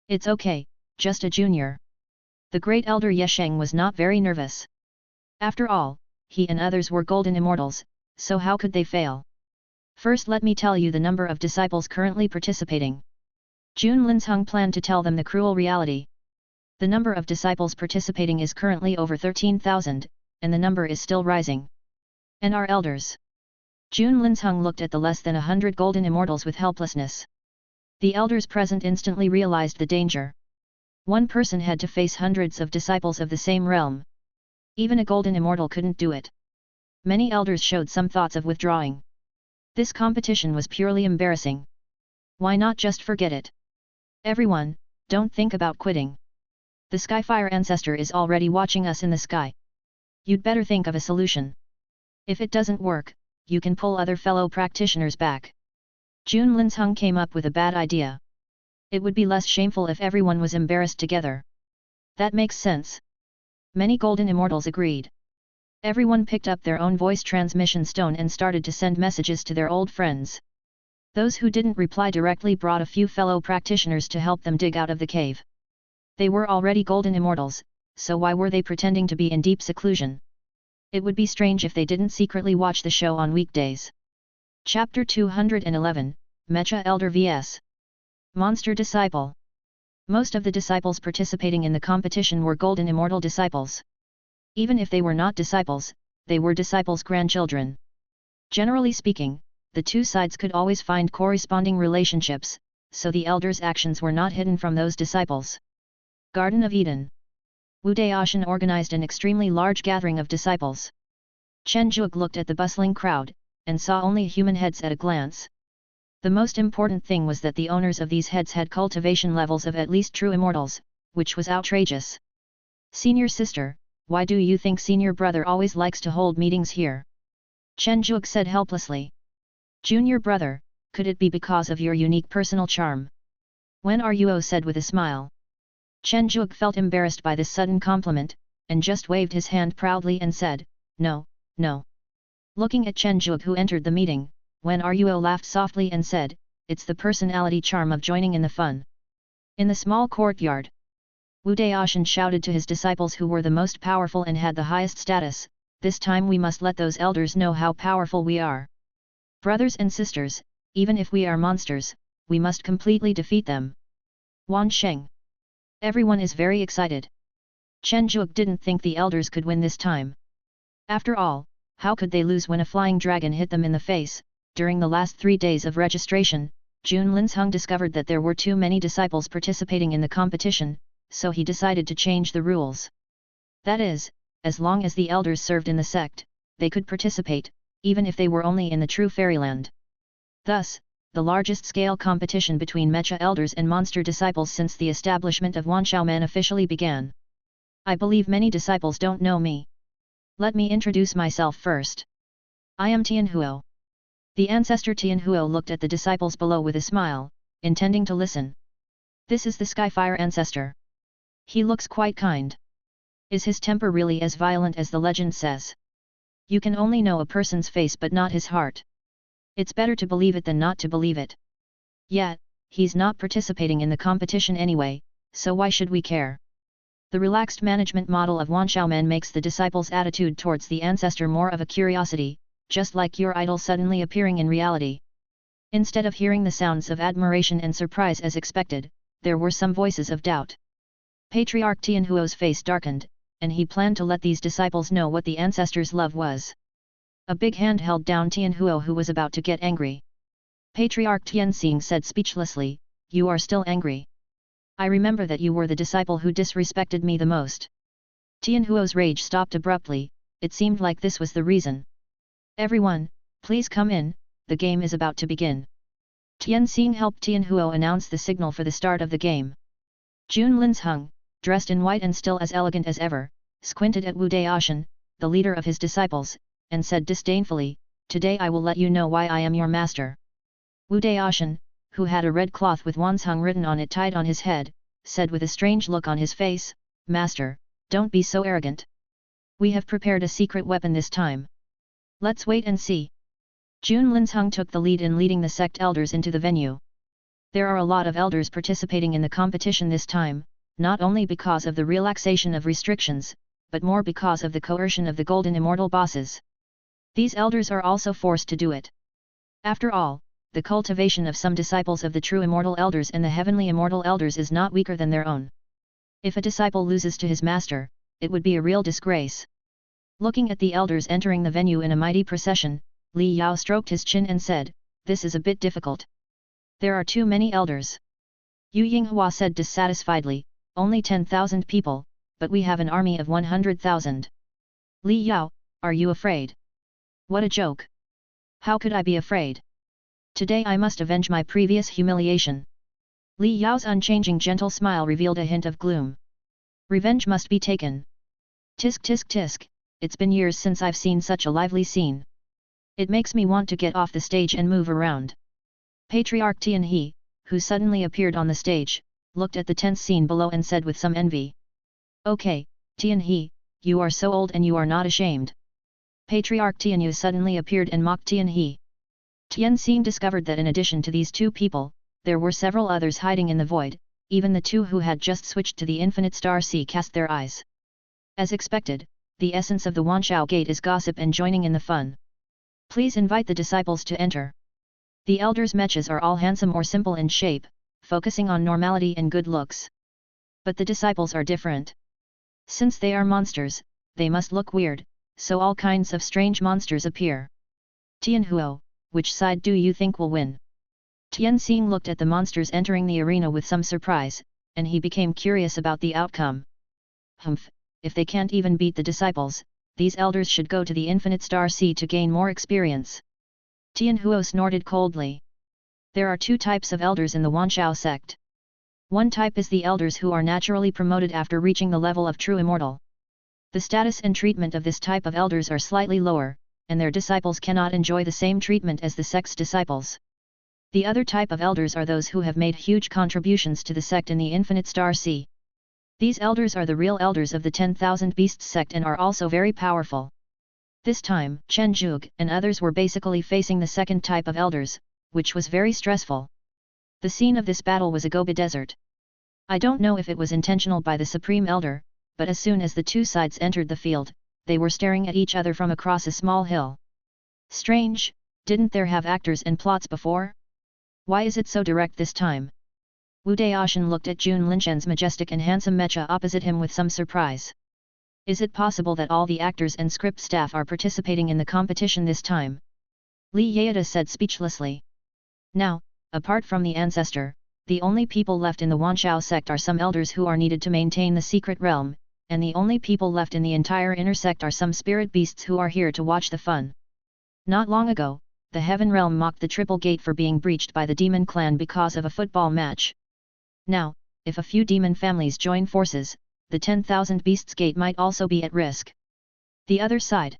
Speaker 1: It's okay, just a junior. The great elder Yesheng was not very nervous. After all, he and others were golden immortals, so how could they fail? First let me tell you the number of disciples currently participating. Jun Linzheng planned to tell them the cruel reality. The number of disciples participating is currently over 13,000, and the number is still rising. And our elders? Jun Linzheng looked at the less than 100 golden immortals with helplessness. The elders present instantly realized the danger. One person had to face hundreds of disciples of the same realm. Even a golden immortal couldn't do it. Many elders showed some thoughts of withdrawing. This competition was purely embarrassing. Why not just forget it? Everyone, don't think about quitting. The Skyfire ancestor is already watching us in the sky. You'd better think of a solution. If it doesn't work, you can pull other fellow practitioners back. Jun Linzheng came up with a bad idea. It would be less shameful if everyone was embarrassed together. That makes sense. Many golden immortals agreed. Everyone picked up their own voice transmission stone and started to send messages to their old friends. Those who didn't reply directly brought a few fellow practitioners to help them dig out of the cave. They were already golden immortals, so why were they pretending to be in deep seclusion? It would be strange if they didn't secretly watch the show on weekdays. Chapter 211, Mecha Elder vs. Monster Disciple. Most of the disciples participating in the competition were golden immortal disciples. Even if they were not disciples, they were disciples' grandchildren. Generally speaking, the two sides could always find corresponding relationships, so the elders' actions were not hidden from those disciples. Garden of Eden. Wu Daoshan organized an extremely large gathering of disciples. Chen Zhuge looked at the bustling crowd, and saw only human heads at a glance. The most important thing was that the owners of these heads had cultivation levels of at least true immortals, which was outrageous. Senior sister, why do you think senior brother always likes to hold meetings here? Chen Zhuge said helplessly. Junior brother, could it be because of your unique personal charm? Wen Ruo said with a smile. Chen Zhuge felt embarrassed by this sudden compliment, and just waved his hand proudly and said, no, no. Looking at Chen Zhuge who entered the meeting, Wen Ruo laughed softly and said, it's the personality charm of joining in the fun. In the small courtyard, Wu Daoshan shouted to his disciples who were the most powerful and had the highest status, this time we must let those elders know how powerful we are. Brothers and sisters, even if we are monsters, we must completely defeat them. Wan Sheng. Everyone is very excited. Chen Zhuge didn't think the elders could win this time. After all, how could they lose when a flying dragon hit them in the face? During the last 3 days of registration, Jun Linzheng discovered that there were too many disciples participating in the competition, so he decided to change the rules. That is, as long as the elders served in the sect, they could participate, even if they were only in the true fairyland. Thus, the largest scale competition between mecha elders and monster disciples since the establishment of Wanxiaoman officially began. I believe many disciples don't know me. Let me introduce myself first. I am Tianhuo. The ancestor Tianhuo looked at the disciples below with a smile, intending to listen. This is the Skyfire ancestor. He looks quite kind. Is his temper really as violent as the legend says? You can only know a person's face but not his heart. It's better to believe it than not to believe it. Yet, he's not participating in the competition anyway, so why should we care? The relaxed management model of Wanxiaomen makes the disciples' attitude towards the ancestor more of a curiosity, just like your idol suddenly appearing in reality. Instead of hearing the sounds of admiration and surprise as expected, there were some voices of doubt. Patriarch Tianhuo's face darkened, and he planned to let these disciples know what the ancestor's love was. A big hand held down Tianhuo, who was about to get angry. Patriarch Tianxing said speechlessly, "You are still angry? I remember that you were the disciple who disrespected me the most." Tianhuo's rage stopped abruptly. It seemed like this was the reason. "Everyone, please come in, the game is about to begin." Tianxing helped Tianhuo announce the signal for the start of the game. Jun Linzheng, dressed in white and still as elegant as ever, squinted at Wu Daoshan, the leader of his disciples, and said disdainfully, "Today I will let you know why I am your master." Wu Daoshan, who had a red cloth with Wanzheng written on it tied on his head, said with a strange look on his face, "Master, don't be so arrogant. We have prepared a secret weapon this time. Let's wait and see." Jun Linzheng took the lead in leading the sect elders into the venue. There are a lot of elders participating in the competition this time, not only because of the relaxation of restrictions, but more because of the coercion of the golden immortal bosses. These elders are also forced to do it. After all, the cultivation of some disciples of the true immortal elders and the heavenly immortal elders is not weaker than their own. If a disciple loses to his master, it would be a real disgrace. Looking at the elders entering the venue in a mighty procession, Li Yao stroked his chin and said, "This is a bit difficult. There are too many elders." Yu Yinghua said dissatisfiedly, "Only 10,000 people, but we have an army of 100,000. Li Yao, are you afraid?" "What a joke! How could I be afraid? Today I must avenge my previous humiliation." Li Yao's unchanging gentle smile revealed a hint of gloom. "Revenge must be taken. Tisk tisk tisk, it's been years since I've seen such a lively scene. It makes me want to get off the stage and move around." Patriarch Tianhe, who suddenly appeared on the stage, looked at the tense scene below and said with some envy, "Okay, Tianhe, you are so old and you are not ashamed." Patriarch Tianyu suddenly appeared and mocked Tianhe. Tianxing discovered that in addition to these two people, there were several others hiding in the void. Even the two who had just switched to the infinite star sea cast their eyes. As expected, the essence of the Wanxiao Gate is gossip and joining in the fun. Please invite the disciples to enter. The elders' mechas are all handsome or simple in shape, focusing on normality and good looks. But the disciples are different. Since they are monsters, they must look weird, so all kinds of strange monsters appear. Tianhuo, which side do you think will win? Tianxing looked at the monsters entering the arena with some surprise, and he became curious about the outcome. Humph, if they can't even beat the disciples, these elders should go to the infinite star sea to gain more experience. Tianhuo snorted coldly. There are two types of elders in the Wanxiao sect. One type is the elders who are naturally promoted after reaching the level of true immortal. The status and treatment of this type of elders are slightly lower, and their disciples cannot enjoy the same treatment as the sect's disciples. The other type of elders are those who have made huge contributions to the sect in the infinite star sea. These elders are the real elders of the 10,000 Beasts sect and are also very powerful. This time, Chen Zhuge and others were basically facing the second type of elders, which was very stressful. The scene of this battle was a Gobi desert. I don't know if it was intentional by the Supreme Elder, but as soon as the two sides entered the field, they were staring at each other from across a small hill. Strange, didn't there have actors and plots before? Why is it so direct this time? Wu Daoshan looked at Jun Linshen's majestic and handsome mecha opposite him with some surprise. Is it possible that all the actors and script staff are participating in the competition this time? Li Yaeda said speechlessly. Now, apart from the ancestor, the only people left in the Wanxiao sect are some elders who are needed to maintain the secret realm, and the only people left in the entire inner sect are some spirit beasts who are here to watch the fun. Not long ago, the Heaven Realm mocked the Triple Gate for being breached by the Demon Clan because of a football match. Now, if a few demon families join forces, the 10,000 Beasts Gate might also be at risk. The other side.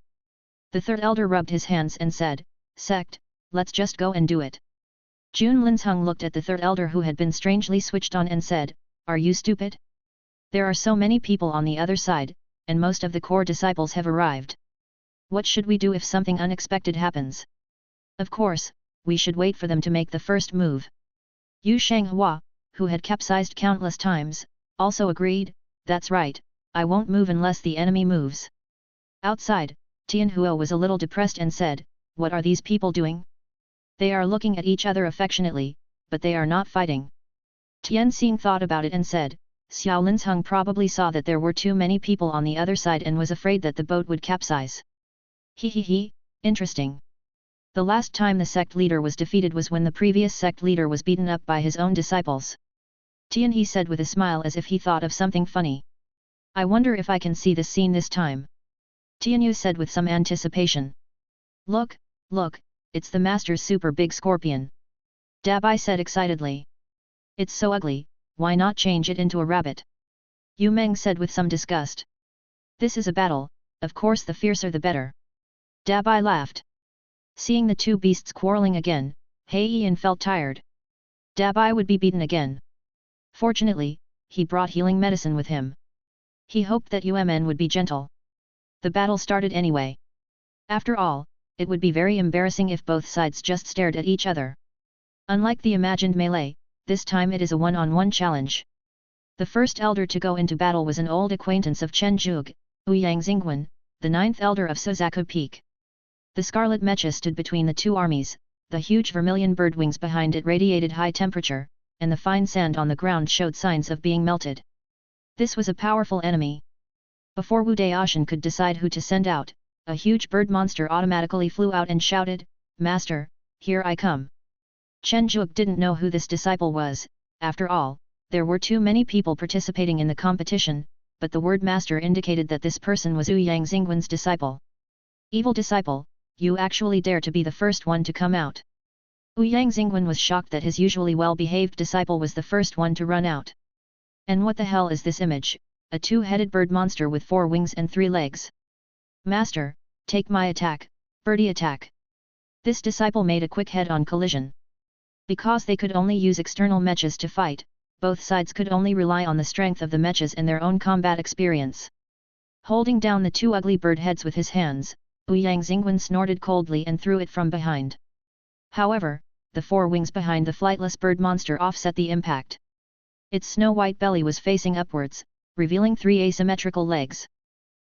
Speaker 1: The third elder rubbed his hands and said, "Sect, let's just go and do it." Jun Linzheng looked at the third elder who had been strangely switched on and said, "Are you stupid? There are so many people on the other side, and most of the core disciples have arrived. What should we do if something unexpected happens? Of course, we should wait for them to make the first move." Yu Shanghua, who had capsized countless times, also agreed, "That's right, I won't move unless the enemy moves." Outside, Tianhua was a little depressed and said, "What are these people doing? They are looking at each other affectionately, but they are not fighting." Tianxing thought about it and said, "Xiao Linzheng probably saw that there were too many people on the other side and was afraid that the boat would capsize." He, interesting. The last time the sect leader was defeated was when the previous sect leader was beaten up by his own disciples. Tianhe said with a smile as if he thought of something funny. "I wonder if I can see this scene this time." Tianyu said with some anticipation. Look, it's the master's super big scorpion." Dabai said excitedly. "It's so ugly, why not change it into a rabbit?" Yu Meng said with some disgust. "This is a battle, of course the fiercer the better." Dabai laughed. Seeing the two beasts quarreling again, Heian felt tired. Dabai would be beaten again. Fortunately, he brought healing medicine with him. He hoped that UMN would be gentle. The battle started anyway. After all, it would be very embarrassing if both sides just stared at each other. Unlike the imagined melee, this time it is a one-on-one challenge. The first elder to go into battle was an old acquaintance of Chen Zhuge, Ouyang Xingwen, the ninth elder of Suzaku Peak. The scarlet mecha stood between the two armies, the huge vermilion bird wings behind it radiated high temperature, and the fine sand on the ground showed signs of being melted. This was a powerful enemy. Before Wu Daoshan could decide who to send out, a huge bird monster automatically flew out and shouted, "Master, here I come." Chen Zhuge didn't know who this disciple was. After all, there were too many people participating in the competition, but the word master indicated that this person was Ouyang Xingwen's disciple. "Evil disciple, you actually dare to be the first one to come out." Ouyang Xingwen was shocked that his usually well-behaved disciple was the first one to run out. "And what the hell is this image? A two-headed bird monster with 4 wings and 3 legs. Master, take my attack, birdie attack." This disciple made a quick head-on collision. Because they could only use external mechas to fight, both sides could only rely on the strength of the mechas and their own combat experience. Holding down the 2 ugly bird heads with his hands, Ouyang Xingwen snorted coldly and threw it from behind. However, the 4 wings behind the flightless bird monster offset the impact. Its snow-white belly was facing upwards, revealing 3 asymmetrical legs.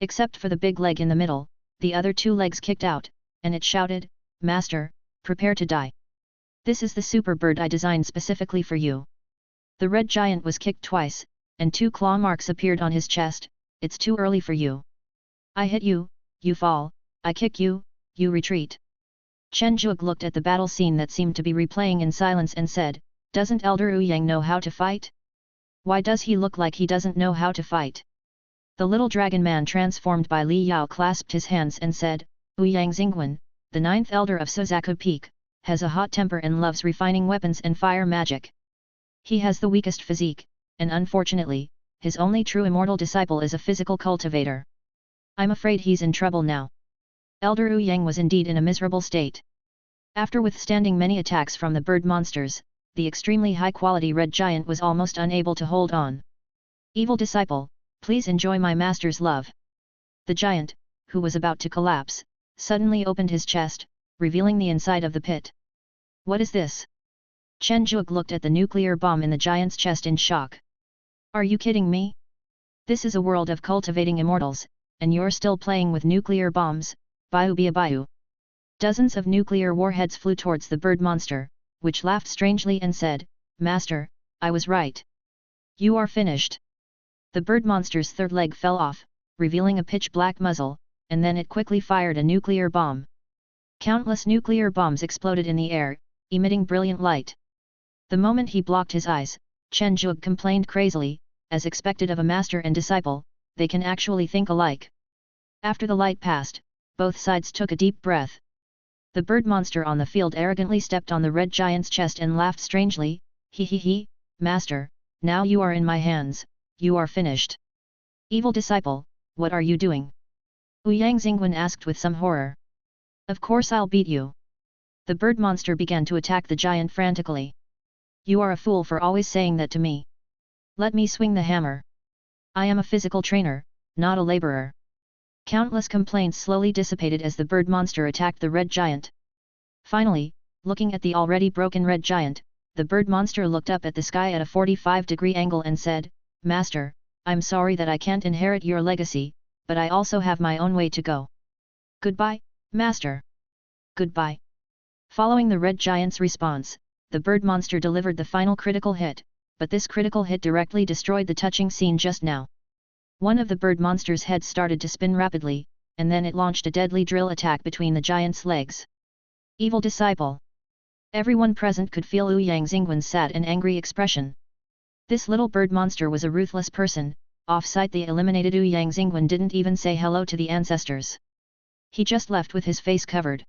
Speaker 1: Except for the big leg in the middle, the other 2 legs kicked out, and it shouted, "Master, prepare to die. This is the super bird I designed specifically for you." The red giant was kicked twice, and 2 claw marks appeared on his chest. "It's too early for you. I hit you, you fall, I kick you, you retreat." Chen Zhuge looked at the battle scene that seemed to be replaying in silence and said, "Doesn't Elder Ouyang know how to fight? Why does he look like he doesn't know how to fight?" The little dragon man transformed by Li Yao clasped his hands and said, "Ouyang Xingwen, the 9th elder of Suzaku Peak, has a hot temper and loves refining weapons and fire magic. He has the weakest physique, and unfortunately, his only true immortal disciple is a physical cultivator. I'm afraid he's in trouble now." Elder Ouyang was indeed in a miserable state. After withstanding many attacks from the bird monsters, the extremely high-quality red giant was almost unable to hold on. "Evil disciple, please enjoy my master's love." The giant, who was about to collapse, suddenly opened his chest, revealing the inside of the pit. "What is this?" Chen Zhuge looked at the nuclear bomb in the giant's chest in shock. "Are you kidding me? This is a world of cultivating immortals, and you're still playing with nuclear bombs, Bayu Bia Bayu." Dozens of nuclear warheads flew towards the bird monster, which laughed strangely and said, "Master, I was right. You are finished." The bird monster's third leg fell off, revealing a pitch-black muzzle, and then it quickly fired a nuclear bomb. Countless nuclear bombs exploded in the air, emitting brilliant light. The moment he blocked his eyes, Chen Zhuge complained crazily, as expected of a master and disciple, they can actually think alike. After the light passed, both sides took a deep breath. The bird monster on the field arrogantly stepped on the red giant's chest and laughed strangely, "He, Master, now you are in my hands, you are finished." "Evil disciple, what are you doing?" Ouyang Xingwen asked with some horror. Of course I'll beat you. The bird monster began to attack the giant frantically. You are a fool for always saying that to me. Let me swing the hammer. I am a physical trainer, not a laborer. Countless complaints slowly dissipated as the bird monster attacked the red giant. Finally, looking at the already broken red giant, the bird monster looked up at the sky at a 45-degree angle and said, Master, I'm sorry that I can't inherit your legacy, but I also have my own way to go. Goodbye, Master. Goodbye. Following the red giant's response, the bird monster delivered the final critical hit, but this critical hit directly destroyed the touching scene just now. One of the bird monster's heads started to spin rapidly, and then it launched a deadly drill attack between the giant's legs. Evil disciple. Everyone present could feel Wu Yangxingwen's sad and angry expression. This little bird monster was a ruthless person. Off-site the eliminated Wu Yangxingwen didn't even say hello to the ancestors. He just left with his face covered.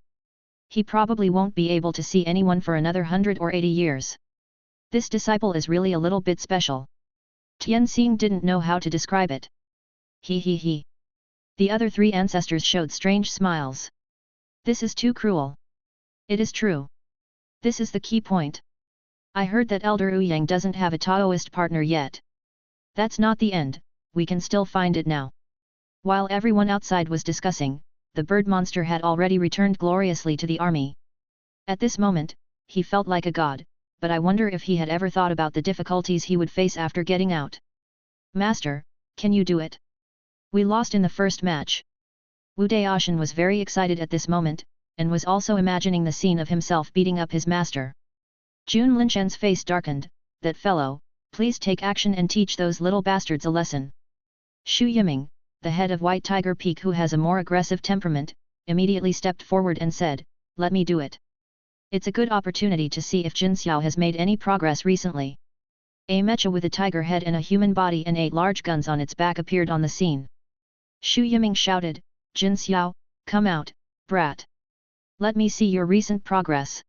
Speaker 1: He probably won't be able to see anyone for another 100 or 80 years. This disciple is really a little bit special. Tianxing didn't know how to describe it. He. The other three ancestors showed strange smiles. This is too cruel. It is true. This is the key point. I heard that Elder Ouyang doesn't have a Taoist partner yet. That's not the end, we can still find it now. While everyone outside was discussing, the bird monster had already returned gloriously to the army. At this moment, he felt like a god, but I wonder if he had ever thought about the difficulties he would face after getting out. Master, can you do it? We lost in the first match. Wu Daoshan was very excited at this moment, and was also imagining the scene of himself beating up his master. Jun Linchen's face darkened. That fellow, please take action and teach those little bastards a lesson. Xu Yiming, the head of White Tiger Peak who has a more aggressive temperament, immediately stepped forward and said, let me do it. It's a good opportunity to see if Jin Xiao has made any progress recently. A mecha with a tiger head and a human body and 8 large guns on its back appeared on the scene. Xu Yiming shouted, Jin Xiao, come out, brat. Let me see your recent progress.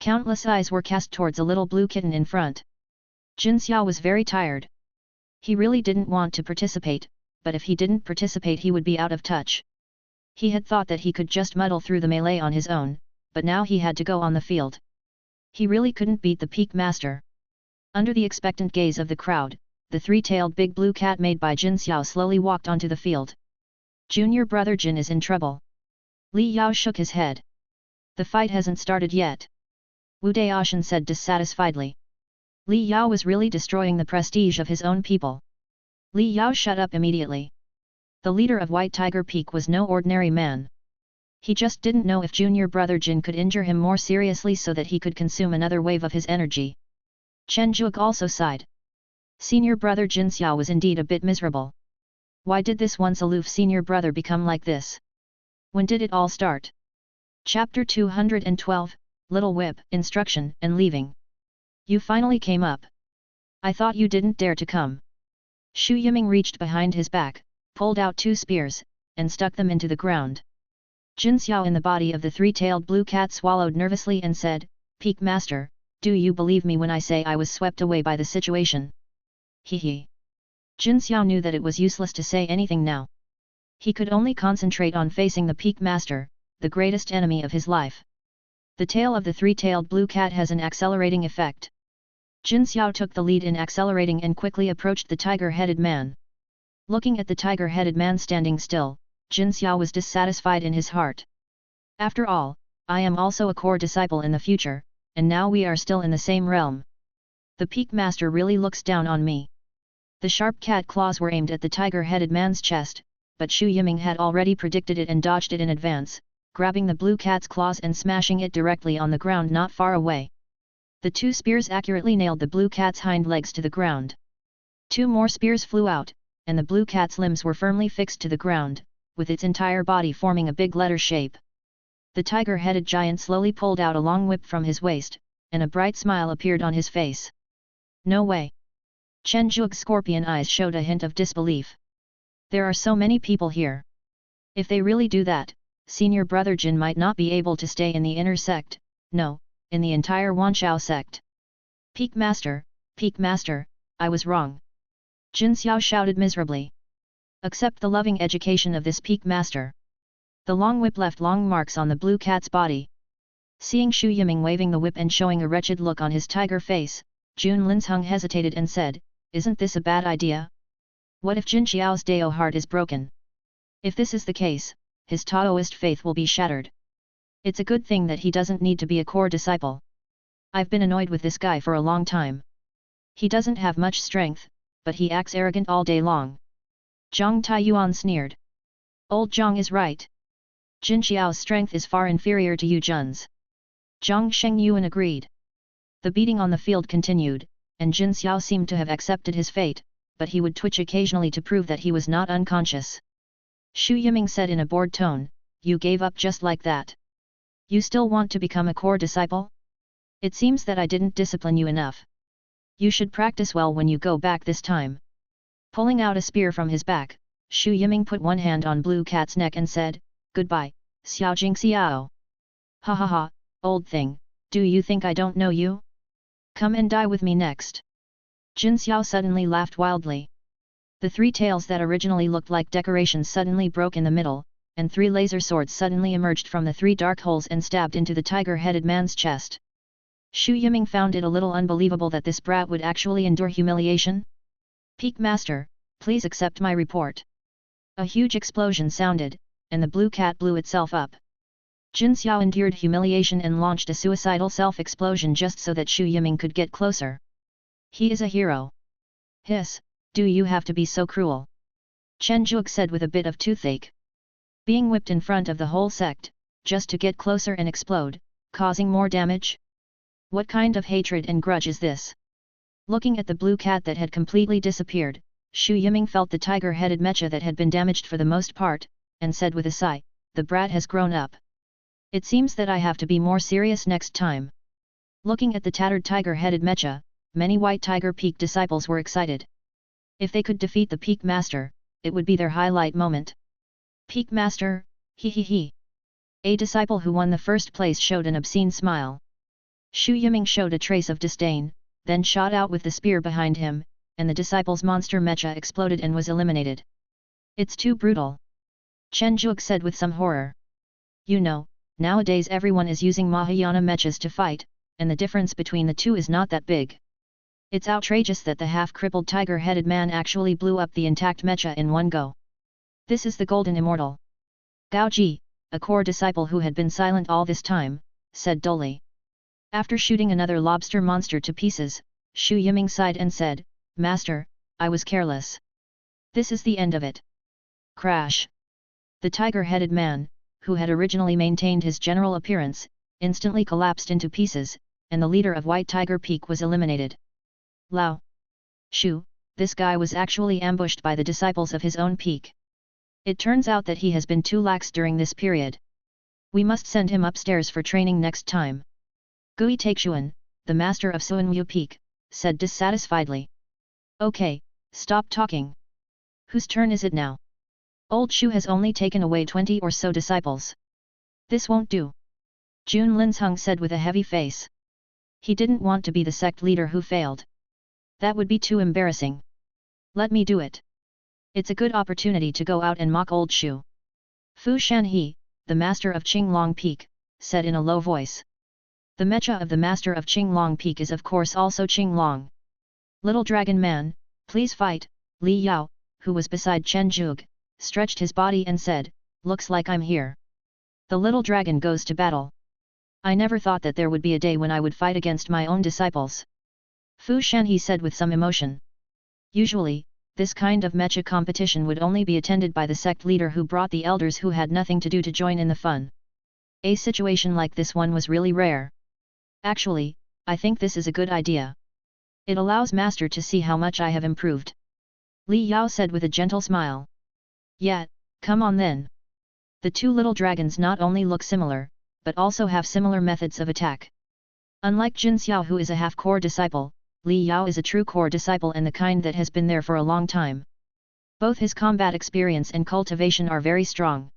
Speaker 1: Countless eyes were cast towards a little blue kitten in front. Jin Xiao was very tired. He really didn't want to participate, but if he didn't participate he would be out of touch. He had thought that he could just muddle through the melee on his own, but now he had to go on the field. He really couldn't beat the Peak Master. Under the expectant gaze of the crowd, the 3-tailed big blue cat made by Jin Xiao slowly walked onto the field. Junior brother Jin is in trouble. Li Yao shook his head. The fight hasn't started yet. Wu Daoshan said dissatisfiedly. Li Yao was really destroying the prestige of his own people. Li Yao shut up immediately. The leader of White Tiger Peak was no ordinary man. He just didn't know if junior brother Jin could injure him more seriously so that he could consume another wave of his energy. Chen Zhuge also sighed. Senior brother Jin Xiao was indeed a bit miserable. Why did this once aloof senior brother become like this? When did it all start? Chapter 212, Little Whip, Instruction and Leaving. You finally came up. I thought you didn't dare to come. Xu Yiming reached behind his back, pulled out 2 spears, and stuck them into the ground. Jin Xiao in the body of the 3-tailed blue cat swallowed nervously and said, Peak Master, do you believe me when I say I was swept away by the situation? He. Jin Xiao knew that it was useless to say anything now. He could only concentrate on facing the Peak Master, the greatest enemy of his life. The tail of the 3-tailed blue cat has an accelerating effect. Jin Xiao took the lead in accelerating and quickly approached the tiger-headed man. Looking at the tiger-headed man standing still, Jin Xiao was dissatisfied in his heart. After all, I am also a core disciple in the future, and now we are still in the same realm. The Peak Master really looks down on me. The sharp cat claws were aimed at the tiger-headed man's chest, but Xu Yiming had already predicted it and dodged it in advance, grabbing the blue cat's claws and smashing it directly on the ground not far away. The 2 spears accurately nailed the blue cat's hind legs to the ground. 2 more spears flew out, and the blue cat's limbs were firmly fixed to the ground, with its entire body forming a big letter shape. The tiger-headed giant slowly pulled out a long whip from his waist, and a bright smile appeared on his face. No way! Chen Zhuge's scorpion eyes showed a hint of disbelief. There are so many people here. If they really do that, senior brother Jin might not be able to stay in the inner sect, no, in the entire Wanshao sect. Peak Master, I was wrong. Jin Xiao shouted miserably. Accept the loving education of this Peak Master. The long whip left long marks on the blue cat's body. Seeing Xu Yiming waving the whip and showing a wretched look on his tiger face, Jun Linzheng hesitated and said, "Isn't this a bad idea? What if Jin Xiao's Dao heart is broken? If this is the case, his Taoist faith will be shattered. It's a good thing that he doesn't need to be a core disciple. I've been annoyed with this guy for a long time. He doesn't have much strength, but he acts arrogant all day long." Zhang Taiyuan sneered. "Old Zhang is right. Jin Xiao's strength is far inferior to Yu Jun's." Zhang Shengyuan agreed. The beating on the field continued, and Jin Xiao seemed to have accepted his fate, but he would twitch occasionally to prove that he was not unconscious. Xu Yiming said in a bored tone, "You gave up just like that? You still want to become a core disciple? It seems that I didn't discipline you enough. You should practice well when you go back this time." Pulling out a spear from his back, Xu Yiming put one hand on Blue Cat's neck and said, "Goodbye, Xiao Jing Xiao. Ha ha ha, old thing, do you think I don't know you? Come and die with me next." Jin Xiao suddenly laughed wildly. The three tails that originally looked like decorations suddenly broke in the middle, and three laser swords suddenly emerged from the three dark holes and stabbed into the tiger-headed man's chest. Xu Yiming found it a little unbelievable that this brat would actually endure humiliation. "Peak Master, please accept my report." A huge explosion sounded, and the blue cat blew itself up. Jin Xiao endured humiliation and launched a suicidal self-explosion just so that Xu Yiming could get closer. "He is a hero." "Hiss, do you have to be so cruel?" Chen Zhuge said with a bit of toothache. Being whipped in front of the whole sect, just to get closer and explode, causing more damage? What kind of hatred and grudge is this? Looking at the blue cat that had completely disappeared, Xu Yiming felt the tiger-headed mecha that had been damaged for the most part, and said with a sigh, "The brat has grown up. It seems that I have to be more serious next time." Looking at the tattered tiger-headed mecha, many White Tiger Peak disciples were excited. If they could defeat the Peak Master, it would be their highlight moment. "Peak Master, he he he." A disciple who won the first place showed an obscene smile. Xu Yiming showed a trace of disdain, then shot out with the spear behind him, and the disciple's monster mecha exploded and was eliminated. "It's too brutal," Chen Zhuge said with some horror. "You know, nowadays everyone is using Mahayana mechas to fight, and the difference between the two is not that big. It's outrageous that the half-crippled tiger-headed man actually blew up the intact mecha in one go. This is the golden immortal." Gao Ji, a core disciple who had been silent all this time, said dully. After shooting another lobster monster to pieces, Xu Yiming sighed and said, "Master, I was careless. This is the end of it." Crash! The tiger-headed man, who had originally maintained his general appearance, instantly collapsed into pieces, and the leader of White Tiger Peak was eliminated. Lao! Shu, this guy was actually ambushed by the disciples of his own peak. It turns out that he has been too lax during this period. We must send him upstairs for training next time. Gui Taixuan, the master of Suanwu Peak, said dissatisfiedly. "Okay, stop talking. Whose turn is it now? Old Shu has only taken away 20 or so disciples. This won't do." Jun Linzheng said with a heavy face. He didn't want to be the sect leader who failed. That would be too embarrassing. "Let me do it. It's a good opportunity to go out and mock old Shu." Fu Shanhe, the master of Qinglong Peak, said in a low voice. The mecha of the master of Qinglong Peak is of course also Qinglong. "Little Dragon Man, please fight." Li Yao, who was beside Chen Zhuge, stretched his body and said, "Looks like I'm here." The little dragon goes to battle. I never thought that there would be a day when I would fight against my own disciples. Fu Shanhe said with some emotion. Usually, this kind of mecha competition would only be attended by the sect leader who brought the elders who had nothing to do to join in the fun. A situation like this one was really rare. Actually, I think this is a good idea. It allows Master to see how much I have improved. Li Yao said with a gentle smile. Yeah, come on then. The two little dragons not only look similar, but also have similar methods of attack. Unlike Jin Xiao who is a half-core disciple, Li Yao is a true core disciple and the kind that has been there for a long time. Both his combat experience and cultivation are very strong.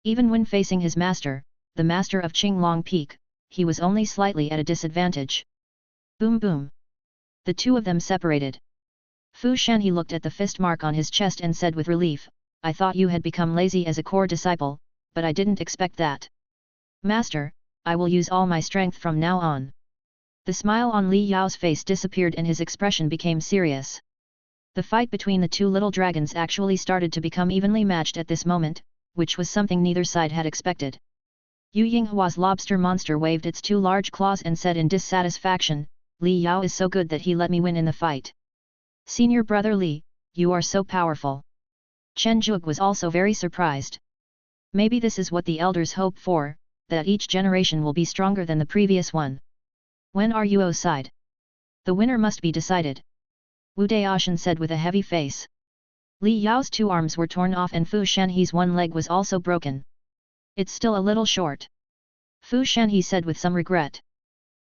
Speaker 1: Even when facing his master, the master of Qinglong Peak, he was only slightly at a disadvantage. Boom boom. The two of them separated. Fu Shanhe looked at the fist mark on his chest and said with relief, "I thought you had become lazy as a core disciple, but I didn't expect that. Master, I will use all my strength from now on. The smile on Li Yao's face disappeared and his expression became serious. The fight between the two little dragons actually started to become evenly matched at this moment, which was something neither side had expected. Yu Yinghua's lobster monster waved its two large claws and said in dissatisfaction, Li Yao is so good that he let me win in the fight. Senior brother Li, you are so powerful. Chen Zhuge was also very surprised. Maybe this is what the elders hope for, that each generation will be stronger than the previous one. When are Yuo's side? The winner must be decided. Wu Daoshan said with a heavy face. Li Yao's two arms were torn off and Fu Shanhe's one leg was also broken. It's still a little short. Fu Shanhe said with some regret.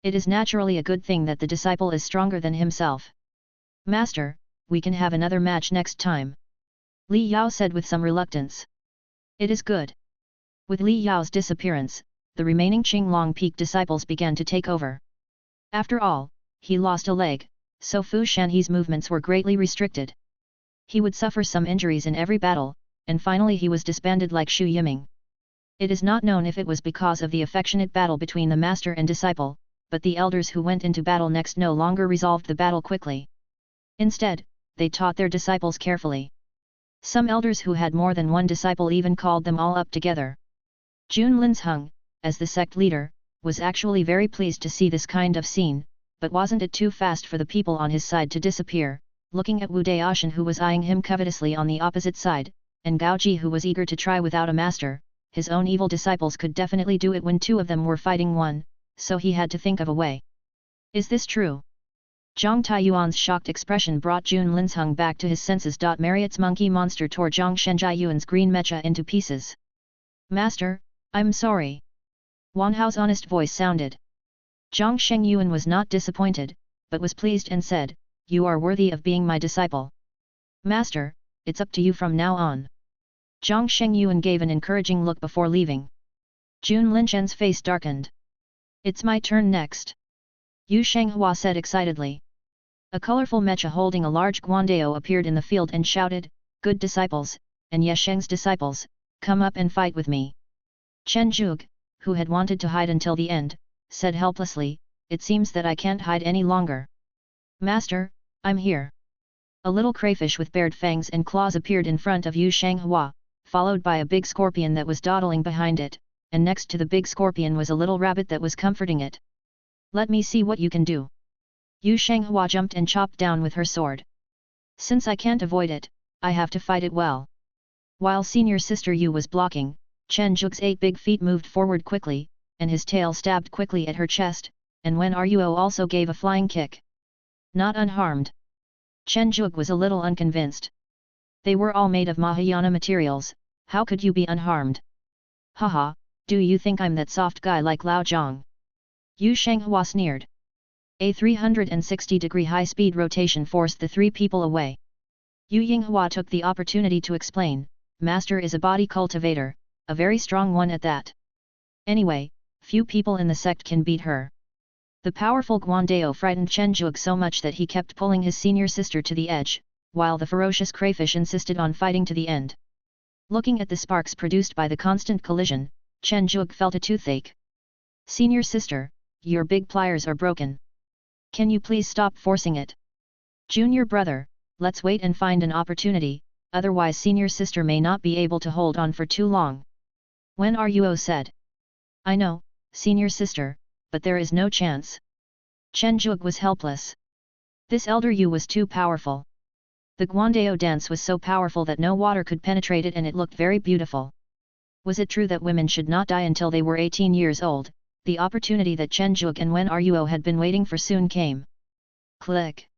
Speaker 1: It is naturally a good thing that the disciple is stronger than himself. Master, we can have another match next time. Li Yao said with some reluctance. It is good. With Li Yao's disappearance, the remaining Qinglong Peak disciples began to take over. After all, he lost a leg, so Fu Shanhe's movements were greatly restricted. He would suffer some injuries in every battle, and finally he was disbanded like Xu Yiming. It is not known if it was because of the affectionate battle between the master and disciple, but the elders who went into battle next no longer resolved the battle quickly. Instead, they taught their disciples carefully. Some elders who had more than one disciple even called them all up together. Jun Linzheng, as the sect leader, was actually very pleased to see this kind of scene, but wasn't it too fast for the people on his side to disappear, looking at Wu Daoshan who was eyeing him covetously on the opposite side, and Gao Ji who was eager to try without a master. His own evil disciples could definitely do it when two of them were fighting one, so he had to think of a way. Is this true? Zhang Taiyuan's shocked expression brought Jun Linzheng back to his senses. Marriott's monkey monster tore Zhang Shenjiayuan's green mecha into pieces. Master, I'm sorry. Wan Hao's honest voice sounded. Zhang Shengyuan was not disappointed, but was pleased and said, You are worthy of being my disciple. Master, it's up to you from now on. Zhang Shengyuan gave an encouraging look before leaving. Jun Linchen's face darkened. It's my turn next. Yu Shenghua said excitedly. A colorful mecha holding a large guandao appeared in the field and shouted, Good disciples, and Yesheng's disciples, come up and fight with me. Chen Zhuge, who had wanted to hide until the end, said helplessly, It seems that I can't hide any longer. Master, I'm here. A little crayfish with bared fangs and claws appeared in front of Yu Shenghua, followed by a big scorpion that was dawdling behind it, and next to the big scorpion was a little rabbit that was comforting it. Let me see what you can do. Yu Shenghua jumped and chopped down with her sword. Since I can't avoid it, I have to fight it well. While senior sister Yu was blocking, Chen Zhuge's 8 big feet moved forward quickly, and his tail stabbed quickly at her chest, and Wen Ruo also gave a flying kick. Not unharmed. Chen Zhuge was a little unconvinced. They were all made of Mahayana materials, how could you be unharmed? Haha, do you think I'm that soft guy like Lao Zhang? Yu Shenghua sneered. A 360-degree high-speed rotation forced the three people away. Yu Yinghua took the opportunity to explain, Master is a body cultivator, a very strong one at that. Anyway, few people in the sect can beat her. The powerful Guandao frightened Chen Zhuge so much that he kept pulling his senior sister to the edge, while the ferocious crayfish insisted on fighting to the end. Looking at the sparks produced by the constant collision, Chen Zhuge felt a toothache. Senior sister, your big pliers are broken. Can you please stop forcing it? Junior brother, let's wait and find an opportunity, otherwise senior sister may not be able to hold on for too long. Wen Ruo said. I know, senior sister, but there is no chance. Chen Zhuge was helpless. This elder Yu was too powerful. The Guandao dance was so powerful that no water could penetrate it and it looked very beautiful. Was it true that women should not die until they were 18 years old? The opportunity that Chen Zhuge and Wen Ruo had been waiting for soon came. Click!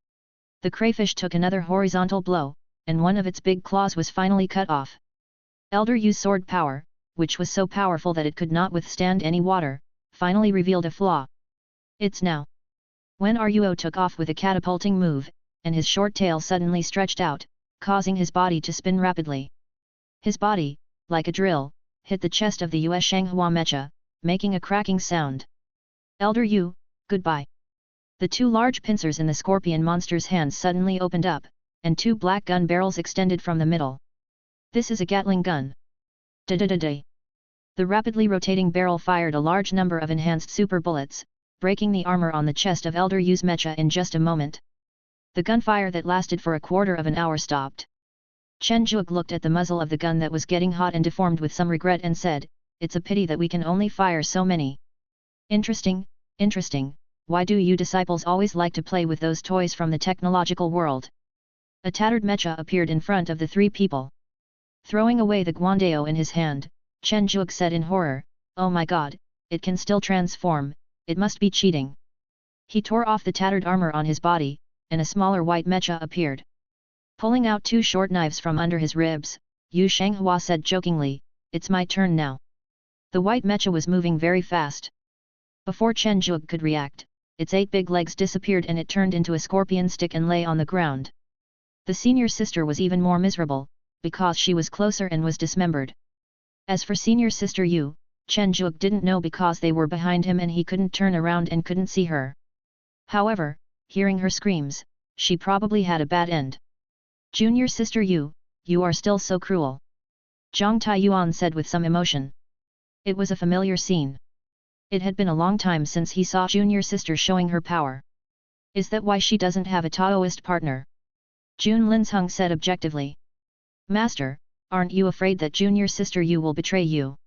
Speaker 1: The crayfish took another horizontal blow, and one of its big claws was finally cut off. Elder Yu's sword power, which was so powerful that it could not withstand any water, finally revealed a flaw. It's now. Wen Ruo took off with a catapulting move, and his short tail suddenly stretched out, causing his body to spin rapidly. His body, like a drill, hit the chest of the Yue Shenghua mecha, making a cracking sound. Elder Yu, goodbye. The two large pincers in the scorpion monster's hands suddenly opened up, and two black gun barrels extended from the middle. This is a Gatling gun. Da-da-da-da. The rapidly rotating barrel fired a large number of enhanced super bullets, breaking the armor on the chest of Elder Yu's mecha in just a moment. The gunfire that lasted for a quarter of an hour stopped. Chen Zhuge looked at the muzzle of the gun that was getting hot and deformed with some regret and said, "It's a pity that we can only fire so many." Interesting, interesting, why do you disciples always like to play with those toys from the technological world? A tattered mecha appeared in front of the three people. Throwing away the guandao in his hand, Chen Zhuge said in horror, "Oh my god, it can still transform, it must be cheating." He tore off the tattered armor on his body, and a smaller white mecha appeared. Pulling out two short knives from under his ribs, Yu Shanghua said jokingly, "It's my turn now." The white mecha was moving very fast. Before Chen Zhuge could react, its 8 big legs disappeared and it turned into a scorpion stick and lay on the ground. The senior sister was even more miserable, because she was closer and was dismembered. As for senior sister Yu, Chen Zhuge didn't know because they were behind him and he couldn't turn around and couldn't see her. However, hearing her screams, she probably had a bad end. "Junior sister Yu, you are still so cruel," Zhang Taiyuan said with some emotion. It was a familiar scene. It had been a long time since he saw junior sister showing her power. Is that why she doesn't have a Taoist partner? Jun Linzheng said objectively. "Master, aren't you afraid that junior sister Yu will betray you?"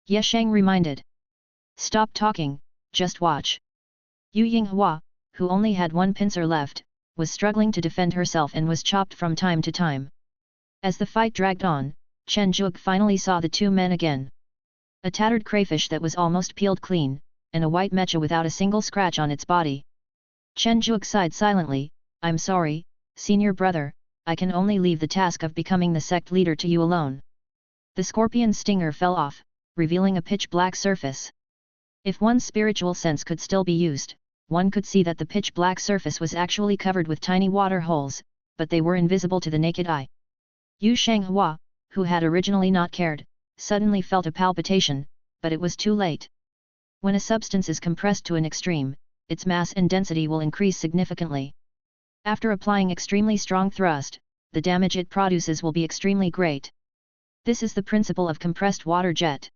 Speaker 1: Ye Shang reminded. "Stop talking, just watch." Yu Yinghua, who only had one pincer left, was struggling to defend herself and was chopped from time to time. As the fight dragged on, Chen Zhuge finally saw the two men again. A tattered crayfish that was almost peeled clean, and a white mecha without a single scratch on its body. Chen Zhuge sighed silently, "I'm sorry, senior brother, I can only leave the task of becoming the sect leader to you alone." The scorpion stinger fell off, revealing a pitch-black surface. If one's spiritual sense could still be used, one could see that the pitch-black surface was actually covered with tiny water holes, but they were invisible to the naked eye. Yu Shanghua, who had originally not cared, suddenly felt a palpitation, but it was too late. When a substance is compressed to an extreme, its mass and density will increase significantly. After applying extremely strong thrust, the damage it produces will be extremely great. This is the principle of compressed water jet.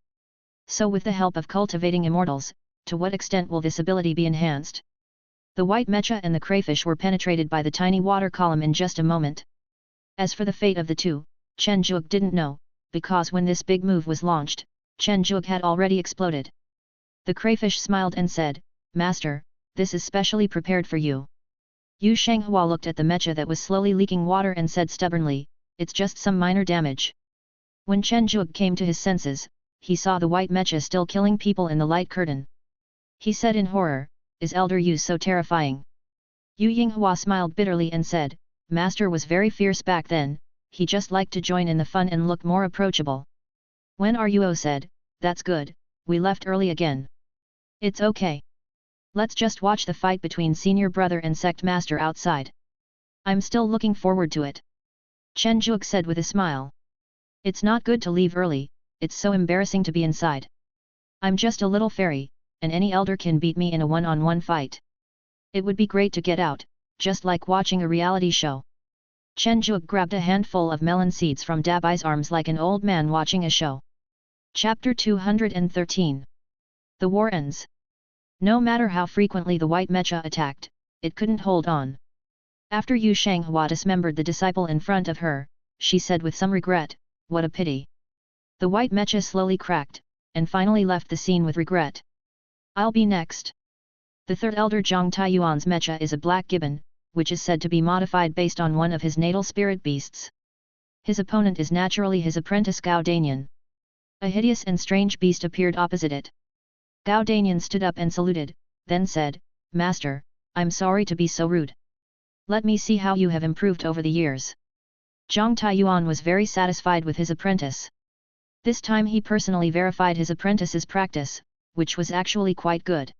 Speaker 1: So with the help of cultivating immortals, to what extent will this ability be enhanced? The white mecha and the crayfish were penetrated by the tiny water column in just a moment. As for the fate of the two, Chen Zhuge didn't know, because when this big move was launched, Chen Zhuge had already exploded. The crayfish smiled and said, "Master, this is specially prepared for you." Yu Shanghua looked at the mecha that was slowly leaking water and said stubbornly, "It's just some minor damage." When Chen Zhuge came to his senses, he saw the white mecha still killing people in the light curtain. He said in horror, "Is Elder Yu so terrifying?" Yu Yinghua smiled bitterly and said, "Master was very fierce back then, he just liked to join in the fun and look more approachable." When Ruo said, "That's good, we left early again." "It's okay. Let's just watch the fight between senior brother and sect master outside. I'm still looking forward to it," Chen Zhuge said with a smile. "It's not good to leave early, it's so embarrassing to be inside. I'm just a little fairy, and any elder can beat me in a one-on-one fight. It would be great to get out, just like watching a reality show." Chen Zhuge grabbed a handful of melon seeds from Dabai's arms like an old man watching a show. Chapter 213. The war ends. No matter how frequently the white mecha attacked, it couldn't hold on. After Yu Shanghua dismembered the disciple in front of her, she said with some regret, "What a pity." The white mecha slowly cracked, and finally left the scene with regret. "I'll be next." The third elder Zhang Taiyuan's mecha is a black gibbon, which is said to be modified based on one of his natal spirit beasts. His opponent is naturally his apprentice Gao Danian. A hideous and strange beast appeared opposite it. Gao Danian stood up and saluted, then said, "Master, I'm sorry to be so rude. Let me see how you have improved over the years." Zhang Taiyuan was very satisfied with his apprentice. This time he personally verified his apprentice's practice, which was actually quite good.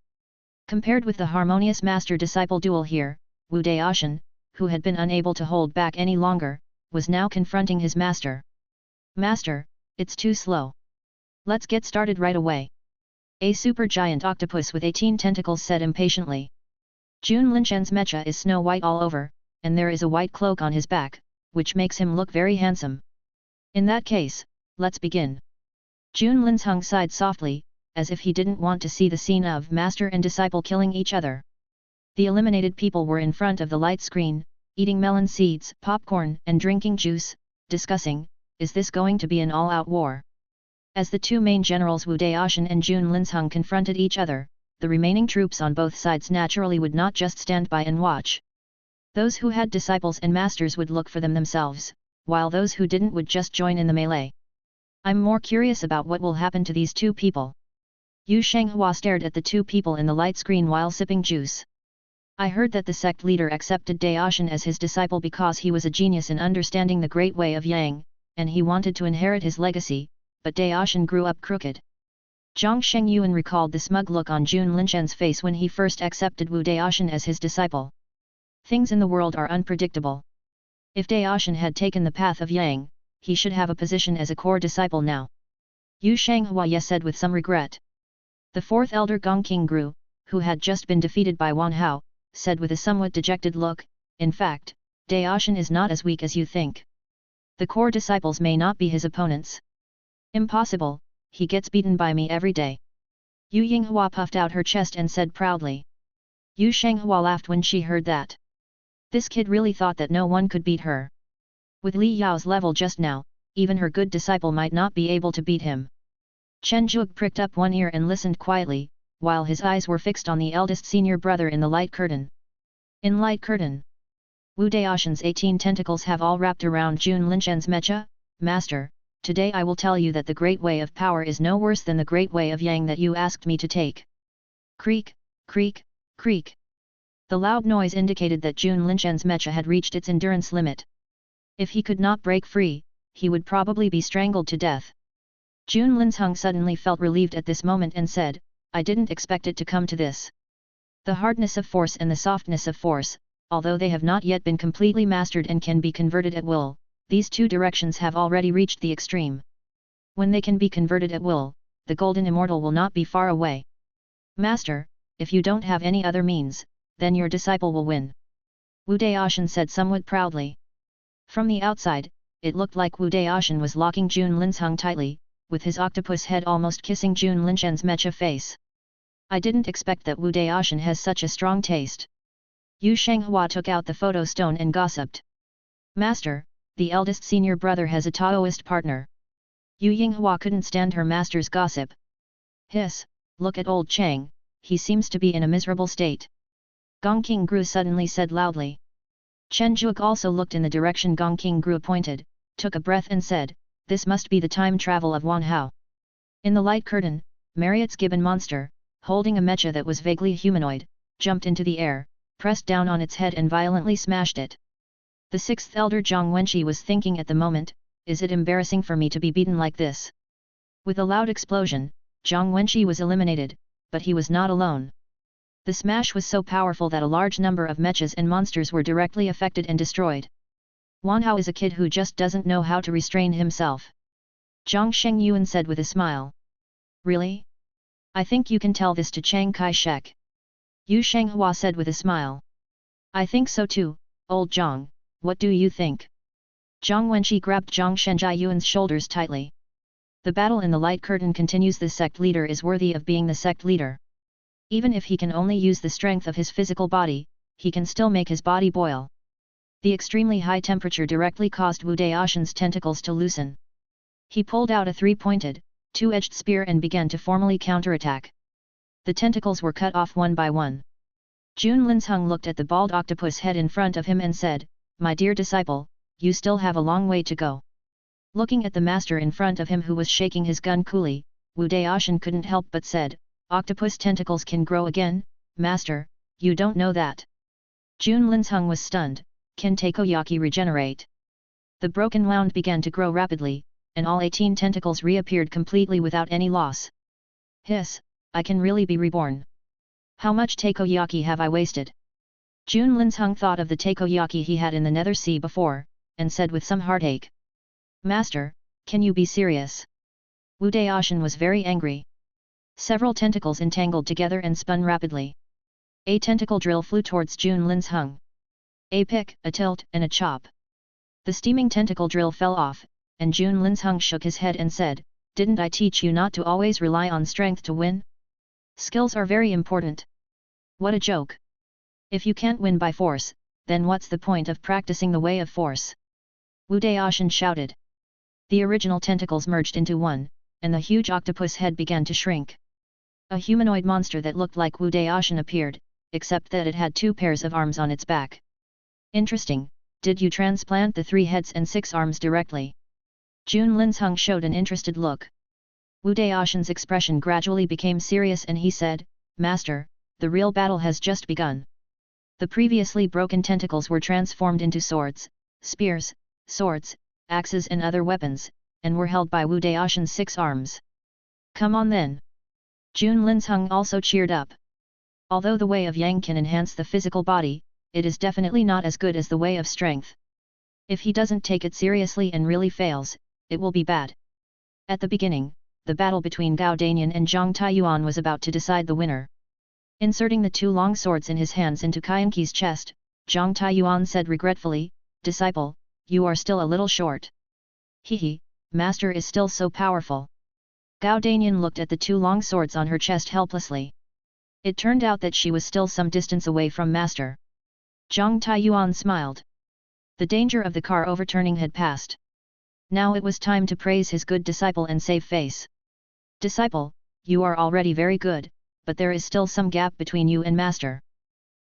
Speaker 1: Compared with the harmonious master-disciple duel here, Wu Daoshan, who had been unable to hold back any longer, was now confronting his master. "Master, it's too slow. Let's get started right away." A super-giant octopus with 18 tentacles said impatiently. Jun Linchen's mecha is snow white all over, and there is a white cloak on his back, which makes him look very handsome. "In that case, let's begin." Jun Linsheng sighed softly, as if he didn't want to see the scene of master and disciple killing each other. The eliminated people were in front of the light screen, eating melon seeds, popcorn, and drinking juice, discussing, is this going to be an all-out war? As the two main generals Wu Daoshan and Jun Linsheng confronted each other, the remaining troops on both sides naturally would not just stand by and watch. Those who had disciples and masters would look for them themselves, while those who didn't would just join in the melee. I'm more curious about what will happen to these two people. Yu Shanghua stared at the two people in the light screen while sipping juice. I heard that the sect leader accepted Daoshan as his disciple because he was a genius in understanding the great way of Yang, and he wanted to inherit his legacy, but Daoshan grew up crooked. Zhang Shengyuan recalled the smug look on Jun Linshen's face when he first accepted Wu Daoshan as his disciple. Things in the world are unpredictable. If Daoshan had taken the path of Yang, he should have a position as a core disciple now. Yu Shanghua said with some regret. The fourth elder Gong Qingru, who had just been defeated by Wan Hao, said with a somewhat dejected look, in fact, Daoshan is not as weak as you think. The core disciples may not be his opponents. Impossible, he gets beaten by me every day. Yu Yinghua puffed out her chest and said proudly. Yu Shanghua laughed when she heard that. This kid really thought that no one could beat her. With Li Yao's level just now, even her good disciple might not be able to beat him. Chen Zhuge pricked up one ear and listened quietly, while his eyes were fixed on the eldest senior brother in the light curtain. In light curtain, Wu Daoshan's 18 tentacles have all wrapped around Jun Linshen's mecha. Master, today I will tell you that the great way of power is no worse than the great way of Yang that you asked me to take. Creak, creak, creak. The loud noise indicated that Jun Linshen's mecha had reached its endurance limit. If he could not break free, he would probably be strangled to death. Jun Linsheng suddenly felt relieved at this moment and said, I didn't expect it to come to this. The hardness of force and the softness of force, although they have not yet been completely mastered and can be converted at will, these two directions have already reached the extreme. When they can be converted at will, the golden immortal will not be far away. Master, if you don't have any other means, then your disciple will win. Wu Daoshan said somewhat proudly. From the outside, it looked like Wu Daoshan was locking Jun Linsheng tightly, with his octopus head almost kissing Jun Linshen's mecha face. I didn't expect that Wu Daoshan has such a strong taste. Yu Shanghua took out the photo stone and gossiped. Master, the eldest senior brother has a Taoist partner. Yu Yinghua couldn't stand her master's gossip. Hiss, look at old Chang, he seems to be in a miserable state. Gong Qingru suddenly said loudly. Chen Zhuge also looked in the direction Gong Qingru pointed, took a breath and said, this must be the time travel of Wan Hao. In the light curtain, Marriott's gibbon monster, holding a mecha that was vaguely humanoid, jumped into the air, pressed down on its head and violently smashed it. The sixth elder Zhang Wenqi was thinking at the moment, is it embarrassing for me to be beaten like this? With a loud explosion, Zhang Wenqi was eliminated, but he was not alone. The smash was so powerful that a large number of mechas and monsters were directly affected and destroyed. Wan Hao is a kid who just doesn't know how to restrain himself. Zhang Shengyuan said with a smile. Really? I think you can tell this to Chiang Kai-shek. Yu Shanghua said with a smile. I think so too, old Zhang, what do you think? Zhang Wenqi grabbed Zhang Shenjiayuan's shoulders tightly. The battle in the light curtain continues. The sect leader is worthy of being the sect leader. Even if he can only use the strength of his physical body, he can still make his body boil. The extremely high temperature directly caused Wu Daoshan's tentacles to loosen. He pulled out a three-pointed, two-edged spear and began to formally counterattack. The tentacles were cut off one by one. Jun Linsheng looked at the bald octopus head in front of him and said, my dear disciple, you still have a long way to go. Looking at the master in front of him who was shaking his gun coolly, Wu Daoshan couldn't help but said, octopus tentacles can grow again, master, you don't know that. Jun Linsheng was stunned, can takoyaki regenerate? The broken wound began to grow rapidly, and all 18 tentacles reappeared completely without any loss. Hiss, I can really be reborn. How much takoyaki have I wasted? Jun Linsheng thought of the takoyaki he had in the Nether Sea before, and said with some heartache. Master, can you be serious? Wu Daoshan was very angry. Several tentacles entangled together and spun rapidly. A tentacle drill flew towards Jun Linsheng. A pick, a tilt, and a chop. The steaming tentacle drill fell off, and Jun Linsheng shook his head and said, Didn't I teach you not to always rely on strength to win? Skills are very important. What a joke. If you can't win by force, then what's the point of practicing the way of force? Wu Daoshan shouted. The original tentacles merged into one, and the huge octopus head began to shrink. A humanoid monster that looked like Wu Daoshan appeared, except that it had 2 pairs of arms on its back. Interesting, did you transplant the 3 heads and 6 arms directly? Jun Linsheng showed an interested look. Wu Daoshan's expression gradually became serious and he said, Master, the real battle has just begun. The previously broken tentacles were transformed into swords, spears, swords, axes and other weapons, and were held by Wu Daoshan's 6 arms. Come on then. Jun Linsheng also cheered up. Although the way of Yang can enhance the physical body, it is definitely not as good as the way of strength. If he doesn't take it seriously and really fails, it will be bad. At the beginning, the battle between Gao Danian and Zhang Taiyuan was about to decide the winner. Inserting the 2 long swords in his hands into Qianqi's chest, Zhang Taiyuan said regretfully, Disciple, you are still a little short. Hehe, Master is still so powerful. Gao Danian looked at the 2 long swords on her chest helplessly. It turned out that she was still some distance away from Master. Zhang Taiyuan smiled. The danger of the car overturning had passed. Now it was time to praise his good disciple and save face. Disciple, you are already very good, but there is still some gap between you and Master.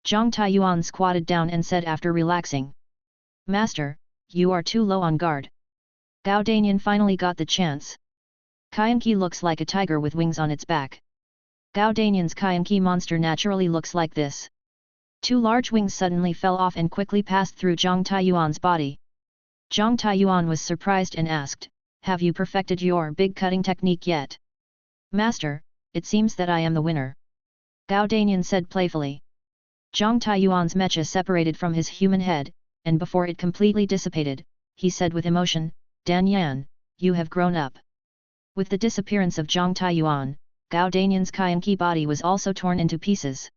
Speaker 1: Zhang Taiyuan squatted down and said after relaxing. Master, you are too low on guard. Gao Danian finally got the chance. Qianqi looks like a tiger with wings on its back. Gao Danian's Qianqi monster naturally looks like this. 2 large wings suddenly fell off and quickly passed through Zhang Taiyuan's body. Zhang Taiyuan was surprised and asked, Have you perfected your big cutting technique yet? Master, it seems that I am the winner. Gao Danian said playfully. Zhang Taiyuan's mecha separated from his human head, and before it completely dissipated, he said with emotion, Dan Yan, you have grown up. With the disappearance of Zhang Taiyuan, Gao Danian's Qianqi body was also torn into pieces.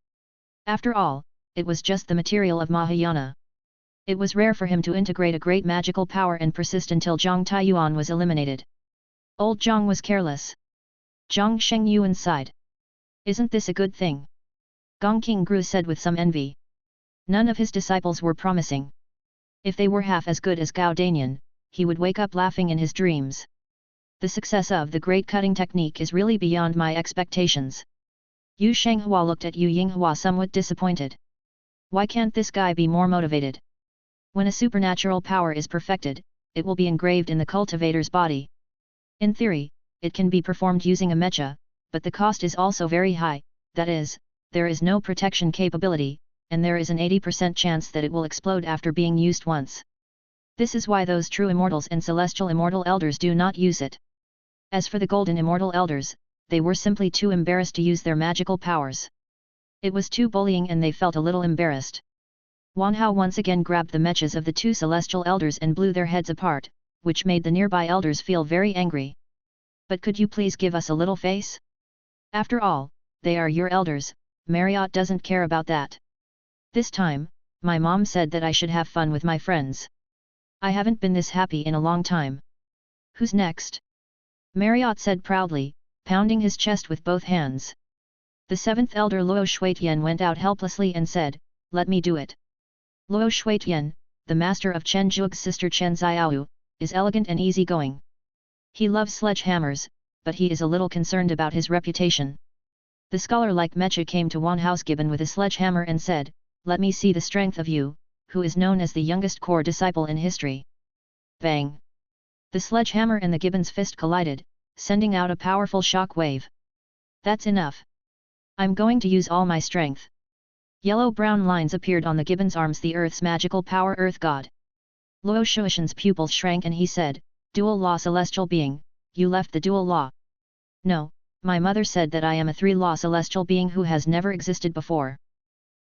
Speaker 1: After all, it was just the material of Mahayana. It was rare for him to integrate a great magical power and persist until Zhang Taiyuan was eliminated. Old Zhang was careless. Zhang Shengyuan sighed. Isn't this a good thing? Gong Qingru said with some envy. None of his disciples were promising. If they were half as good as Gao Danian, he would wake up laughing in his dreams. The success of the great cutting technique is really beyond my expectations. Yu Shanghua looked at Yu Yinghua somewhat disappointed. Why can't this guy be more motivated? When a supernatural power is perfected, it will be engraved in the cultivator's body. In theory, it can be performed using a mecha, but the cost is also very high, that is, there is no protection capability, and there is an 80% chance that it will explode after being used once. This is why those true immortals and celestial immortal elders do not use it. As for the golden immortal elders, they were simply too embarrassed to use their magical powers. It was too bullying and they felt a little embarrassed. Wan Hao once again grabbed the mechas of the 2 celestial elders and blew their heads apart, which made the nearby elders feel very angry. But could you please give us a little face? After all, they are your elders, Marriott doesn't care about that. This time, my mom said that I should have fun with my friends. I haven't been this happy in a long time. Who's next? Marriott said proudly, pounding his chest with both hands. The 7th elder Luo Shuitian went out helplessly and said, Let me do it. Luo Shuitian, the master of Chen Zhuge's sister Chen Xiaoyu, is elegant and easygoing. He loves sledgehammers, but he is a little concerned about his reputation. The scholar-like mecha came to Wan Hao's gibbon with a sledgehammer and said, Let me see the strength of you, who is known as the youngest core disciple in history. Bang! The sledgehammer and the gibbon's fist collided, sending out a powerful shock wave. That's enough. I'm going to use all my strength. Yellow-brown lines appeared on the gibbon's arms, the Earth's magical power Earth God. Luo Shuishan's pupils shrank and he said, Dual law celestial being, you left the dual law. No, my mother said that I am a 3-law celestial being who has never existed before.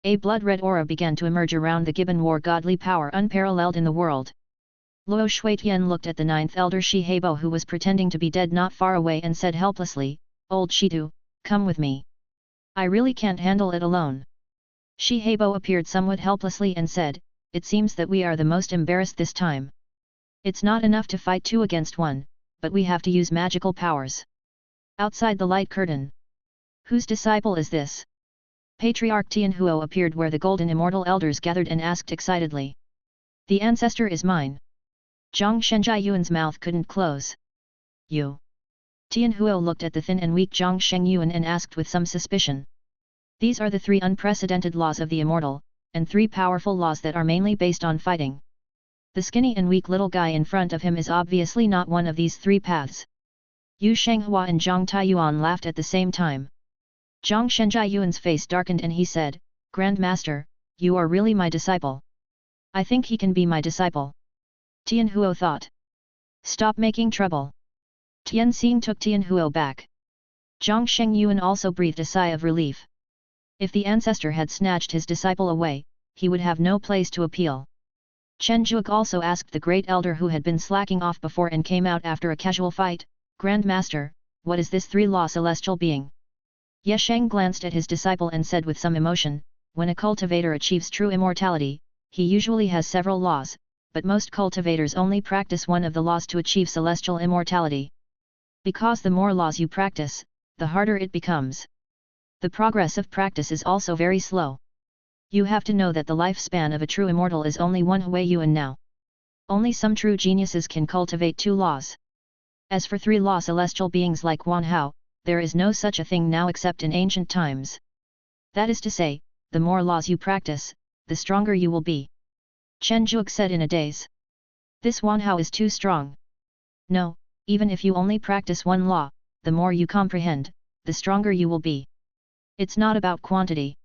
Speaker 1: A blood-red aura began to emerge around the gibbon war godly power unparalleled in the world. Luo Shuitian looked at the 9th elder Shi Heibo who was pretending to be dead not far away and said helplessly, Old Shitu, come with me. I really can't handle it alone. Shi Heibo appeared somewhat helplessly and said, It seems that we are the most embarrassed this time. It's not enough to fight 2 against 1, but we have to use magical powers. Outside the light curtain. Whose disciple is this? Patriarch Tianhuo appeared where the golden immortal elders gathered and asked excitedly. The ancestor is mine. Zhang Shenjiayuan's mouth couldn't close. You. Tianhuo looked at the thin and weak Zhang Shengyuan and asked with some suspicion. These are the 3 unprecedented laws of the immortal, and 3 powerful laws that are mainly based on fighting. The skinny and weak little guy in front of him is obviously not one of these 3 paths. Yu Shanghua and Zhang Taiyuan laughed at the same time. Zhang Shenjiayuan's face darkened and he said, Grand Master, you are really my disciple. I think he can be my disciple. Tianhuo thought. Stop making trouble. Tianxing took Tianhuo back. Zhang Shengyuan also breathed a sigh of relief. If the ancestor had snatched his disciple away, he would have no place to appeal. Chen Zhuge also asked the great elder who had been slacking off before and came out after a casual fight, Grand Master, what is this 3-law celestial being? Ye Sheng glanced at his disciple and said with some emotion, when a cultivator achieves true immortality, he usually has several laws, but most cultivators only practice one of the laws to achieve celestial immortality. Because the more laws you practice, the harder it becomes. The progress of practice is also very slow. You have to know that the lifespan of a true immortal is only 1 Hui Yuan now. Only some true geniuses can cultivate 2 laws. As for 3-law celestial beings like Wan Hao, there is no such a thing now except in ancient times. That is to say, the more laws you practice, the stronger you will be. Chen Zhuge said in a daze. This Wan Hao is too strong. No, even if you only practice 1 law, the more you comprehend, the stronger you will be. It's not about quantity.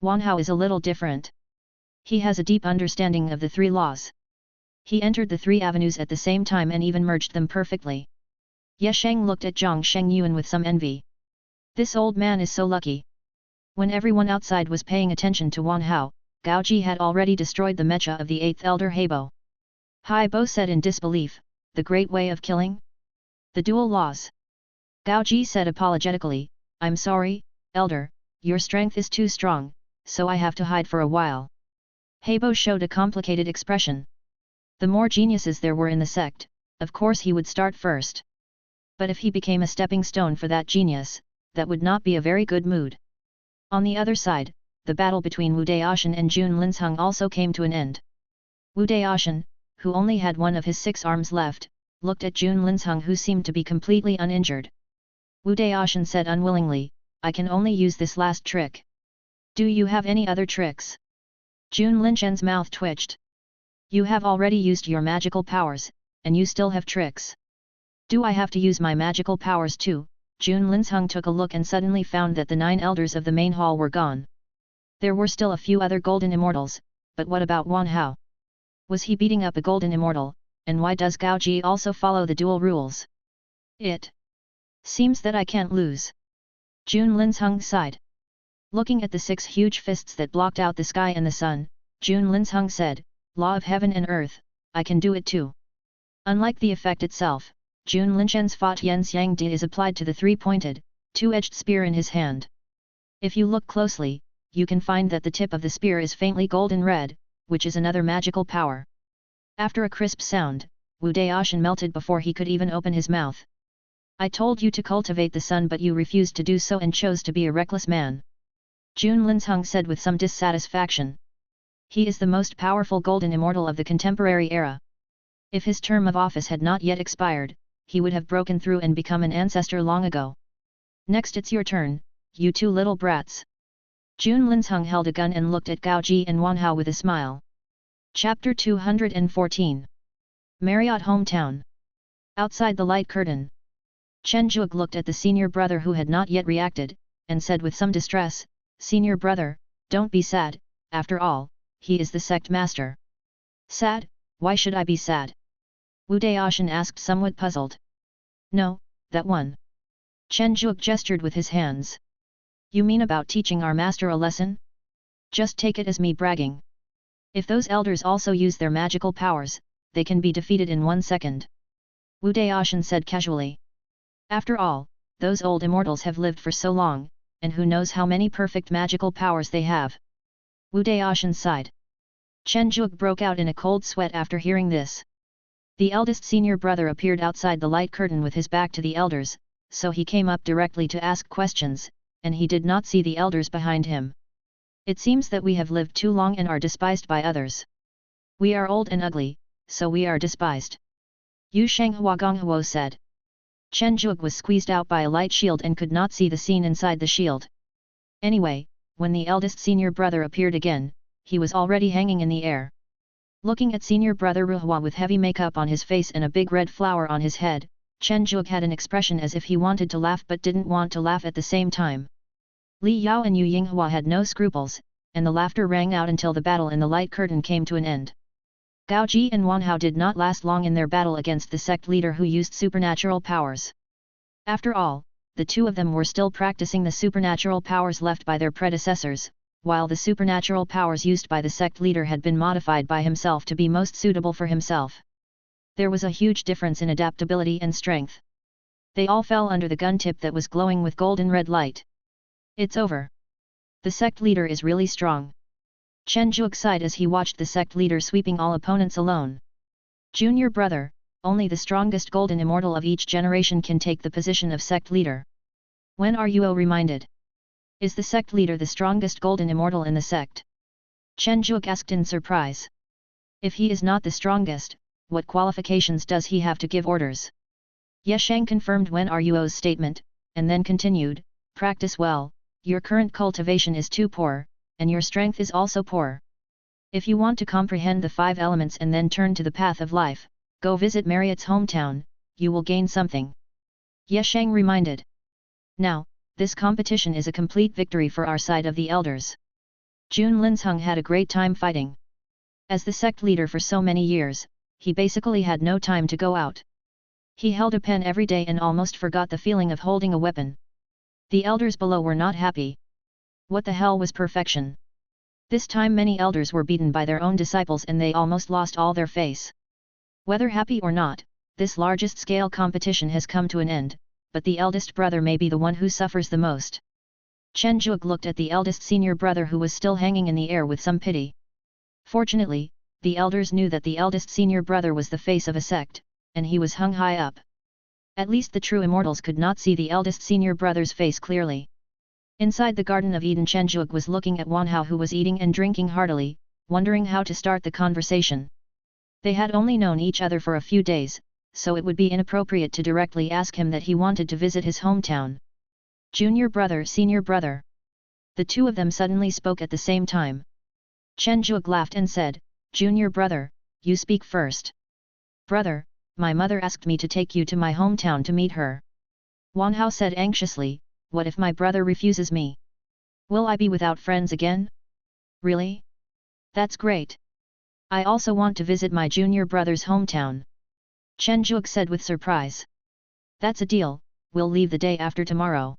Speaker 1: Wan Hao is a little different. He has a deep understanding of the 3 laws. He entered the 3 avenues at the same time and even merged them perfectly. Ye Sheng looked at Zhang Shengyuan with some envy. This old man is so lucky. When everyone outside was paying attention to Wan Hao, Gao Ji had already destroyed the mecha of the 8th elder Heibo. Heibo said in disbelief, the great way of killing? The dual laws. Gao Ji said apologetically, I'm sorry, elder, your strength is too strong, so I have to hide for a while. Heibo showed a complicated expression. The more geniuses there were in the sect, of course he would start first. But if he became a stepping stone for that genius, that would not be a very good mood. On the other side, the battle between Wu Daoshan and Jun Linzheng also came to an end. Wu Daoshan, who only had 1 of his 6 arms left, looked at Jun Linzheng who seemed to be completely uninjured. Wu Daoshan said unwillingly, I can only use this last trick. Do you have any other tricks? Jun Linzheng's mouth twitched. You have already used your magical powers, and you still have tricks. Do I have to use my magical powers too? Jun Linzheng took a look and suddenly found that the 9 elders of the main hall were gone. There were still a few other golden immortals, but what about Wan Hao? Was he beating up a golden immortal, and why does Gao Ji also follow the dual rules? It seems that I can't lose. Jun Linzheng sighed. Looking at the 6 huge fists that blocked out the sky and the sun, Jun Linzheng said, Law of heaven and earth, I can do it too. Unlike the effect itself, Jun Linzheng's Fat Yen Xiang Di is applied to the 3-pointed, 2-edged spear in his hand. If you look closely, you can find that the tip of the spear is faintly golden red, which is another magical power. After a crisp sound, Wu Daoshan melted before he could even open his mouth. I told you to cultivate the sun but you refused to do so and chose to be a reckless man. Jun Linzheng said with some dissatisfaction. He is the most powerful golden immortal of the contemporary era. If his term of office had not yet expired, he would have broken through and become an ancestor long ago. Next it's your turn, you 2 little brats. Jun Linzheng held a gun and looked at Gao Ji and Wan Hao with a smile. Chapter 214. Marriott Hometown. Outside the light curtain. Chen Zhuge looked at the senior brother who had not yet reacted, and said with some distress, Senior brother, don't be sad, after all, he is the sect master. Sad? Why should I be sad? Wu Daoshan asked somewhat puzzled. No, that one. Chen Zhuge gestured with his hands. You mean about teaching our master a lesson? Just take it as me bragging. If those elders also use their magical powers, they can be defeated in 1 second. Wu Daoshan said casually. After all, those old immortals have lived for so long, and who knows how many perfect magical powers they have. Wu Daoshan sighed. Chen Zhuge broke out in a cold sweat after hearing this. The eldest senior brother appeared outside the light curtain with his back to the elders, so he came up directly to ask questions, and he did not see the elders behind him. It seems that we have lived too long and are despised by others. We are old and ugly, so we are despised. Yu Shanghua Gonghuo said. Chen Zhuge was squeezed out by a light shield and could not see the scene inside the shield. Anyway, when the eldest senior brother appeared again, he was already hanging in the air. Looking at senior brother Ruhua with heavy makeup on his face and a big red flower on his head, Chen Zhuge had an expression as if he wanted to laugh but didn't want to laugh at the same time. Li Yao and Yu Yinghua had no scruples, and the laughter rang out until the battle in the light curtain came to an end. Gao Ji and Wan Hao did not last long in their battle against the sect leader who used supernatural powers. After all, the two of them were still practicing the supernatural powers left by their predecessors, while the supernatural powers used by the sect leader had been modified by himself to be most suitable for himself. There was a huge difference in adaptability and strength. They all fell under the gun tip that was glowing with golden red light. It's over. The sect leader is really strong. Chen Zhuge sighed as he watched the sect leader sweeping all opponents alone. Junior brother, only the strongest golden immortal of each generation can take the position of sect leader. When are you reminded? Is the sect leader the strongest golden immortal in the sect? Chen Zhuge asked in surprise. If he is not the strongest, what qualifications does he have to give orders? Ye Shang confirmed Wen Ruo's statement, and then continued, practice well, your current cultivation is too poor, and your strength is also poor. If you want to comprehend the 5 elements and then turn to the path of life, go visit Marriott's hometown, you will gain something. Ye Shang reminded. Now, this competition is a complete victory for our side of the elders. Jun Linzheng had a great time fighting. As the sect leader for so many years, he basically had no time to go out. He held a pen every day and almost forgot the feeling of holding a weapon. The elders below were not happy. What the hell was perfection? This time many elders were beaten by their own disciples and they almost lost all their face. Whether happy or not, this largest scale competition has come to an end, but the eldest brother may be the one who suffers the most. Chen Zhuge looked at the eldest senior brother who was still hanging in the air with some pity. Fortunately, the elders knew that the eldest senior brother was the face of a sect, and he was hung high up. At least the true immortals could not see the eldest senior brother's face clearly. Inside the Garden of Eden, Chen Zhuge was looking at Wan Hao who was eating and drinking heartily, wondering how to start the conversation. They had only known each other for a few days, so it would be inappropriate to directly ask him that he wanted to visit his hometown. Junior brother, senior brother. The two of them suddenly spoke at the same time. Chen Zhuge laughed and said, Junior brother, you speak first. Brother, my mother asked me to take you to my hometown to meet her. Wan Hao said anxiously, what if my brother refuses me? Will I be without friends again? Really? That's great. I also want to visit my junior brother's hometown. Chen Zhuge said with surprise. That's a deal, we'll leave the day after tomorrow.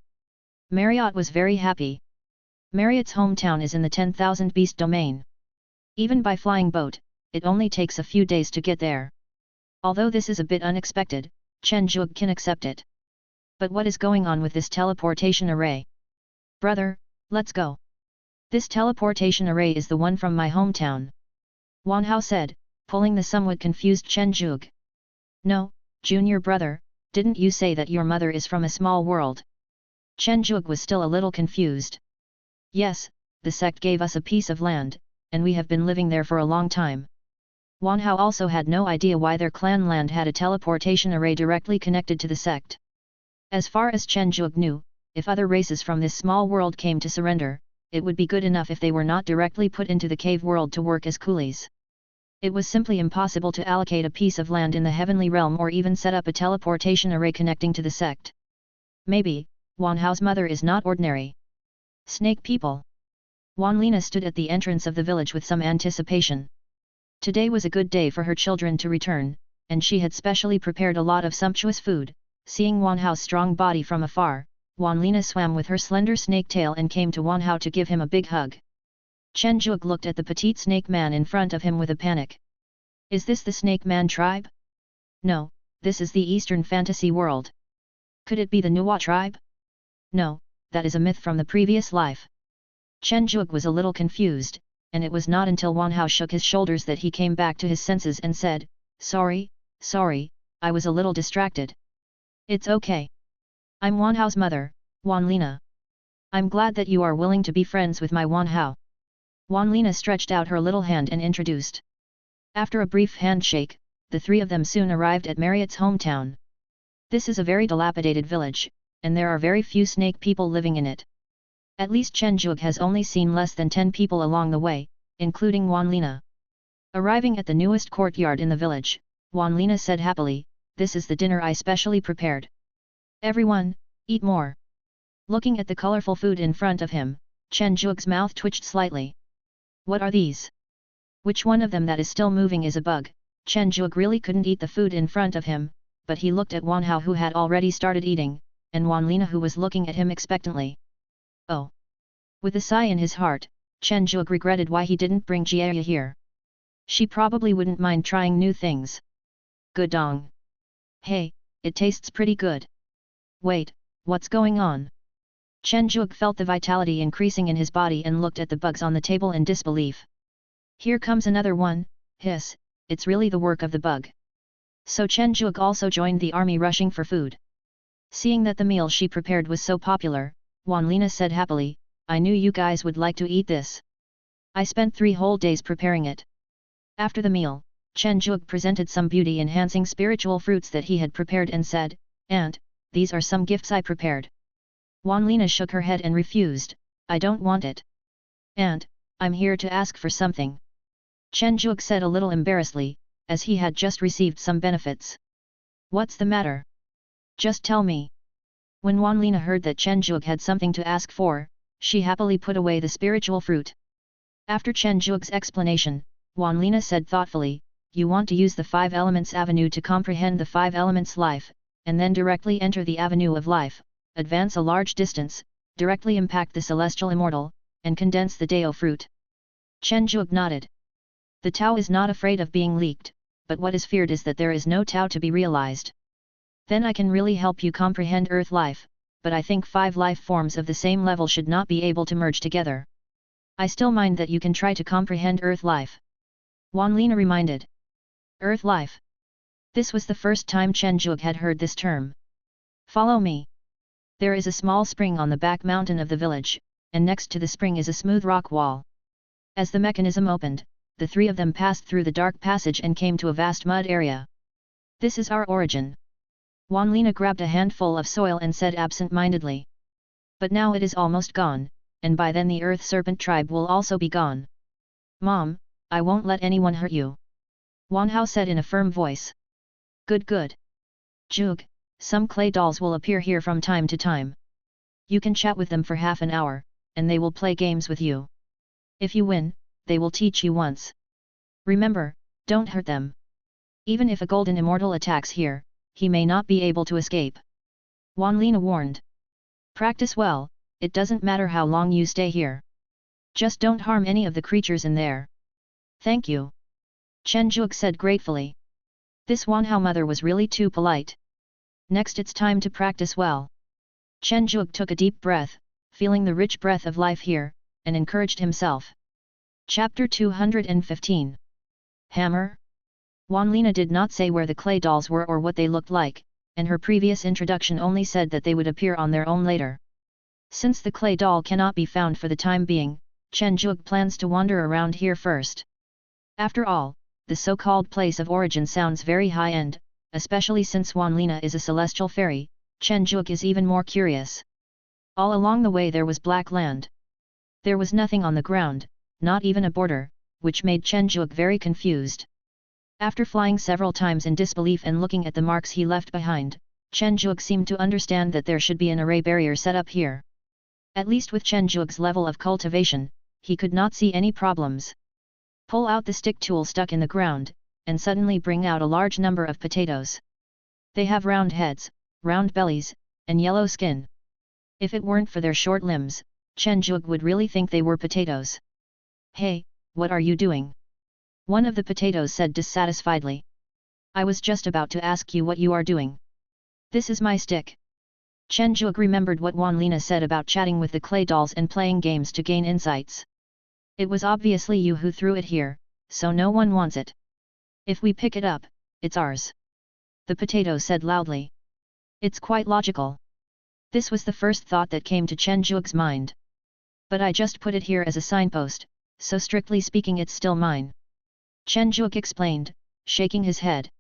Speaker 1: Marriott was very happy. Marriott's hometown is in the 10,000 beast domain. Even by flying boat, it only takes a few days to get there. Although this is a bit unexpected, Chen Zhuge can accept it. But what is going on with this teleportation array? Brother, let's go. This teleportation array is the one from my hometown. Wan Hao said, pulling the somewhat confused Chen Zhuge. No, junior brother, didn't you say that your mother is from a small world? Chen Zhuge was still a little confused. Yes, the sect gave us a piece of land, and we have been living there for a long time. Wan Hao also had no idea why their clan land had a teleportation array directly connected to the sect. As far as Chen Zhuge knew, if other races from this small world came to surrender, it would be good enough if they were not directly put into the cave world to work as coolies. It was simply impossible to allocate a piece of land in the heavenly realm or even set up a teleportation array connecting to the sect. Maybe, Wan Hao's mother is not ordinary. Snake people. Wan Lina stood at the entrance of the village with some anticipation. Today was a good day for her children to return, and she had specially prepared a lot of sumptuous food. Seeing Wan Hao's strong body from afar, Wan Lina swam with her slender snake tail and came to Wan Hao to give him a big hug. Chen Zhuge looked at the petite snake man in front of him with a panic. Is this the snake man tribe? No, this is the Eastern fantasy world. Could it be the Nuwa tribe? No, that is a myth from the previous life. Chen Zhuge was a little confused, and it was not until Wan Hao shook his shoulders that he came back to his senses and said, sorry, sorry, I was a little distracted. It's okay. I'm Wanhao's mother, Wanlina. I'm glad that you are willing to be friends with my Wanhao. Wanlina stretched out her little hand and introduced. After a brief handshake, the three of them soon arrived at Marriott's hometown. This is a very dilapidated village, and there are very few snake people living in it. At least Chen Zhuge has only seen less than 10 people along the way, including Wanlina. Arriving at the newest courtyard in the village, Wanlina said happily, "This is the dinner I specially prepared. Everyone, eat more." Looking at the colorful food in front of him, Chen Zhuge's mouth twitched slightly. What are these? Which one of them that is still moving is a bug? Chen Zhuge really couldn't eat the food in front of him, but he looked at Wanhao who had already started eating, and Wanlina who was looking at him expectantly. Oh! With a sigh in his heart, Chen Zhuge regretted why he didn't bring Jia here. She probably wouldn't mind trying new things. Good dong. Hey, it tastes pretty good. Wait, what's going on? Chen Zhuge felt the vitality increasing in his body and looked at the bugs on the table in disbelief. Here comes another one, hiss, it's really the work of the bug. So Chen Zhuge also joined the army rushing for food. Seeing that the meal she prepared was so popular, Wanlina said happily, I knew you guys would like to eat this. I spent 3 whole days preparing it. After the meal, Chen Zhuge presented some beauty-enhancing spiritual fruits that he had prepared and said, "Aunt, these are some gifts I prepared." Wanlina shook her head and refused, "I don't want it. Aunt, I'm here to ask for something." Chen Zhuge said a little embarrassedly, as he had just received some benefits. "What's the matter? Just tell me." When Wanlina heard that Chen Zhuge had something to ask for, she happily put away the spiritual fruit. After Chen Zhuge's explanation, Wanlina said thoughtfully, "You want to use the 5 elements avenue to comprehend the 5 elements life, and then directly enter the avenue of life, advance a large distance, directly impact the celestial immortal, and condense the Dao fruit." Chen Zhuge nodded. The Tao is not afraid of being leaked, but what is feared is that there is no Tao to be realized. Then I can really help you comprehend Earth life, but I think 5 life forms of the same level should not be able to merge together. I still mind that you can try to comprehend Earth life. Wanlina reminded. Earth life. This was the first time Chen Zhuge had heard this term. Follow me. There is a small spring on the back mountain of the village, and next to the spring is a smooth rock wall. As the mechanism opened, the 3 of them passed through the dark passage and came to a vast mud area. This is our origin. Wanlina grabbed a handful of soil and said absent-mindedly. But now it is almost gone, and by then the Earth Serpent tribe will also be gone. Mom, I won't let anyone hurt you. Wanhao said in a firm voice. Good good. Zhuge, some clay dolls will appear here from time to time. You can chat with them for half an hour, and they will play games with you. If you win, they will teach you once. Remember, don't hurt them. Even if a golden immortal attacks here, he may not be able to escape. Wanlina warned. Practice well, it doesn't matter how long you stay here. Just don't harm any of the creatures in there. Thank you. Chen Zhuge said gratefully. This Wanhao mother was really too polite. Next it's time to practice well. Chen Zhuge took a deep breath, feeling the rich breath of life here, and encouraged himself. Chapter 215. Hammer? Wanlina did not say where the clay dolls were or what they looked like, and her previous introduction only said that they would appear on their own later. Since the clay doll cannot be found for the time being, Chen Zhuge plans to wander around here first. After all, the so-called place of origin sounds very high-end, especially since Wanlina is a celestial fairy. Chen Zhuge is even more curious. All along the way there was black land. There was nothing on the ground, not even a border, which made Chen Zhuge very confused. After flying several times in disbelief and looking at the marks he left behind, Chen Zhuge seemed to understand that there should be an array barrier set up here. At least with Chen Zhuge's level of cultivation, he could not see any problems. Pull out the stick tool stuck in the ground, and suddenly bring out a large number of potatoes. They have round heads, round bellies, and yellow skin. If it weren't for their short limbs, Chen Zhuge would really think they were potatoes. Hey, what are you doing? One of the potatoes said dissatisfiedly. I was just about to ask you what you are doing. This is my stick. Chen Zhuge remembered what Wanlina said about chatting with the clay dolls and playing games to gain insights. It was obviously you who threw it here, so no one wants it. If we pick it up, it's ours. the potato said loudly. It's quite logical. This was the first thought that came to Chen Zhuge's mind. But I just put it here as a signpost, so strictly speaking it's still mine. Chen Zhuge explained, shaking his head.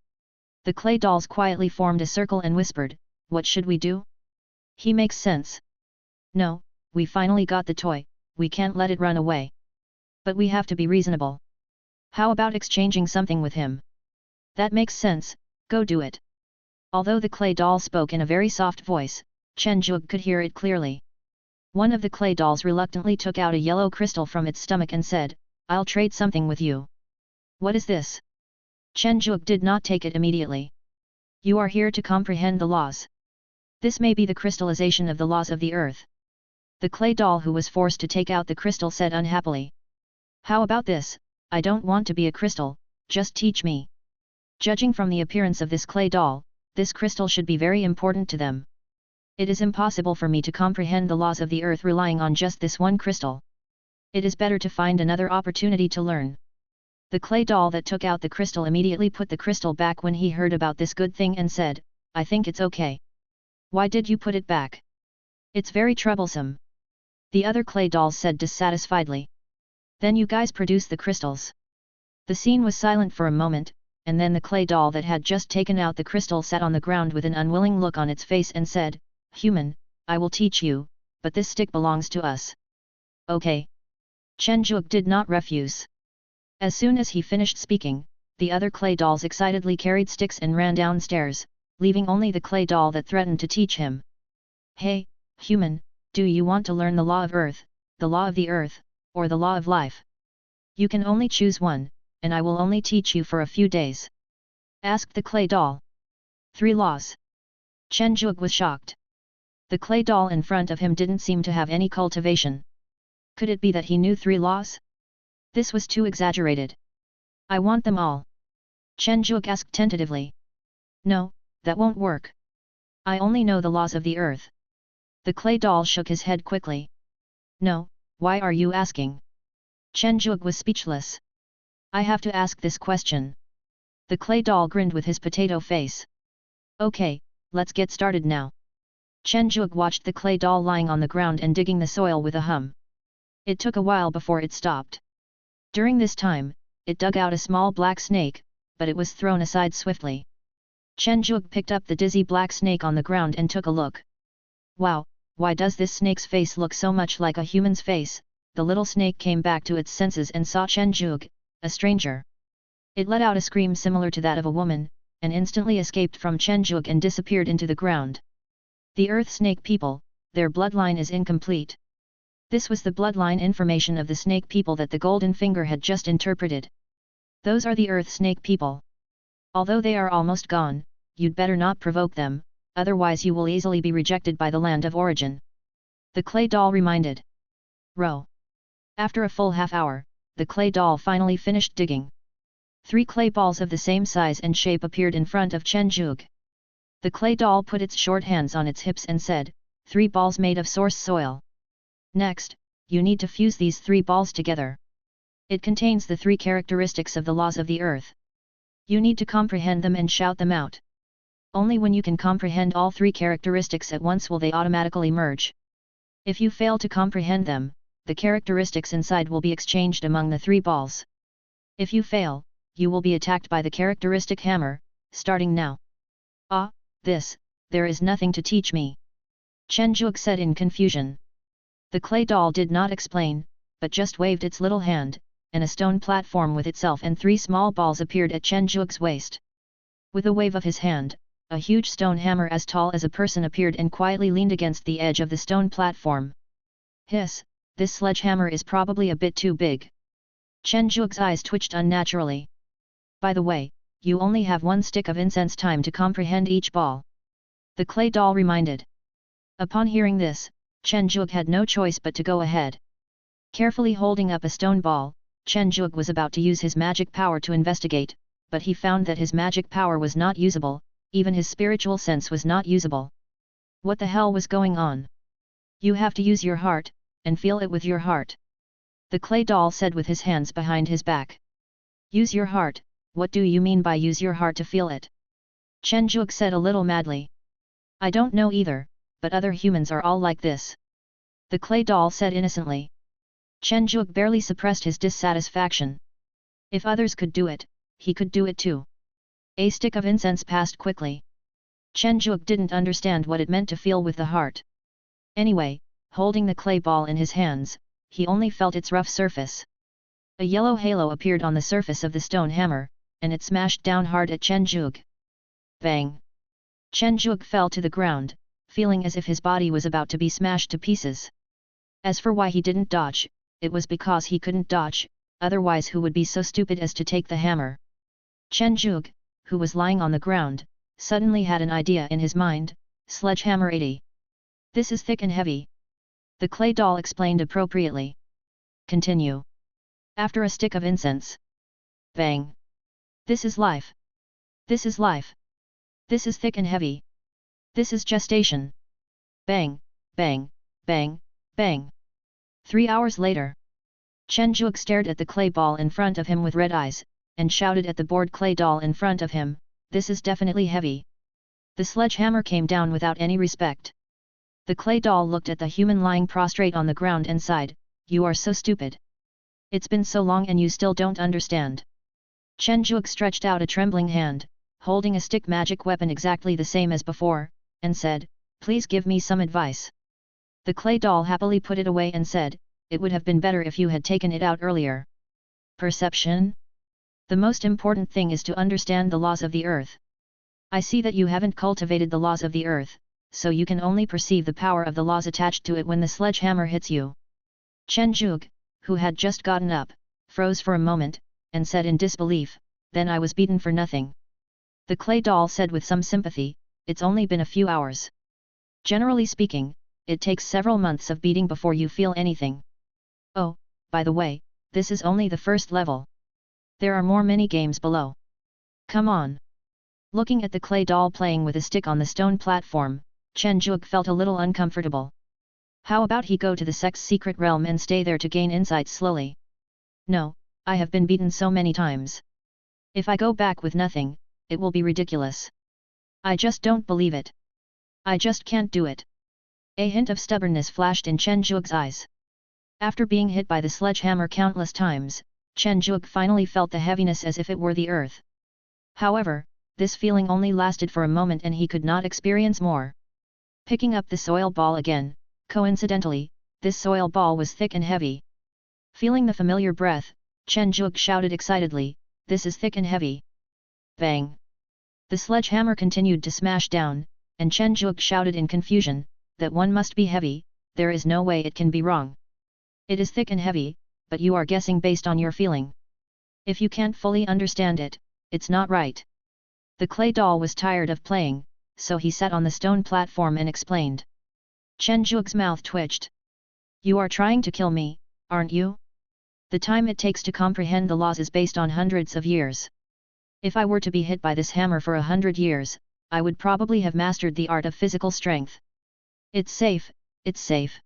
Speaker 1: The clay dolls quietly formed a circle and whispered, what should we do? He makes sense. No, we finally got the toy, we can't let it run away. But we have to be reasonable. How about exchanging something with him? That makes sense, go do it. Although the clay doll spoke in a very soft voice, Chen Zhuge could hear it clearly. One of the clay dolls reluctantly took out a yellow crystal from its stomach and said, I'll trade something with you. What is this? Chen Zhuge did not take it immediately. You are here to comprehend the laws. This may be the crystallization of the laws of the earth. The clay doll who was forced to take out the crystal said unhappily. How about this? I don't want to be a crystal, just teach me. Judging from the appearance of this clay doll, this crystal should be very important to them. It is impossible for me to comprehend the laws of the earth relying on just this one crystal. It is better to find another opportunity to learn. The clay doll that took out the crystal immediately put the crystal back when he heard about this good thing and said, I think it's okay. Why did you put it back? It's very troublesome. The other clay dolls said dissatisfiedly. Then you guys produce the crystals. The scene was silent for a moment, and then the clay doll that had just taken out the crystal sat on the ground with an unwilling look on its face and said, Human, I will teach you, but this stick belongs to us. Okay. Chen Zhuge did not refuse. As soon as he finished speaking, the other clay dolls excitedly carried sticks and ran downstairs, leaving only the clay doll that threatened to teach him. Hey, human, do you want to learn the law of earth, the law of the earth, or the law of life? You can only choose one, and I will only teach you for a few days. Asked the clay doll. 3 laws. Chen Zhuge was shocked. The clay doll in front of him didn't seem to have any cultivation. Could it be that he knew 3 laws? This was too exaggerated. I want them all. Chen Zhuge asked tentatively. No, that won't work. I only know the laws of the earth. The clay doll shook his head quickly. No, why are you asking? Chen Zhuge was speechless. I have to ask this question. The clay doll grinned with his potato face. Okay, let's get started now. Chen Zhuge watched the clay doll lying on the ground and digging the soil with a hum. It took a while before it stopped. During this time, it dug out a small black snake, but it was thrown aside swiftly. Chen Zhuge picked up the dizzy black snake on the ground and took a look. Wow, why does this snake's face look so much like a human's face? The little snake came back to its senses and saw Chen Zhuge, a stranger. It let out a scream similar to that of a woman, and instantly escaped from Chen Zhuge and disappeared into the ground. The earth snake people, their bloodline is incomplete. This was the bloodline information of the snake people that the golden finger had just interpreted. Those are the earth snake people. Although they are almost gone, you'd better not provoke them, otherwise you will easily be rejected by the land of origin. The clay doll reminded. Row. After a full half-hour, the clay doll finally finished digging. 3 clay balls of the same size and shape appeared in front of Chen Zhuge. The clay doll put its short hands on its hips and said, 3 balls made of source soil. Next, you need to fuse these 3 balls together. It contains the 3 characteristics of the laws of the earth. You need to comprehend them and shout them out. Only when you can comprehend all 3 characteristics at once will they automatically merge. If you fail to comprehend them, the characteristics inside will be exchanged among the 3 balls. If you fail, you will be attacked by the characteristic hammer, starting now. Ah, there is nothing to teach me. Chen Zhuge said in confusion. The clay doll did not explain, but just waved its little hand, and a stone platform with itself and 3 small balls appeared at Chen Zhuge's waist. With a wave of his hand, a huge stone hammer as tall as a person appeared and quietly leaned against the edge of the stone platform. Hiss, this sledgehammer is probably a bit too big. Chen Zhuge's eyes twitched unnaturally. By the way, you only have 1 stick of incense time to comprehend each ball. The clay doll reminded. Upon hearing this, Chen Zhuge had no choice but to go ahead. Carefully holding up a stone ball, Chen Zhuge was about to use his magic power to investigate, but he found that his magic power was not usable, even his spiritual sense was not usable. What the hell was going on? You have to use your heart, and feel it with your heart. The clay doll said with his hands behind his back. Use your heart, what do you mean by use your heart to feel it? Chen Juke said a little madly. I don't know either, but other humans are all like this. The clay doll said innocently. Chen Juke barely suppressed his dissatisfaction. If others could do it, he could do it too. A stick of incense passed quickly. Chen Juke didn't understand what it meant to feel with the heart. Anyway, holding the clay ball in his hands, he only felt its rough surface. A yellow halo appeared on the surface of the stone hammer, and it smashed down hard at Chen Juke. Bang! Chen Juke fell to the ground, feeling as if his body was about to be smashed to pieces. As for why he didn't dodge, it was because he couldn't dodge, otherwise who would be so stupid as to take the hammer? Chen Juke, who was lying on the ground, suddenly had an idea in his mind, sledgehammer 80. This is thick and heavy. The clay doll explained appropriately. Continue. After a stick of incense. Bang! This is life. This is life. This is thick and heavy. This is gestation. Bang, bang, bang, bang. 3 hours later. Chen Juke stared at the clay ball in front of him with red eyes, and shouted at the bored clay doll in front of him, this is definitely heavy. The sledgehammer came down without any respect. The clay doll looked at the human lying prostrate on the ground and sighed, you are so stupid. It's been so long and you still don't understand. Chen Juke stretched out a trembling hand, holding a stick magic weapon exactly the same as before, and said, please give me some advice. The clay doll happily put it away and said, it would have been better if you had taken it out earlier. Perception? The most important thing is to understand the laws of the earth. I see that you haven't cultivated the laws of the earth, so you can only perceive the power of the laws attached to it when the sledgehammer hits you. Chen Juke, who had just gotten up, froze for a moment, and said in disbelief, then I was beaten for nothing. The clay doll said with some sympathy, it's only been a few hours. Generally speaking, it takes several months of beating before you feel anything. Oh, by the way, this is only the first level. There are more mini-games below. Come on. Looking at the clay doll playing with a stick on the stone platform, Chen Juke felt a little uncomfortable. How about he go to the sect's secret realm and stay there to gain insights slowly? No, I have been beaten so many times. If I go back with nothing, it will be ridiculous. I just don't believe it. I just can't do it. A hint of stubbornness flashed in Chen Juke's eyes. After being hit by the sledgehammer countless times, Chen Juke finally felt the heaviness as if it were the earth. However, this feeling only lasted for a moment and he could not experience more. Picking up the soil ball again, coincidentally, this soil ball was thick and heavy. Feeling the familiar breath, Chen Juke shouted excitedly, this is thick and heavy. Bang! The sledgehammer continued to smash down, and Chen Juke shouted in confusion, that one must be heavy, there is no way it can be wrong. It is thick and heavy, but you are guessing based on your feeling. If you can't fully understand it, it's not right. The clay doll was tired of playing, so he sat on the stone platform and explained. Chen Juke's mouth twitched. You are trying to kill me, aren't you? The time it takes to comprehend the laws is based on hundreds of years. If I were to be hit by this hammer for 100 years, I would probably have mastered the art of physical strength. It's safe, it's safe.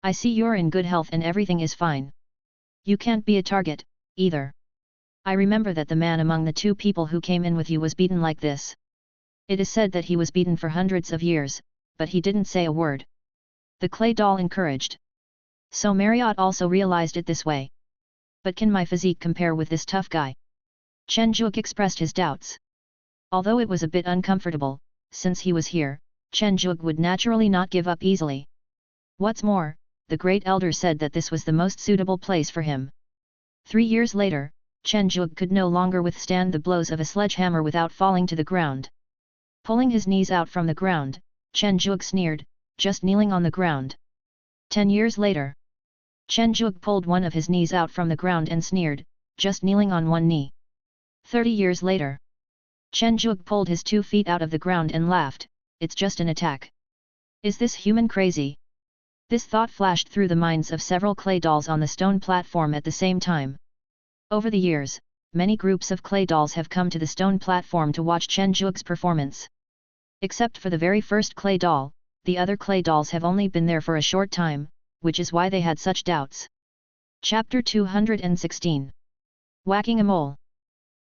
Speaker 1: I see you're in good health and everything is fine. You can't be a target, either. I remember that the man among the two people who came in with you was beaten like this. It is said that he was beaten for hundreds of years, but he didn't say a word. The clay doll encouraged. So Marriott also realized it this way. But can my physique compare with this tough guy? Chen Juke expressed his doubts. Although it was a bit uncomfortable, since he was here, Chen Juke would naturally not give up easily. What's more, the great elder said that this was the most suitable place for him. 3 years later, Chen Juke could no longer withstand the blows of a sledgehammer without falling to the ground. Pulling his knees out from the ground, Chen Juke sneered, just kneeling on the ground. 10 years later. Chen Juke pulled one of his knees out from the ground and sneered, just kneeling on one knee. 30 years later. Chen Juke pulled his 2 feet out of the ground and laughed, it's just an attack. Is this human crazy? This thought flashed through the minds of several clay dolls on the stone platform at the same time. Over the years, many groups of clay dolls have come to the stone platform to watch Chen Juke's performance. Except for the very first clay doll, the other clay dolls have only been there for a short time, which is why they had such doubts. Chapter 216. Whacking a mole.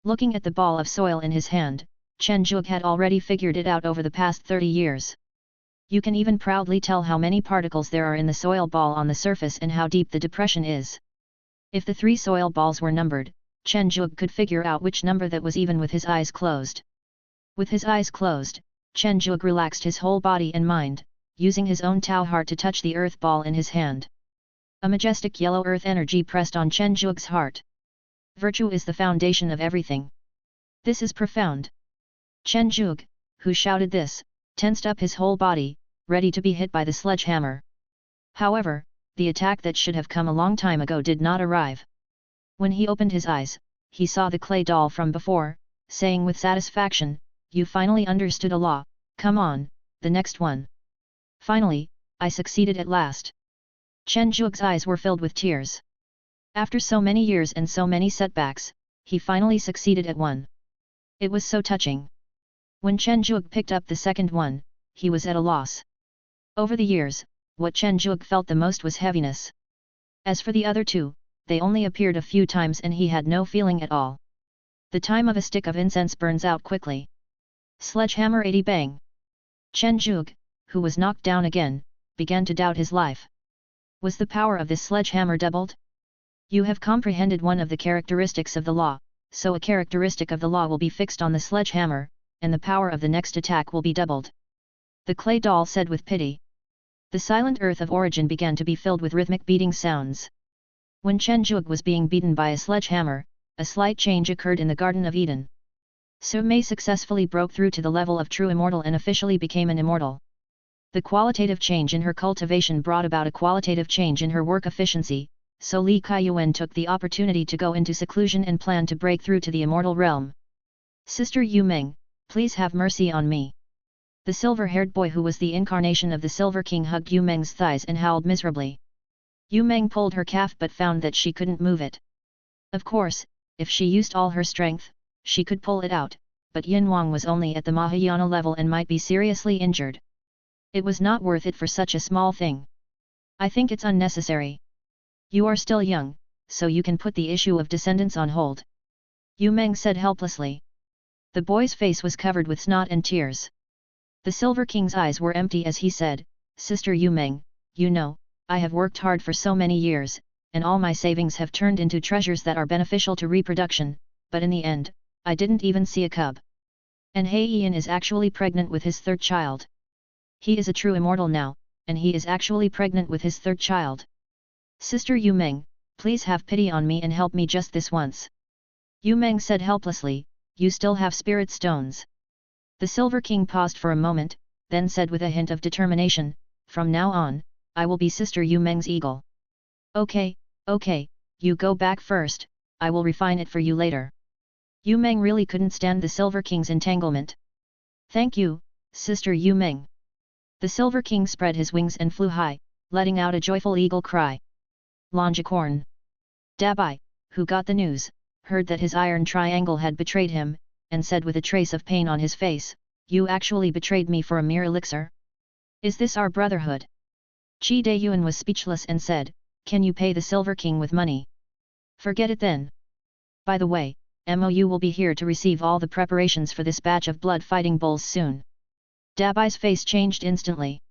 Speaker 1: Looking at the ball of soil in his hand, Chen Zhuge had already figured it out over the past 30 years. You can even proudly tell how many particles there are in the soil ball on the surface and how deep the depression is. If the 3 soil balls were numbered, Chen Zhuge could figure out which number that was even with his eyes closed. With his eyes closed, Chen Zhuge relaxed his whole body and mind, using his own Tao heart to touch the earth ball in his hand. A majestic yellow earth energy pressed on Chen Zhuge's heart. Virtue is the foundation of everything. This is profound. Chen Zhuge, who shouted this, tensed up his whole body, ready to be hit by the sledgehammer. However, the attack that should have come a long time ago did not arrive. When he opened his eyes, he saw the clay doll from before, saying with satisfaction, "You finally understood a law, come on, the next one. Finally, I succeeded at last." Chen Zhuge's eyes were filled with tears. After so many years and so many setbacks, he finally succeeded at one. It was so touching. When Chen Zhuge picked up the second one, he was at a loss. Over the years, what Chen Zhuge felt the most was heaviness. As for the other 2, they only appeared a few times and he had no feeling at all. The time of a stick of incense burns out quickly. Sledgehammer 80 bang! Chen Zhuge, who was knocked down again, began to doubt his life. Was the power of this sledgehammer doubled? You have comprehended one of the characteristics of the law, so a characteristic of the law will be fixed on the sledgehammer, and the power of the next attack will be doubled. The clay doll said with pity. The silent earth of origin began to be filled with rhythmic beating sounds. When Chen Zhuge was being beaten by a sledgehammer, a slight change occurred in the Garden of Eden. Su Mei successfully broke through to the level of true immortal and officially became an immortal. The qualitative change in her cultivation brought about a qualitative change in her work efficiency, so Li Kaiyuan took the opportunity to go into seclusion and plan to break through to the immortal realm. "Sister Yu Meng, please have mercy on me." The silver-haired boy who was the incarnation of the Silver King hugged Yu Meng's thighs and howled miserably. Yu Meng pulled her calf but found that she couldn't move it. Of course, if she used all her strength, she could pull it out, but Yin Wang was only at the Mahayana level and might be seriously injured. It was not worth it for such a small thing. "I think it's unnecessary. You are still young, so you can put the issue of descendants on hold," Yu Meng said helplessly. The boy's face was covered with snot and tears. The Silver King's eyes were empty as he said, "Sister Yu Meng, you know, I have worked hard for so many years, and all my savings have turned into treasures that are beneficial to reproduction, but in the end, I didn't even see a cub. And Hei Yin is actually pregnant with his 3rd child. He is a true immortal now, and he is actually pregnant with his 3rd child. Sister Yu Meng, please have pity on me and help me just this once." Yu Meng said helplessly, "You still have spirit stones." The Silver King paused for a moment, then said with a hint of determination, "From now on, I will be Sister Yu Meng's eagle." Okay, you go back first, I will refine it for you later." Yu Meng really couldn't stand the Silver King's entanglement. "Thank you, Sister Yu Meng." The Silver King spread his wings and flew high, letting out a joyful eagle cry. Longicorn. Dabai, who got the news, heard that his iron triangle had betrayed him, and said with a trace of pain on his face, "You actually betrayed me for a mere elixir? Is this our brotherhood?" Qi Deiyuan was speechless and said, "Can you pay the Silver King with money?" "Forget it then. By the way, MOU will be here to receive all the preparations for this batch of blood fighting bulls soon." Dabai's face changed instantly.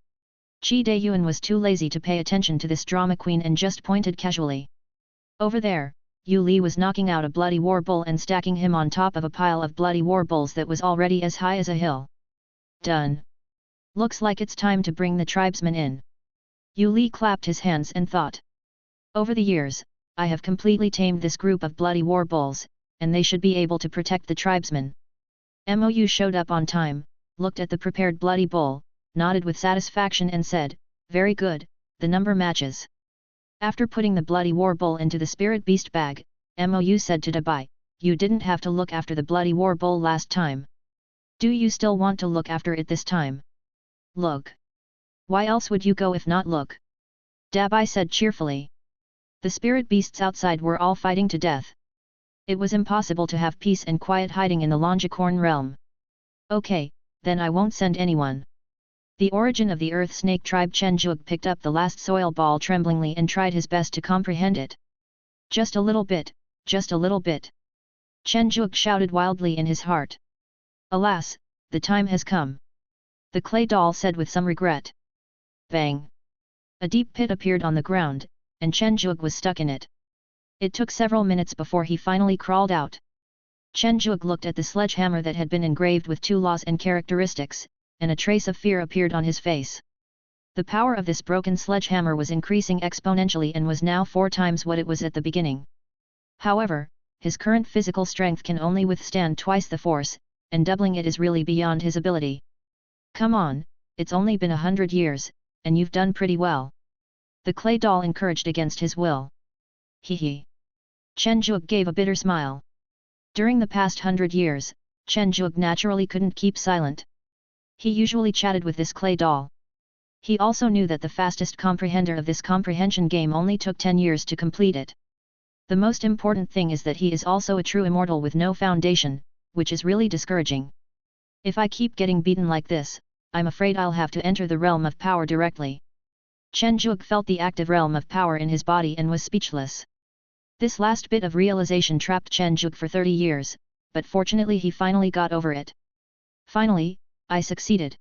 Speaker 1: Qi Deiyuan was too lazy to pay attention to this drama queen and just pointed casually. Over there, Yu Li was knocking out a bloody war bull and stacking him on top of a pile of bloody war bulls that was already as high as a hill. "Done. Looks like it's time to bring the tribesmen in." Yu Li clapped his hands and thought. "Over the years, I have completely tamed this group of bloody war bulls, and they should be able to protect the tribesmen." Mou showed up on time, looked at the prepared bloody bull, nodded with satisfaction and said, "Very good, the number matches." After putting the bloody war bull into the spirit beast bag, Mou said to Dabai, "You didn't have to look after the bloody war bull last time. Do you still want to look after it this time?" "Look. Why else would you go if not look?" Dabai said cheerfully. The spirit beasts outside were all fighting to death. It was impossible to have peace and quiet hiding in the Longicorn realm. "Okay, then I won't send anyone." The origin of the Earth Snake tribe Chen Zhuge picked up the last soil ball tremblingly and tried his best to comprehend it. "Just a little bit, just a little bit." Chen Zhuge shouted wildly in his heart. Alas, the time has come. The clay doll said with some regret. Bang! A deep pit appeared on the ground, and Chen Zhuge was stuck in it. It took several minutes before he finally crawled out. Chen Zhuge looked at the sledgehammer that had been engraved with 2 laws and characteristics, and a trace of fear appeared on his face. The power of this broken sledgehammer was increasing exponentially and was now 4 times what it was at the beginning. However, his current physical strength can only withstand twice the force, and doubling it is really beyond his ability. Come on, it's only been 100 years, and you've done pretty well. The clay doll encouraged against his will. Hee hee. Chen Zhuge gave a bitter smile. During the past 100 years, Chen Zhuge naturally couldn't keep silent. He usually chatted with this clay doll. He also knew that the fastest comprehender of this comprehension game only took 10 years to complete it. The most important thing is that he is also a true immortal with no foundation, which is really discouraging. If I keep getting beaten like this, I'm afraid I'll have to enter the realm of power directly. Chen Zhuge felt the active realm of power in his body and was speechless. This last bit of realization trapped Chen Zhuge for 30 years, but fortunately he finally got over it. Finally, I succeeded.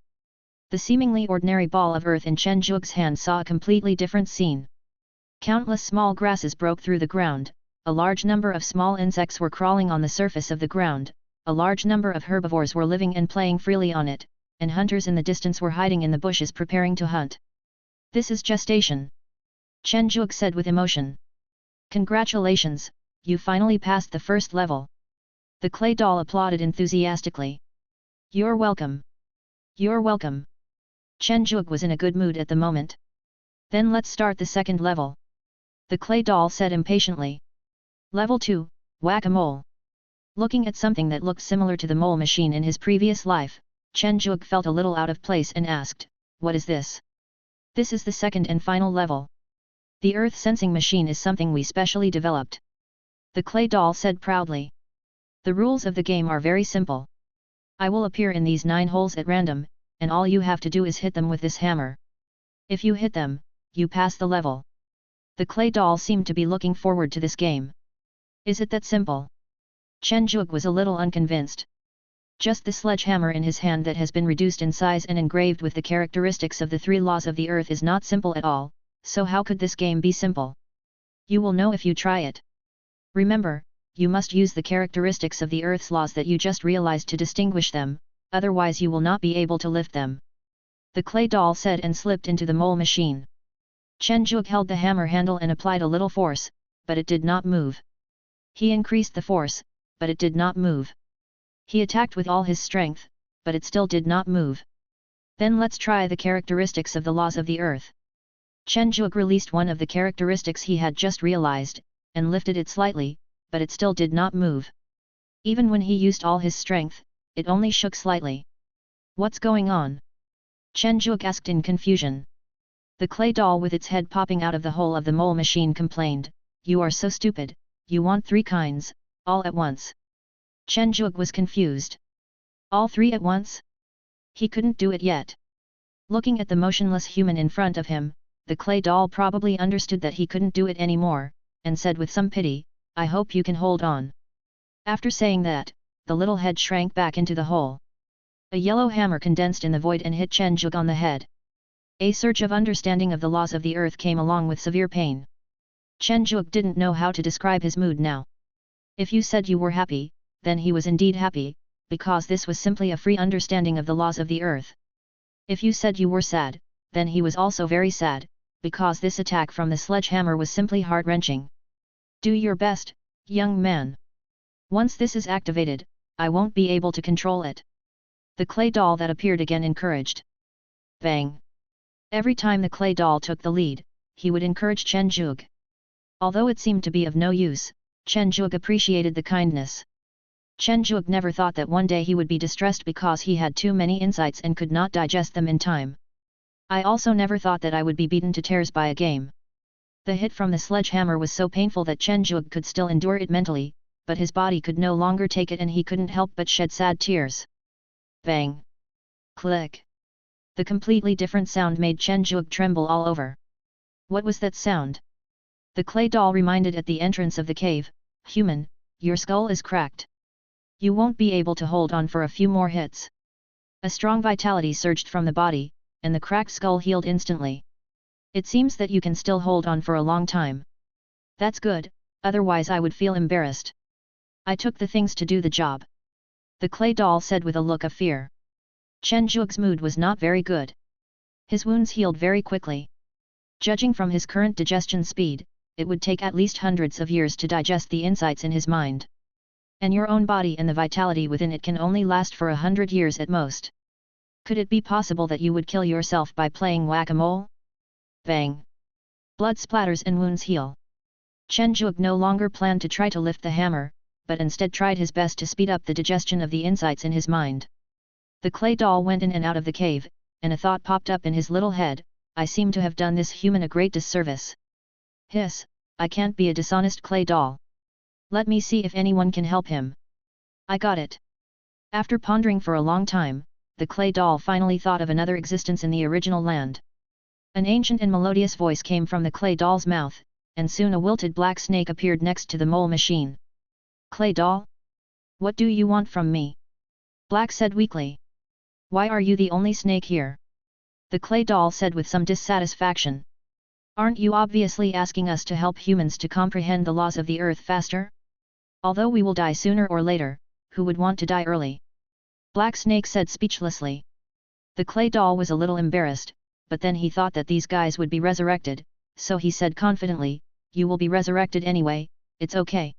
Speaker 1: The seemingly ordinary ball of earth in Chen Zhuge's hand saw a completely different scene. Countless small grasses broke through the ground, a large number of small insects were crawling on the surface of the ground, a large number of herbivores were living and playing freely on it, and hunters in the distance were hiding in the bushes preparing to hunt. This is gestation. Chen Zhuge said with emotion. Congratulations, you finally passed the first level. The clay doll applauded enthusiastically. You're welcome. You're welcome. Chen Zhuge was in a good mood at the moment. Then let's start the second level. The clay doll said impatiently. Level 2, Whack-a-Mole. Looking at something that looked similar to the mole machine in his previous life, Chen Zhuge felt a little out of place and asked, what is this? This is the second and final level. The earth sensing machine is something we specially developed. The clay doll said proudly. The rules of the game are very simple. I will appear in these 9 holes at random, and all you have to do is hit them with this hammer. If you hit them, you pass the level. The clay doll seemed to be looking forward to this game. Is it that simple? Chen Zhuge was a little unconvinced. Just the sledgehammer in his hand that has been reduced in size and engraved with the characteristics of the 3 laws of the earth is not simple at all, so how could this game be simple? You will know if you try it. Remember, you must use the characteristics of the earth's laws that you just realized to distinguish them, otherwise you will not be able to lift them. The clay doll said and slipped into the mole machine. Chen Zhuge held the hammer handle and applied a little force, but it did not move. He increased the force, but it did not move. He attacked with all his strength, but it still did not move. Then let's try the characteristics of the laws of the earth. Chen Zhuge released one of the characteristics he had just realized, and lifted it slightly, but it still did not move. Even when he used all his strength, it only shook slightly. What's going on? Chen Zhuge asked in confusion. The clay doll with its head popping out of the hole of the mole machine complained, you are so stupid, you want 3 kinds, all at once. Chen Zhuge was confused. All 3 at once? He couldn't do it yet. Looking at the motionless human in front of him, the clay doll probably understood that he couldn't do it anymore, and said with some pity, I hope you can hold on. After saying that, the little head shrank back into the hole. A yellow hammer condensed in the void and hit Chen Zhuge on the head. A surge of understanding of the laws of the earth came along with severe pain. Chen Zhuge didn't know how to describe his mood now. If you said you were happy, then he was indeed happy, because this was simply a free understanding of the laws of the earth. If you said you were sad, then he was also very sad, because this attack from the sledgehammer was simply heart-wrenching. Do your best, young man. Once this is activated, I won't be able to control it. The clay doll that appeared again encouraged. Bang! Every time the clay doll took the lead, he would encourage Chen Zhuge. Although it seemed to be of no use, Chen Zhuge appreciated the kindness. Chen Zhuge never thought that one day he would be distressed because he had too many insights and could not digest them in time. I also never thought that I would be beaten to tears by a game. The hit from the sledgehammer was so painful that Chen Zhuge could still endure it mentally, but his body could no longer take it and he couldn't help but shed sad tears. Bang! Click! The completely different sound made Chen Zhuge tremble all over. What was that sound? The clay doll reminded at the entrance of the cave, human, your skull is cracked. You won't be able to hold on for a few more hits. A strong vitality surged from the body, and the cracked skull healed instantly. It seems that you can still hold on for a long time. That's good, otherwise I would feel embarrassed. I took the things to do the job. The clay doll said with a look of fear. Chen Zhuge's mood was not very good. His wounds healed very quickly. Judging from his current digestion speed, it would take at least hundreds of years to digest the insights in his mind. And your own body and the vitality within it can only last for 100 years at most. Could it be possible that you would kill yourself by playing whack-a-mole? Bang! Blood splatters and wounds heal. Chen Zhuge no longer planned to try to lift the hammer, but instead tried his best to speed up the digestion of the insights in his mind. The clay doll went in and out of the cave, and a thought popped up in his little head, I seem to have done this human a great disservice. Hiss, I can't be a dishonest clay doll. Let me see if anyone can help him. I got it. After pondering for a long time, the clay doll finally thought of another existence in the original land. An ancient and melodious voice came from the clay doll's mouth, and soon a wilted black snake appeared next to the mole machine. Clay doll? What do you want from me? Black said weakly. Why are you the only snake here? The clay doll said with some dissatisfaction. Aren't you obviously asking us to help humans to comprehend the laws of the earth faster? Although we will die sooner or later, who would want to die early? Black Snake said speechlessly. The clay doll was a little embarrassed, but then he thought that these guys would be resurrected, so he said confidently, you will be resurrected anyway, it's okay.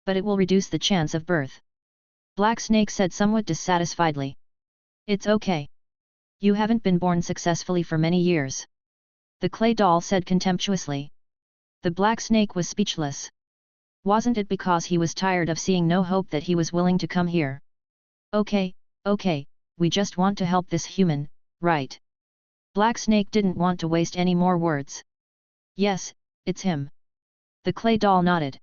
Speaker 1: But it will reduce the chance of birth. Black Snake said somewhat dissatisfiedly. It's okay. You haven't been born successfully for many years. The clay doll said contemptuously. The black snake was speechless. Wasn't it because he was tired of seeing no hope that he was willing to come here? Okay, we just want to help this human, right? Black Snake didn't want to waste any more words. Yes, it's him. The clay doll nodded.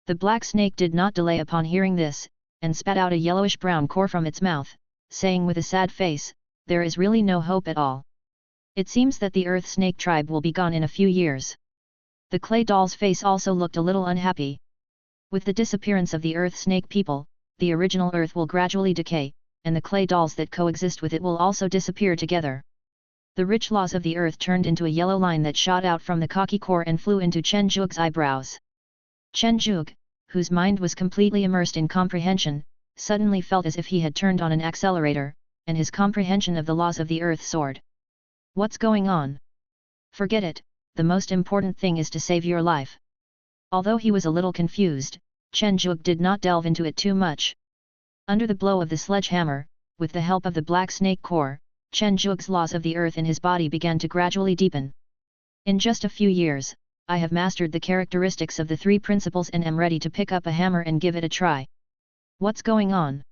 Speaker 1: The black snake did not delay upon hearing this, and spat out a yellowish-brown core from its mouth, saying with a sad face, there is really no hope at all. It seems that the Earth Snake tribe will be gone in a few years. The clay doll's face also looked a little unhappy. With the disappearance of the Earth Snake people, the original Earth will gradually decay, and the clay dolls that coexist with it will also disappear together. The rich laws of the Earth turned into a yellow line that shot out from the cocky core and flew into Chen Zhuge's eyebrows. Chen Zhuge, whose mind was completely immersed in comprehension, suddenly felt as if he had turned on an accelerator, and his comprehension of the laws of the Earth soared. What's going on? Forget it, the most important thing is to save your life. Although he was a little confused, Chen Zhuge did not delve into it too much. Under the blow of the sledgehammer, with the help of the black snake core, Chen Zhuge's laws of the earth in his body began to gradually deepen. In just a few years, I have mastered the characteristics of the three principles and am ready to pick up a hammer and give it a try. What's going on?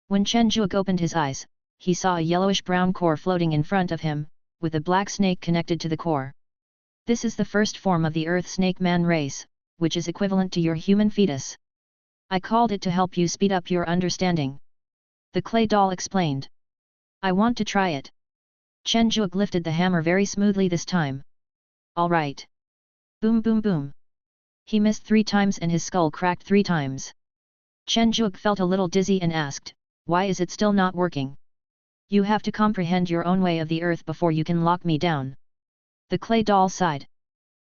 Speaker 1: When Chen Zhuge opened his eyes, he saw a yellowish-brown core floating in front of him, with a black snake connected to the core. This is the first form of the Earth Snake Man race, which is equivalent to your human fetus. I called it to help you speed up your understanding. The clay doll explained. I want to try it. Chen Zhuge lifted the hammer very smoothly this time. All right. Boom boom boom. He missed 3 times and his skull cracked 3 times. Chen Zhuge felt a little dizzy and asked, why is it still not working? You have to comprehend your own way of the earth before you can lock me down. The clay doll sighed.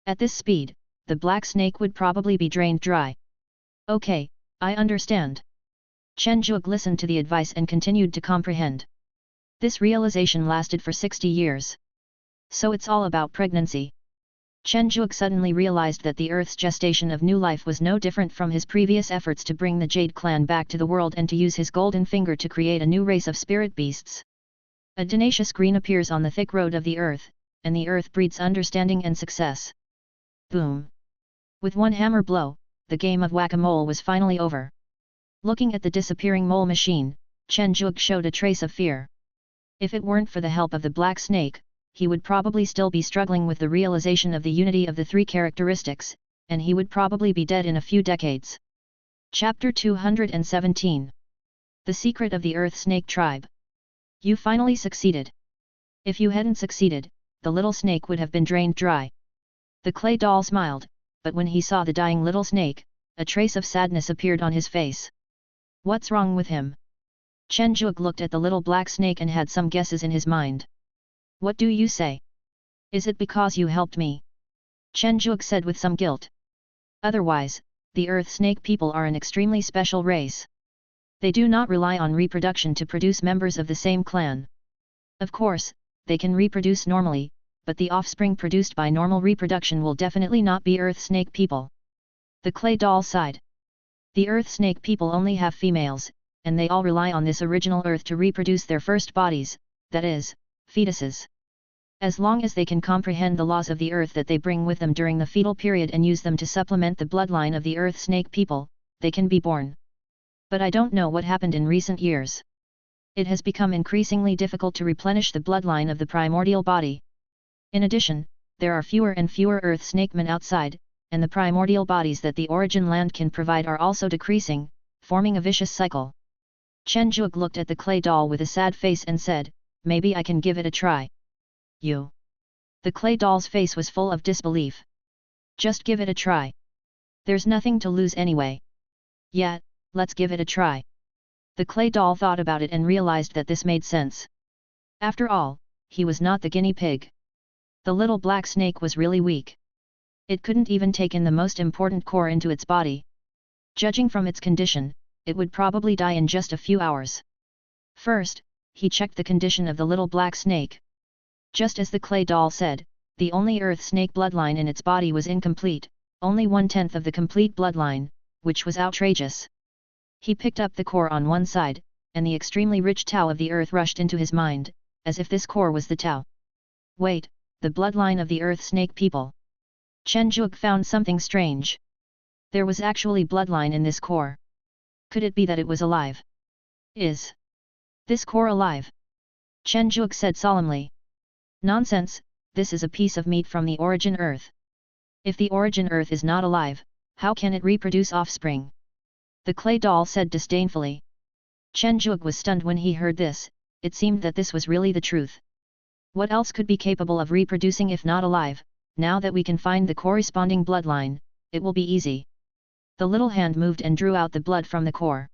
Speaker 1: At this speed, the black snake would probably be drained dry. Okay, I understand. Chen Zhuge listened to the advice and continued to comprehend. This realization lasted for 60 years. So it's all about pregnancy. Chen Zhuge suddenly realized that the Earth's gestation of new life was no different from his previous efforts to bring the Jade clan back to the world and to use his golden finger to create a new race of spirit beasts. A tenacious green appears on the thick road of the Earth, and the Earth breeds understanding and success. Boom! With one hammer blow, the game of whack-a-mole was finally over. Looking at the disappearing mole machine, Chen Zhuge showed a trace of fear. If it weren't for the help of the black snake, he would probably still be struggling with the realization of the unity of the 3 characteristics, and he would probably be dead in a few decades. Chapter 217. The Secret of the Earth Snake Tribe. You finally succeeded. If you hadn't succeeded, the little snake would have been drained dry. The clay doll smiled, but when he saw the dying little snake, a trace of sadness appeared on his face. What's wrong with him? Chen Zhuge looked at the little black snake and had some guesses in his mind. What do you say? Is it because you helped me? Chen Zhuge said with some guilt. Otherwise, the earth snake people are an extremely special race. They do not rely on reproduction to produce members of the same clan. Of course, they can reproduce normally, but the offspring produced by normal reproduction will definitely not be earth snake people. The clay doll sighed. The earth snake people only have females, and they all rely on this original earth to reproduce their first bodies, that is, fetuses. As long as they can comprehend the laws of the earth that they bring with them during the fetal period and use them to supplement the bloodline of the earth snake people, they can be born. But I don't know what happened in recent years. It has become increasingly difficult to replenish the bloodline of the primordial body. In addition, there are fewer and fewer earth snakemen outside, and the primordial bodies that the origin land can provide are also decreasing, forming a vicious cycle. Chen Zhuge looked at the clay doll with a sad face and said, maybe I can give it a try. You? The clay doll's face was full of disbelief. Just give it a try. There's nothing to lose anyway. Yeah, let's give it a try. The clay doll thought about it and realized that this made sense. After all, he was not the guinea pig. The little black snake was really weak. It couldn't even take in the most important core into its body. Judging from its condition, it would probably die in just a few hours. First, he checked the condition of the little black snake. Just as the clay doll said, the only earth snake bloodline in its body was incomplete, only 1/10 of the complete bloodline, which was outrageous. He picked up the core on one side, and the extremely rich Tao of the earth rushed into his mind, as if this core was the Tao. Wait, the bloodline of the earth snake people. Chen Zhuge found something strange. There was actually bloodline in this core. Could it be that it was alive? Is this core alive? Chen Zhuge said solemnly. Nonsense, this is a piece of meat from the origin earth. If the origin earth is not alive, how can it reproduce offspring? The clay doll said disdainfully. Chen Zhuge was stunned when he heard this. It seemed that this was really the truth. What else could be capable of reproducing if not alive? Now that we can find the corresponding bloodline, it will be easy. The little hand moved and drew out the blood from the core.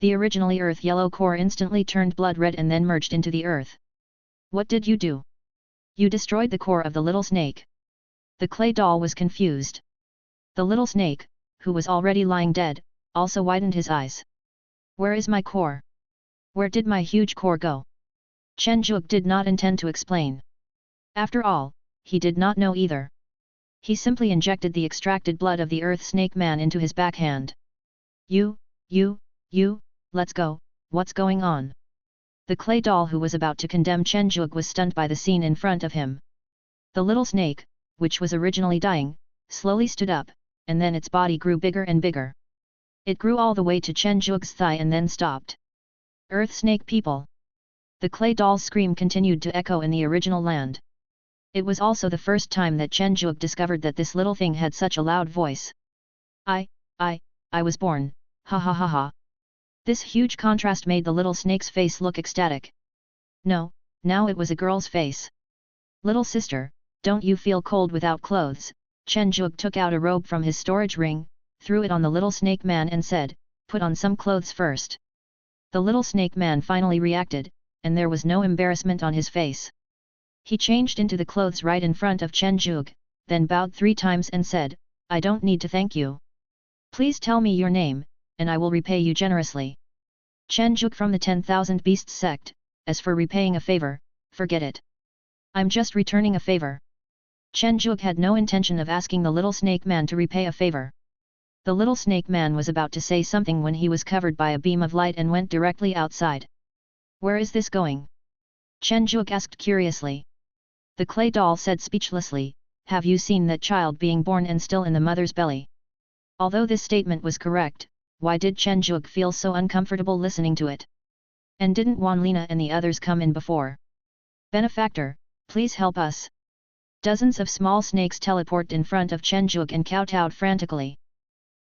Speaker 1: The originally earth yellow core instantly turned blood red and then merged into the earth. What did you do? You destroyed the core of the little snake. The clay doll was confused. The little snake, who was already lying dead, also widened his eyes. Where is my core? Where did my huge core go? Chen Zhuge did not intend to explain. After all, he did not know either. He simply injected the extracted blood of the earth snake man into his backhand. You, let's go, what's going on? The clay doll who was about to condemn Chen Zhuge was stunned by the scene in front of him. The little snake, which was originally dying, slowly stood up, and then its body grew bigger and bigger. It grew all the way to Chen Zhuge's thigh and then stopped. Earth snake people! The clay doll's scream continued to echo in the original land. It was also the first time that Chen Zhuge discovered that this little thing had such a loud voice. I was born, ha ha ha ha. This huge contrast made the little snake's face look ecstatic. No, now it was a girl's face. Little sister, don't you feel cold without clothes? Chen Zhuge took out a robe from his storage ring, threw it on the little snake man and said, put on some clothes first. The little snake man finally reacted, and there was no embarrassment on his face. He changed into the clothes right in front of Chen Zhuge, then bowed 3 times and said, I don't need to thank you. Please tell me your name, and I will repay you generously. Chen Zhuge from the 10,000 Beasts sect, as for repaying a favor, forget it. I'm just returning a favor. Chen Zhuge had no intention of asking the little snake man to repay a favor. The little snake man was about to say something when he was covered by a beam of light and went directly outside. Where is this going? Chen Zhuge asked curiously. The clay doll said speechlessly, have you seen that child being born and still in the mother's belly? Although this statement was correct, why did Chen Zhuge feel so uncomfortable listening to it? And didn't Wan Lina and the others come in before? Benefactor, please help us. Dozens of small snakes teleported in front of Chen Zhuge and kowtowed frantically.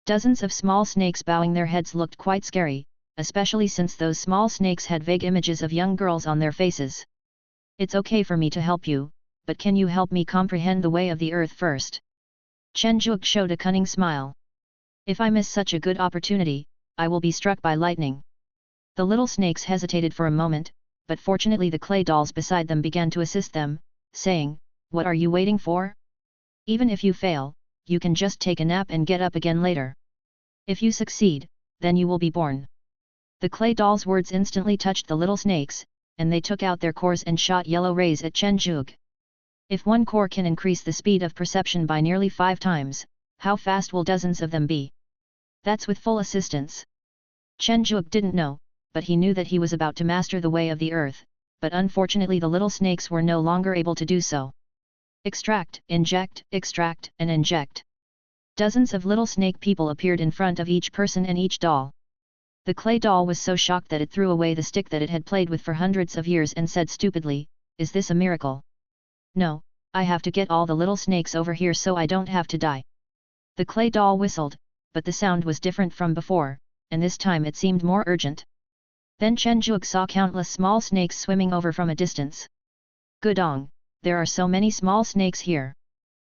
Speaker 1: Dozens of small snakes bowing their heads looked quite scary, especially since those small snakes had vague images of young girls on their faces. It's okay for me to help you, but can you help me comprehend the way of the earth first? Chen Zhuge showed a cunning smile. If I miss such a good opportunity, I will be struck by lightning. The little snakes hesitated for a moment, but fortunately the clay dolls beside them began to assist them, saying, "What are you waiting for? Even if you fail, you can just take a nap and get up again later. If you succeed, then you will be born." The clay dolls' words instantly touched the little snakes, and they took out their cores and shot yellow rays at Chen Zhuge. If one core can increase the speed of perception by nearly 5 times, how fast will dozens of them be? That's with full assistance. Chen Zhuge didn't know, but he knew that he was about to master the way of the earth, but unfortunately the little snakes were no longer able to do so. Extract, inject, extract, and inject. Dozens of little snake people appeared in front of each person and each doll. The clay doll was so shocked that it threw away the stick that it had played with for hundreds of years and said stupidly, "Is this a miracle? No, I have to get all the little snakes over here so I don't have to die." The clay doll whistled, but the sound was different from before, and this time it seemed more urgent. Then Chen Zhuge saw countless small snakes swimming over from a distance. "Gudong, there are so many small snakes here."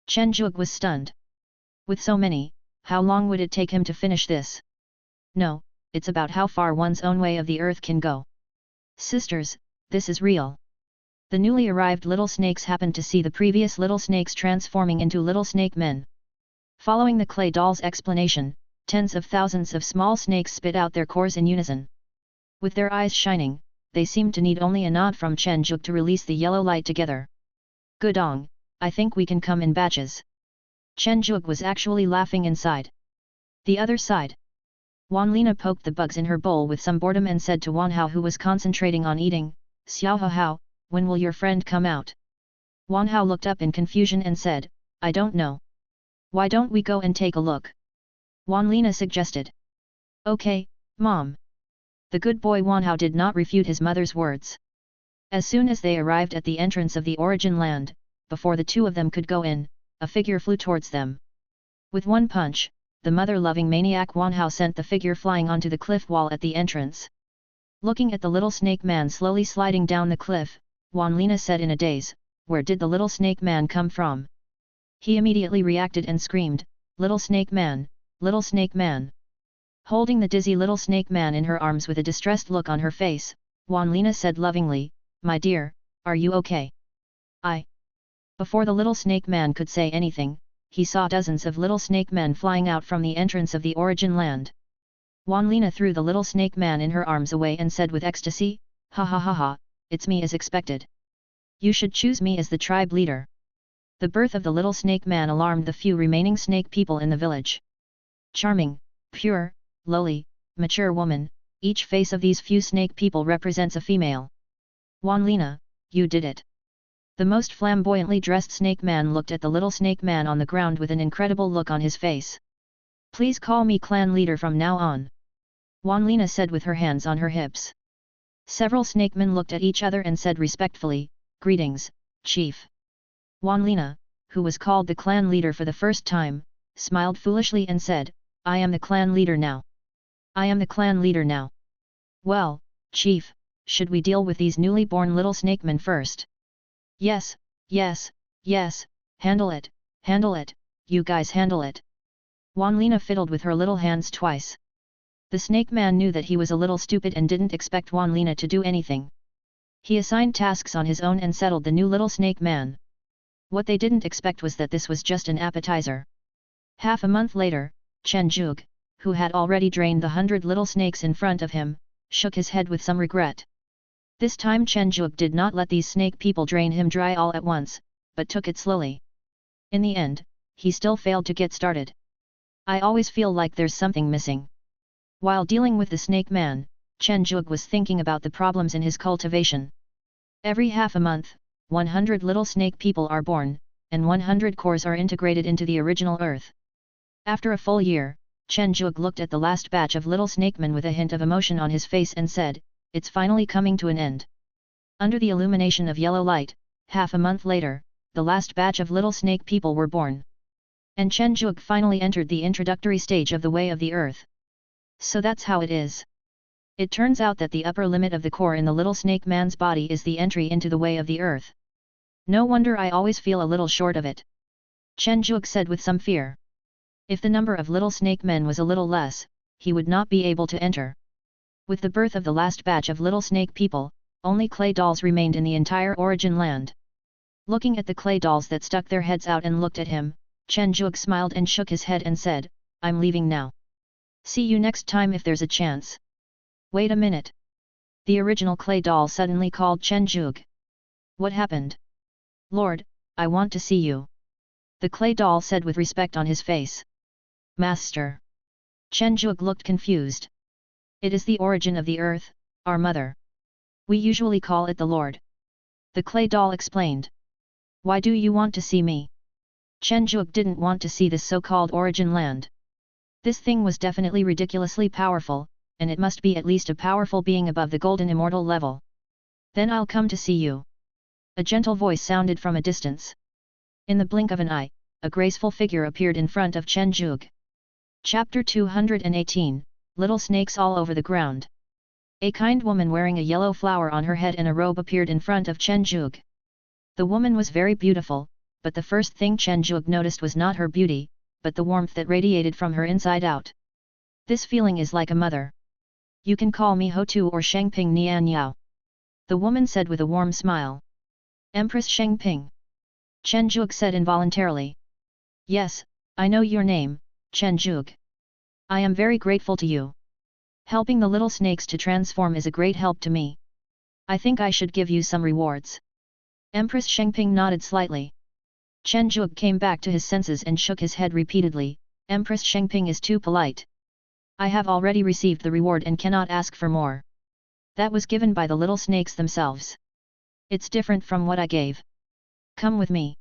Speaker 1: Chen Zhuge was stunned. With so many, how long would it take him to finish this? No, it's about how far one's own way of the earth can go. Sisters, this is real. The newly arrived little snakes happened to see the previous little snakes transforming into little snake men. Following the clay doll's explanation, tens of thousands of small snakes spit out their cores in unison. With their eyes shining, they seemed to need only a nod from Chen Zhuge to release the yellow light together. "Gudong, I think we can come in batches." Chen Zhuge was actually laughing inside. The other side. Wanlina poked the bugs in her bowl with some boredom and said to Wanhao, who was concentrating on eating, "Xiaohao, when will your friend come out?" Wanhao looked up in confusion and said, "I don't know." "Why don't we go and take a look?" Wanlina suggested. "Okay, Mom." The good boy Wanhao did not refute his mother's words. As soon as they arrived at the entrance of the origin land, before the two of them could go in, a figure flew towards them. With one punch, the mother-loving maniac Wanhao sent the figure flying onto the cliff wall at the entrance. Looking at the little snake man slowly sliding down the cliff, Wanlina said in a daze, "Where did the little snake man come from?" He immediately reacted and screamed, "Little snake man, little snake man!" Holding the dizzy little snake man in her arms with a distressed look on her face, Wanlina said lovingly, "My dear, are you okay?" Before the little snake man could say anything, he saw dozens of little snake men flying out from the entrance of the origin land. Wanlina threw the little snake man in her arms away and said with ecstasy, "Ha ha ha ha, it's me as expected. You should choose me as the tribe leader." The birth of the little snake man alarmed the few remaining snake people in the village. Charming, pure, lowly, mature woman, each face of these few snake people represents a female. "Wanlina, you did it." The most flamboyantly dressed snake man looked at the little snake man on the ground with an incredible look on his face. "Please call me clan leader from now on," Wanlina said with her hands on her hips. Several snakemen looked at each other and said respectfully, "Greetings, chief." Wanlina, who was called the clan leader for the first time, smiled foolishly and said, "I am the clan leader now. I am the clan leader now." "Well, chief, should we deal with these newly born little snakemen first?" "Yes, yes, yes, handle it, you guys handle it." Wanlina fiddled with her little hands twice. The snake man knew that he was a little stupid and didn't expect Wanlina to do anything. He assigned tasks on his own and settled the new little snake man. What they didn't expect was that this was just an appetizer. Half a month later, Chen Zhuge, who had already drained the 100 little snakes in front of him, shook his head with some regret. This time Chen Zhuge did not let these snake people drain him dry all at once, but took it slowly. In the end, he still failed to get started. "I always feel like there's something missing." While dealing with the snake man, Chen Zhuge was thinking about the problems in his cultivation. Every half a month, 100 little snake people are born, and 100 cores are integrated into the original earth. After a full year, Chen Zhuge looked at the last batch of little snakemen with a hint of emotion on his face and said, "It's finally coming to an end." Under the illumination of yellow light, half a month later, the last batch of little snake people were born. And Chen Zhuge finally entered the introductory stage of the way of the earth. So that's how it is. It turns out that the upper limit of the core in the little snake man's body is the entry into the way of the earth. No wonder I always feel a little short of it. Chen Zhuge said with some fear. If the number of little snake men was a little less, he would not be able to enter. With the birth of the last batch of little snake people, only clay dolls remained in the entire origin land. Looking at the clay dolls that stuck their heads out and looked at him, Chen Zhuge smiled and shook his head and said, "I'm leaving now. See you next time if there's a chance." "Wait a minute." The original clay doll suddenly called Chen Zhuge. "What happened?" "Lord, I want to see you," the clay doll said with respect on his face. "Master." Chen Zhuge looked confused. "It is the origin of the earth, our mother. We usually call it the Lord," the clay doll explained. "Why do you want to see me?" Chen Zhuge didn't want to see this so-called origin land. This thing was definitely ridiculously powerful, and it must be at least a powerful being above the golden immortal level. "Then I'll come to see you." A gentle voice sounded from a distance. In the blink of an eye, a graceful figure appeared in front of Chen Zhuge. Chapter 218, Little Snakes All Over the Ground. A kind woman wearing a yellow flower on her head and a robe appeared in front of Chen Zhuge. The woman was very beautiful, but the first thing Chen Zhuge noticed was not her beauty, but the warmth that radiated from her inside out. "This feeling is like a mother. You can call me Ho-Tu or Shengping Nian Yao," the woman said with a warm smile. "Empress Shengping," Chen Zhuge said involuntarily. "Yes, I know your name, Chen Zhuge. I am very grateful to you. Helping the little snakes to transform is a great help to me. I think I should give you some rewards." Empress Shengping nodded slightly. Chen Zhuge came back to his senses and shook his head repeatedly. "Empress Shengping is too polite. I have already received the reward and cannot ask for more. That was given by the little snakes themselves. It's different from what I gave. Come with me."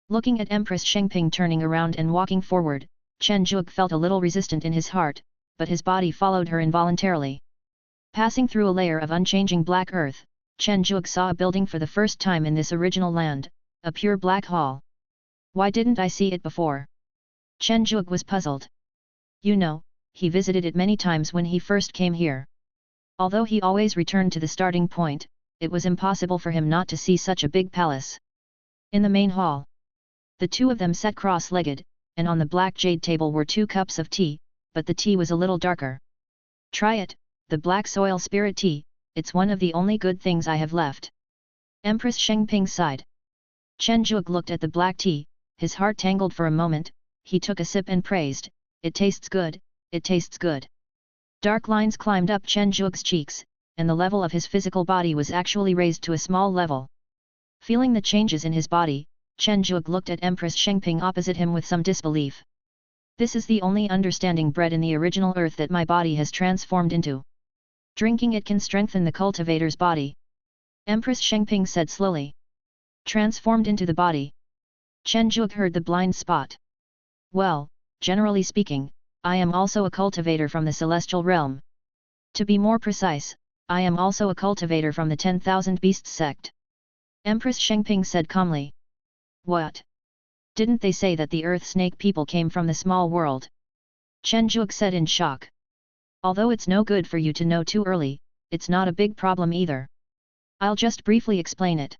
Speaker 1: Looking at Empress Shengping turning around and walking forward, Chen Zhuge felt a little resistant in his heart, but his body followed her involuntarily. Passing through a layer of unchanging black earth, Chen Zhuge saw a building for the first time in this original land, a pure black hall. Why didn't I see it before? Chen Zhuge was puzzled. You know, he visited it many times when he first came here. Although he always returned to the starting point, it was impossible for him not to see such a big palace. In the main hall, the two of them sat cross-legged, and on the black jade table were 2 cups of tea, but the tea was a little darker. "Try it, the black soil spirit tea, it's one of the only good things I have left." Empress Shengping sighed. Chen Zhuge looked at the black tea, his heart tangled for a moment, he took a sip and praised, "It tastes good, it tastes good." Dark lines climbed up Chen Zhuge's cheeks, and the level of his physical body was actually raised to a small level. Feeling the changes in his body, Chen Zhuge looked at Empress Shengping opposite him with some disbelief. "This is the only understanding bread in the original earth that my body has transformed into. Drinking it can strengthen the cultivator's body," Empress Shengping said slowly. "Transformed into the body." Chen Zhuge heard the blind spot. "Well, generally speaking, I am also a cultivator from the celestial realm. To be more precise, I am also a cultivator from the 10,000 Beasts sect," Empress Shengping said calmly. "What? Didn't they say that the earth snake people came from the small world?" Chen Zhuge said in shock. "Although it's no good for you to know too early, it's not a big problem either. I'll just briefly explain it.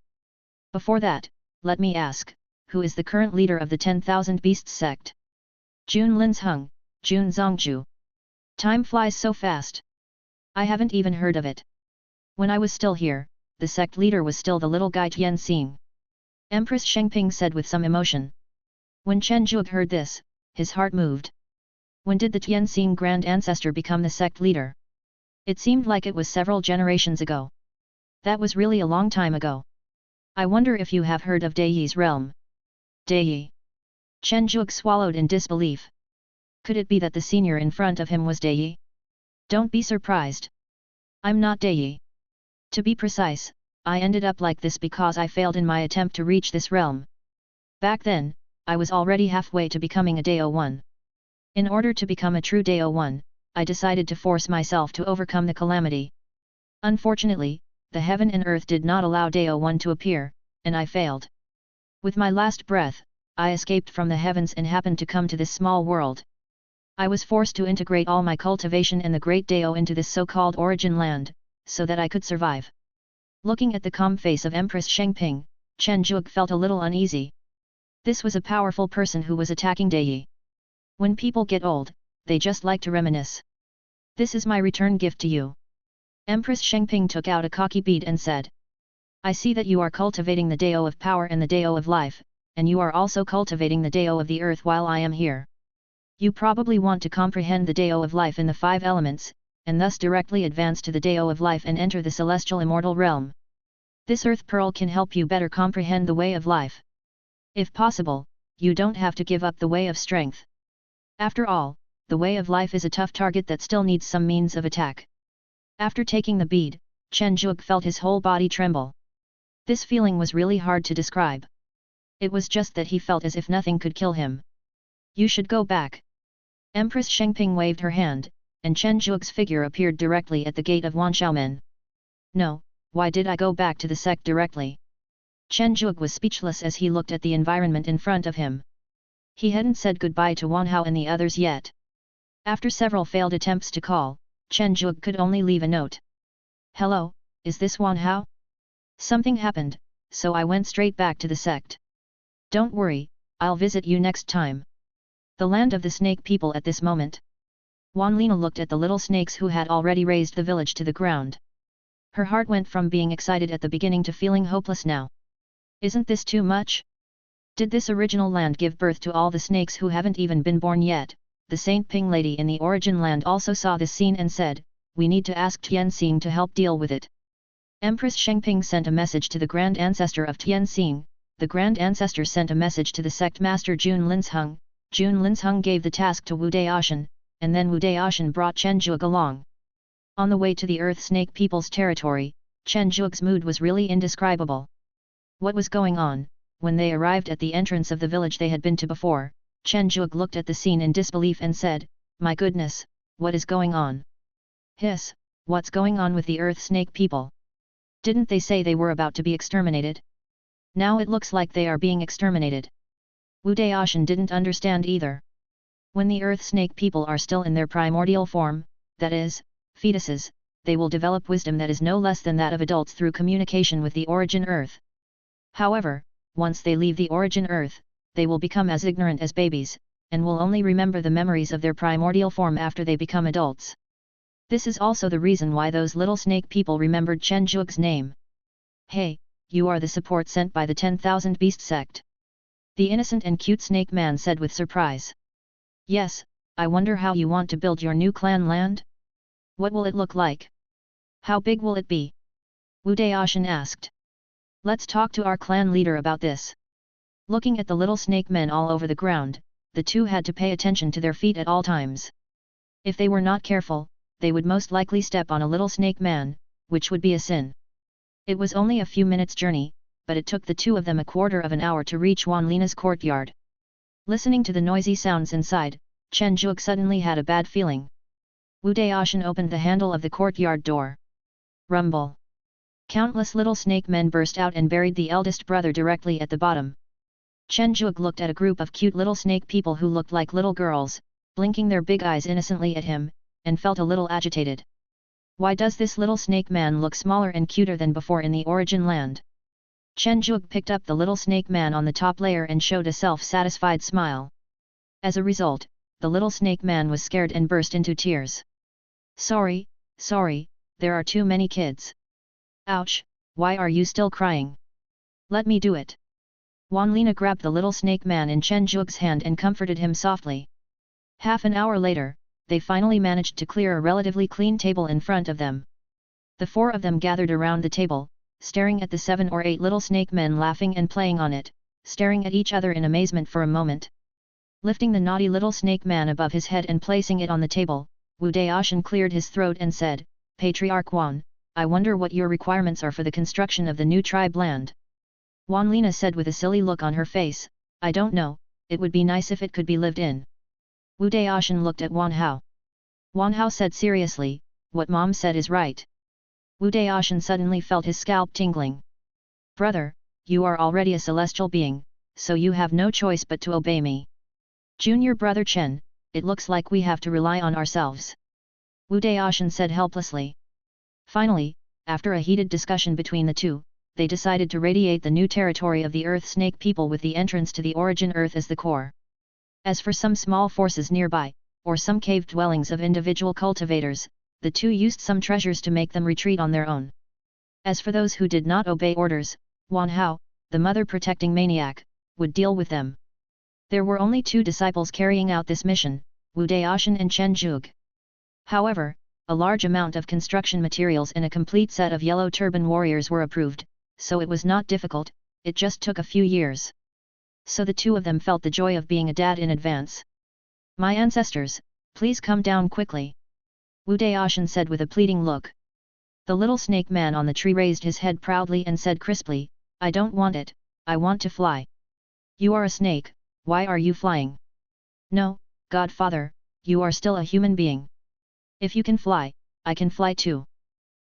Speaker 1: Before that, let me ask, who is the current leader of the 10,000 Beasts sect?" "Jun Linzheng, Jun Zongju." "Time flies so fast. I haven't even heard of it. When I was still here, the sect leader was still the little guy Tian Xing," Empress Shengping said with some emotion. When Chen Zhuge heard this, his heart moved. When did the Tian Xing grand ancestor become the sect leader? It seemed like it was several generations ago. That was really a long time ago. I wonder if you have heard of Daiyi's realm. Daiyi. Chen Zhuge swallowed in disbelief. Could it be that the senior in front of him was Daiyi? Don't be surprised. I'm not Daiyi. To be precise, I ended up like this because I failed in my attempt to reach this realm. Back then, I was already halfway to becoming a Dao 1. In order to become a true Dao 1, I decided to force myself to overcome the calamity. Unfortunately, the heaven and earth did not allow Dao 1 to appear, and I failed. With my last breath, I escaped from the heavens and happened to come to this small world. I was forced to integrate all my cultivation and the great Dao into this so-called origin land, so that I could survive." Looking at the calm face of Empress Shengping, Chen Zhuge felt a little uneasy. This was a powerful person who was attacking Daiyi. When people get old, they just like to reminisce. This is my return gift to you. Empress Shengping took out a cocky bead and said. I see that you are cultivating the Dao of power and the Dao of life, and you are also cultivating the Dao of the earth while I am here. You probably want to comprehend the Dao of life in the 5 elements, and thus directly advance to the Dao of life and enter the celestial immortal realm. This earth pearl can help you better comprehend the way of life. If possible, you don't have to give up the way of strength. After all, the way of life is a tough target that still needs some means of attack. After taking the bead, Chen Zhuge felt his whole body tremble. This feeling was really hard to describe. It was just that he felt as if nothing could kill him. You should go back. Empress Shengping waved her hand, and Chen Zhuge's figure appeared directly at the gate of Wanxiaomen. No, why did I go back to the sect directly? Chen Zhuge was speechless as he looked at the environment in front of him. He hadn't said goodbye to Wan Hao and the others yet. After several failed attempts to call, Chen Zhuge could only leave a note. Hello, is this Wan Hao? Something happened, so I went straight back to the sect. Don't worry, I'll visit you next time. The land of the snake people at this moment. Wan Lina looked at the little snakes who had already raised the village to the ground. Her heart went from being excited at the beginning to feeling hopeless now. Isn't this too much? Did this original land give birth to all the snakes who haven't even been born yet? The Saint Ping lady in the origin land also saw this scene and said, we need to ask Tianxing to help deal with it. Empress Shengping sent a message to the Grand Ancestor of Tianxing. The Grand Ancestor sent a message to the sect master Jun Linsheng. Jun Linsheng gave the task to Wu Daoshan, and then Wu Daoshan brought Chen Zhuge along. On the way to the Earth Snake People's territory, Chen Zhuge's mood was really indescribable. What was going on? When they arrived at the entrance of the village they had been to before, Chen Zhuge looked at the scene in disbelief and said, my goodness, what is going on? Hiss, what's going on with the Earth Snake people? Didn't they say they were about to be exterminated? Now it looks like they are being exterminated. Wu Daoshan didn't understand either. When the Earth Snake people are still in their primordial form, that is, fetuses, they will develop wisdom that is no less than that of adults through communication with the origin Earth. However, once they leave the origin Earth, they will become as ignorant as babies, and will only remember the memories of their primordial form after they become adults. This is also the reason why those little snake people remembered Chen Zhuge's name. Hey, you are the support sent by the 10,000 Beast sect. The innocent and cute snake man said with surprise. Yes, I wonder how you want to build your new clan land? What will it look like? How big will it be? Wu Daoshan asked. Let's talk to our clan leader about this. Looking at the little snake men all over the ground, the two had to pay attention to their feet at all times. If they were not careful, they would most likely step on a little snake man, which would be a sin. It was only a few minutes' journey, but it took the two of them a quarter of an hour to reach Wan Lina's courtyard. Listening to the noisy sounds inside, Chen Zhuge suddenly had a bad feeling. Wu Daoshan opened the handle of the courtyard door. Rumble! Countless little snake men burst out and buried the eldest brother directly at the bottom. Chen Zhuge looked at a group of cute little snake people who looked like little girls, blinking their big eyes innocently at him, and felt a little agitated. Why does this little snake man look smaller and cuter than before in the origin land? Chen Zhuge picked up the little snake man on the top layer and showed a self-satisfied smile. As a result, the little snake man was scared and burst into tears. Sorry, there are too many kids. Ouch, why are you still crying? Let me do it. Wan Lina grabbed the little snake man in Chen Zhuge's hand and comforted him softly. Half an hour later, they finally managed to clear a relatively clean table in front of them. The four of them gathered around the table, staring at the 7 or 8 little snake men laughing and playing on it, staring at each other in amazement for a moment. Lifting the naughty little snake man above his head and placing it on the table, Wu Daoshan cleared his throat and said, Patriarch Wan, I wonder what your requirements are for the construction of the new tribe land. Wan Lina said with a silly look on her face, I don't know, it would be nice if it could be lived in. Wu Daoshan looked at Wan Hao. Wan Hao said seriously, what Mom said is right. Wu Daoshan suddenly felt his scalp tingling. Brother, you are already a celestial being, so you have no choice but to obey me. Junior brother Chen, it looks like we have to rely on ourselves. Wu Daoshan said helplessly. Finally, after a heated discussion between the two, they decided to radiate the new territory of the Earth Snake people with the entrance to the origin Earth as the core. As for some small forces nearby, or some cave dwellings of individual cultivators, the two used some treasures to make them retreat on their own. As for those who did not obey orders, Wan Hao, the mother protecting maniac, would deal with them. There were only 2 disciples carrying out this mission, Wu Daoshan and Chen Zhuge. However, a large amount of construction materials and a complete set of yellow turban warriors were approved, so it was not difficult, it just took a few years. So the 2 of them felt the joy of being a dad in advance. My ancestors, please come down quickly. Wu Daoshan said with a pleading look. The little snake man on the tree raised his head proudly and said crisply, I don't want it, I want to fly. You are a snake, why are you flying? No, Godfather, you are still a human being. If you can fly, I can fly too.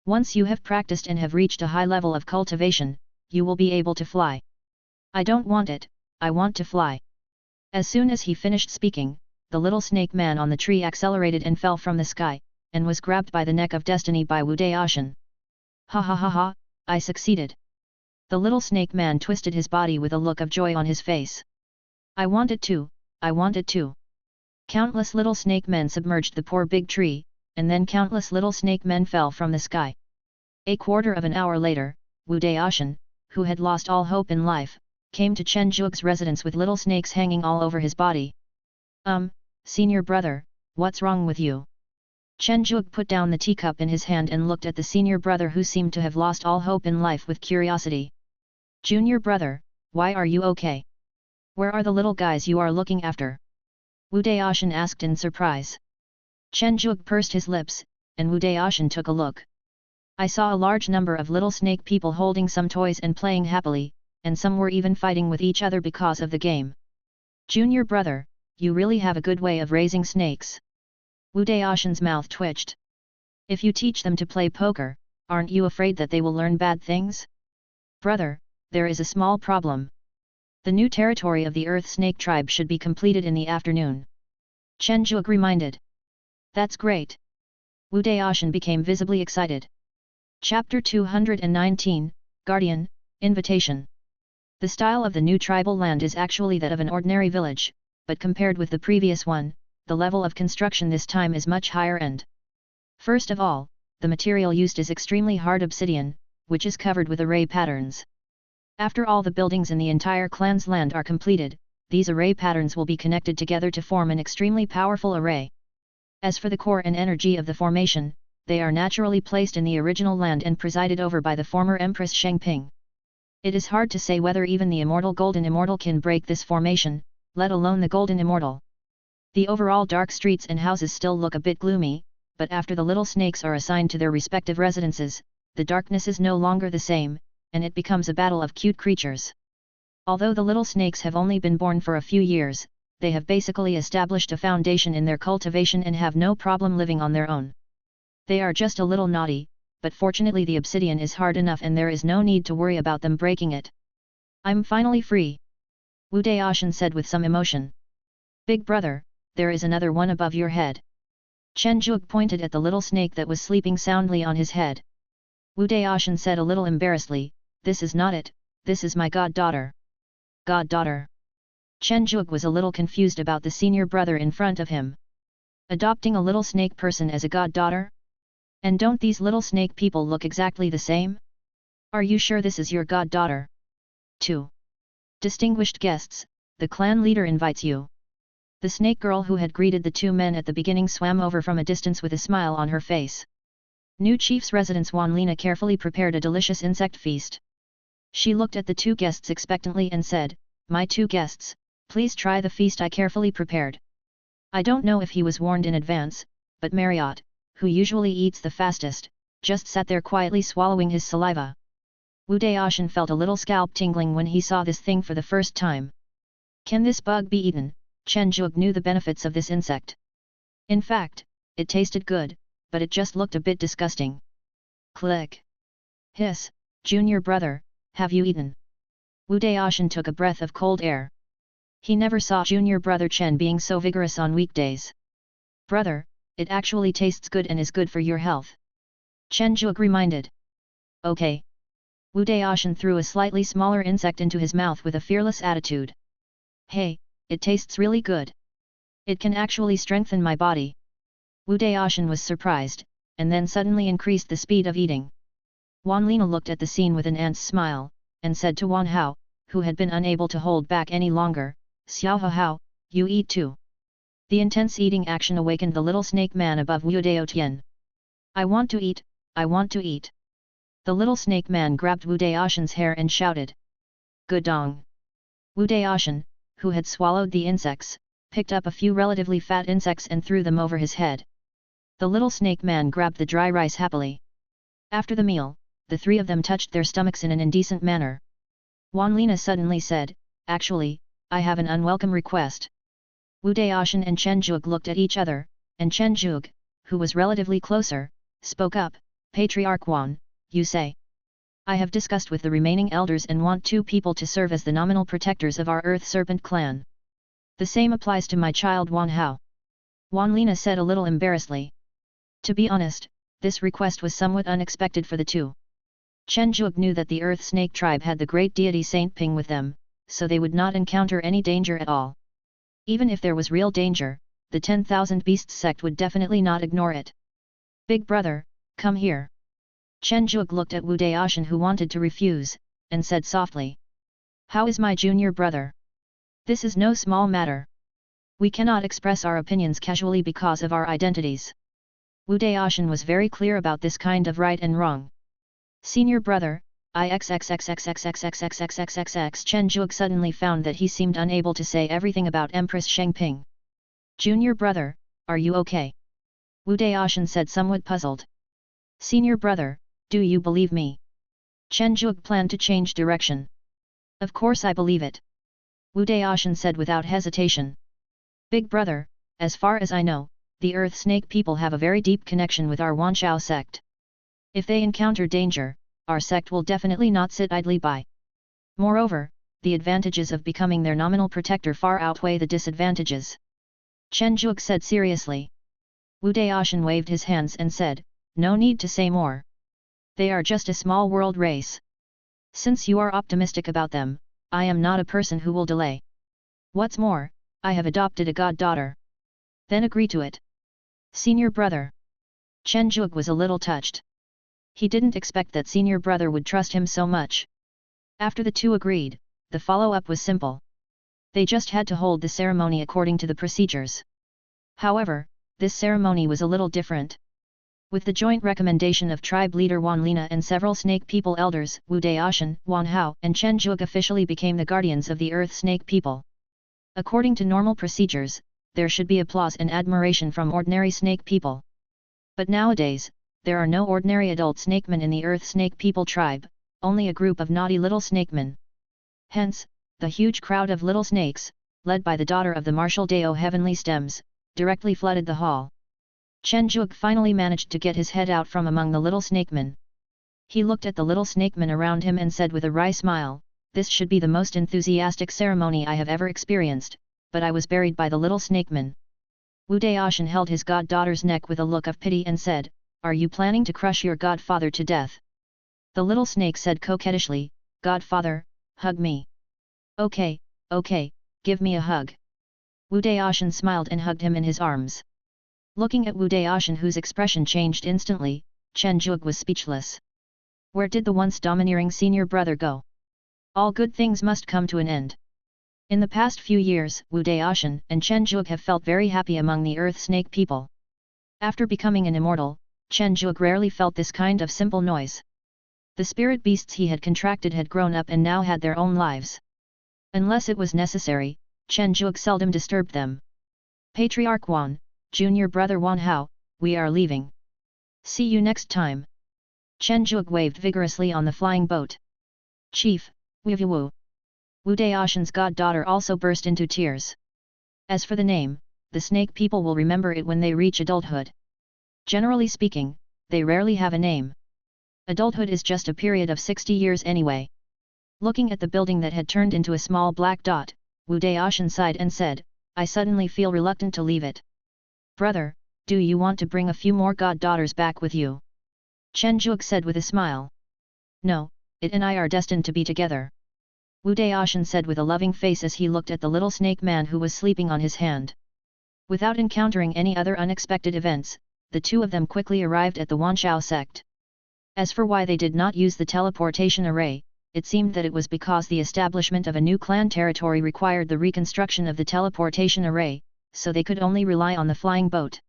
Speaker 1: Once you have practiced and have reached a high level of cultivation, you will be able to fly. I don't want it, I want to fly. As soon as he finished speaking, the little snake man on the tree accelerated and fell from the sky, and was grabbed by the neck of destiny by Wu Daoshan. Ha ha ha ha, I succeeded. The little snake man twisted his body with a look of joy on his face. I want it too, I want it too. Countless little snake men submerged the poor big tree, and then countless little snake men fell from the sky. A quarter of an hour later, Wu Daoshan, who had lost all hope in life, came to Chen Zhuge's residence with little snakes hanging all over his body. Senior brother, what's wrong with you? Chen Zhuge put down the teacup in his hand and looked at the senior brother who seemed to have lost all hope in life with curiosity. Junior brother, why are you okay? Where are the little guys you are looking after? Wu Daoshan asked in surprise. Chen Zhuge pursed his lips, and Wu Daoshan took a look. I saw a large number of little snake people holding some toys and playing happily, and some were even fighting with each other because of the game. Junior brother, you really have a good way of raising snakes. Wu Daoshan's mouth twitched. If you teach them to play poker, aren't you afraid that they will learn bad things? Brother, there is a small problem. The new territory of the Earth Snake tribe should be completed in the afternoon. Chen Zhuge reminded. That's great. Wu Daoshan became visibly excited. Chapter 219, Guardian, Invitation. The style of the new tribal land is actually that of an ordinary village, but compared with the previous one, the level of construction this time is much higher end. First of all, the material used is extremely hard obsidian, which is covered with array patterns. After all the buildings in the entire clan's land are completed, these array patterns will be connected together to form an extremely powerful array. As for the core and energy of the formation, they are naturally placed in the original land and presided over by the former Empress Shengping. It is hard to say whether even the immortal Golden Immortal can break this formation, let alone the Golden Immortal. The overall dark streets and houses still look a bit gloomy, but after the little snakes are assigned to their respective residences, the darkness is no longer the same, and it becomes a battle of cute creatures. Although the little snakes have only been born for a few years, they have basically established a foundation in their cultivation and have no problem living on their own. They are just a little naughty, but fortunately the obsidian is hard enough and there is no need to worry about them breaking it. I'm finally free. Wu Daoshan said with some emotion. Big brother, there is another one above your head. Chen Zhuge pointed at the little snake that was sleeping soundly on his head. Wu Daoshan said a little embarrassedly, this is not it, this is my goddaughter. Goddaughter. Chen Zhuge was a little confused about the senior brother in front of him. Adopting a little snake person as a goddaughter? And don't these little snake people look exactly the same? Are you sure this is your goddaughter? 2. Distinguished guests, the clan leader invites you. The snake girl who had greeted the 2 men at the beginning swam over from a distance with a smile on her face. New chief's residence Wan Lina carefully prepared a delicious insect feast. She looked at the 2 guests expectantly and said, my 2 guests, please try the feast I carefully prepared. I don't know if he was warned in advance, but Marriott, who usually eats the fastest, just sat there quietly swallowing his saliva. Wu Daoshan felt a little scalp tingling when he saw this thing for the first time. Can this bug be eaten? Chen Zhuge knew the benefits of this insect. In fact, it tasted good, but it just looked a bit disgusting. Click. Hiss, junior brother, have you eaten? Wu Daoshan took a breath of cold air. He never saw junior brother Chen being so vigorous on weekdays. Brother, it actually tastes good and is good for your health. Chen Zhuge reminded. Okay. Wu Daoshan threw a slightly smaller insect into his mouth with a fearless attitude. Hey, it tastes really good. It can actually strengthen my body. Wu Daoshan was surprised, and then suddenly increased the speed of eating. Wan Lina looked at the scene with an ant's smile, and said to Wan Hao, who had been unable to hold back any longer, "Xiao Hao, you eat too." The intense eating action awakened the little snake man above Wu Daotian. "I want to eat, I want to eat." The little snake man grabbed Wu Daoshan's hair and shouted. "Gudong!" Wu Daoshan, who had swallowed the insects, picked up a few relatively fat insects and threw them over his head. The little snake man grabbed the dry rice happily. After the meal, the three of them touched their stomachs in an indecent manner. Wan Lina suddenly said, "Actually, I have an unwelcome request." Wu Daoshan and Chen Zhuge looked at each other, and Chen Zhuge, who was relatively closer, spoke up, "Patriarch Wan, you say. I have discussed with the remaining elders and want 2 people to serve as the nominal protectors of our Earth Serpent clan. The same applies to my child Wan Hao." Wan Lina said a little embarrassedly. To be honest, this request was somewhat unexpected for the two. Chen Zhuge knew that the Earth Snake tribe had the great deity Saint Ping with them, so they would not encounter any danger at all. Even if there was real danger, the 10,000 Beasts sect would definitely not ignore it. "Big brother, come here." Chen Zhuge looked at Wu Daoshan, who wanted to refuse, and said softly. "How is my junior brother? This is no small matter. We cannot express our opinions casually because of our identities." Wu Daoshan was very clear about this kind of right and wrong. "Senior brother, IXXXXXXXXXXXXX." Chen Zhuge suddenly found that he seemed unable to say everything about Empress Shengping. "Junior brother, are you okay?" Wu Daoshan said, somewhat puzzled. "Senior brother, do you believe me?" Chen Zhuge planned to change direction. "Of course I believe it," Wu Daoshan said without hesitation. "Big brother, as far as I know, the Earth Snake people have a very deep connection with our Wanchao sect. If they encounter danger, our sect will definitely not sit idly by. Moreover, the advantages of becoming their nominal protector far outweigh the disadvantages." Chen Zhuge said seriously. Wu Daoshan waved his hands and said, "No need to say more. They are just a small world race. Since you are optimistic about them, I am not a person who will delay. What's more, I have adopted a goddaughter. Then agree to it." "Senior brother." Chen Zhuge was a little touched. He didn't expect that senior brother would trust him so much. After the two agreed, the follow-up was simple. They just had to hold the ceremony according to the procedures. However, this ceremony was a little different. With the joint recommendation of tribe leader Wan Lina and several snake people elders, Wu Daoshan, Wan Hao and Chen Zhuge officially became the guardians of the Earth Snake people. According to normal procedures, there should be applause and admiration from ordinary snake people. But nowadays, there are no ordinary adult snakemen in the Earth Snake people tribe, only a group of naughty little snakemen. Hence, the huge crowd of little snakes, led by the daughter of the Martial Dao Heavenly Stems, directly flooded the hall. Chen Zhuge finally managed to get his head out from among the little snakemen. He looked at the little snakemen around him and said with a wry smile, "This should be the most enthusiastic ceremony I have ever experienced, but I was buried by the little snakemen." Wu Daoshan held his goddaughter's neck with a look of pity and said, "Are you planning to crush your godfather to death?" The little snake said coquettishly, "Godfather, hug me." Okay, give me a hug." Wu Daoshan smiled and hugged him in his arms. Looking at Wu Daoshan, whose expression changed instantly, Chen Zhuge was speechless. Where did the once domineering senior brother go? All good things must come to an end. In the past few years, Wu Daoshan and Chen Zhuge have felt very happy among the Earth Snake people. After becoming an immortal, Chen Zhuge rarely felt this kind of simple noise. The spirit beasts he had contracted had grown up and now had their own lives. Unless it was necessary, Chen Zhuge seldom disturbed them. "Patriarch Wan, junior brother Wan Hao, we are leaving. See you next time." Chen Zhuge waved vigorously on the flying boat. "Chief, Wu." Wu Daoshan's goddaughter also burst into tears. As for the name, the snake people will remember it when they reach adulthood. Generally speaking, they rarely have a name. Adulthood is just a period of 60 years anyway. Looking at the building that had turned into a small black dot, Wu Daoshan sighed and said, "I suddenly feel reluctant to leave it." "Brother, do you want to bring a few more goddaughters back with you?" Chen Zhuge said with a smile. "No, it and I are destined to be together," Wu Daoshan said with a loving face as he looked at the little snake man who was sleeping on his hand. Without encountering any other unexpected events, the two of them quickly arrived at the Wanshao sect. As for why they did not use the teleportation array, it seemed that it was because the establishment of a new clan territory required the reconstruction of the teleportation array, so they could only rely on the flying boat.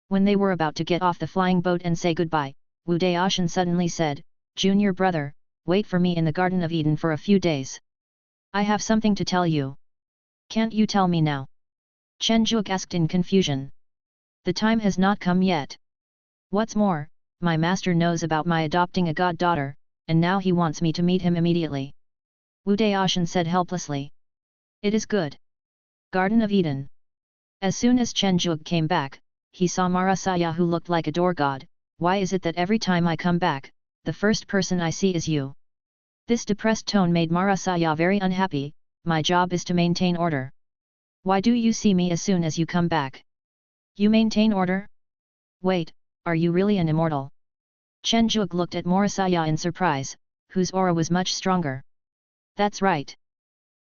Speaker 1: When they were about to get off the flying boat and say goodbye, Wu Daoshan suddenly said, "Junior brother, wait for me in the Garden of Eden for a few days. I have something to tell you." "Can't you tell me now?" Chen Zhuge asked in confusion. "The time has not come yet. What's more, my master knows about my adopting a goddaughter, and now he wants me to meet him immediately." Wu Daoshan said helplessly. "It is good." Garden of Eden. As soon as Chen Zhuge came back, he saw Marasaya, who looked like a door god. "Why is it that every time I come back, the first person I see is you?" This depressed tone made Marasaya very unhappy. "My job is to maintain order. Why do you see me as soon as you come back? You maintain order? Wait, are you really an immortal?" Chen Zhuge looked at Marasaya in surprise, whose aura was much stronger. "That's right.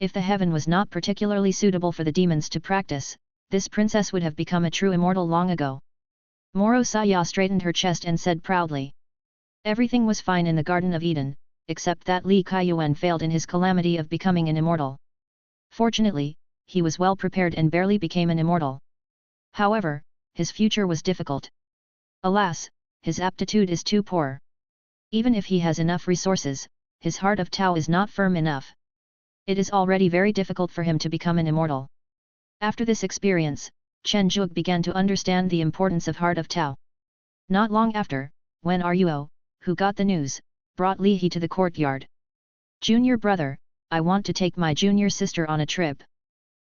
Speaker 1: If the heaven was not particularly suitable for the demons to practice, this princess would have become a true immortal long ago." Marasaya straightened her chest and said proudly. Everything was fine in the Garden of Eden, except that Li Kaiyuan failed in his calamity of becoming an immortal. Fortunately, he was well prepared and barely became an immortal. However, his future was difficult. Alas, his aptitude is too poor. Even if he has enough resources, his heart of Tao is not firm enough. It is already very difficult for him to become an immortal. After this experience, Chen Zhuge began to understand the importance of heart of Tao. Not long after, when Ruo, who got the news, brought Li He to the courtyard. "Junior brother, I want to take my junior sister on a trip."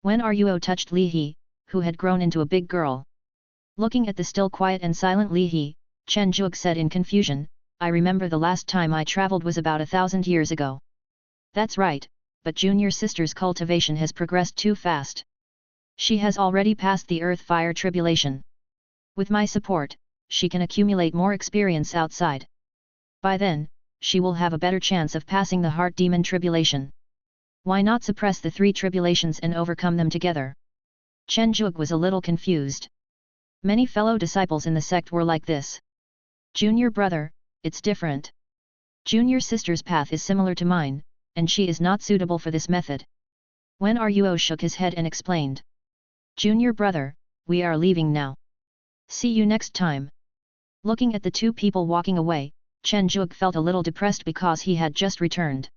Speaker 1: When Ruo touched Li He, who had grown into a big girl. Looking at the still quiet and silent Li He, Chen Zhuge said in confusion, "I remember the last time I traveled was about 1,000 years ago." "That's right, but junior sister's cultivation has progressed too fast. She has already passed the earth fire tribulation. With my support, she can accumulate more experience outside. By then, she will have a better chance of passing the heart demon tribulation. Why not suppress the three tribulations and overcome them together?" Chen Zhuge was a little confused. Many fellow disciples in the sect were like this. "Junior brother, it's different. Junior sister's path is similar to mine, and she is not suitable for this method." When Ruo shook his head and explained. "Junior brother, we are leaving now. See you next time." Looking at the two people walking away, Chen Zhuge felt a little depressed because he had just returned.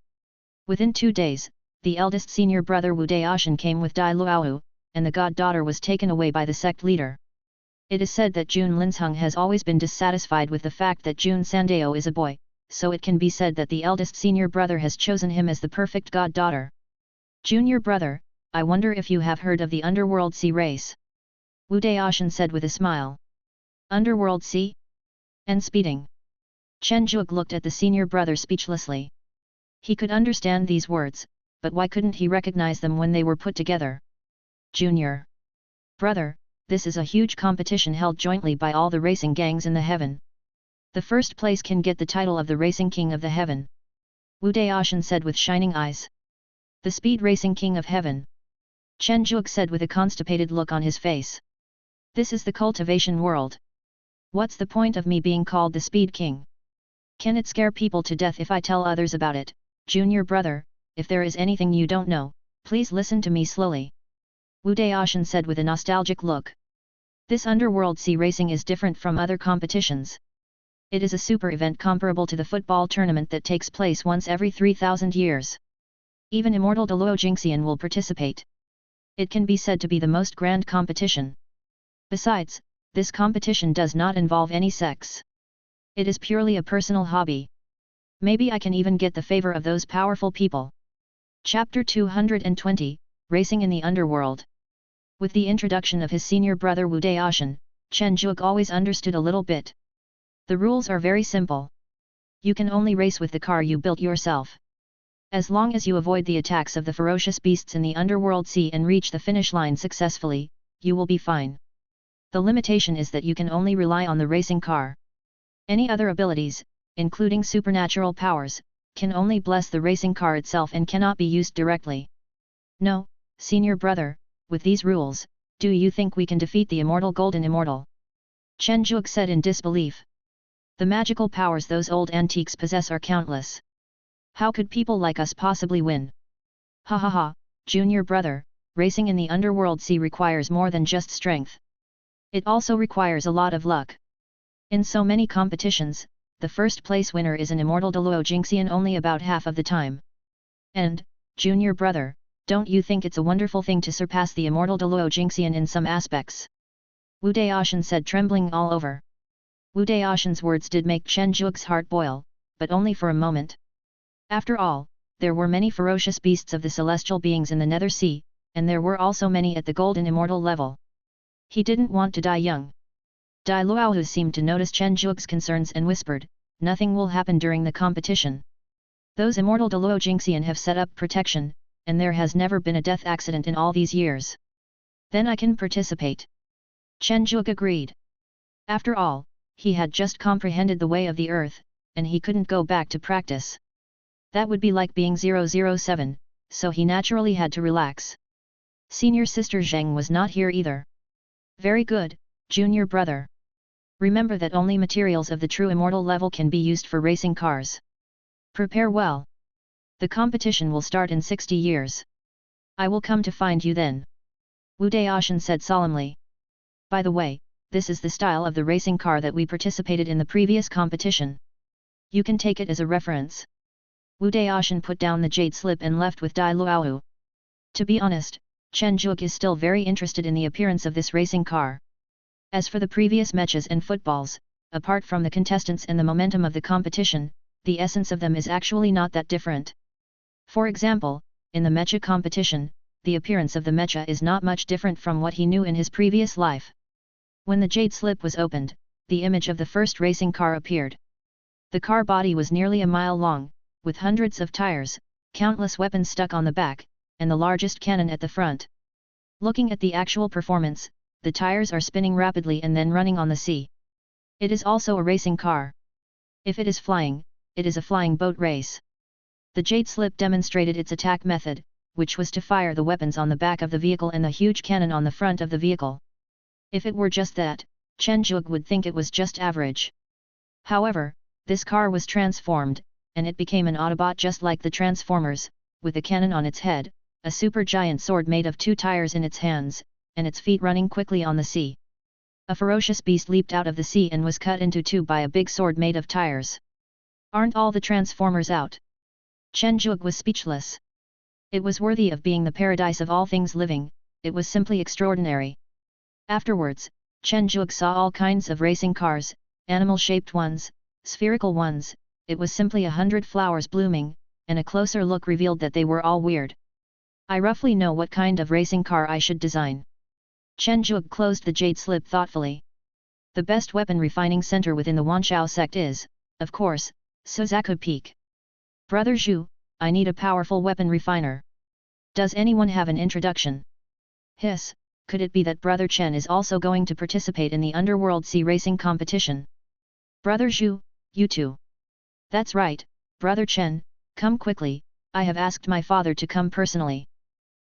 Speaker 1: Within 2 days, the eldest senior brother Wu Daoshan came with Dai Luowu, and the goddaughter was taken away by the sect leader. It is said that Jun Linsheng has always been dissatisfied with the fact that Jun Sandao is a boy, so it can be said that the eldest senior brother has chosen him as the perfect goddaughter. "Junior brother, I wonder if you have heard of the Underworld Sea race?" Wu Daoshan said with a smile. "Underworld Sea? And speeding?" Chen Zhuge looked at the senior brother speechlessly. He could understand these words, but why couldn't he recognize them when they were put together? "Junior brother, this is a huge competition held jointly by all the racing gangs in the heaven. The first place can get the title of the Racing King of the Heaven." Wu Daoshan said with shining eyes. "The Speed Racing King of Heaven?" Chen Zhuge said with a constipated look on his face. "This is the cultivation world. What's the point of me being called the Speed King? Can it scare people to death if I tell others about it? Junior brother, if there is anything you don't know, please listen to me slowly." Wu Daoshan said with a nostalgic look. "This Underworld Sea racing is different from other competitions. It is a super event comparable to the football tournament that takes place once every 3,000 years. Even immortal Deluo Jingxian will participate. It can be said to be the most grand competition. Besides, this competition does not involve any sex. It is purely a personal hobby. Maybe I can even get the favor of those powerful people." Chapter 220, Racing in the Underworld. With the introduction of his senior brother Wu Daoshan, Chen Zhuge always understood a little bit. The rules are very simple. You can only race with the car you built yourself. As long as you avoid the attacks of the ferocious beasts in the Underworld Sea and reach the finish line successfully, you will be fine. The limitation is that you can only rely on the racing car. Any other abilities, including supernatural powers, can only bless the racing car itself and cannot be used directly. "No, senior brother, with these rules, Do you think we can defeat the immortal golden immortal? Chen Zhuge said in disbelief. The magical powers those old antiques possess are countless. How could people like us possibly win? Ha ha ha, junior brother, racing in the underworld sea requires more than just strength. It also requires a lot of luck. In so many competitions, the first place winner is an immortal Deluo Jingxian only about half of the time. And, junior brother, don't you think it's a wonderful thing to surpass the immortal Deluo Jingxian in some aspects? Wu Daoshan said, trembling all over. Wu Daoshan's words did make Chen Zhuge's heart boil, but only for a moment. After all, there were many ferocious beasts of the celestial beings in the Nether Sea, and there were also many at the golden immortal level. He didn't want to die young. Dai Luohu seemed to notice Chen Zhuge's concerns and whispered, nothing will happen during the competition. Those immortal Deluo Jingxian have set up protection, and there has never been a death accident in all these years. Then I can participate. Chen Zhuge agreed. After all, he had just comprehended the way of the earth, and he couldn't go back to practice. That would be like being 007, so he naturally had to relax. Senior sister Zheng was not here either. Very good, junior brother. Remember that only materials of the true immortal level can be used for racing cars. Prepare well. The competition will start in 60 years. I will come to find you then. Wu Daoshan said solemnly. By the way, this is the style of the racing car that we participated in the previous competition. You can take it as a reference. Wu Daoshan put down the jade slip and left with Dai Luohu. To be honest, Chen Zhuge is still very interested in the appearance of this racing car. As for the previous matches and footballs, apart from the contestants and the momentum of the competition, the essence of them is actually not that different. For example, in the mecha competition, the appearance of the mecha is not much different from what he knew in his previous life. When the jade slip was opened, the image of the first racing car appeared. The car body was nearly a mile long, with hundreds of tires, countless weapons stuck on the back, and the largest cannon at the front. Looking at the actual performance, the tires are spinning rapidly and then running on the sea. It is also a racing car. If it is flying, it is a flying boat race. The jade slip demonstrated its attack method, which was to fire the weapons on the back of the vehicle and the huge cannon on the front of the vehicle. If it were just that, Chen Zhuge would think it was just average. However, this car was transformed, and it became an Autobot just like the Transformers, with a cannon on its head, a super giant sword made of 2 tires in its hands, and its feet running quickly on the sea. A ferocious beast leaped out of the sea and was cut into 2 by a big sword made of tires. Aren't all the Transformers out? Chen Zhuge was speechless. It was worthy of being the paradise of all things living, it was simply extraordinary. Afterwards, Chen Zhuge saw all kinds of racing cars, animal-shaped ones, spherical ones, it was simply 100 flowers blooming, and a closer look revealed that they were all weird. I roughly know what kind of racing car I should design. Chen Zhuge closed the jade slip thoughtfully. The best weapon refining center within the Wanshao sect is, of course, Suzaku Peak. Brother Zhu, I need a powerful weapon refiner. Does anyone have an introduction? Hiss, could it be that Brother Chen is also going to participate in the underworld sea racing competition? Brother Zhu, you too. That's right, Brother Chen, come quickly, I have asked my father to come personally.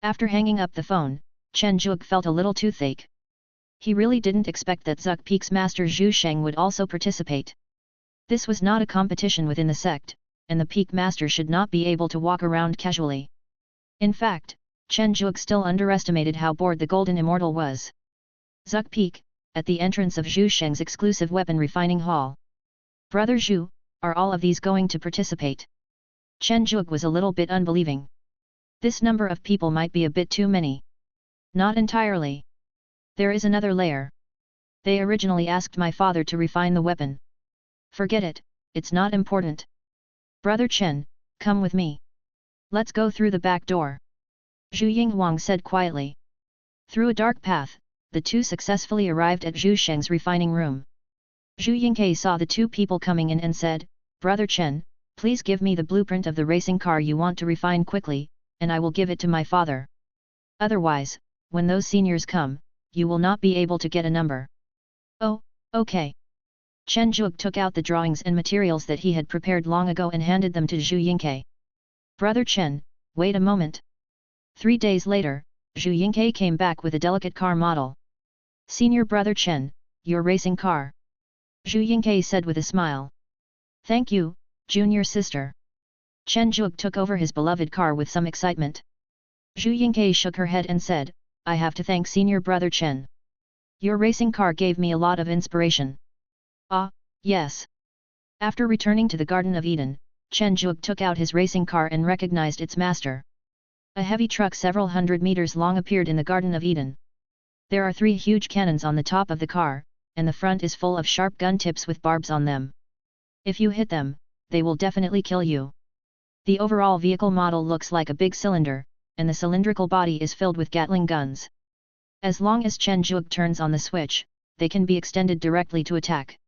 Speaker 1: After hanging up the phone, Chen Zhuge felt a little toothache. He really didn't expect that Zuk Peak's master Zhu Sheng would also participate. This was not a competition within the sect, and the Peak master should not be able to walk around casually. In fact, Chen Zhuge still underestimated how bored the Golden Immortal was. Zuk Peak, at the entrance of Zhu Sheng's exclusive weapon refining hall. Brother Zhu, are all of these going to participate? Chen Zhuge was a little bit unbelieving. This number of people might be a bit too many. Not entirely. There is another layer. They originally asked my father to refine the weapon. Forget it, it's not important. Brother Chen, come with me. Let's go through the back door. Zhu Yinghuang said quietly. Through a dark path, the two successfully arrived at Zhu Sheng's refining room. Zhu Yingke saw the two people coming in and said, Brother Chen, please give me the blueprint of the racing car you want to refine quickly, and I will give it to my father. Otherwise, when those seniors come, you will not be able to get a number. Oh, okay. Chen Zhuge took out the drawings and materials that he had prepared long ago and handed them to Zhu Yingke. Brother Chen, wait a moment. 3 days later, Zhu Yingke came back with a delicate car model. Senior brother Chen, your racing car. Zhu Yingke said with a smile. Thank you, junior sister. Chen Zhuge took over his beloved car with some excitement. Zhu Yingke shook her head and said, I have to thank senior brother Chen. Your racing car gave me a lot of inspiration. Ah, yes. After returning to the Garden of Eden, Chen Zhuge took out his racing car and recognized its master. A heavy truck several hundred meters long appeared in the Garden of Eden. There are 3 huge cannons on the top of the car, and the front is full of sharp gun tips with barbs on them. If you hit them, they will definitely kill you. The overall vehicle model looks like a big cylinder, and the cylindrical body is filled with Gatling guns. As long as Chen Zhuge turns on the switch, they can be extended directly to attack.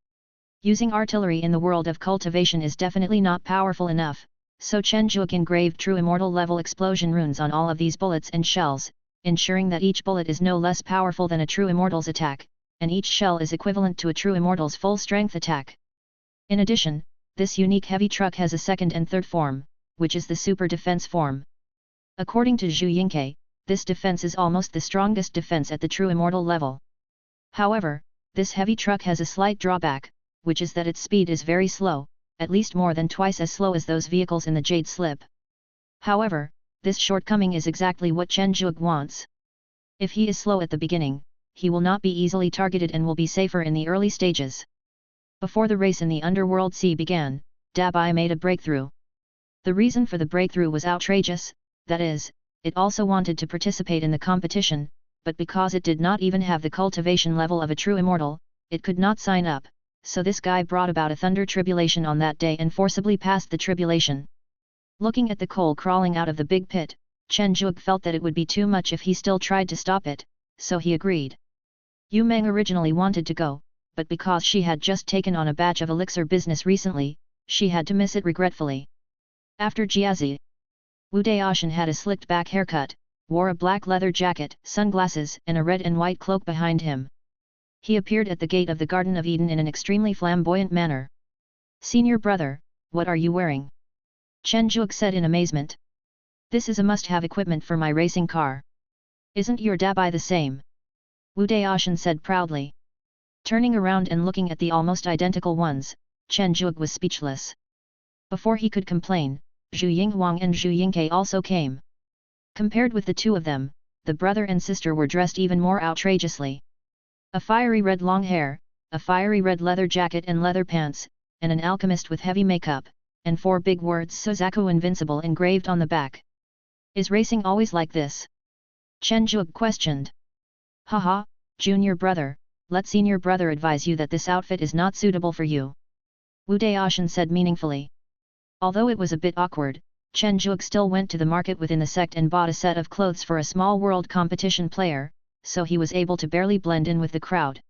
Speaker 1: Using artillery in the world of cultivation is definitely not powerful enough, so Chen Zhuge engraved true immortal level explosion runes on all of these bullets and shells, ensuring that each bullet is no less powerful than a true immortal's attack, and each shell is equivalent to a true immortal's full strength attack. In addition, this unique heavy truck has a second and third form, which is the super defense form. According to Zhu Yingke, this defense is almost the strongest defense at the true immortal level. However, this heavy truck has a slight drawback, which is that its speed is very slow, at least more than twice as slow as those vehicles in the Jade Slip. However, this shortcoming is exactly what Chen Zhuge wants. If he is slow at the beginning, he will not be easily targeted and will be safer in the early stages. Before the race in the Underworld Sea began, Dabai made a breakthrough. The reason for the breakthrough was outrageous, that is, it also wanted to participate in the competition, but because it did not even have the cultivation level of a true immortal, it could not sign up, so this guy brought about a thunder tribulation on that day and forcibly passed the tribulation. Looking at the coal crawling out of the big pit, Chen Zhuge felt that it would be too much if he still tried to stop it, so he agreed. Yu Meng originally wanted to go, but because she had just taken on a batch of elixir business recently, she had to miss it regretfully. After Jiazi, Wu Daoshan had a slicked back haircut, wore a black leather jacket, sunglasses and a red and white cloak behind him. He appeared at the gate of the Garden of Eden in an extremely flamboyant manner. Senior brother, what are you wearing? Chen Zhuge said in amazement. This is a must-have equipment for my racing car. Isn't your Dabai the same? Wu Daoshan said proudly. Turning around and looking at the almost identical ones, Chen Zhuge was speechless. Before he could complain, Zhu Yinghuang and Zhu Yingke also came. Compared with the two of them, the brother and sister were dressed even more outrageously. A fiery red long hair, a fiery red leather jacket and leather pants, and an alchemist with heavy makeup, and 4 big words Suzaku Invincible engraved on the back. Is racing always like this? Chen Zhuge questioned. Haha, junior brother, let senior brother advise you that this outfit is not suitable for you. Wu Daoshan said meaningfully. Although it was a bit awkward, Chen Zhuge still went to the market within the sect and bought a set of clothes for a small world competition player, so he was able to barely blend in with the crowd.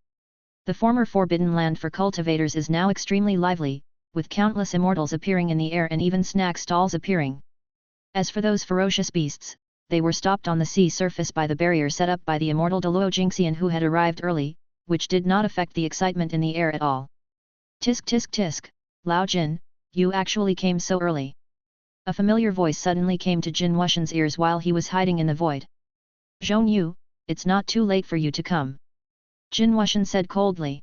Speaker 1: The former forbidden land for cultivators is now extremely lively, with countless immortals appearing in the air and even snack stalls appearing. As for those ferocious beasts, they were stopped on the sea surface by the barrier set up by the immortal Deluo Jingxian who had arrived early, which did not affect the excitement in the air at all. Tisk tisk tisk, Lao Jin, you actually came so early. A familiar voice suddenly came to Jin Wuxian's ears while he was hiding in the void. Zhong Yu, it's not too late for you to come. Jin Wuxian said coldly.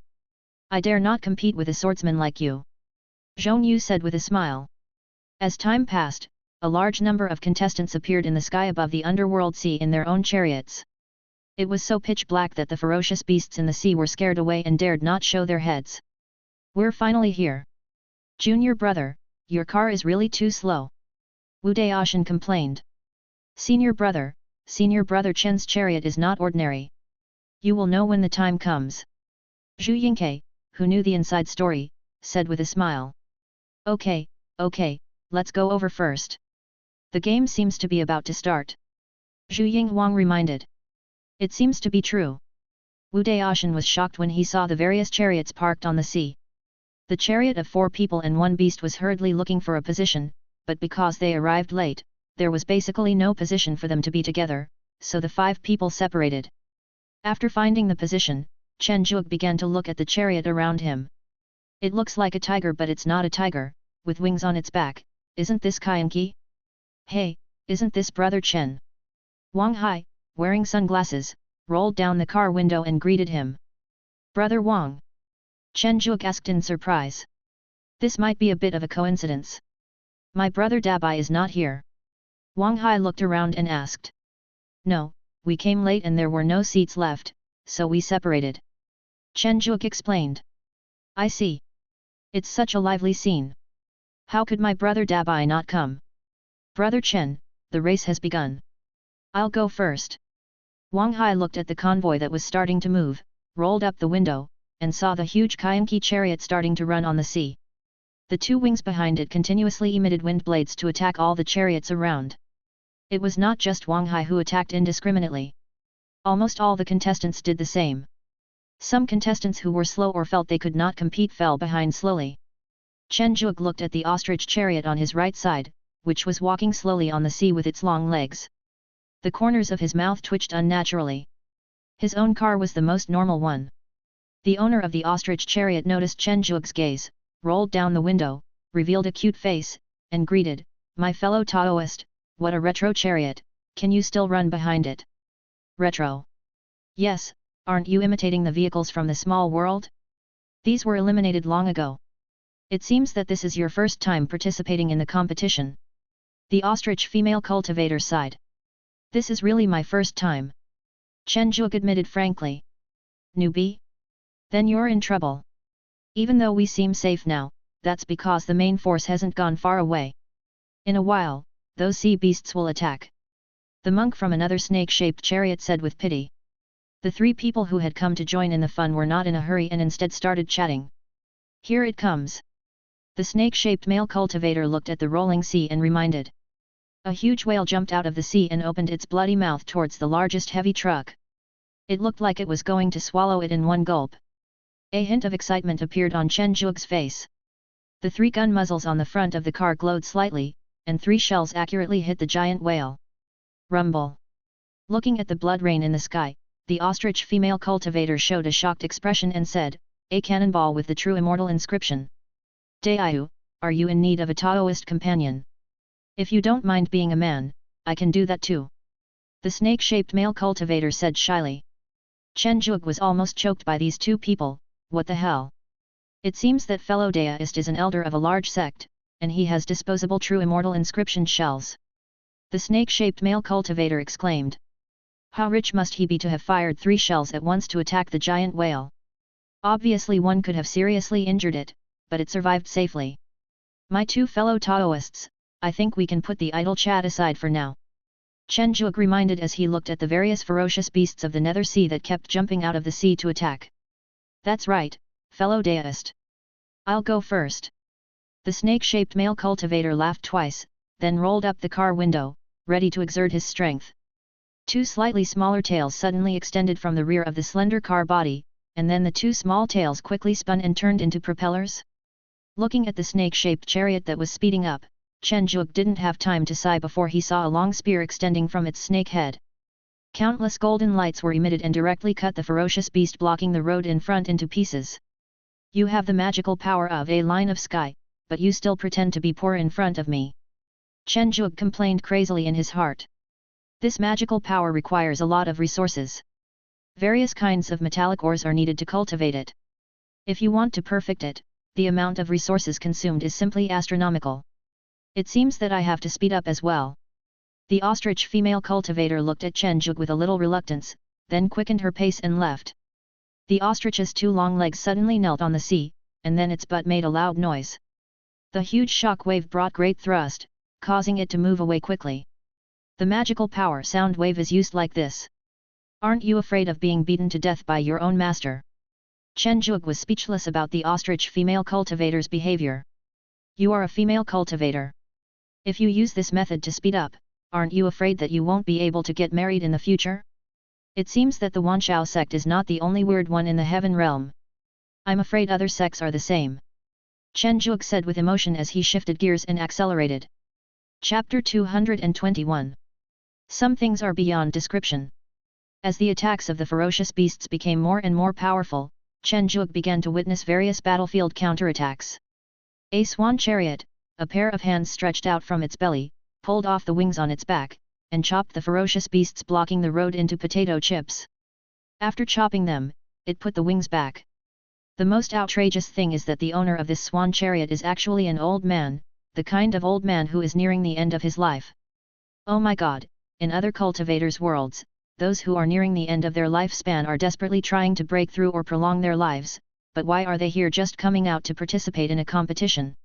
Speaker 1: I dare not compete with a swordsman like you. Zhong Yu said with a smile. As time passed, a large number of contestants appeared in the sky above the underworld sea in their own chariots. It was so pitch black that the ferocious beasts in the sea were scared away and dared not show their heads. We're finally here. Junior brother, your car is really too slow. Wu Daoshan complained. Senior brother Chen's chariot is not ordinary. You will know when the time comes. Zhu Yingke, who knew the inside story, said with a smile. Okay, let's go over first. The game seems to be about to start. Zhu Yinghuang reminded. It seems to be true. Wu Daoshan was shocked when he saw the various chariots parked on the sea. The chariot of 4 people and 1 beast was hurriedly looking for a position, but because they arrived late, there was basically no position for them to be together, so the 5 people separated. After finding the position, Chen Zhuge began to look at the chariot around him. It looks like a tiger but it's not a tiger, with wings on its back, isn't this Kaienki? Hey, isn't this brother Chen? Wang Hai, wearing sunglasses, rolled down the car window and greeted him. "Brother Wang?" Chen Zhuge asked in surprise. "This might be a bit of a coincidence. My brother Dabai is not here." Wang Hai looked around and asked. "No, we came late and there were no seats left, so we separated." Chen Zhuge explained. "I see. It's such a lively scene. How could my brother Dabai not come?" "Brother Chen, the race has begun. I'll go first." Wang Hai looked at the convoy that was starting to move, rolled up the window, and saw the huge Qianqi chariot starting to run on the sea. The two wings behind it continuously emitted wind blades to attack all the chariots around. It was not just Wang Hai who attacked indiscriminately. Almost all the contestants did the same. Some contestants who were slow or felt they could not compete fell behind slowly. Chen Zhuge looked at the ostrich chariot on his right side, which was walking slowly on the sea with its long legs. The corners of his mouth twitched unnaturally. His own car was the most normal one. The owner of the ostrich chariot noticed Chen Zhuge's gaze, rolled down the window, revealed a cute face, and greeted, "My fellow Taoist, what a retro chariot, can you still run behind it?" "Retro? Yes, aren't you imitating the vehicles from the small world? These were eliminated long ago. It seems that this is your first time participating in the competition." The ostrich female cultivator sighed. "This is really my first time." Chen Zhuge admitted frankly. "Newbie? Then you're in trouble. Even though we seem safe now, that's because the main force hasn't gone far away. In a while, those sea beasts will attack." The monk from another snake-shaped chariot said with pity. The three people who had come to join in the fun were not in a hurry and instead started chatting. "Here it comes." The snake-shaped male cultivator looked at the rolling sea and reminded. A huge whale jumped out of the sea and opened its bloody mouth towards the largest heavy truck. It looked like it was going to swallow it in one gulp. A hint of excitement appeared on Chen Zhuge's face. The three gun muzzles on the front of the car glowed slightly, and 3 shells accurately hit the giant whale. Rumble. Looking at the blood rain in the sky, the ostrich female cultivator showed a shocked expression and said, "A cannonball with the true immortal inscription. Daiyu, are you in need of a Taoist companion? If you don't mind being a man, I can do that too." The snake-shaped male cultivator said shyly. Chen Zhuge was almost choked by these two people. What the hell? It seems that fellow Daoist is an elder of a large sect, and he has disposable true immortal inscription shells. The snake-shaped male cultivator exclaimed. How rich must he be to have fired 3 shells at once to attack the giant whale? Obviously one could have seriously injured it, but it survived safely. My two fellow Taoists, I think we can put the idle chat aside for now. Chen Zhuge reminded as he looked at the various ferocious beasts of the nether sea that kept jumping out of the sea to attack. That's right, fellow Daoist. I'll go first. The snake-shaped male cultivator laughed twice, then rolled up the car window, ready to exert his strength. 2 slightly smaller tails suddenly extended from the rear of the slender car body, and then the 2 small tails quickly spun and turned into propellers. Looking at the snake-shaped chariot that was speeding up, Chen Zhuge didn't have time to sigh before he saw a long spear extending from its snake head. Countless golden lights were emitted and directly cut the ferocious beast blocking the road in front into pieces. You have the magical power of a line of sky, but you still pretend to be poor in front of me. Chen Zhuge complained crazily in his heart. This magical power requires a lot of resources. Various kinds of metallic ores are needed to cultivate it. If you want to perfect it, the amount of resources consumed is simply astronomical. It seems that I have to speed up as well. The ostrich female cultivator looked at Chen Zhuge with a little reluctance, then quickened her pace and left. The ostrich's 2 long legs suddenly knelt on the sea, and then its butt made a loud noise. The huge shock wave brought great thrust, causing it to move away quickly. The magical power sound wave is used like this. Aren't you afraid of being beaten to death by your own master? Chen Zhuge was speechless about the ostrich female cultivator's behavior. You are a female cultivator. If you use this method to speed up, aren't you afraid that you won't be able to get married in the future? It seems that the Wanshao sect is not the only weird one in the heaven realm. I'm afraid other sects are the same. Chen Zhuge said with emotion as he shifted gears and accelerated. Chapter 221. Some things are beyond description. As the attacks of the ferocious beasts became more and more powerful, Chen Zhuge began to witness various battlefield counterattacks. A swan chariot, a pair of hands stretched out from its belly, pulled off the wings on its back, and chopped the ferocious beasts blocking the road into potato chips. After chopping them, it put the wings back. The most outrageous thing is that the owner of this swan chariot is actually an old man, the kind of old man who is nearing the end of his life. Oh my god, in other cultivators' worlds, those who are nearing the end of their lifespan are desperately trying to break through or prolong their lives, but why are they here just coming out to participate in a competition?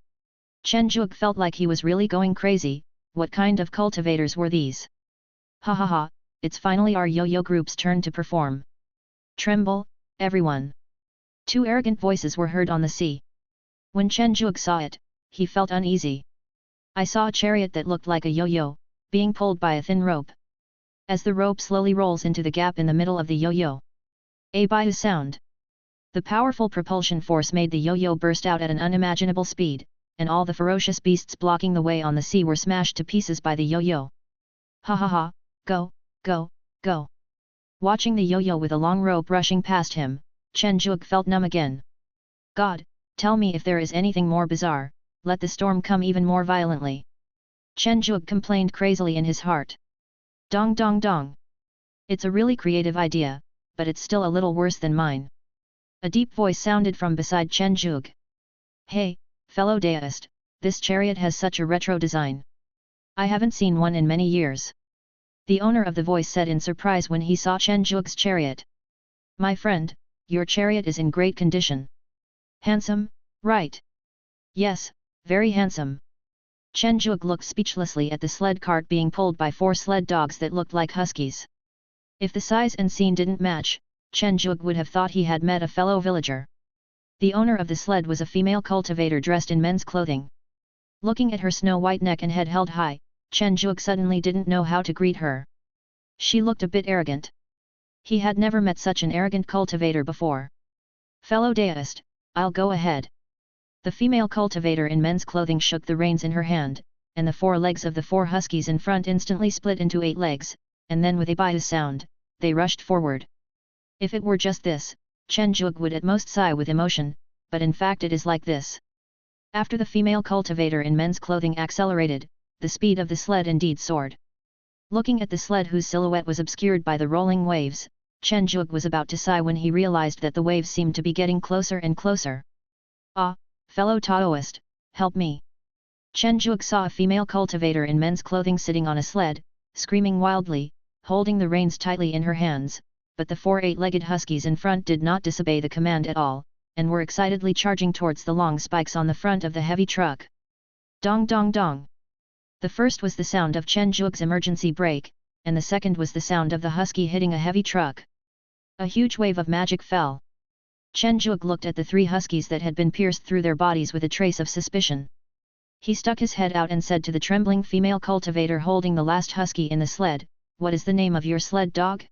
Speaker 1: Chen Zhuge felt like he was really going crazy. What kind of cultivators were these? Ha ha ha, it's finally our yo-yo group's turn to perform. Tremble, everyone. Two arrogant voices were heard on the sea. When Chen Zhuge saw it, he felt uneasy. I saw a chariot that looked like a yo-yo, being pulled by a thin rope. As the rope slowly rolls into the gap in the middle of the yo-yo, a biu sound. The powerful propulsion force made the yo-yo burst out at an unimaginable speed, and all the ferocious beasts blocking the way on the sea were smashed to pieces by the yo-yo. Ha ha ha, go, go, go. Watching the yo-yo with a long rope rushing past him, Chen Zhuge felt numb again. God, tell me if there is anything more bizarre, let the storm come even more violently. Chen Zhuge complained crazily in his heart. Dong dong dong. It's a really creative idea, but it's still a little worse than mine. A deep voice sounded from beside Chen Zhuge. Hey, fellow deist, this chariot has such a retro design. I haven't seen one in many years. The owner of the voice said in surprise when he saw Chen Zhuge's chariot. My friend, your chariot is in great condition. Handsome, right? Yes, very handsome. Chen Zhuge looked speechlessly at the sled cart being pulled by 4 sled dogs that looked like huskies. If the size and scene didn't match, Chen Zhuge would have thought he had met a fellow villager. The owner of the sled was a female cultivator dressed in men's clothing. Looking at her snow-white neck and head held high, Chen Zhuge suddenly didn't know how to greet her. She looked a bit arrogant. He had never met such an arrogant cultivator before. Fellow deist, I'll go ahead. The female cultivator in men's clothing shook the reins in her hand, and the 4 legs of the 4 huskies in front instantly split into 8 legs, and then with a biu sound, they rushed forward. If it were just this, Chen Zhuge would at most sigh with emotion, but in fact it is like this. After the female cultivator in men's clothing accelerated, the speed of the sled indeed soared. Looking at the sled whose silhouette was obscured by the rolling waves, Chen Zhuge was about to sigh when he realized that the waves seemed to be getting closer and closer. Ah, fellow Taoist, help me. Chen Zhuge saw a female cultivator in men's clothing sitting on a sled, screaming wildly, holding the reins tightly in her hands, but the 4 8-legged huskies in front did not disobey the command at all, and were excitedly charging towards the long spikes on the front of the heavy truck. Dong dong dong. The first was the sound of Chen Zhuge's emergency brake, and the second was the sound of the husky hitting a heavy truck. A huge wave of magic fell. Chen Zhuge looked at the 3 huskies that had been pierced through their bodies with a trace of suspicion. He stuck his head out and said to the trembling female cultivator holding the last husky in the sled, "What is the name of your sled dog?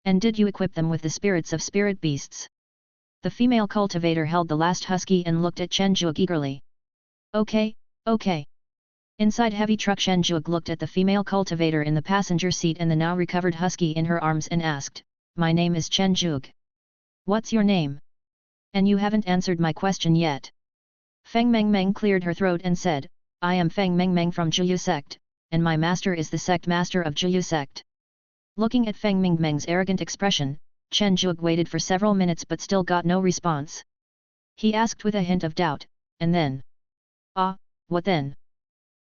Speaker 1: And did you equip them with the spirits of spirit beasts?" The female cultivator held the last husky and looked at Chen Zhuge eagerly. Okay, okay. Inside heavy truck, Chen Zhuge looked at the female cultivator in the passenger seat and the now recovered husky in her arms and asked, "My name is Chen Zhuge. What's your name? And you haven't answered my question yet." Feng Mengmeng cleared her throat and said, "I am Feng Mengmeng from Zhuyu sect, and my master is the sect master of Zhuyu sect." Looking at Feng Mengmeng's arrogant expression, Chen Zhuge waited for several minutes but still got no response. He asked with a hint of doubt, and then, "Ah, what then?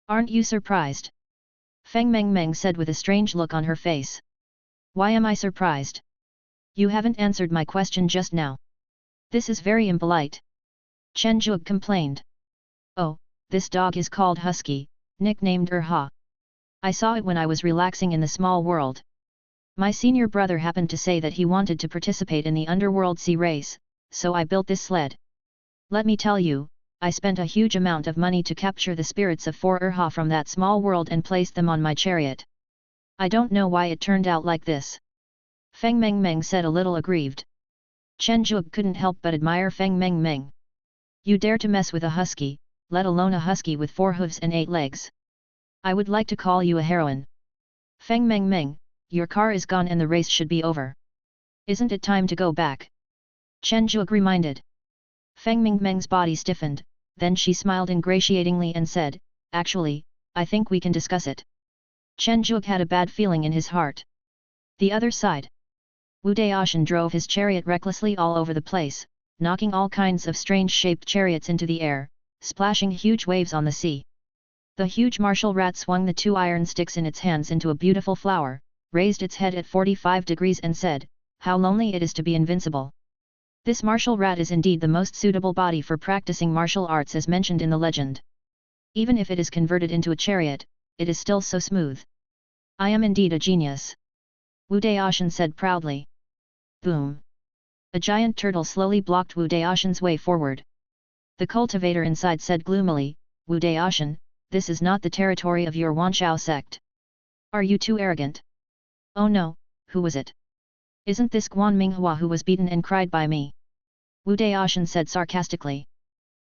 Speaker 1: Aren't you surprised?" Feng Mengmeng said with a strange look on her face. "Why am I surprised? You haven't answered my question just now. This is very impolite." Chen Zhuge complained. "Oh, this dog is called Husky, nicknamed Erha. I saw it when I was relaxing in the small world. My senior brother happened to say that he wanted to participate in the underworld sea race, so I built this sled. Let me tell you, I spent a huge amount of money to capture the spirits of 4 Erha from that small world and placed them on my chariot. I don't know why it turned out like this." Feng Mengmeng said a little aggrieved. Chen Zhuge couldn't help but admire Feng Mengmeng. "You dare to mess with a husky, let alone a husky with 4 hooves and 8 legs. I would like to call you a heroine. Feng Mengmeng, your car is gone and the race should be over. Isn't it time to go back?" Chen Zhuge reminded. Feng Mengmeng's body stiffened, then she smiled ingratiatingly and said, "Actually, I think we can discuss it." Chen Zhuge had a bad feeling in his heart. The other side. Wu Daoshan drove his chariot recklessly all over the place, knocking all kinds of strange-shaped chariots into the air, splashing huge waves on the sea. The huge martial rat swung the 2 iron sticks in its hands into a beautiful flower, raised its head at 45 degrees and said, "How lonely it is to be invincible." This martial rat is indeed the most suitable body for practicing martial arts as mentioned in the legend. Even if it is converted into a chariot, it is still so smooth. I am indeed a genius. Wu Daoshan said proudly. Boom! A giant turtle slowly blocked Wu Daoshan's way forward. The cultivator inside said gloomily, "Wu Daoshan, this is not the territory of your Wanchao sect. Are you too arrogant?" "Oh no, who was it? Isn't this Guan Minghua who was beaten and cried by me?" Wu Daoshan said sarcastically.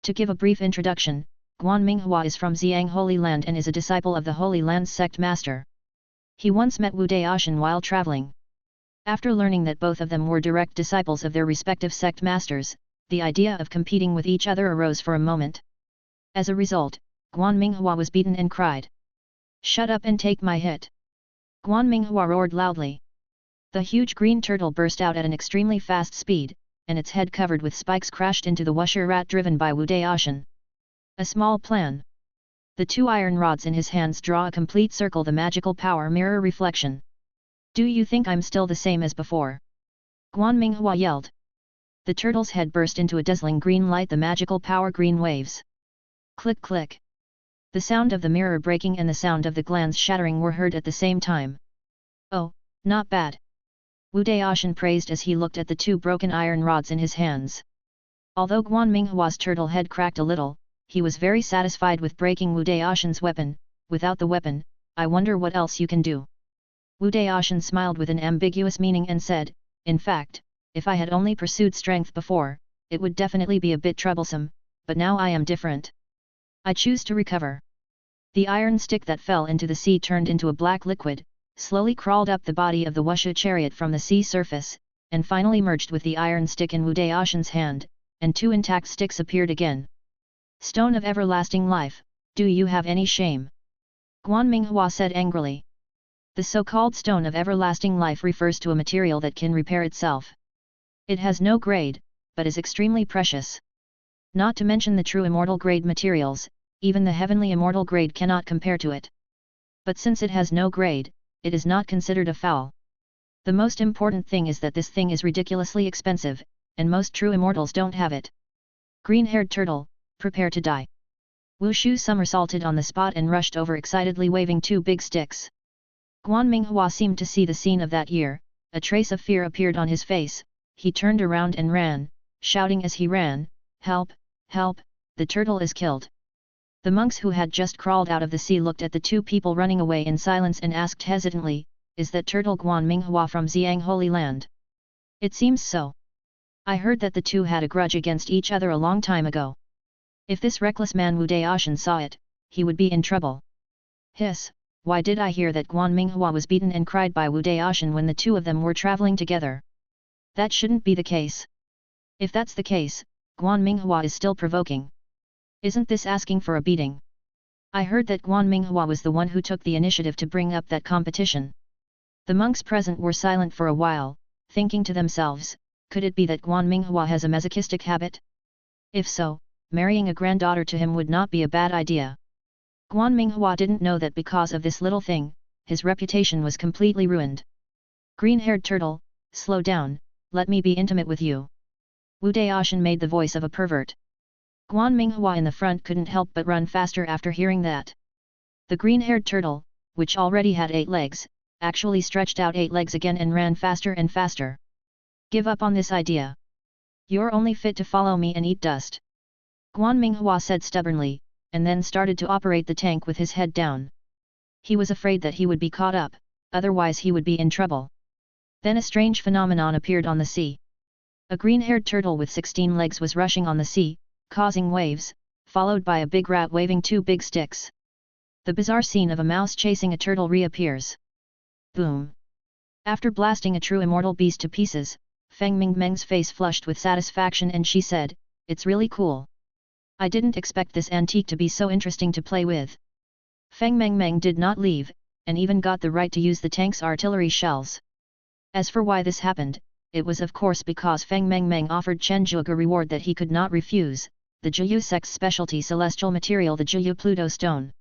Speaker 1: To give a brief introduction, Guan Minghua is from Xiang Holy Land and is a disciple of the Holy Land's sect master. He once met Wu Daoshan while traveling. After learning that both of them were direct disciples of their respective sect masters, the idea of competing with each other arose for a moment. As a result, Guan Minghua was beaten and cried. "Shut up and take my hit!" Guan Minghua roared loudly. The huge green turtle burst out at an extremely fast speed, and its head covered with spikes crashed into the Wusher rat driven by Wu Daoshan. A small plan. The 2 iron rods in his hands draw a complete circle, the magical power mirror reflection. "Do you think I'm still the same as before?" Guan Minghua yelled. The turtle's head burst into a dazzling green light, the magical power green waves. Click click. The sound of the mirror breaking and the sound of the glands shattering were heard at the same time. "Oh, not bad," Wu Daoshan praised as he looked at the 2 broken iron rods in his hands. Although Guan Minghua's turtle head cracked a little, he was very satisfied with breaking Wu Daoshan's weapon. "Without the weapon, I wonder what else you can do." Wu Daoshan smiled with an ambiguous meaning and said, "In fact, if I had only pursued strength before, it would definitely be a bit troublesome, but now I am different. I choose to recover." The iron stick that fell into the sea turned into a black liquid, slowly crawled up the body of the Wushu chariot from the sea surface, and finally merged with the iron stick in Wu Daoshan's hand, and 2 intact sticks appeared again. "Stone of everlasting life, do you have any shame?" Guan Minghua said angrily. The so-called stone of everlasting life refers to a material that can repair itself. It has no grade, but is extremely precious. Not to mention the true immortal grade materials, even the heavenly immortal grade cannot compare to it. But since it has no grade, it is not considered a foul. The most important thing is that this thing is ridiculously expensive, and most true immortals don't have it. Green-haired turtle, prepare to die. Wu Shu somersaulted on the spot and rushed over excitedly waving 2 big sticks. Guan Minghua seemed to see the scene of that year, a trace of fear appeared on his face, he turned around and ran, shouting as he ran, "Help, help, the turtle is killed." The monks who had just crawled out of the sea looked at the 2 people running away in silence and asked hesitantly, "Is that turtle Guan Minghua from Xiang Holy Land?" "It seems so. I heard that the 2 had a grudge against each other a long time ago. If this reckless man Wu Daoshan saw it, he would be in trouble." "Hiss, why did I hear that Guan Minghua was beaten and cried by Wu Daoshan when the 2 of them were traveling together? That shouldn't be the case. If that's the case, Guan Minghua is still provoking. Isn't this asking for a beating? I heard that Guan Minghua was the one who took the initiative to bring up that competition." The monks present were silent for a while, thinking to themselves, could it be that Guan Minghua has a masochistic habit? If so, marrying a granddaughter to him would not be a bad idea. Guan Minghua didn't know that because of this little thing, his reputation was completely ruined. "Green-haired turtle, slow down, let me be intimate with you." Wu Daoshan made the voice of a pervert. Guan Minghua in the front couldn't help but run faster after hearing that. The green-haired turtle, which already had 8 legs, actually stretched out 8 legs again and ran faster and faster. "Give up on this idea. You're only fit to follow me and eat dust," Guan Minghua said stubbornly, and then started to operate the tank with his head down. He was afraid that he would be caught up, otherwise he would be in trouble. Then a strange phenomenon appeared on the sea. A green-haired turtle with 16 legs was rushing on the sea, causing waves, followed by a big rat waving 2 big sticks. The bizarre scene of a mouse chasing a turtle reappears. Boom! After blasting a true immortal beast to pieces, Feng Mingmeng's face flushed with satisfaction and she said, "It's really cool. I didn't expect this antique to be so interesting to play with." Feng Mengmeng did not leave, and even got the right to use the tank's artillery shells. As for why this happened, it was of course because Feng Mengmeng offered Chen Zhuge a reward that he could not refuse, the Jiyu sect's specialty celestial material, the Jiyu Pluto stone.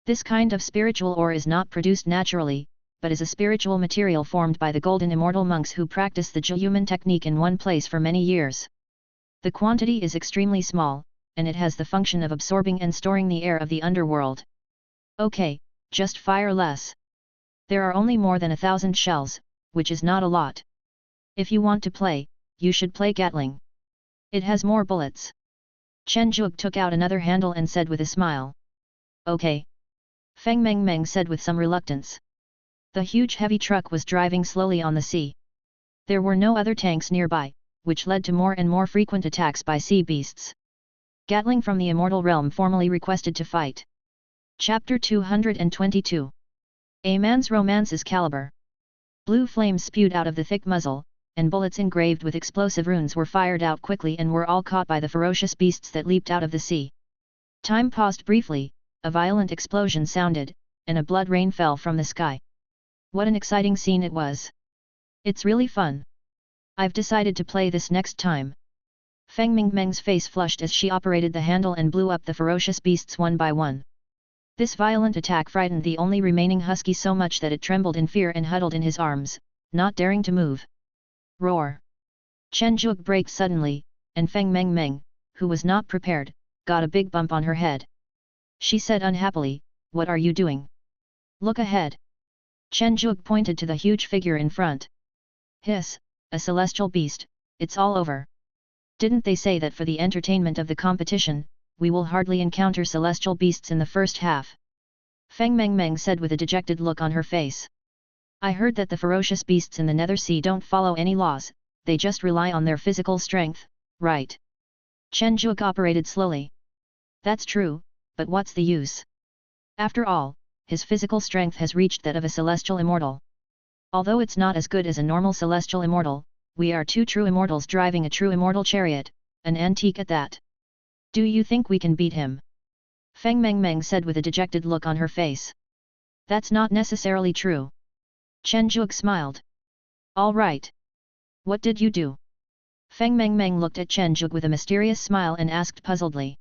Speaker 1: This kind of spiritual ore is not produced naturally, but is a spiritual material formed by the golden immortal monks who practice the Jiyuman technique in one place for many years. The quantity is extremely small, and it has the function of absorbing and storing the air of the underworld. Okay, just fire less. There are only more than 1,000 shells, which is not a lot. If you want to play, you should play Gatling. It has more bullets. Chen Zhuge took out another handle and said with a smile. Okay. Feng Mengmeng said with some reluctance. The huge heavy truck was driving slowly on the sea. There were no other tanks nearby, which led to more and more frequent attacks by sea beasts. Gatling from the immortal realm formally requested to fight. Chapter 222. A man's romance is caliber. Blue flames spewed out of the thick muzzle, and bullets engraved with explosive runes were fired out quickly and were all caught by the ferocious beasts that leaped out of the sea. Time paused briefly, a violent explosion sounded, and a blood rain fell from the sky. What an exciting scene it was! It's really fun. I've decided to play this next time. Feng Mingmeng's face flushed as she operated the handle and blew up the ferocious beasts one by one. This violent attack frightened the only remaining husky so much that it trembled in fear and huddled in his arms, not daring to move. Roar! Chen Zhuge braked suddenly, and Feng Mengmeng, who was not prepared, got a big bump on her head. She said unhappily, "What are you doing? Look ahead." Chen Zhuge pointed to the huge figure in front. "Hiss, a celestial beast, it's all over. Didn't they say that for the entertainment of the competition, we will hardly encounter celestial beasts in the first half?" Feng Mengmeng said with a dejected look on her face. "I heard that the ferocious beasts in the Nether Sea don't follow any laws, they just rely on their physical strength, right?" Chen Zhuge operated slowly. "That's true, but what's the use? After all, his physical strength has reached that of a celestial immortal. Although it's not as good as a normal celestial immortal, we are two true immortals driving a true immortal chariot, an antique at that. Do you think we can beat him?" Feng Mengmeng said with a dejected look on her face. "That's not necessarily true." Chen Zhuge smiled. "All right. What did you do?" Feng Mengmeng looked at Chen Zhuge with a mysterious smile and asked puzzledly.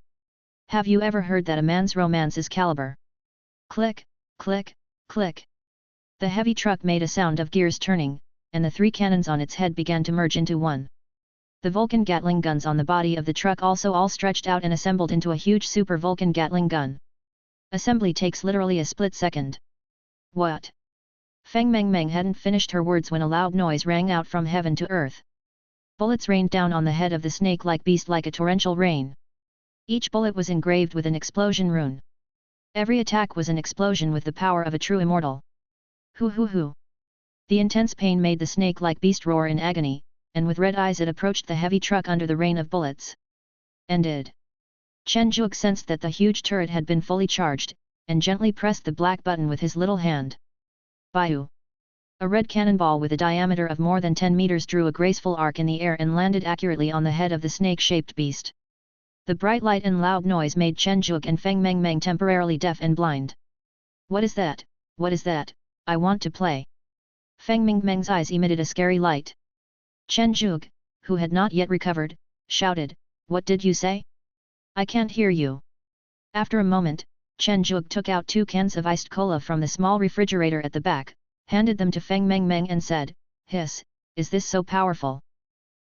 Speaker 1: "Have you ever heard that a man's romance is caliber?" Click, click, click. The heavy truck made a sound of gears turning, and the three cannons on its head began to merge into one. The Vulcan Gatling guns on the body of the truck also all stretched out and assembled into a huge Super Vulcan Gatling gun. Assembly takes literally a split second. What? Feng Mengmeng hadn't finished her words when a loud noise rang out from heaven to earth. Bullets rained down on the head of the snake-like beast like a torrential rain. Each bullet was engraved with an explosion rune. Every attack was an explosion with the power of a true immortal. Hoo hoo hoo! The intense pain made the snake-like beast roar in agony, and with red eyes it approached the heavy truck under the rain of bullets. Ended. Chen Zhuge sensed that the huge turret had been fully charged, and gently pressed the black button with his little hand. Baiu! A red cannonball with a diameter of more than 10 meters drew a graceful arc in the air and landed accurately on the head of the snake-shaped beast. The bright light and loud noise made Chen Zhuge and Feng Mengmeng temporarily deaf and blind. "What is that? What is that? I want to play." Feng Mengmeng's eyes emitted a scary light. Chen Zhuge, who had not yet recovered, shouted, "What did you say? I can't hear you." After a moment, Chen Zhuge took out 2 cans of iced cola from the small refrigerator at the back, handed them to Feng Mengmeng and said, "Hiss, is this so powerful?"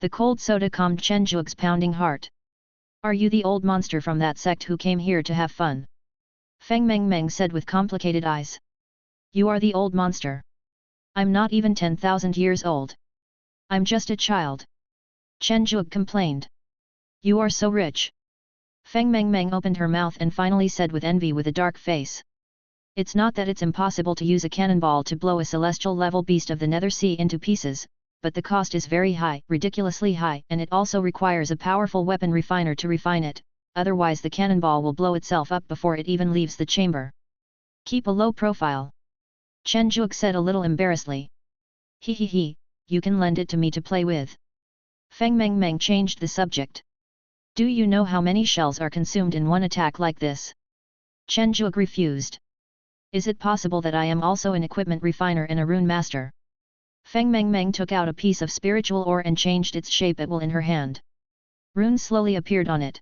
Speaker 1: The cold soda calmed Chen Zhuge's pounding heart. "Are you the old monster from that sect who came here to have fun?" Feng Mengmeng said with complicated eyes. "You are the old monster. I'm not even 10,000 years old. I'm just a child." Chen Zhuge complained. "You are so rich." Feng Mengmeng opened her mouth and finally said with envy with a dark face. "It's not that it's impossible to use a cannonball to blow a celestial-level beast of the Nether Sea into pieces, but the cost is very high, ridiculously high, and it also requires a powerful weapon refiner to refine it, otherwise the cannonball will blow itself up before it even leaves the chamber. Keep a low profile." Chen Zhuge said a little embarrassedly. He, you can lend it to me to play with." Feng Mengmeng changed the subject. "Do you know how many shells are consumed in one attack like this?" Chen Zhuge refused. Is it possible that I am also an equipment refiner and a rune master? Feng Mengmeng took out a piece of spiritual ore and changed its shape at will in her hand. Runes slowly appeared on it.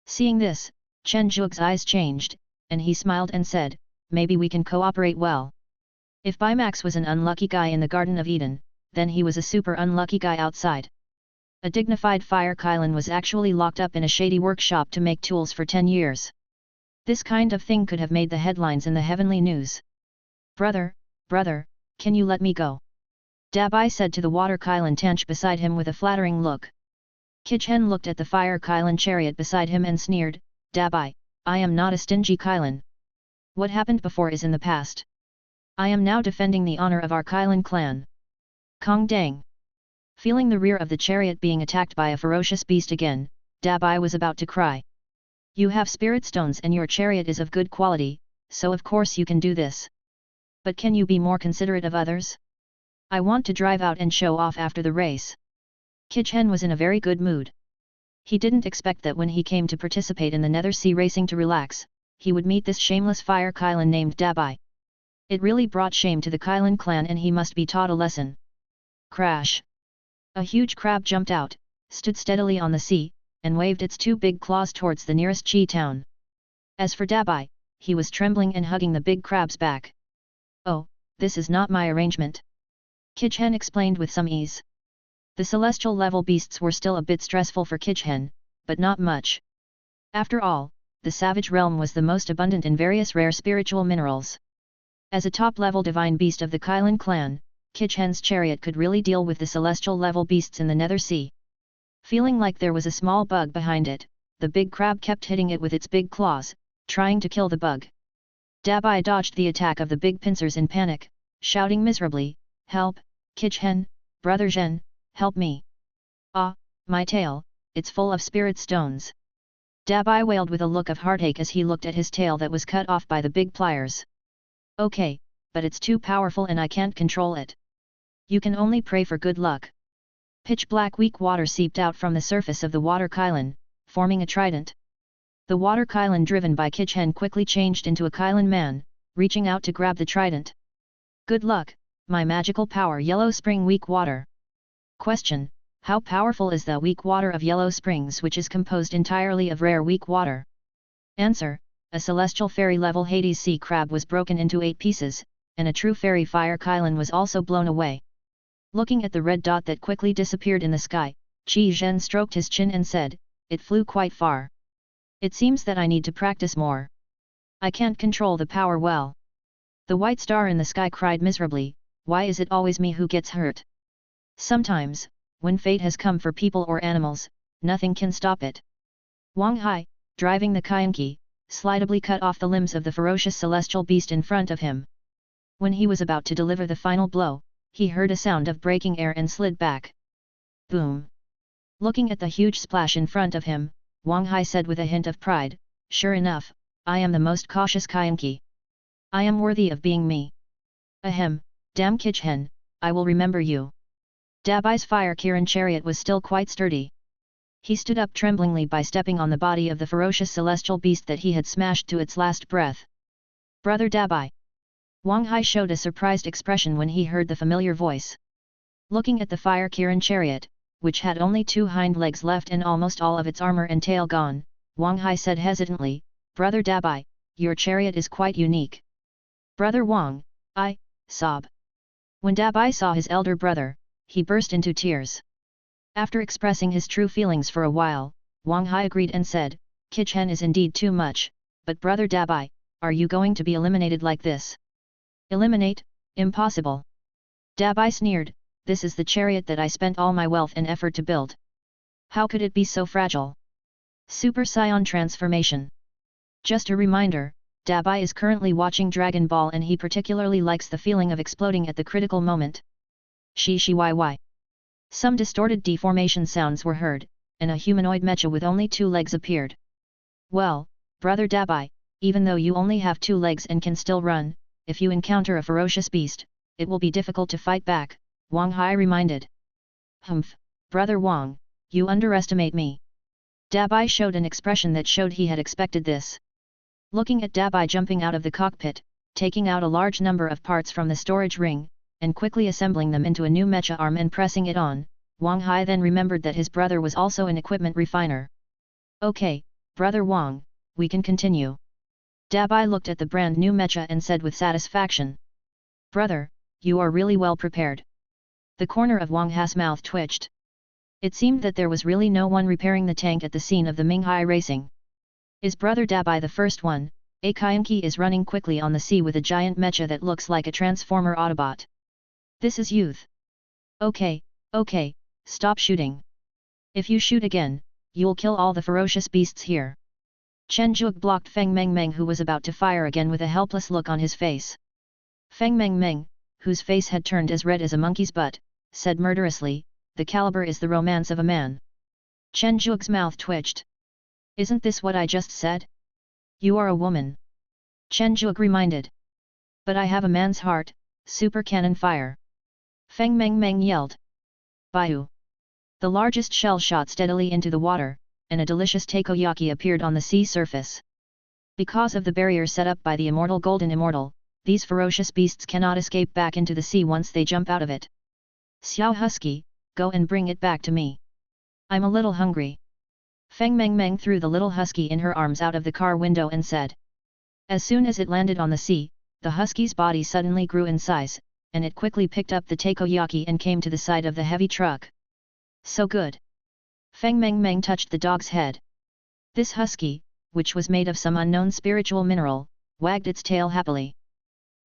Speaker 1: Seeing this, Chen Zhuge's eyes changed, and he smiled and said, maybe we can cooperate well. If Bimax was an unlucky guy in the Garden of Eden, then he was a super unlucky guy outside. A dignified fire Kylan was actually locked up in a shady workshop to make tools for 10 years. This kind of thing could have made the headlines in the heavenly news. Brother, can you let me go? Dabai said to the water Kylan Tench beside him with a flattering look. Kichen looked at the fire Kylan chariot beside him and sneered, Dabai, I am not a stingy Kylan. What happened before is in the past. I am now defending the honor of our Kylan clan. Kong Dang. Feeling the rear of the chariot being attacked by a ferocious beast again, Dabai was about to cry. You have spirit stones and your chariot is of good quality, so of course you can do this. But can you be more considerate of others? I want to drive out and show off after the race. Kichen was in a very good mood. He didn't expect that when he came to participate in the Nether Sea racing to relax, he would meet this shameless fire Kylan named Dabai. It really brought shame to the Kylan clan and he must be taught a lesson. Crash! A huge crab jumped out, stood steadily on the sea, and waved its 2 big claws towards the nearest Chi town. As for Dabai, he was trembling and hugging the big crab's back. Oh, this is not my arrangement. Kichen explained with some ease. The celestial level beasts were still a bit stressful for Kichen, but not much. After all, the savage realm was the most abundant in various rare spiritual minerals. As a top-level divine beast of the Kylan clan, Kichen's chariot could really deal with the celestial level beasts in the Nether Sea. Feeling like there was a small bug behind it, the big crab kept hitting it with its big claws, trying to kill the bug. Dabai dodged the attack of the big pincers in panic, shouting miserably, Help, Kichen, brother Zhen, help me. Ah, my tail, it's full of spirit stones. Dabai wailed with a look of heartache as he looked at his tail that was cut off by the big pliers. Okay, but it's too powerful and I can't control it. You can only pray for good luck. Pitch black weak water seeped out from the surface of the water Kylan, forming a trident. The water Kylan driven by Kichen quickly changed into a Kylan man, reaching out to grab the trident. Good luck, my magical power Yellow Spring Weak Water. Question: how powerful is the weak water of Yellow Springs which is composed entirely of rare weak water? Answer: a celestial fairy level Hades sea crab was broken into 8 pieces, and a true fairy fire Kylan was also blown away. Looking at the red dot that quickly disappeared in the sky, Qi Zhen stroked his chin and said, it flew quite far. It seems that I need to practice more. I can't control the power well. The white star in the sky cried miserably, why is it always me who gets hurt? Sometimes, when fate has come for people or animals, nothing can stop it. Wang Hai, driving the Kyanki, slightly cut off the limbs of the ferocious celestial beast in front of him. When he was about to deliver the final blow, he heard a sound of breaking air and slid back. Boom! Looking at the huge splash in front of him, Wang Hai said with a hint of pride, sure enough, I am the most cautious Kyanki. I am worthy of being me. Ahem, damn Kichen, I will remember you. Dabai's fire Kiran chariot was still quite sturdy. He stood up tremblingly by stepping on the body of the ferocious celestial beast that he had smashed to its last breath. Brother Dabai. Wang Hai showed a surprised expression when he heard the familiar voice. Looking at the fire Kiran chariot, which had only 2 hind legs left and almost all of its armor and tail gone, Wang Hai said hesitantly, Brother Dabai, your chariot is quite unique. Brother Wang, sob. When Dabai saw his elder brother, he burst into tears. After expressing his true feelings for a while, Wang Hai agreed and said, Kichen is indeed too much, but brother Dabai, are you going to be eliminated like this? Eliminate? Impossible. Dabai sneered, this is the chariot that I spent all my wealth and effort to build. How could it be so fragile? Super Saiyan Transformation. Just a reminder, Dabai is currently watching Dragon Ball and he particularly likes the feeling of exploding at the critical moment. Shi. Some distorted deformation sounds were heard, and a humanoid mecha with only 2 legs appeared. Well, brother Dabai, even though you only have 2 legs and can still run, if you encounter a ferocious beast, it will be difficult to fight back, Wang Hai reminded. Humph, brother Wang, you underestimate me. Dabai showed an expression that showed he had expected this. Looking at Dabai jumping out of the cockpit, taking out a large number of parts from the storage ring, and quickly assembling them into a new mecha arm and pressing it on. Wang Hai then remembered that his brother was also an equipment refiner. Okay, brother Wang, we can continue. Dabai looked at the brand new mecha and said with satisfaction. Brother, you are really well prepared. The corner of Wang Hai's mouth twitched. It seemed that there was really no one repairing the tank at the scene of the Minghai racing. Is brother Dabai the first one? A Kyanki is running quickly on the sea with a giant mecha that looks like a transformer Autobot. This is youth. Okay, stop shooting. If you shoot again, you'll kill all the ferocious beasts here. Chen Zhuge blocked Feng Mengmeng, who was about to fire again, with a helpless look on his face. Feng Mengmeng, whose face had turned as red as a monkey's butt, said murderously, the caliber is the romance of a man. Chen Zhuge's mouth twitched. Isn't this what I just said? You are a woman. Chen Zhuge reminded. But I have a man's heart, super cannon fire. Feng Mengmeng yelled. Baiu. The largest shell shot steadily into the water, and a delicious takoyaki appeared on the sea surface. Because of the barrier set up by the immortal golden immortal, these ferocious beasts cannot escape back into the sea once they jump out of it. Xiao Husky, go and bring it back to me. I'm a little hungry. Feng Mengmeng threw the little husky in her arms out of the car window and said. As soon as it landed on the sea, the husky's body suddenly grew in size, and it quickly picked up the takoyaki and came to the side of the heavy truck. So good. Feng Mengmeng touched the dog's head. This husky, which was made of some unknown spiritual mineral, wagged its tail happily.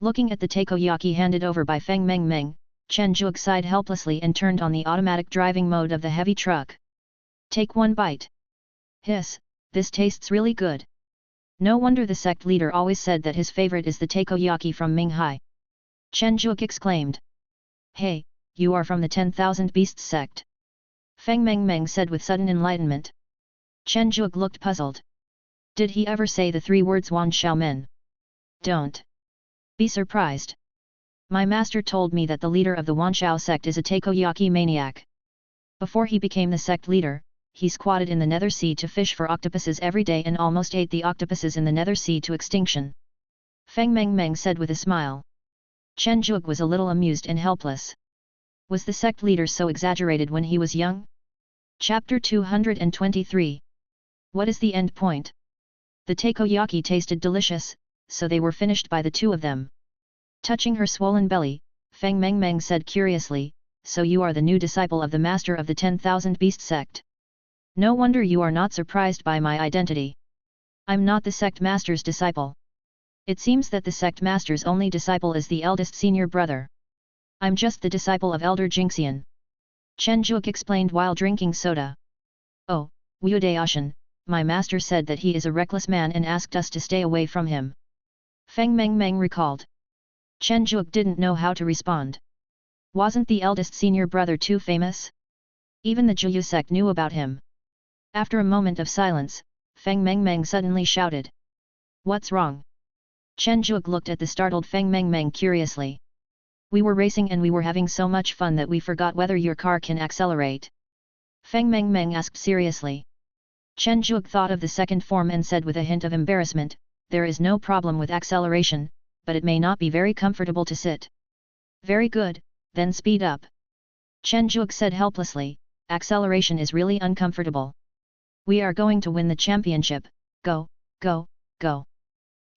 Speaker 1: Looking at the takoyaki handed over by Feng Mengmeng, Chen Zhuge sighed helplessly and turned on the automatic driving mode of the heavy truck. Take one bite. Hiss, this tastes really good. No wonder the sect leader always said that his favorite is the takoyaki from Minghai. Chen Zhuge exclaimed. Hey, you are from the 10,000 Beasts sect. Feng Mengmeng said with sudden enlightenment. Chen Zhuge looked puzzled. Did he ever say the 3 words Wan Xiaomen? Don't be surprised. My master told me that the leader of the Wanshao sect is a takoyaki maniac. Before he became the sect leader, he squatted in the Nether Sea to fish for octopuses every day and almost ate the octopuses in the Nether Sea to extinction. Feng Mengmeng said with a smile. Chen Zhuge was a little amused and helpless. Was the sect leader so exaggerated when he was young? Chapter 223. What is the end point? The takoyaki tasted delicious, so they were finished by the two of them. Touching her swollen belly, Feng Mengmeng said curiously, so you are the new disciple of the master of the 10,000 Beast sect. No wonder you are not surprised by my identity. I'm not the sect master's disciple. It seems that the sect master's only disciple is the eldest senior brother. I'm just the disciple of Elder Jingxian. Chen Zhuge explained while drinking soda. Oh, Wu Daoshan, my master said that he is a reckless man and asked us to stay away from him. Feng Mengmeng recalled. Chen Zhuge didn't know how to respond. Wasn't the eldest senior brother too famous? Even the Zhuyu sect knew about him. After a moment of silence, Feng Mengmeng suddenly shouted. What's wrong? Chen Zhuge looked at the startled Feng Mengmeng curiously. We were racing and we were having so much fun that we forgot whether your car can accelerate. Feng Mengmeng asked seriously. Chen Zhuge thought of the second form and said with a hint of embarrassment, there is no problem with acceleration, but it may not be very comfortable to sit. Very good, then speed up. Chen Zhuge said helplessly, acceleration is really uncomfortable. We are going to win the championship, go, go, go.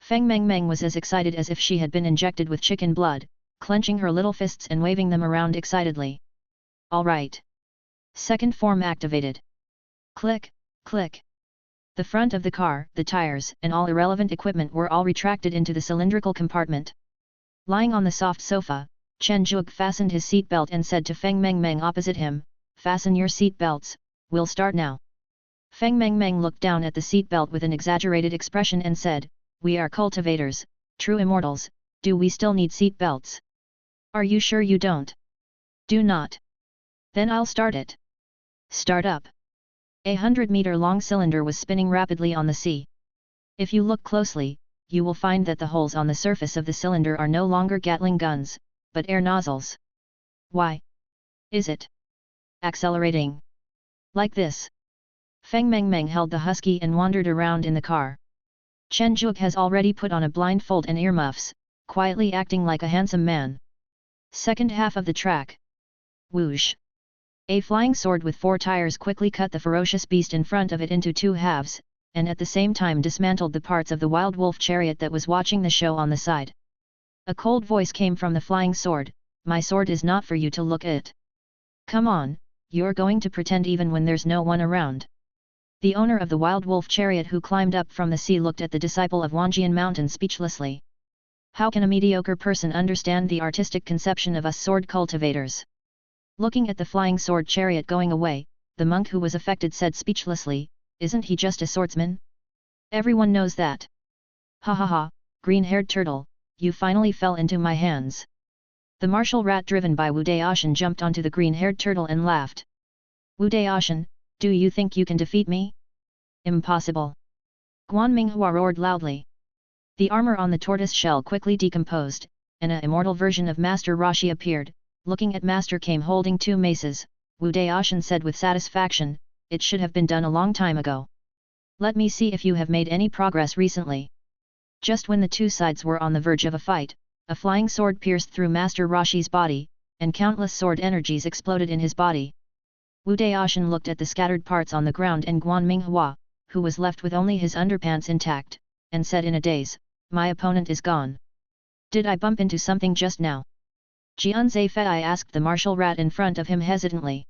Speaker 1: Feng Mengmeng was as excited as if she had been injected with chicken blood, clenching her little fists and waving them around excitedly. All right. Second form activated. Click, click. The front of the car, the tires, and all irrelevant equipment were all retracted into the cylindrical compartment. Lying on the soft sofa, Chen Zhuge fastened his seat belt and said to Feng Mengmeng opposite him, fasten your seat belts, we'll start now. Feng Mengmeng looked down at the seat belt with an exaggerated expression and said, we are cultivators, true immortals, do we still need seat belts? Are you sure you don't? Do not. Then I'll start it. Start up. A 100-meter-long cylinder was spinning rapidly on the sea. If you look closely, you will find that the holes on the surface of the cylinder are no longer Gatling guns, but air nozzles. Why is it accelerating like this? Feng Mengmeng held the husky and wandered around in the car. Chen Zhuge has already put on a blindfold and earmuffs, quietly acting like a handsome man. Second half of the track. Whoosh! A flying sword with 4 tires quickly cut the ferocious beast in front of it into 2 halves, and at the same time dismantled the parts of the wild wolf chariot that was watching the show on the side. A cold voice came from the flying sword, "My sword is not for you to look at. Come on, you're going to pretend even when there's no one around." The owner of the wild wolf chariot who climbed up from the sea looked at the disciple of Wanjian Mountain speechlessly. How can a mediocre person understand the artistic conception of us sword cultivators? Looking at the flying sword chariot going away, the monk who was affected said speechlessly, "Isn't he just a swordsman? Everyone knows that." "Ha ha ha, green-haired turtle, you finally fell into my hands." The martial rat driven by Wu Daoshan jumped onto the green-haired turtle and laughed. "Wu Daoshan, do you think you can defeat me? Impossible!" Guan Minghua roared loudly. The armor on the tortoise shell quickly decomposed, and an immortal version of Master Rashi appeared. Looking at Master came holding 2 maces, Wu Daoshan said with satisfaction, "It should have been done a long time ago. Let me see if you have made any progress recently." Just when the 2 sides were on the verge of a fight, a flying sword pierced through Master Rashi's body, and countless sword energies exploded in his body. Wu Daoshan looked at the scattered parts on the ground and Guan Minghua, who was left with only his underpants intact, and said in a daze, "My opponent is gone. Did I bump into something just now?" Jianzhe Fei asked the martial rat in front of him hesitantly.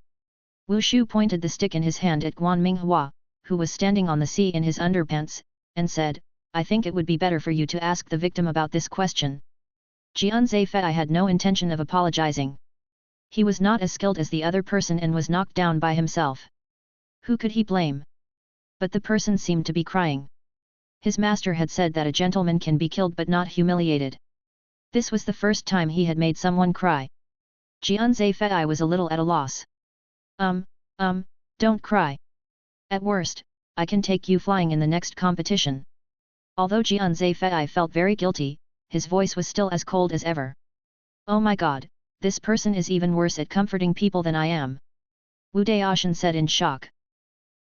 Speaker 1: Wu Shu pointed the stick in his hand at Guan Minghua, who was standing on the sea in his underpants, and said, "I think it would be better for you to ask the victim about this question." Jianzhe Fei had no intention of apologizing. He was not as skilled as the other person and was knocked down by himself. Who could he blame? But the person seemed to be crying. His master had said that a gentleman can be killed but not humiliated. This was the first time he had made someone cry. Jianzhe Fei was a little at a loss. Don't cry. At worst, I can take you flying in the next competition." Although Jianzhe Fei felt very guilty, his voice was still as cold as ever. "Oh my god, this person is even worse at comforting people than I am," Wu Daoshan said in shock.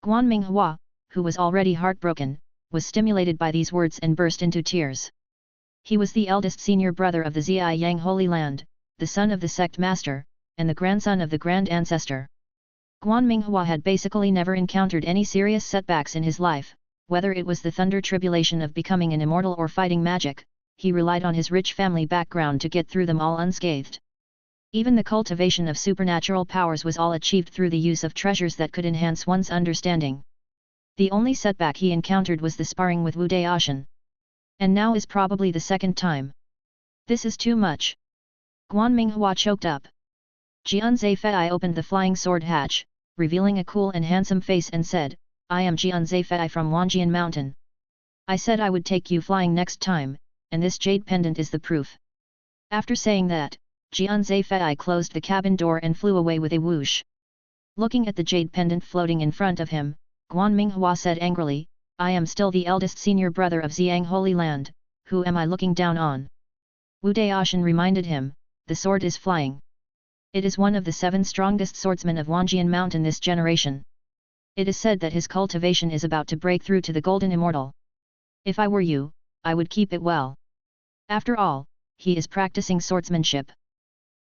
Speaker 1: Guan Minghua, who was already heartbroken, was stimulated by these words and burst into tears. He was the eldest senior brother of the Ziyang Holy Land, the son of the sect master, and the grandson of the Grand Ancestor. Guan Minghua had basically never encountered any serious setbacks in his life, whether it was the thunder tribulation of becoming an immortal or fighting magic. He relied on his rich family background to get through them all unscathed. Even the cultivation of supernatural powers was all achieved through the use of treasures that could enhance one's understanding. The only setback he encountered was the sparring with Wu Daoshan. And now is probably the second time. This is too much. Guan Minghua choked up. Jianzhe Fei opened the flying sword hatch, revealing a cool and handsome face and said, "I am Jianzhe Fei from Wanjian Mountain. I said I would take you flying next time, and this jade pendant is the proof." After saying that, Jianzhe Fei closed the cabin door and flew away with a whoosh. Looking at the jade pendant floating in front of him, Guan Minghua said angrily, "I am still the eldest senior brother of Ziyang Holy Land, who am I looking down on?" Wu Daoshan reminded him, "The sword is flying. It is one of the 7 strongest swordsmen of Wanjian Mountain this generation. It is said that his cultivation is about to break through to the golden immortal. If I were you, I would keep it well. After all, he is practicing swordsmanship.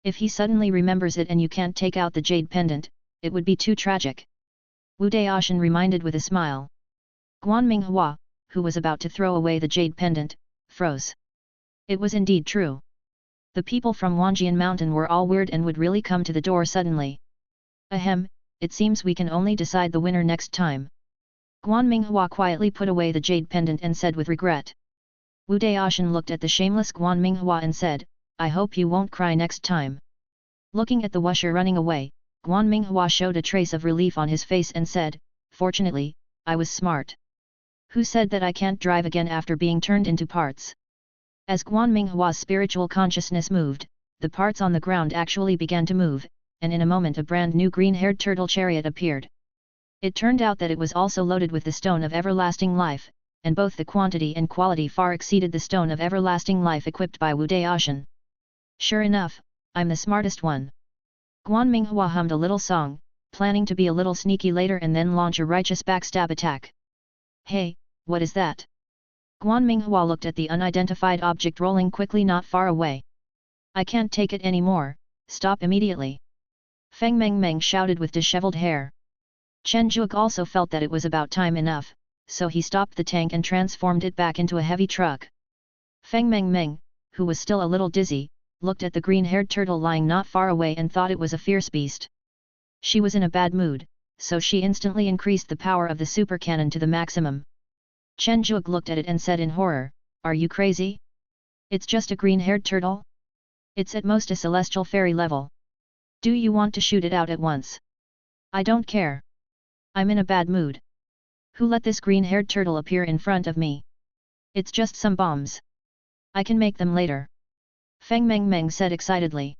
Speaker 1: If he suddenly remembers it and you can't take out the jade pendant, it would be too tragic." Wu Daoshan reminded with a smile. Guan Minghua, who was about to throw away the jade pendant, froze. It was indeed true. The people from Wanjian Mountain were all weird and would really come to the door suddenly. "Ahem, it seems we can only decide the winner next time." Guan Minghua quietly put away the jade pendant and said with regret. Wu Daoshan looked at the shameless Guan Minghua and said, "I hope you won't cry next time." Looking at the wusher running away, Guan Minghua showed a trace of relief on his face and said, "Fortunately, I was smart. Who said that I can't drive again after being turned into parts?" As Guan Minghua's spiritual consciousness moved, the parts on the ground actually began to move, and in a moment a brand new green-haired turtle chariot appeared. It turned out that it was also loaded with the stone of everlasting life, and both the quantity and quality far exceeded the stone of everlasting life equipped by Wu Daoshan. "Sure enough, I'm the smartest one." Guan Minghua hummed a little song, planning to be a little sneaky later and then launch a righteous backstab attack. "Hey, what is that?" Guan Minghua looked at the unidentified object rolling quickly not far away. I can't take it anymore, stop immediately. Feng Mengmeng shouted with disheveled hair. Chen Zhuge also felt that it was about time enough, so he stopped the tank and transformed it back into a heavy truck. Feng Mengmeng, who was still a little dizzy, looked at the green-haired turtle lying not far away and thought it was a fierce beast. She was in a bad mood, so she instantly increased the power of the super cannon to the maximum. Chen Zhuge looked at it and said in horror, "Are you crazy? It's just a green-haired turtle? It's at most a celestial fairy level. Do you want to shoot it out at once? I don't care. I'm in a bad mood. Who let this green-haired turtle appear in front of me? It's just some bombs. I can make them later." Feng Mengmeng said excitedly.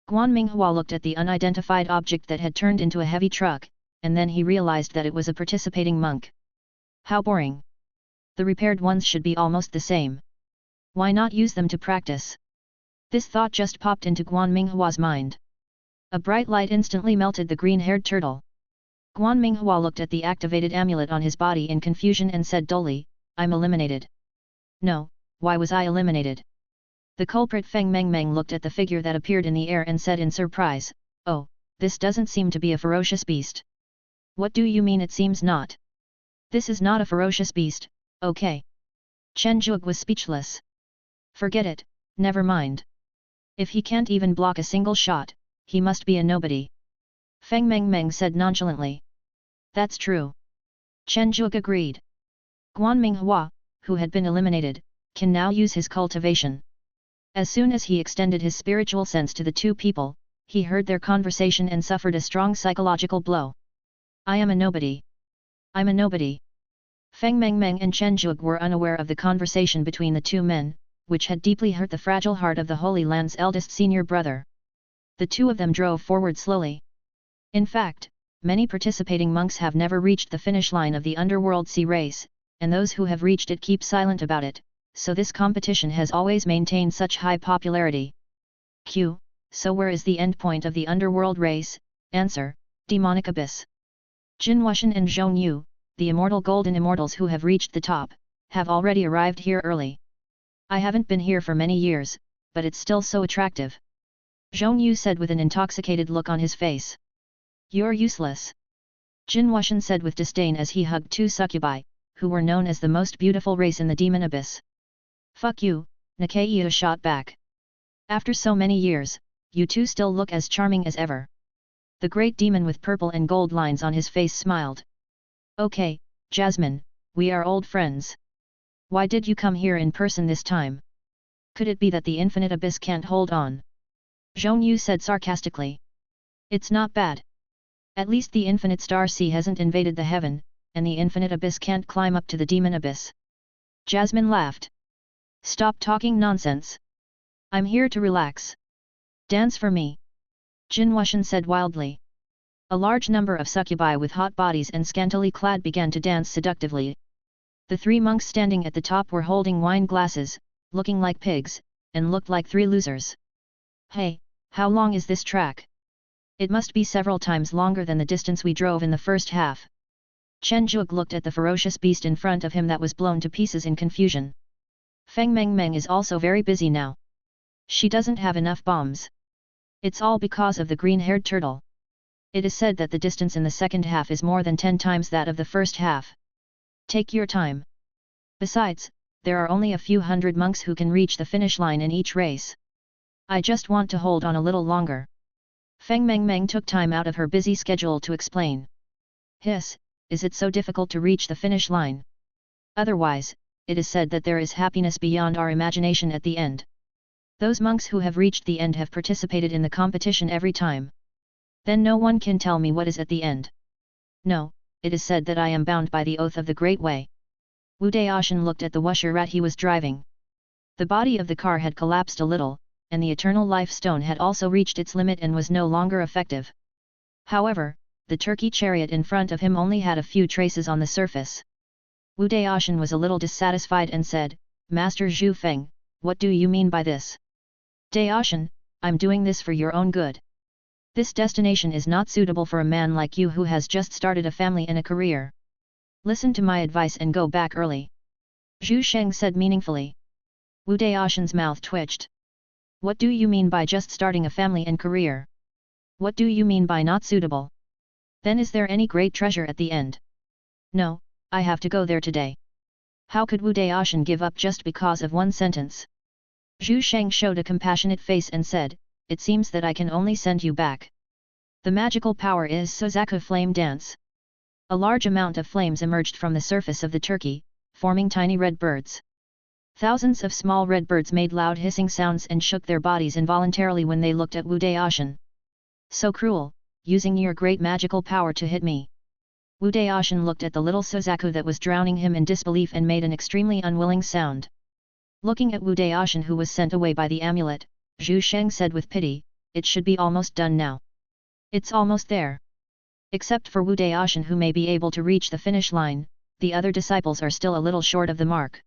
Speaker 1: Guan Minghua looked at the unidentified object that had turned into a heavy truck, and then he realized that it was a participating monk. How boring. The repaired ones should be almost the same. Why not use them to practice? This thought just popped into Guan Minghua's mind. A bright light instantly melted the green-haired turtle. Guan Minghua looked at the activated amulet on his body in confusion and said dully, "I'm eliminated." No, why was I eliminated? The culprit Feng Mengmeng looked at the figure that appeared in the air and said in surprise, "Oh, this doesn't seem to be a ferocious beast." "What do you mean it seems not? This is not a ferocious beast, okay." Chen Zhuge was speechless. "Forget it, never mind. If he can't even block a single shot, he must be a nobody." Feng Mengmeng said nonchalantly. "That's true." Chen Zhuge agreed. Guan Minghua, who had been eliminated, can now use his cultivation. As soon as he extended his spiritual sense to the two people, he heard their conversation and suffered a strong psychological blow. "I am a nobody. I'm a nobody." Feng Mengmeng and Chen Zhuge were unaware of the conversation between the two men, which had deeply hurt the fragile heart of the Holy Land's eldest senior brother. The two of them drove forward slowly. In fact, many participating monks have never reached the finish line of the Underworld Sea Race, and those who have reached it keep silent about it, so this competition has always maintained such high popularity. So where is the endpoint of the Underworld Race? Answer, Demonic Abyss. Jin Wuxian and Zhong Yu, the immortal golden immortals who have reached the top, have already arrived here early. I haven't been here for many years, but it's still so attractive. Zhong Yu said with an intoxicated look on his face. You're useless. Jin Wuxian said with disdain as he hugged two succubi, who were known as the most beautiful race in the Demon Abyss. Fuck you, Nikaiya shot back. After so many years, you two still look as charming as ever. The great demon with purple and gold lines on his face smiled. Okay, Jasmine, we are old friends. Why did you come here in person this time? Could it be that the infinite abyss can't hold on? Zhong Yu said sarcastically. It's not bad. At least the infinite star sea hasn't invaded the heaven, and the infinite abyss can't climb up to the demon abyss. Jasmine laughed. Stop talking nonsense. I'm here to relax. Dance for me. Jin Wuxian said wildly. A large number of succubi with hot bodies and scantily clad began to dance seductively. The three monks standing at the top were holding wine glasses, looking like pigs, and looked like three losers. Hey, how long is this track? It must be several times longer than the distance we drove in the first half. Chen Zhuge looked at the ferocious beast in front of him that was blown to pieces in confusion. Feng Mengmeng is also very busy now. She doesn't have enough bombs. It's all because of the green-haired turtle. It is said that the distance in the second half is more than 10 times that of the first half. Take your time. Besides, there are only a few hundred monks who can reach the finish line in each race. I just want to hold on a little longer. Feng Mengmeng took time out of her busy schedule to explain. Hiss, is it so difficult to reach the finish line? Otherwise, it is said that there is happiness beyond our imagination at the end. Those monks who have reached the end have participated in the competition every time. Then no one can tell me what is at the end. No, it is said that I am bound by the oath of the Great Way. Wu Daoshan looked at the Wusher he was driving. The body of the car had collapsed a little, and the Eternal Life Stone had also reached its limit and was no longer effective. However, the turkey chariot in front of him only had a few traces on the surface. Wu Daoshan was a little dissatisfied and said, Master Zhu Feng, what do you mean by this? Daoshan, I'm doing this for your own good. This destination is not suitable for a man like you who has just started a family and a career. Listen to my advice and go back early. Zhu Sheng said meaningfully. Wu Daoshan's mouth twitched. What do you mean by just starting a family and career? What do you mean by not suitable? Then is there any great treasure at the end? No, I have to go there today. How could Wu Daoshan give up just because of one sentence? Zhu Sheng showed a compassionate face and said, it seems that I can only send you back. The magical power is Sozaku Flame Dance. A large amount of flames emerged from the surface of the turkey, forming tiny red birds. Thousands of small red birds made loud hissing sounds and shook their bodies involuntarily when they looked at Wu Daoshan. So cruel, using your great magical power to hit me. Wu Daoshan looked at the little Sozaku that was drowning him in disbelief and made an extremely unwilling sound. Looking at Wu Daoshan who was sent away by the amulet, Zhu Sheng said with pity, it should be almost done now. It's almost there. Except for Wu Daoshan who may be able to reach the finish line, the other disciples are still a little short of the mark.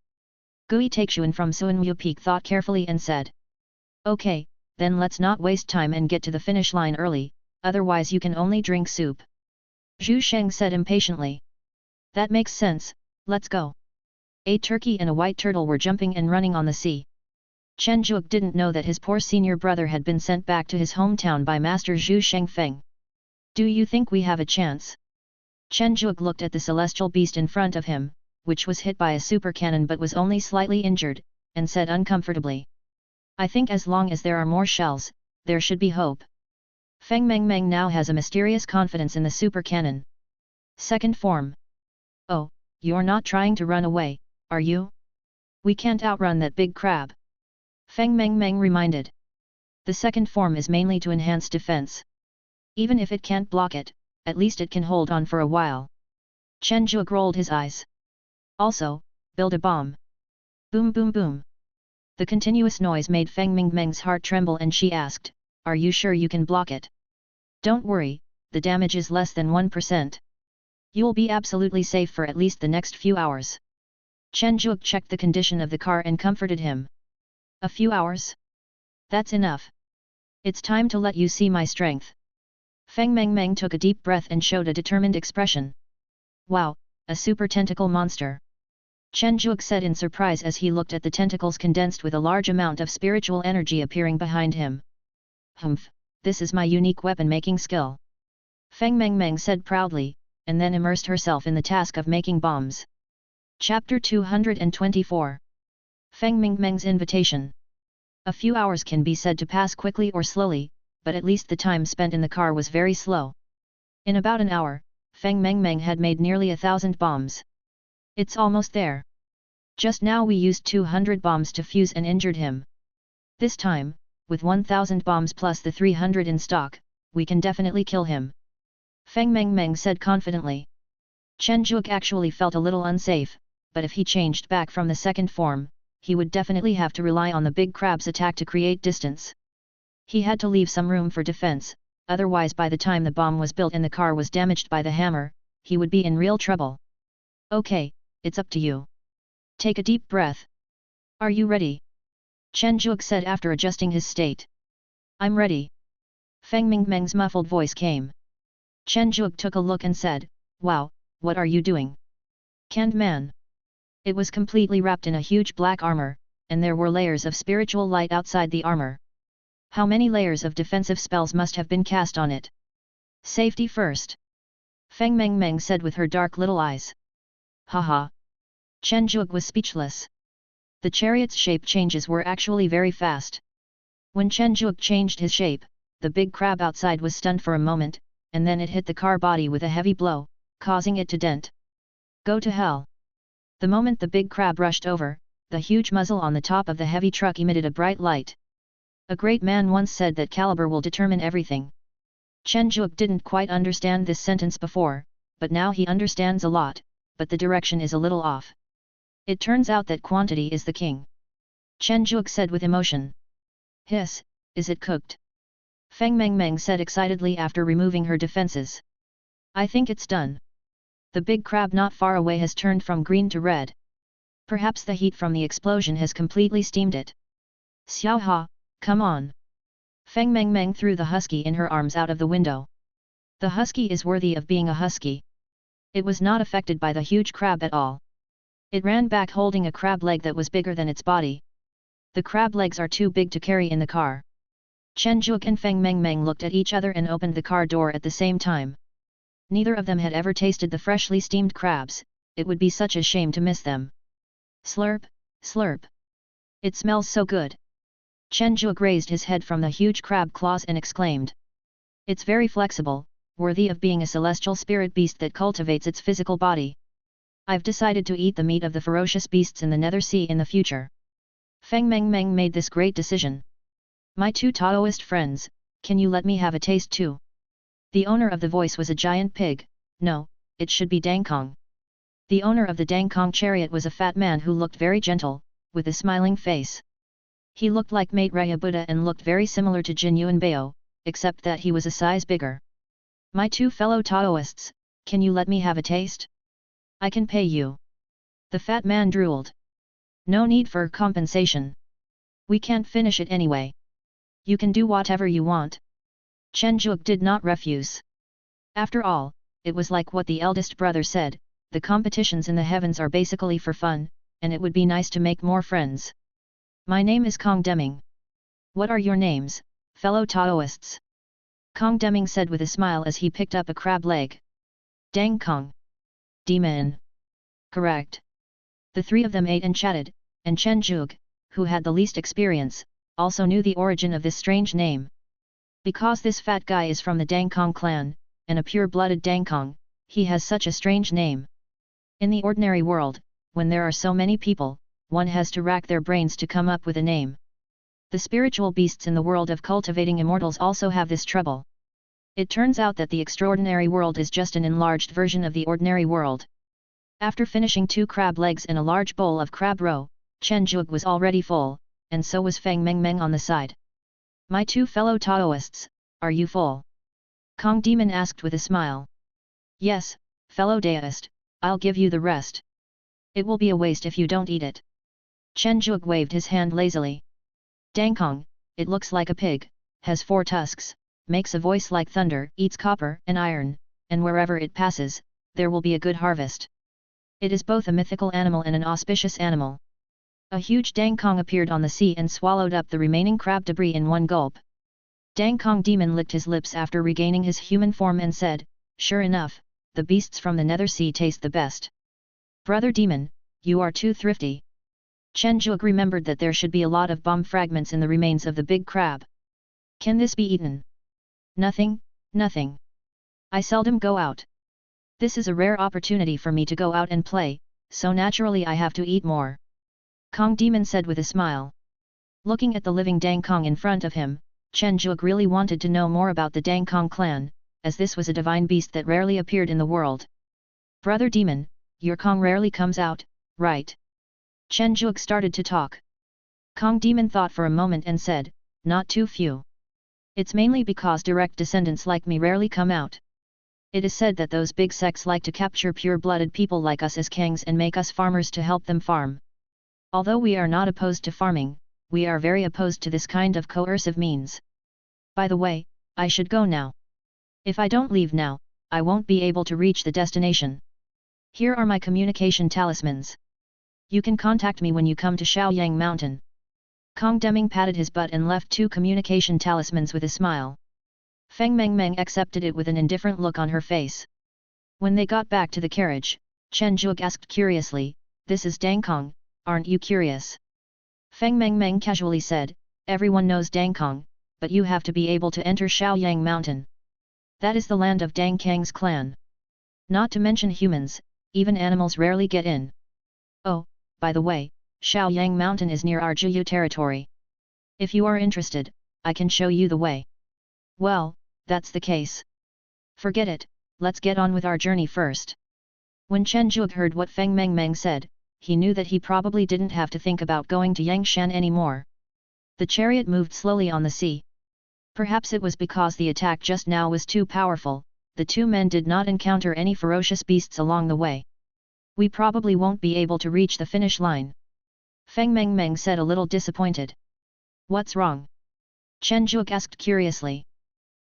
Speaker 1: Gui Taixuan from Suanwu Peak thought carefully and said. Okay, then let's not waste time and get to the finish line early, otherwise you can only drink soup. Zhu Sheng said impatiently. That makes sense, let's go. A turkey and a white turtle were jumping and running on the sea. Chen Zhuge didn't know that his poor senior brother had been sent back to his hometown by Master Zhu Shengfeng. Do you think we have a chance? Chen Zhuge looked at the celestial beast in front of him, which was hit by a super cannon but was only slightly injured, and said uncomfortably. I think as long as there are more shells, there should be hope. Feng Mengmeng now has a mysterious confidence in the super cannon. Second form. Oh, you're not trying to run away, are you? We can't outrun that big crab. Feng Mengmeng reminded. The second form is mainly to enhance defense. Even if it can't block it, at least it can hold on for a while. Chen Zhuge rolled his eyes. Also, build a bomb. Boom boom boom. The continuous noise made Feng Mengmeng's heart tremble and she asked, are you sure you can block it? Don't worry, the damage is less than 1%. You'll be absolutely safe for at least the next few hours. Chen Zhuge checked the condition of the car and comforted him. A few hours? That's enough. It's time to let you see my strength. Feng Mengmeng took a deep breath and showed a determined expression. Wow, a super tentacle monster. Chen Zhuge said in surprise as he looked at the tentacles condensed with a large amount of spiritual energy appearing behind him. Humph, this is my unique weapon-making skill. Feng Mengmeng said proudly, and then immersed herself in the task of making bombs. Chapter 224. Feng Mengmeng's Invitation. A few hours can be said to pass quickly or slowly, but at least the time spent in the car was very slow. In about an hour, Feng Mengmeng had made nearly 1,000 bombs. It's almost there. Just now we used 200 bombs to fuse and injured him. This time, with 1,000 bombs plus the 300 in stock, we can definitely kill him. Feng Mengmeng said confidently. Chen Zhuge actually felt a little unsafe, but if he changed back from the second form, he would definitely have to rely on the big crab's attack to create distance. He had to leave some room for defense, otherwise by the time the bomb was built and the car was damaged by the hammer, he would be in real trouble. Okay, it's up to you. Take a deep breath. Are you ready? Chen Zhuge said after adjusting his state. I'm ready. Feng Mengmeng's muffled voice came. Chen Zhuge took a look and said, wow, what are you doing? Canned man. It was completely wrapped in a huge black armor, and there were layers of spiritual light outside the armor. How many layers of defensive spells must have been cast on it? Safety first. Feng Mengmeng said with her dark little eyes. Haha. Chen Zhuge was speechless. The chariot's shape changes were actually very fast. When Chen Zhuge changed his shape, the big crab outside was stunned for a moment, and then it hit the car body with a heavy blow, causing it to dent. Go to hell. The moment the big crab rushed over, the huge muzzle on the top of the heavy truck emitted a bright light. A great man once said that caliber will determine everything. Chen Zhuge didn't quite understand this sentence before, but now he understands a lot, but the direction is a little off. It turns out that quantity is the king. Chen Zhuge said with emotion. Hiss, is it cooked? Feng Mengmeng said excitedly after removing her defenses. I think it's done. The big crab not far away has turned from green to red. Perhaps the heat from the explosion has completely steamed it. Xiaoha, come on. Feng Mengmeng threw the husky in her arms out of the window. The husky is worthy of being a husky. It was not affected by the huge crab at all. It ran back holding a crab leg that was bigger than its body. The crab legs are too big to carry in the car. Chen Zhuge and Feng Mengmeng looked at each other and opened the car door at the same time. Neither of them had ever tasted the freshly steamed crabs, it would be such a shame to miss them. Slurp, slurp. It smells so good. Chen Zhuge raised his head from the huge crab claws and exclaimed. It's very flexible, worthy of being a celestial spirit beast that cultivates its physical body. I've decided to eat the meat of the ferocious beasts in the Nether Sea in the future. Feng Mengmeng made this great decision. My two Taoist friends, can you let me have a taste too? The owner of the voice was a giant pig. No, it should be Dangkong. The owner of the Dangkong chariot was a fat man who looked very gentle, with a smiling face. He looked like Maitreya Buddha and looked very similar to Jin Yuan Bao, except that he was a size bigger. My two fellow Taoists, can you let me have a taste? I can pay you. The fat man drooled. No need for compensation. We can't finish it anyway. You can do whatever you want. Chen Zhuge did not refuse. After all, it was like what the eldest brother said, the competitions in the heavens are basically for fun, and it would be nice to make more friends. My name is Kong Deming. What are your names, fellow Taoists? Kong Deming said with a smile as he picked up a crab leg. Dang Kong. Demon. Correct. The three of them ate and chatted, and Chen Zhuge, who had the least experience, also knew the origin of this strange name. Because this fat guy is from the Dangkong clan, and a pure-blooded Dangkong, he has such a strange name. In the ordinary world, when there are so many people, one has to rack their brains to come up with a name. The spiritual beasts in the world of cultivating immortals also have this trouble. It turns out that the extraordinary world is just an enlarged version of the ordinary world. After finishing 2 crab legs and a large bowl of crab roe, Chen Zhuge was already full, and so was Feng Mengmeng on the side. My two fellow Taoists, are you full? Kong Demon asked with a smile. Yes, fellow Daoist, I'll give you the rest. It will be a waste if you don't eat it. Chen Zhuge waved his hand lazily. Dangkong, it looks like a pig, has 4 tusks, makes a voice like thunder, eats copper and iron, and wherever it passes, there will be a good harvest. It is both a mythical animal and an auspicious animal. A huge Dangkong appeared on the sea and swallowed up the remaining crab debris in one gulp. Dangkong Demon licked his lips after regaining his human form and said, sure enough, the beasts from the Nether Sea taste the best. Brother Demon, you are too thrifty. Chen Zhuge remembered that there should be a lot of bomb fragments in the remains of the big crab. Can this be eaten? Nothing, nothing. I seldom go out. This is a rare opportunity for me to go out and play, so naturally I have to eat more. Kong Demon said with a smile. Looking at the living Dangkong in front of him, Chen Zhuge really wanted to know more about the Dangkong clan, as this was a divine beast that rarely appeared in the world. Brother Demon, your Kong rarely comes out, right? Chen Zhuge started to talk. Kong Demon thought for a moment and said, not too few. It's mainly because direct descendants like me rarely come out. It is said that those big sects like to capture pure-blooded people like us as kings and make us farmers to help them farm. Although we are not opposed to farming, we are very opposed to this kind of coercive means. By the way, I should go now. If I don't leave now, I won't be able to reach the destination. Here are my communication talismans. You can contact me when you come to Shaoyang Mountain. Kong Deming patted his butt and left 2 communication talismans with a smile. Feng Mengmeng accepted it with an indifferent look on her face. When they got back to the carriage, Chen Zhuge asked curiously, this is Dangkong, aren't you curious? Feng Mengmeng casually said, everyone knows Dangkong, but you have to be able to enter Shaoyang Mountain. That is the land of Dangkang's clan. Not to mention humans, even animals rarely get in. Oh, by the way, Shaoyang Mountain is near our Jiyu territory. If you are interested, I can show you the way. Well, that's the case. Forget it, let's get on with our journey first. When Chen Zhuge heard what Feng Mengmeng said, he knew that he probably didn't have to think about going to Yangshan anymore. The chariot moved slowly on the sea. Perhaps it was because the attack just now was too powerful, the 2 men did not encounter any ferocious beasts along the way. We probably won't be able to reach the finish line. Feng Mengmeng said a little disappointed. What's wrong? Chen Zhuge asked curiously.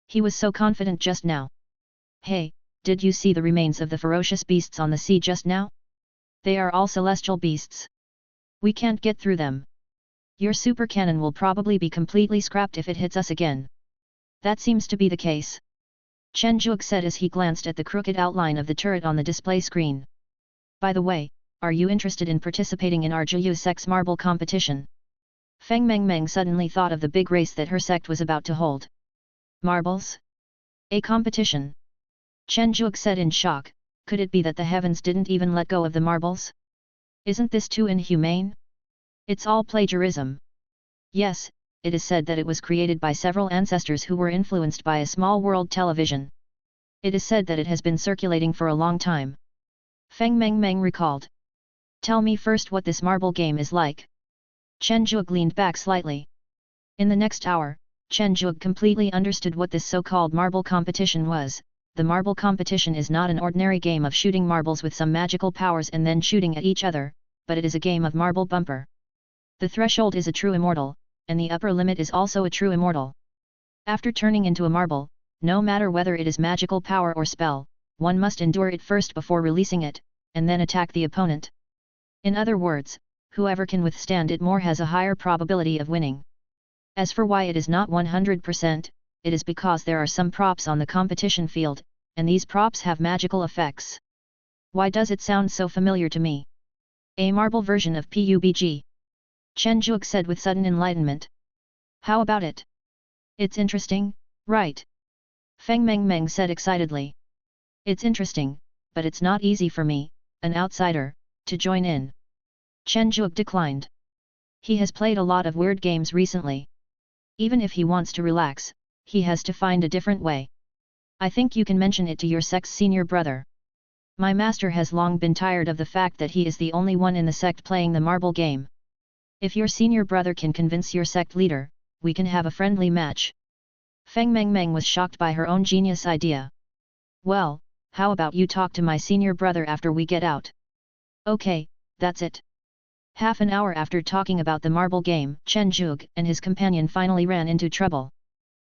Speaker 1: He was so confident just now. Hey, did you see the remains of the ferocious beasts on the sea just now? They are all celestial beasts. We can't get through them. Your super cannon will probably be completely scrapped if it hits us again. That seems to be the case. Chen Zhuge said as he glanced at the crooked outline of the turret on the display screen. By the way, are you interested in participating in our Zhuyu sect's marble competition? Feng Mengmeng suddenly thought of the big race that her sect was about to hold. Marbles? A competition? Chen Zhuge said in shock, could it be that the heavens didn't even let go of the marbles? Isn't this too inhumane? It's all plagiarism. Yes, it is said that it was created by several ancestors who were influenced by a small world television. It is said that it has been circulating for a long time. Feng Mengmeng recalled. Tell me first what this marble game is like. Chen Zhuge leaned back slightly. In the next hour, Chen Zhuge completely understood what this so-called marble competition was. The marble competition is not an ordinary game of shooting marbles with some magical powers and then shooting at each other, but it is a game of marble bumper. The threshold is a true immortal, and the upper limit is also a true immortal. After turning into a marble, no matter whether it is magical power or spell, one must endure it first before releasing it, and then attack the opponent. In other words, whoever can withstand it more has a higher probability of winning. As for why it is not 100%, it is because there are some props on the competition field, and these props have magical effects. Why does it sound so familiar to me? A marble version of PUBG. Chen Zhuge said with sudden enlightenment. How about it? It's interesting, right? Feng Mengmeng said excitedly. It's interesting, but it's not easy for me, an outsider, to join in. Chen Zhuge declined. He has played a lot of weird games recently. Even if he wants to relax, he has to find a different way. I think you can mention it to your sect's senior brother. My master has long been tired of the fact that he is the only one in the sect playing the marble game. If your senior brother can convince your sect leader, we can have a friendly match. Feng Mengmeng was shocked by her own genius idea. Well, how about you talk to my senior brother after we get out? Okay, that's it. Half an hour after talking about the marble game, Chen Zhuge and his companion finally ran into trouble.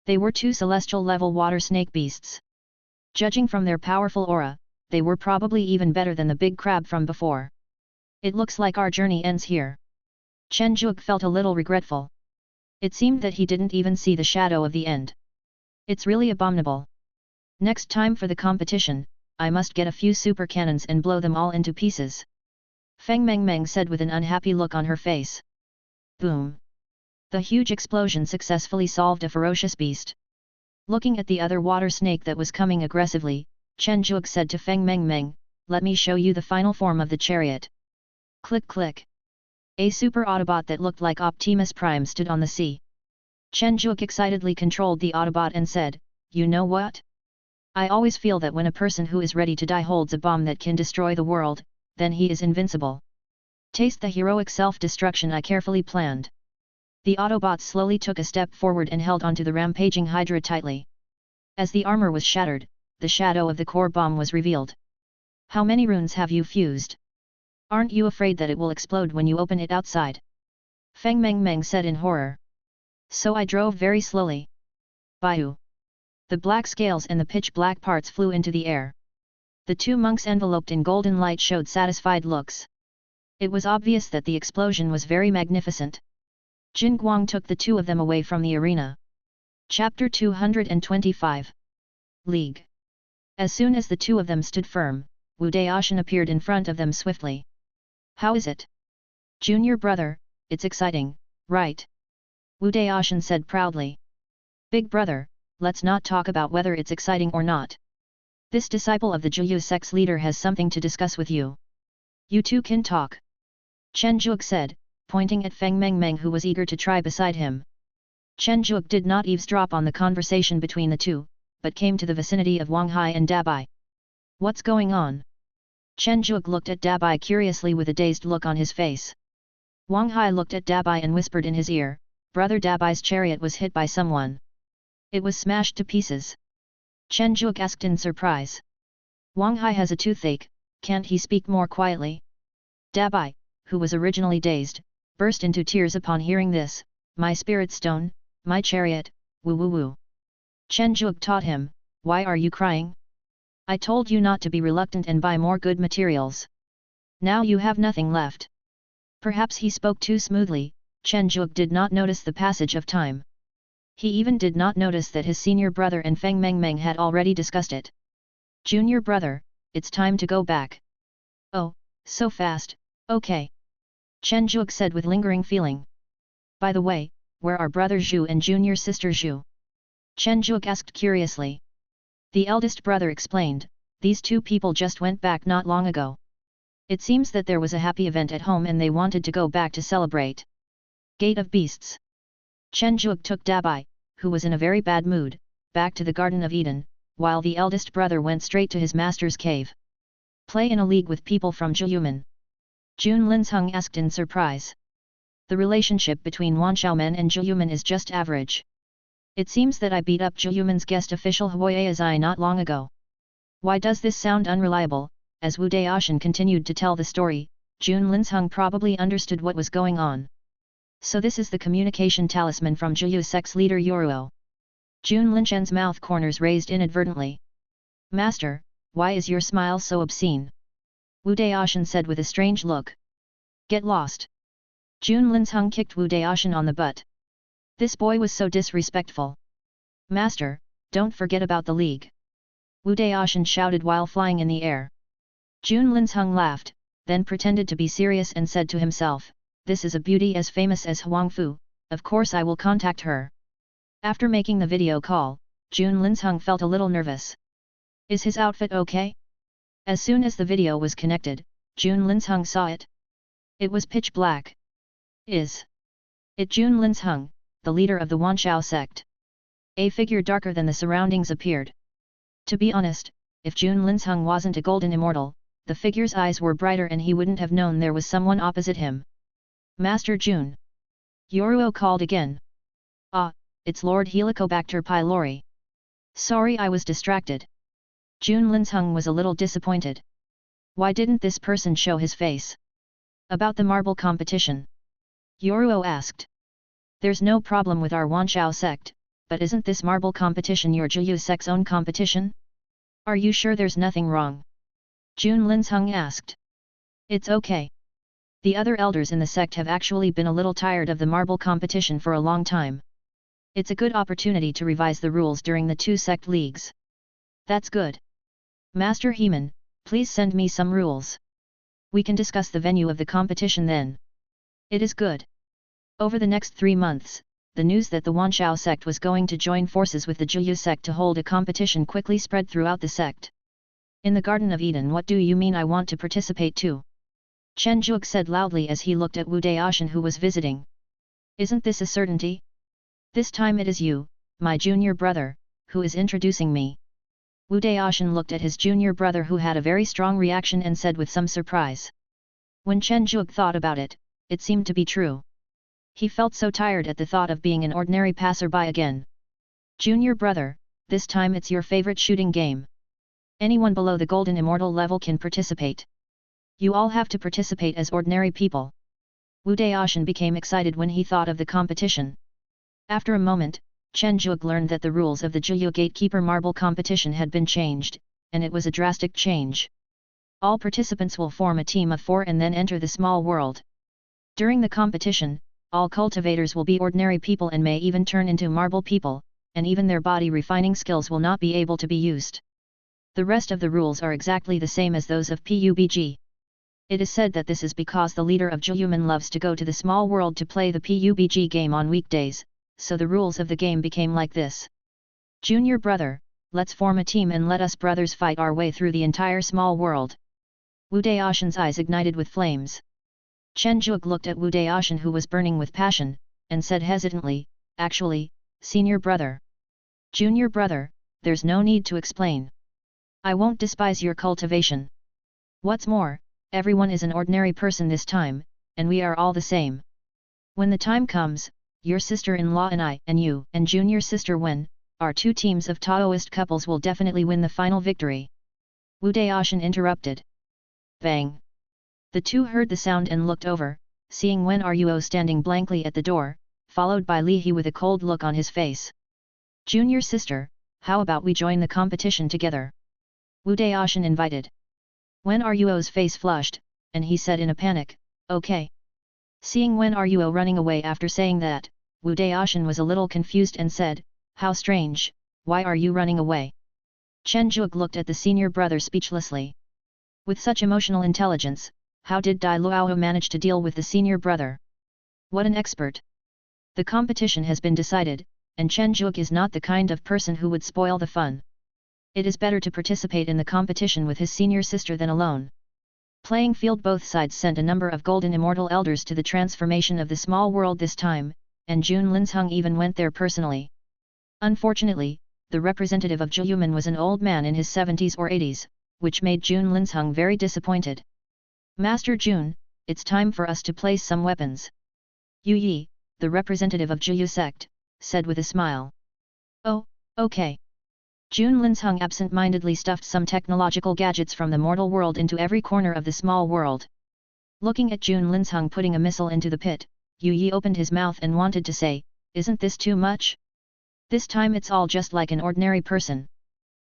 Speaker 1: They were two celestial-level water snake beasts. Judging from their powerful aura, they were probably even better than the big crab from before. It looks like our journey ends here. Chen Zhuge felt a little regretful. It seemed that he didn't even see the shadow of the end. It's really abominable. Next time for the competition, I must get a few super cannons and blow them all into pieces. Feng Mengmeng said with an unhappy look on her face. Boom! The huge explosion successfully solved a ferocious beast. Looking at the other water snake that was coming aggressively, Chen Zhuge said to Feng Mengmeng, let me show you the final form of the chariot. Click click. A super Autobot that looked like Optimus Prime stood on the sea. Chen Zhuge excitedly controlled the Autobot and said, you know what? I always feel that when a person who is ready to die holds a bomb that can destroy the world, then he is invincible. Taste the heroic self-destruction I carefully planned. The Autobot slowly took a step forward and held onto the rampaging Hydra tightly. As the armor was shattered, the shadow of the core bomb was revealed. How many runes have you fused? Aren't you afraid that it will explode when you open it outside? Feng Mengmeng said in horror. So I drove very slowly. Baiu. The black scales and the pitch-black parts flew into the air. The two monks enveloped in golden light showed satisfied looks. It was obvious that the explosion was very magnificent. Jin Guang took the two of them away from the arena. Chapter 225. League. As soon as the two of them stood firm, Wu Daoshan appeared in front of them swiftly. How is it? Junior brother, it's exciting, right? Wu Daoshan said proudly. Big brother, let's not talk about whether it's exciting or not. This disciple of the Zhuyu sect's leader has something to discuss with you. You two can talk. Chen Zhuge said, pointing at Feng Mengmeng who was eager to try beside him. Chen Zhuge did not eavesdrop on the conversation between the two, but came to the vicinity of Wang Hai and Dabai. What's going on? Chen Zhuge looked at Dabai curiously with a dazed look on his face. Wang Hai looked at Dabai and whispered in his ear, Brother Dabai's chariot was hit by someone. It was smashed to pieces. Chen Zhuge asked in surprise. Wang Hai has a toothache, can't he speak more quietly? Dabai, who was originally dazed, burst into tears upon hearing this, my spirit stone, my chariot, woo woo woo. Chen Zhuge taught him, why are you crying? I told you not to be reluctant and buy more good materials. Now you have nothing left. Perhaps he spoke too smoothly, Chen Zhuge did not notice the passage of time. He even did not notice that his senior brother and Feng Mengmeng had already discussed it. Junior brother, it's time to go back. Oh, so fast, okay. Chen Zhuge said with lingering feeling. By the way, where are brother Zhu and junior sister Zhu? Chen Zhuge asked curiously. The eldest brother explained, these two people just went back not long ago. It seems that there was a happy event at home and they wanted to go back to celebrate. Gate of Beasts. Chen Zhuge took Dabai, who was in a very bad mood, back to the Garden of Eden, while the eldest brother went straight to his master's cave. Play in a league with people from Zhuyumen? Jun Linzheng asked in surprise. The relationship between Wanxiaomen and Zhuyumen is just average. It seems that I beat up Zhuyumen's guest official Huayazai not long ago. Why does this sound unreliable? As Wu Daoshan continued to tell the story, Jun Linzheng probably understood what was going on. So this is the communication talisman from Zhuyu sect's leader Yoruo. Jun Linchen's mouth corners raised inadvertently. Master, why is your smile so obscene? Wu Daoshan said with a strange look. Get lost. Jun Linzheng kicked Wu Daoshan on the butt. This boy was so disrespectful. Master, don't forget about the league. Wu Daoshan shouted while flying in the air. Jun Linzheng laughed, then pretended to be serious and said to himself, this is a beauty as famous as Huang Fu, of course I will contact her. After making the video call, Jun Linzheng felt a little nervous. Is his outfit okay? As soon as the video was connected, Jun Linzheng saw it. It was pitch black. Is it Jun Linzheng, the leader of the Wanxiao sect? A figure darker than the surroundings appeared. To be honest, if Jun Linzheng wasn't a golden immortal, the figure's eyes were brighter and he wouldn't have known there was someone opposite him. Master Jun. Yoruo called again. Ah, it's Lord Helicobacter pylori. Sorry I was distracted. Jun Linzheng was a little disappointed. Why didn't this person show his face? About the marble competition. Yoruo asked. There's no problem with our Wanxiao sect, but isn't this marble competition your Zhuyu sect's own competition? Are you sure there's nothing wrong? Jun Linzheng asked. It's okay. The other elders in the sect have actually been a little tired of the marble competition for a long time. It's a good opportunity to revise the rules during the two sect leagues. That's good. Master Heman, please send me some rules. We can discuss the venue of the competition then. It is good. Over the next 3 months, the news that the Wanxiao sect was going to join forces with the Zhuyu sect to hold a competition quickly spread throughout the sect. In the Garden of Eden, what do you mean I want to participate too? Chen Zhuge said loudly as he looked at Wu Daoshan who was visiting. Isn't this a certainty? This time it is you, my junior brother, who is introducing me. Wu Daoshan looked at his junior brother who had a very strong reaction and said with some surprise. When Chen Zhuge thought about it, it seemed to be true. He felt so tired at the thought of being an ordinary passerby again. Junior brother, this time it's your favorite shooting game. Anyone below the golden immortal level can participate. You all have to participate as ordinary people. Wu Daoshan became excited when he thought of the competition. After a moment, Chen Zhuge learned that the rules of the Zhuyu Gatekeeper Marble competition had been changed, and it was a drastic change. All participants will form a team of 4 and then enter the small world. During the competition, all cultivators will be ordinary people and may even turn into marble people, and even their body refining skills will not be able to be used. The rest of the rules are exactly the same as those of PUBG. It is said that this is because the leader of Zhuyumen loves to go to the small world to play the PUBG game on weekdays, so the rules of the game became like this. Junior brother, let's form a team and let us brothers fight our way through the entire small world. Wu Daoshan's eyes ignited with flames. Chen Zhuge looked at Wu Daoshan who was burning with passion, and said hesitantly, actually, senior brother. Junior brother, there's no need to explain. I won't despise your cultivation. What's more, everyone is an ordinary person this time, and we are all the same. When the time comes, your sister-in-law and I and you and junior sister Wen, our 2 teams of Taoist couples will definitely win the final victory. Wu Daoshan interrupted. Bang! The 2 heard the sound and looked over, seeing Wen Ruo standing blankly at the door, followed by Li He with a cold look on his face. Junior sister, how about we join the competition together? Wu Daoshan invited. Wen Ruo's face flushed, and he said in a panic, "Okay." Seeing Wen Ruo running away after saying that, Wu Daoshan was a little confused and said, "How strange, why are you running away?" Chen Zhuge looked at the senior brother speechlessly. With such emotional intelligence, how did Dai Luohu manage to deal with the senior brother? What an expert! The competition has been decided, and Chen Zhuge is not the kind of person who would spoil the fun. It is better to participate in the competition with his senior sister than alone. Playing field, both sides sent a number of golden immortal elders to the transformation of the small world this time, and Jun Linsheng even went there personally. Unfortunately, the representative of Zhiyuman was an old man in his 70s or 80s, which made Jun Linsheng very disappointed. "Master Jun, it's time for us to place some weapons." Yu Yi, the representative of Zhiyu sect, said with a smile. "Oh, okay." Jun Linsheng absent-mindedly stuffed some technological gadgets from the mortal world into every corner of the small world. Looking at Jun Linsheng putting a missile into the pit, Yu Yi opened his mouth and wanted to say, "Isn't this too much? This time it's all just like an ordinary person."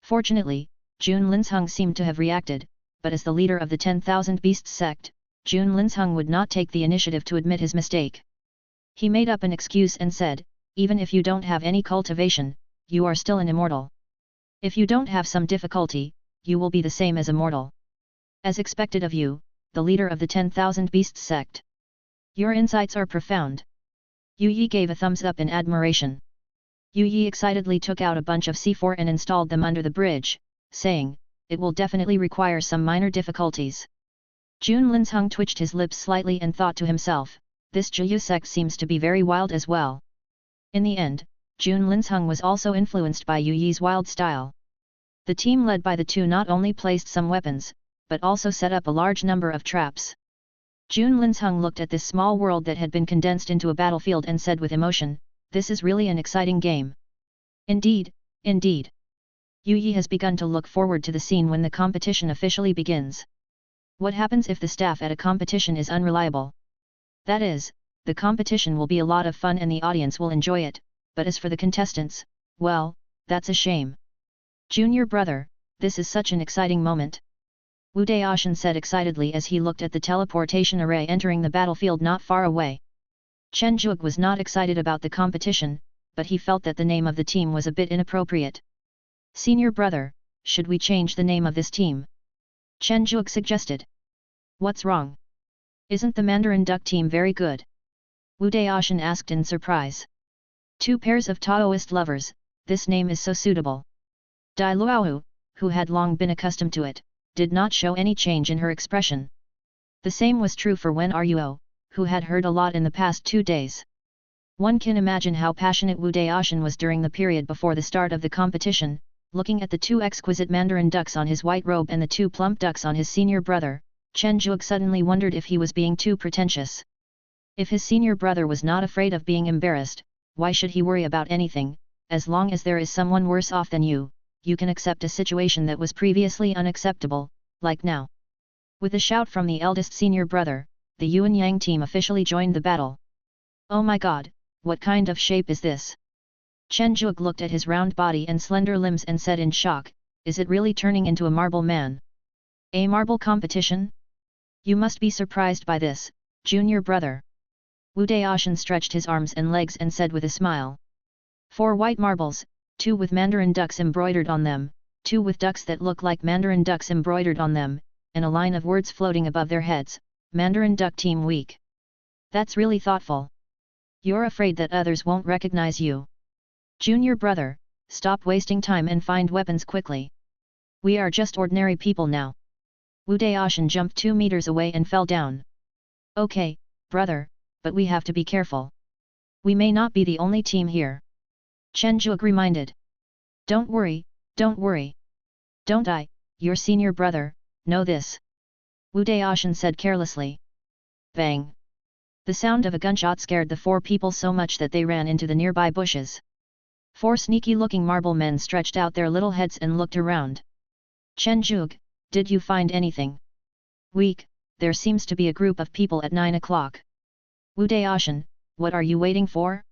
Speaker 1: Fortunately, Jun Linsheng seemed to have reacted, but as the leader of the 10,000 Beasts sect, Jun Linsheng would not take the initiative to admit his mistake. He made up an excuse and said, "Even if you don't have any cultivation, you are still an immortal. If you don't have some difficulty, you will be the same as a mortal. As expected of you, the leader of the 10,000 Beasts sect. Your insights are profound." Yu Yi gave a thumbs up in admiration. Yu Yi excitedly took out a bunch of C4 and installed them under the bridge, saying, "It will definitely require some minor difficulties." Jun Linsheng twitched his lips slightly and thought to himself, "This Zhiyu sect seems to be very wild as well." In the end, Jun Linsheng was also influenced by Yu Yi's wild style. The team led by the two not only placed some weapons, but also set up a large number of traps. Jun Linsheng looked at this small world that had been condensed into a battlefield and said with emotion, "This is really an exciting game." Indeed, indeed. Yu Yi has begun to look forward to the scene when the competition officially begins. What happens if the staff at a competition is unreliable? That is, the competition will be a lot of fun and the audience will enjoy it, but as for the contestants, well, that's a shame. "Junior brother, this is such an exciting moment," Wu Daoshan said excitedly as he looked at the teleportation array entering the battlefield not far away. Chen Zhuge was not excited about the competition, but he felt that the name of the team was a bit inappropriate. "Senior brother, should we change the name of this team?" Chen Zhuge suggested. "What's wrong? Isn't the Mandarin Duck team very good?" Wu Daoshan asked in surprise. "Two pairs of Taoist lovers, this name is so suitable." Dai Luohu, who had long been accustomed to it, did not show any change in her expression. The same was true for Wen Ruo, who had heard a lot in the past 2 days. One can imagine how passionate Wu Daoshan was during the period before the start of the competition, looking at the two exquisite Mandarin ducks on his white robe and the two plump ducks on his senior brother. Chen Zhuge suddenly wondered if he was being too pretentious. If his senior brother was not afraid of being embarrassed, why should he worry about anything? As long as there is someone worse off than you can accept a situation that was previously unacceptable, like now. With a shout from the eldest senior brother, the Yuan Yang team officially joined the battle. "Oh my god, what kind of shape is this?" Chen Zhuge looked at his round body and slender limbs and said in shock, "Is it really turning into a marble man? A marble competition? You must be surprised by this, junior brother." Wu Daoshan stretched his arms and legs and said with a smile. 4 white marbles, 2 with Mandarin ducks embroidered on them, 2 with ducks that look like Mandarin ducks embroidered on them, and a line of words floating above their heads, "Mandarin Duck Team Weak." That's really thoughtful. You're afraid that others won't recognize you. Junior brother, stop wasting time and find weapons quickly. We are just ordinary people now. Wu Daoshan jumped 2 meters away and fell down. "Okay, brother, but we have to be careful. We may not be the only team here." Chen Zhuge reminded. Don't worry, don't worry. Don't I, your senior brother, know this?" Wu Daoshan said carelessly. Bang! The sound of a gunshot scared the 4 people so much that they ran into the nearby bushes. 4 sneaky-looking marble men stretched out their little heads and looked around. "Chen Zhuge, did you find anything?" "Weak, there seems to be a group of people at 9 o'clock. Wu Daoshan, what are you waiting for?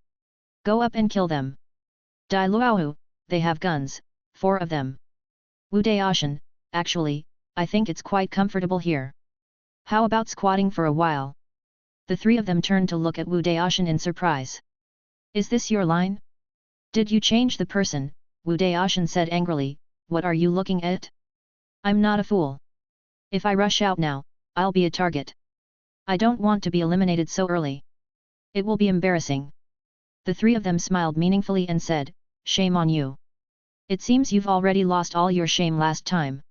Speaker 1: Go up and kill them." Dai Luohu, they have guns, 4 of them. Wu Daoshan, actually, I think it's quite comfortable here. How about squatting for a while? The three of them turned to look at Wu Daoshan in surprise. Is this your line? Did you change the person? Wu Daoshan said angrily, what are you looking at? I'm not a fool. If I rush out now, I'll be a target. I don't want to be eliminated so early. It will be embarrassing. The three of them smiled meaningfully and said, shame on you. It seems you've already lost all your shame last time.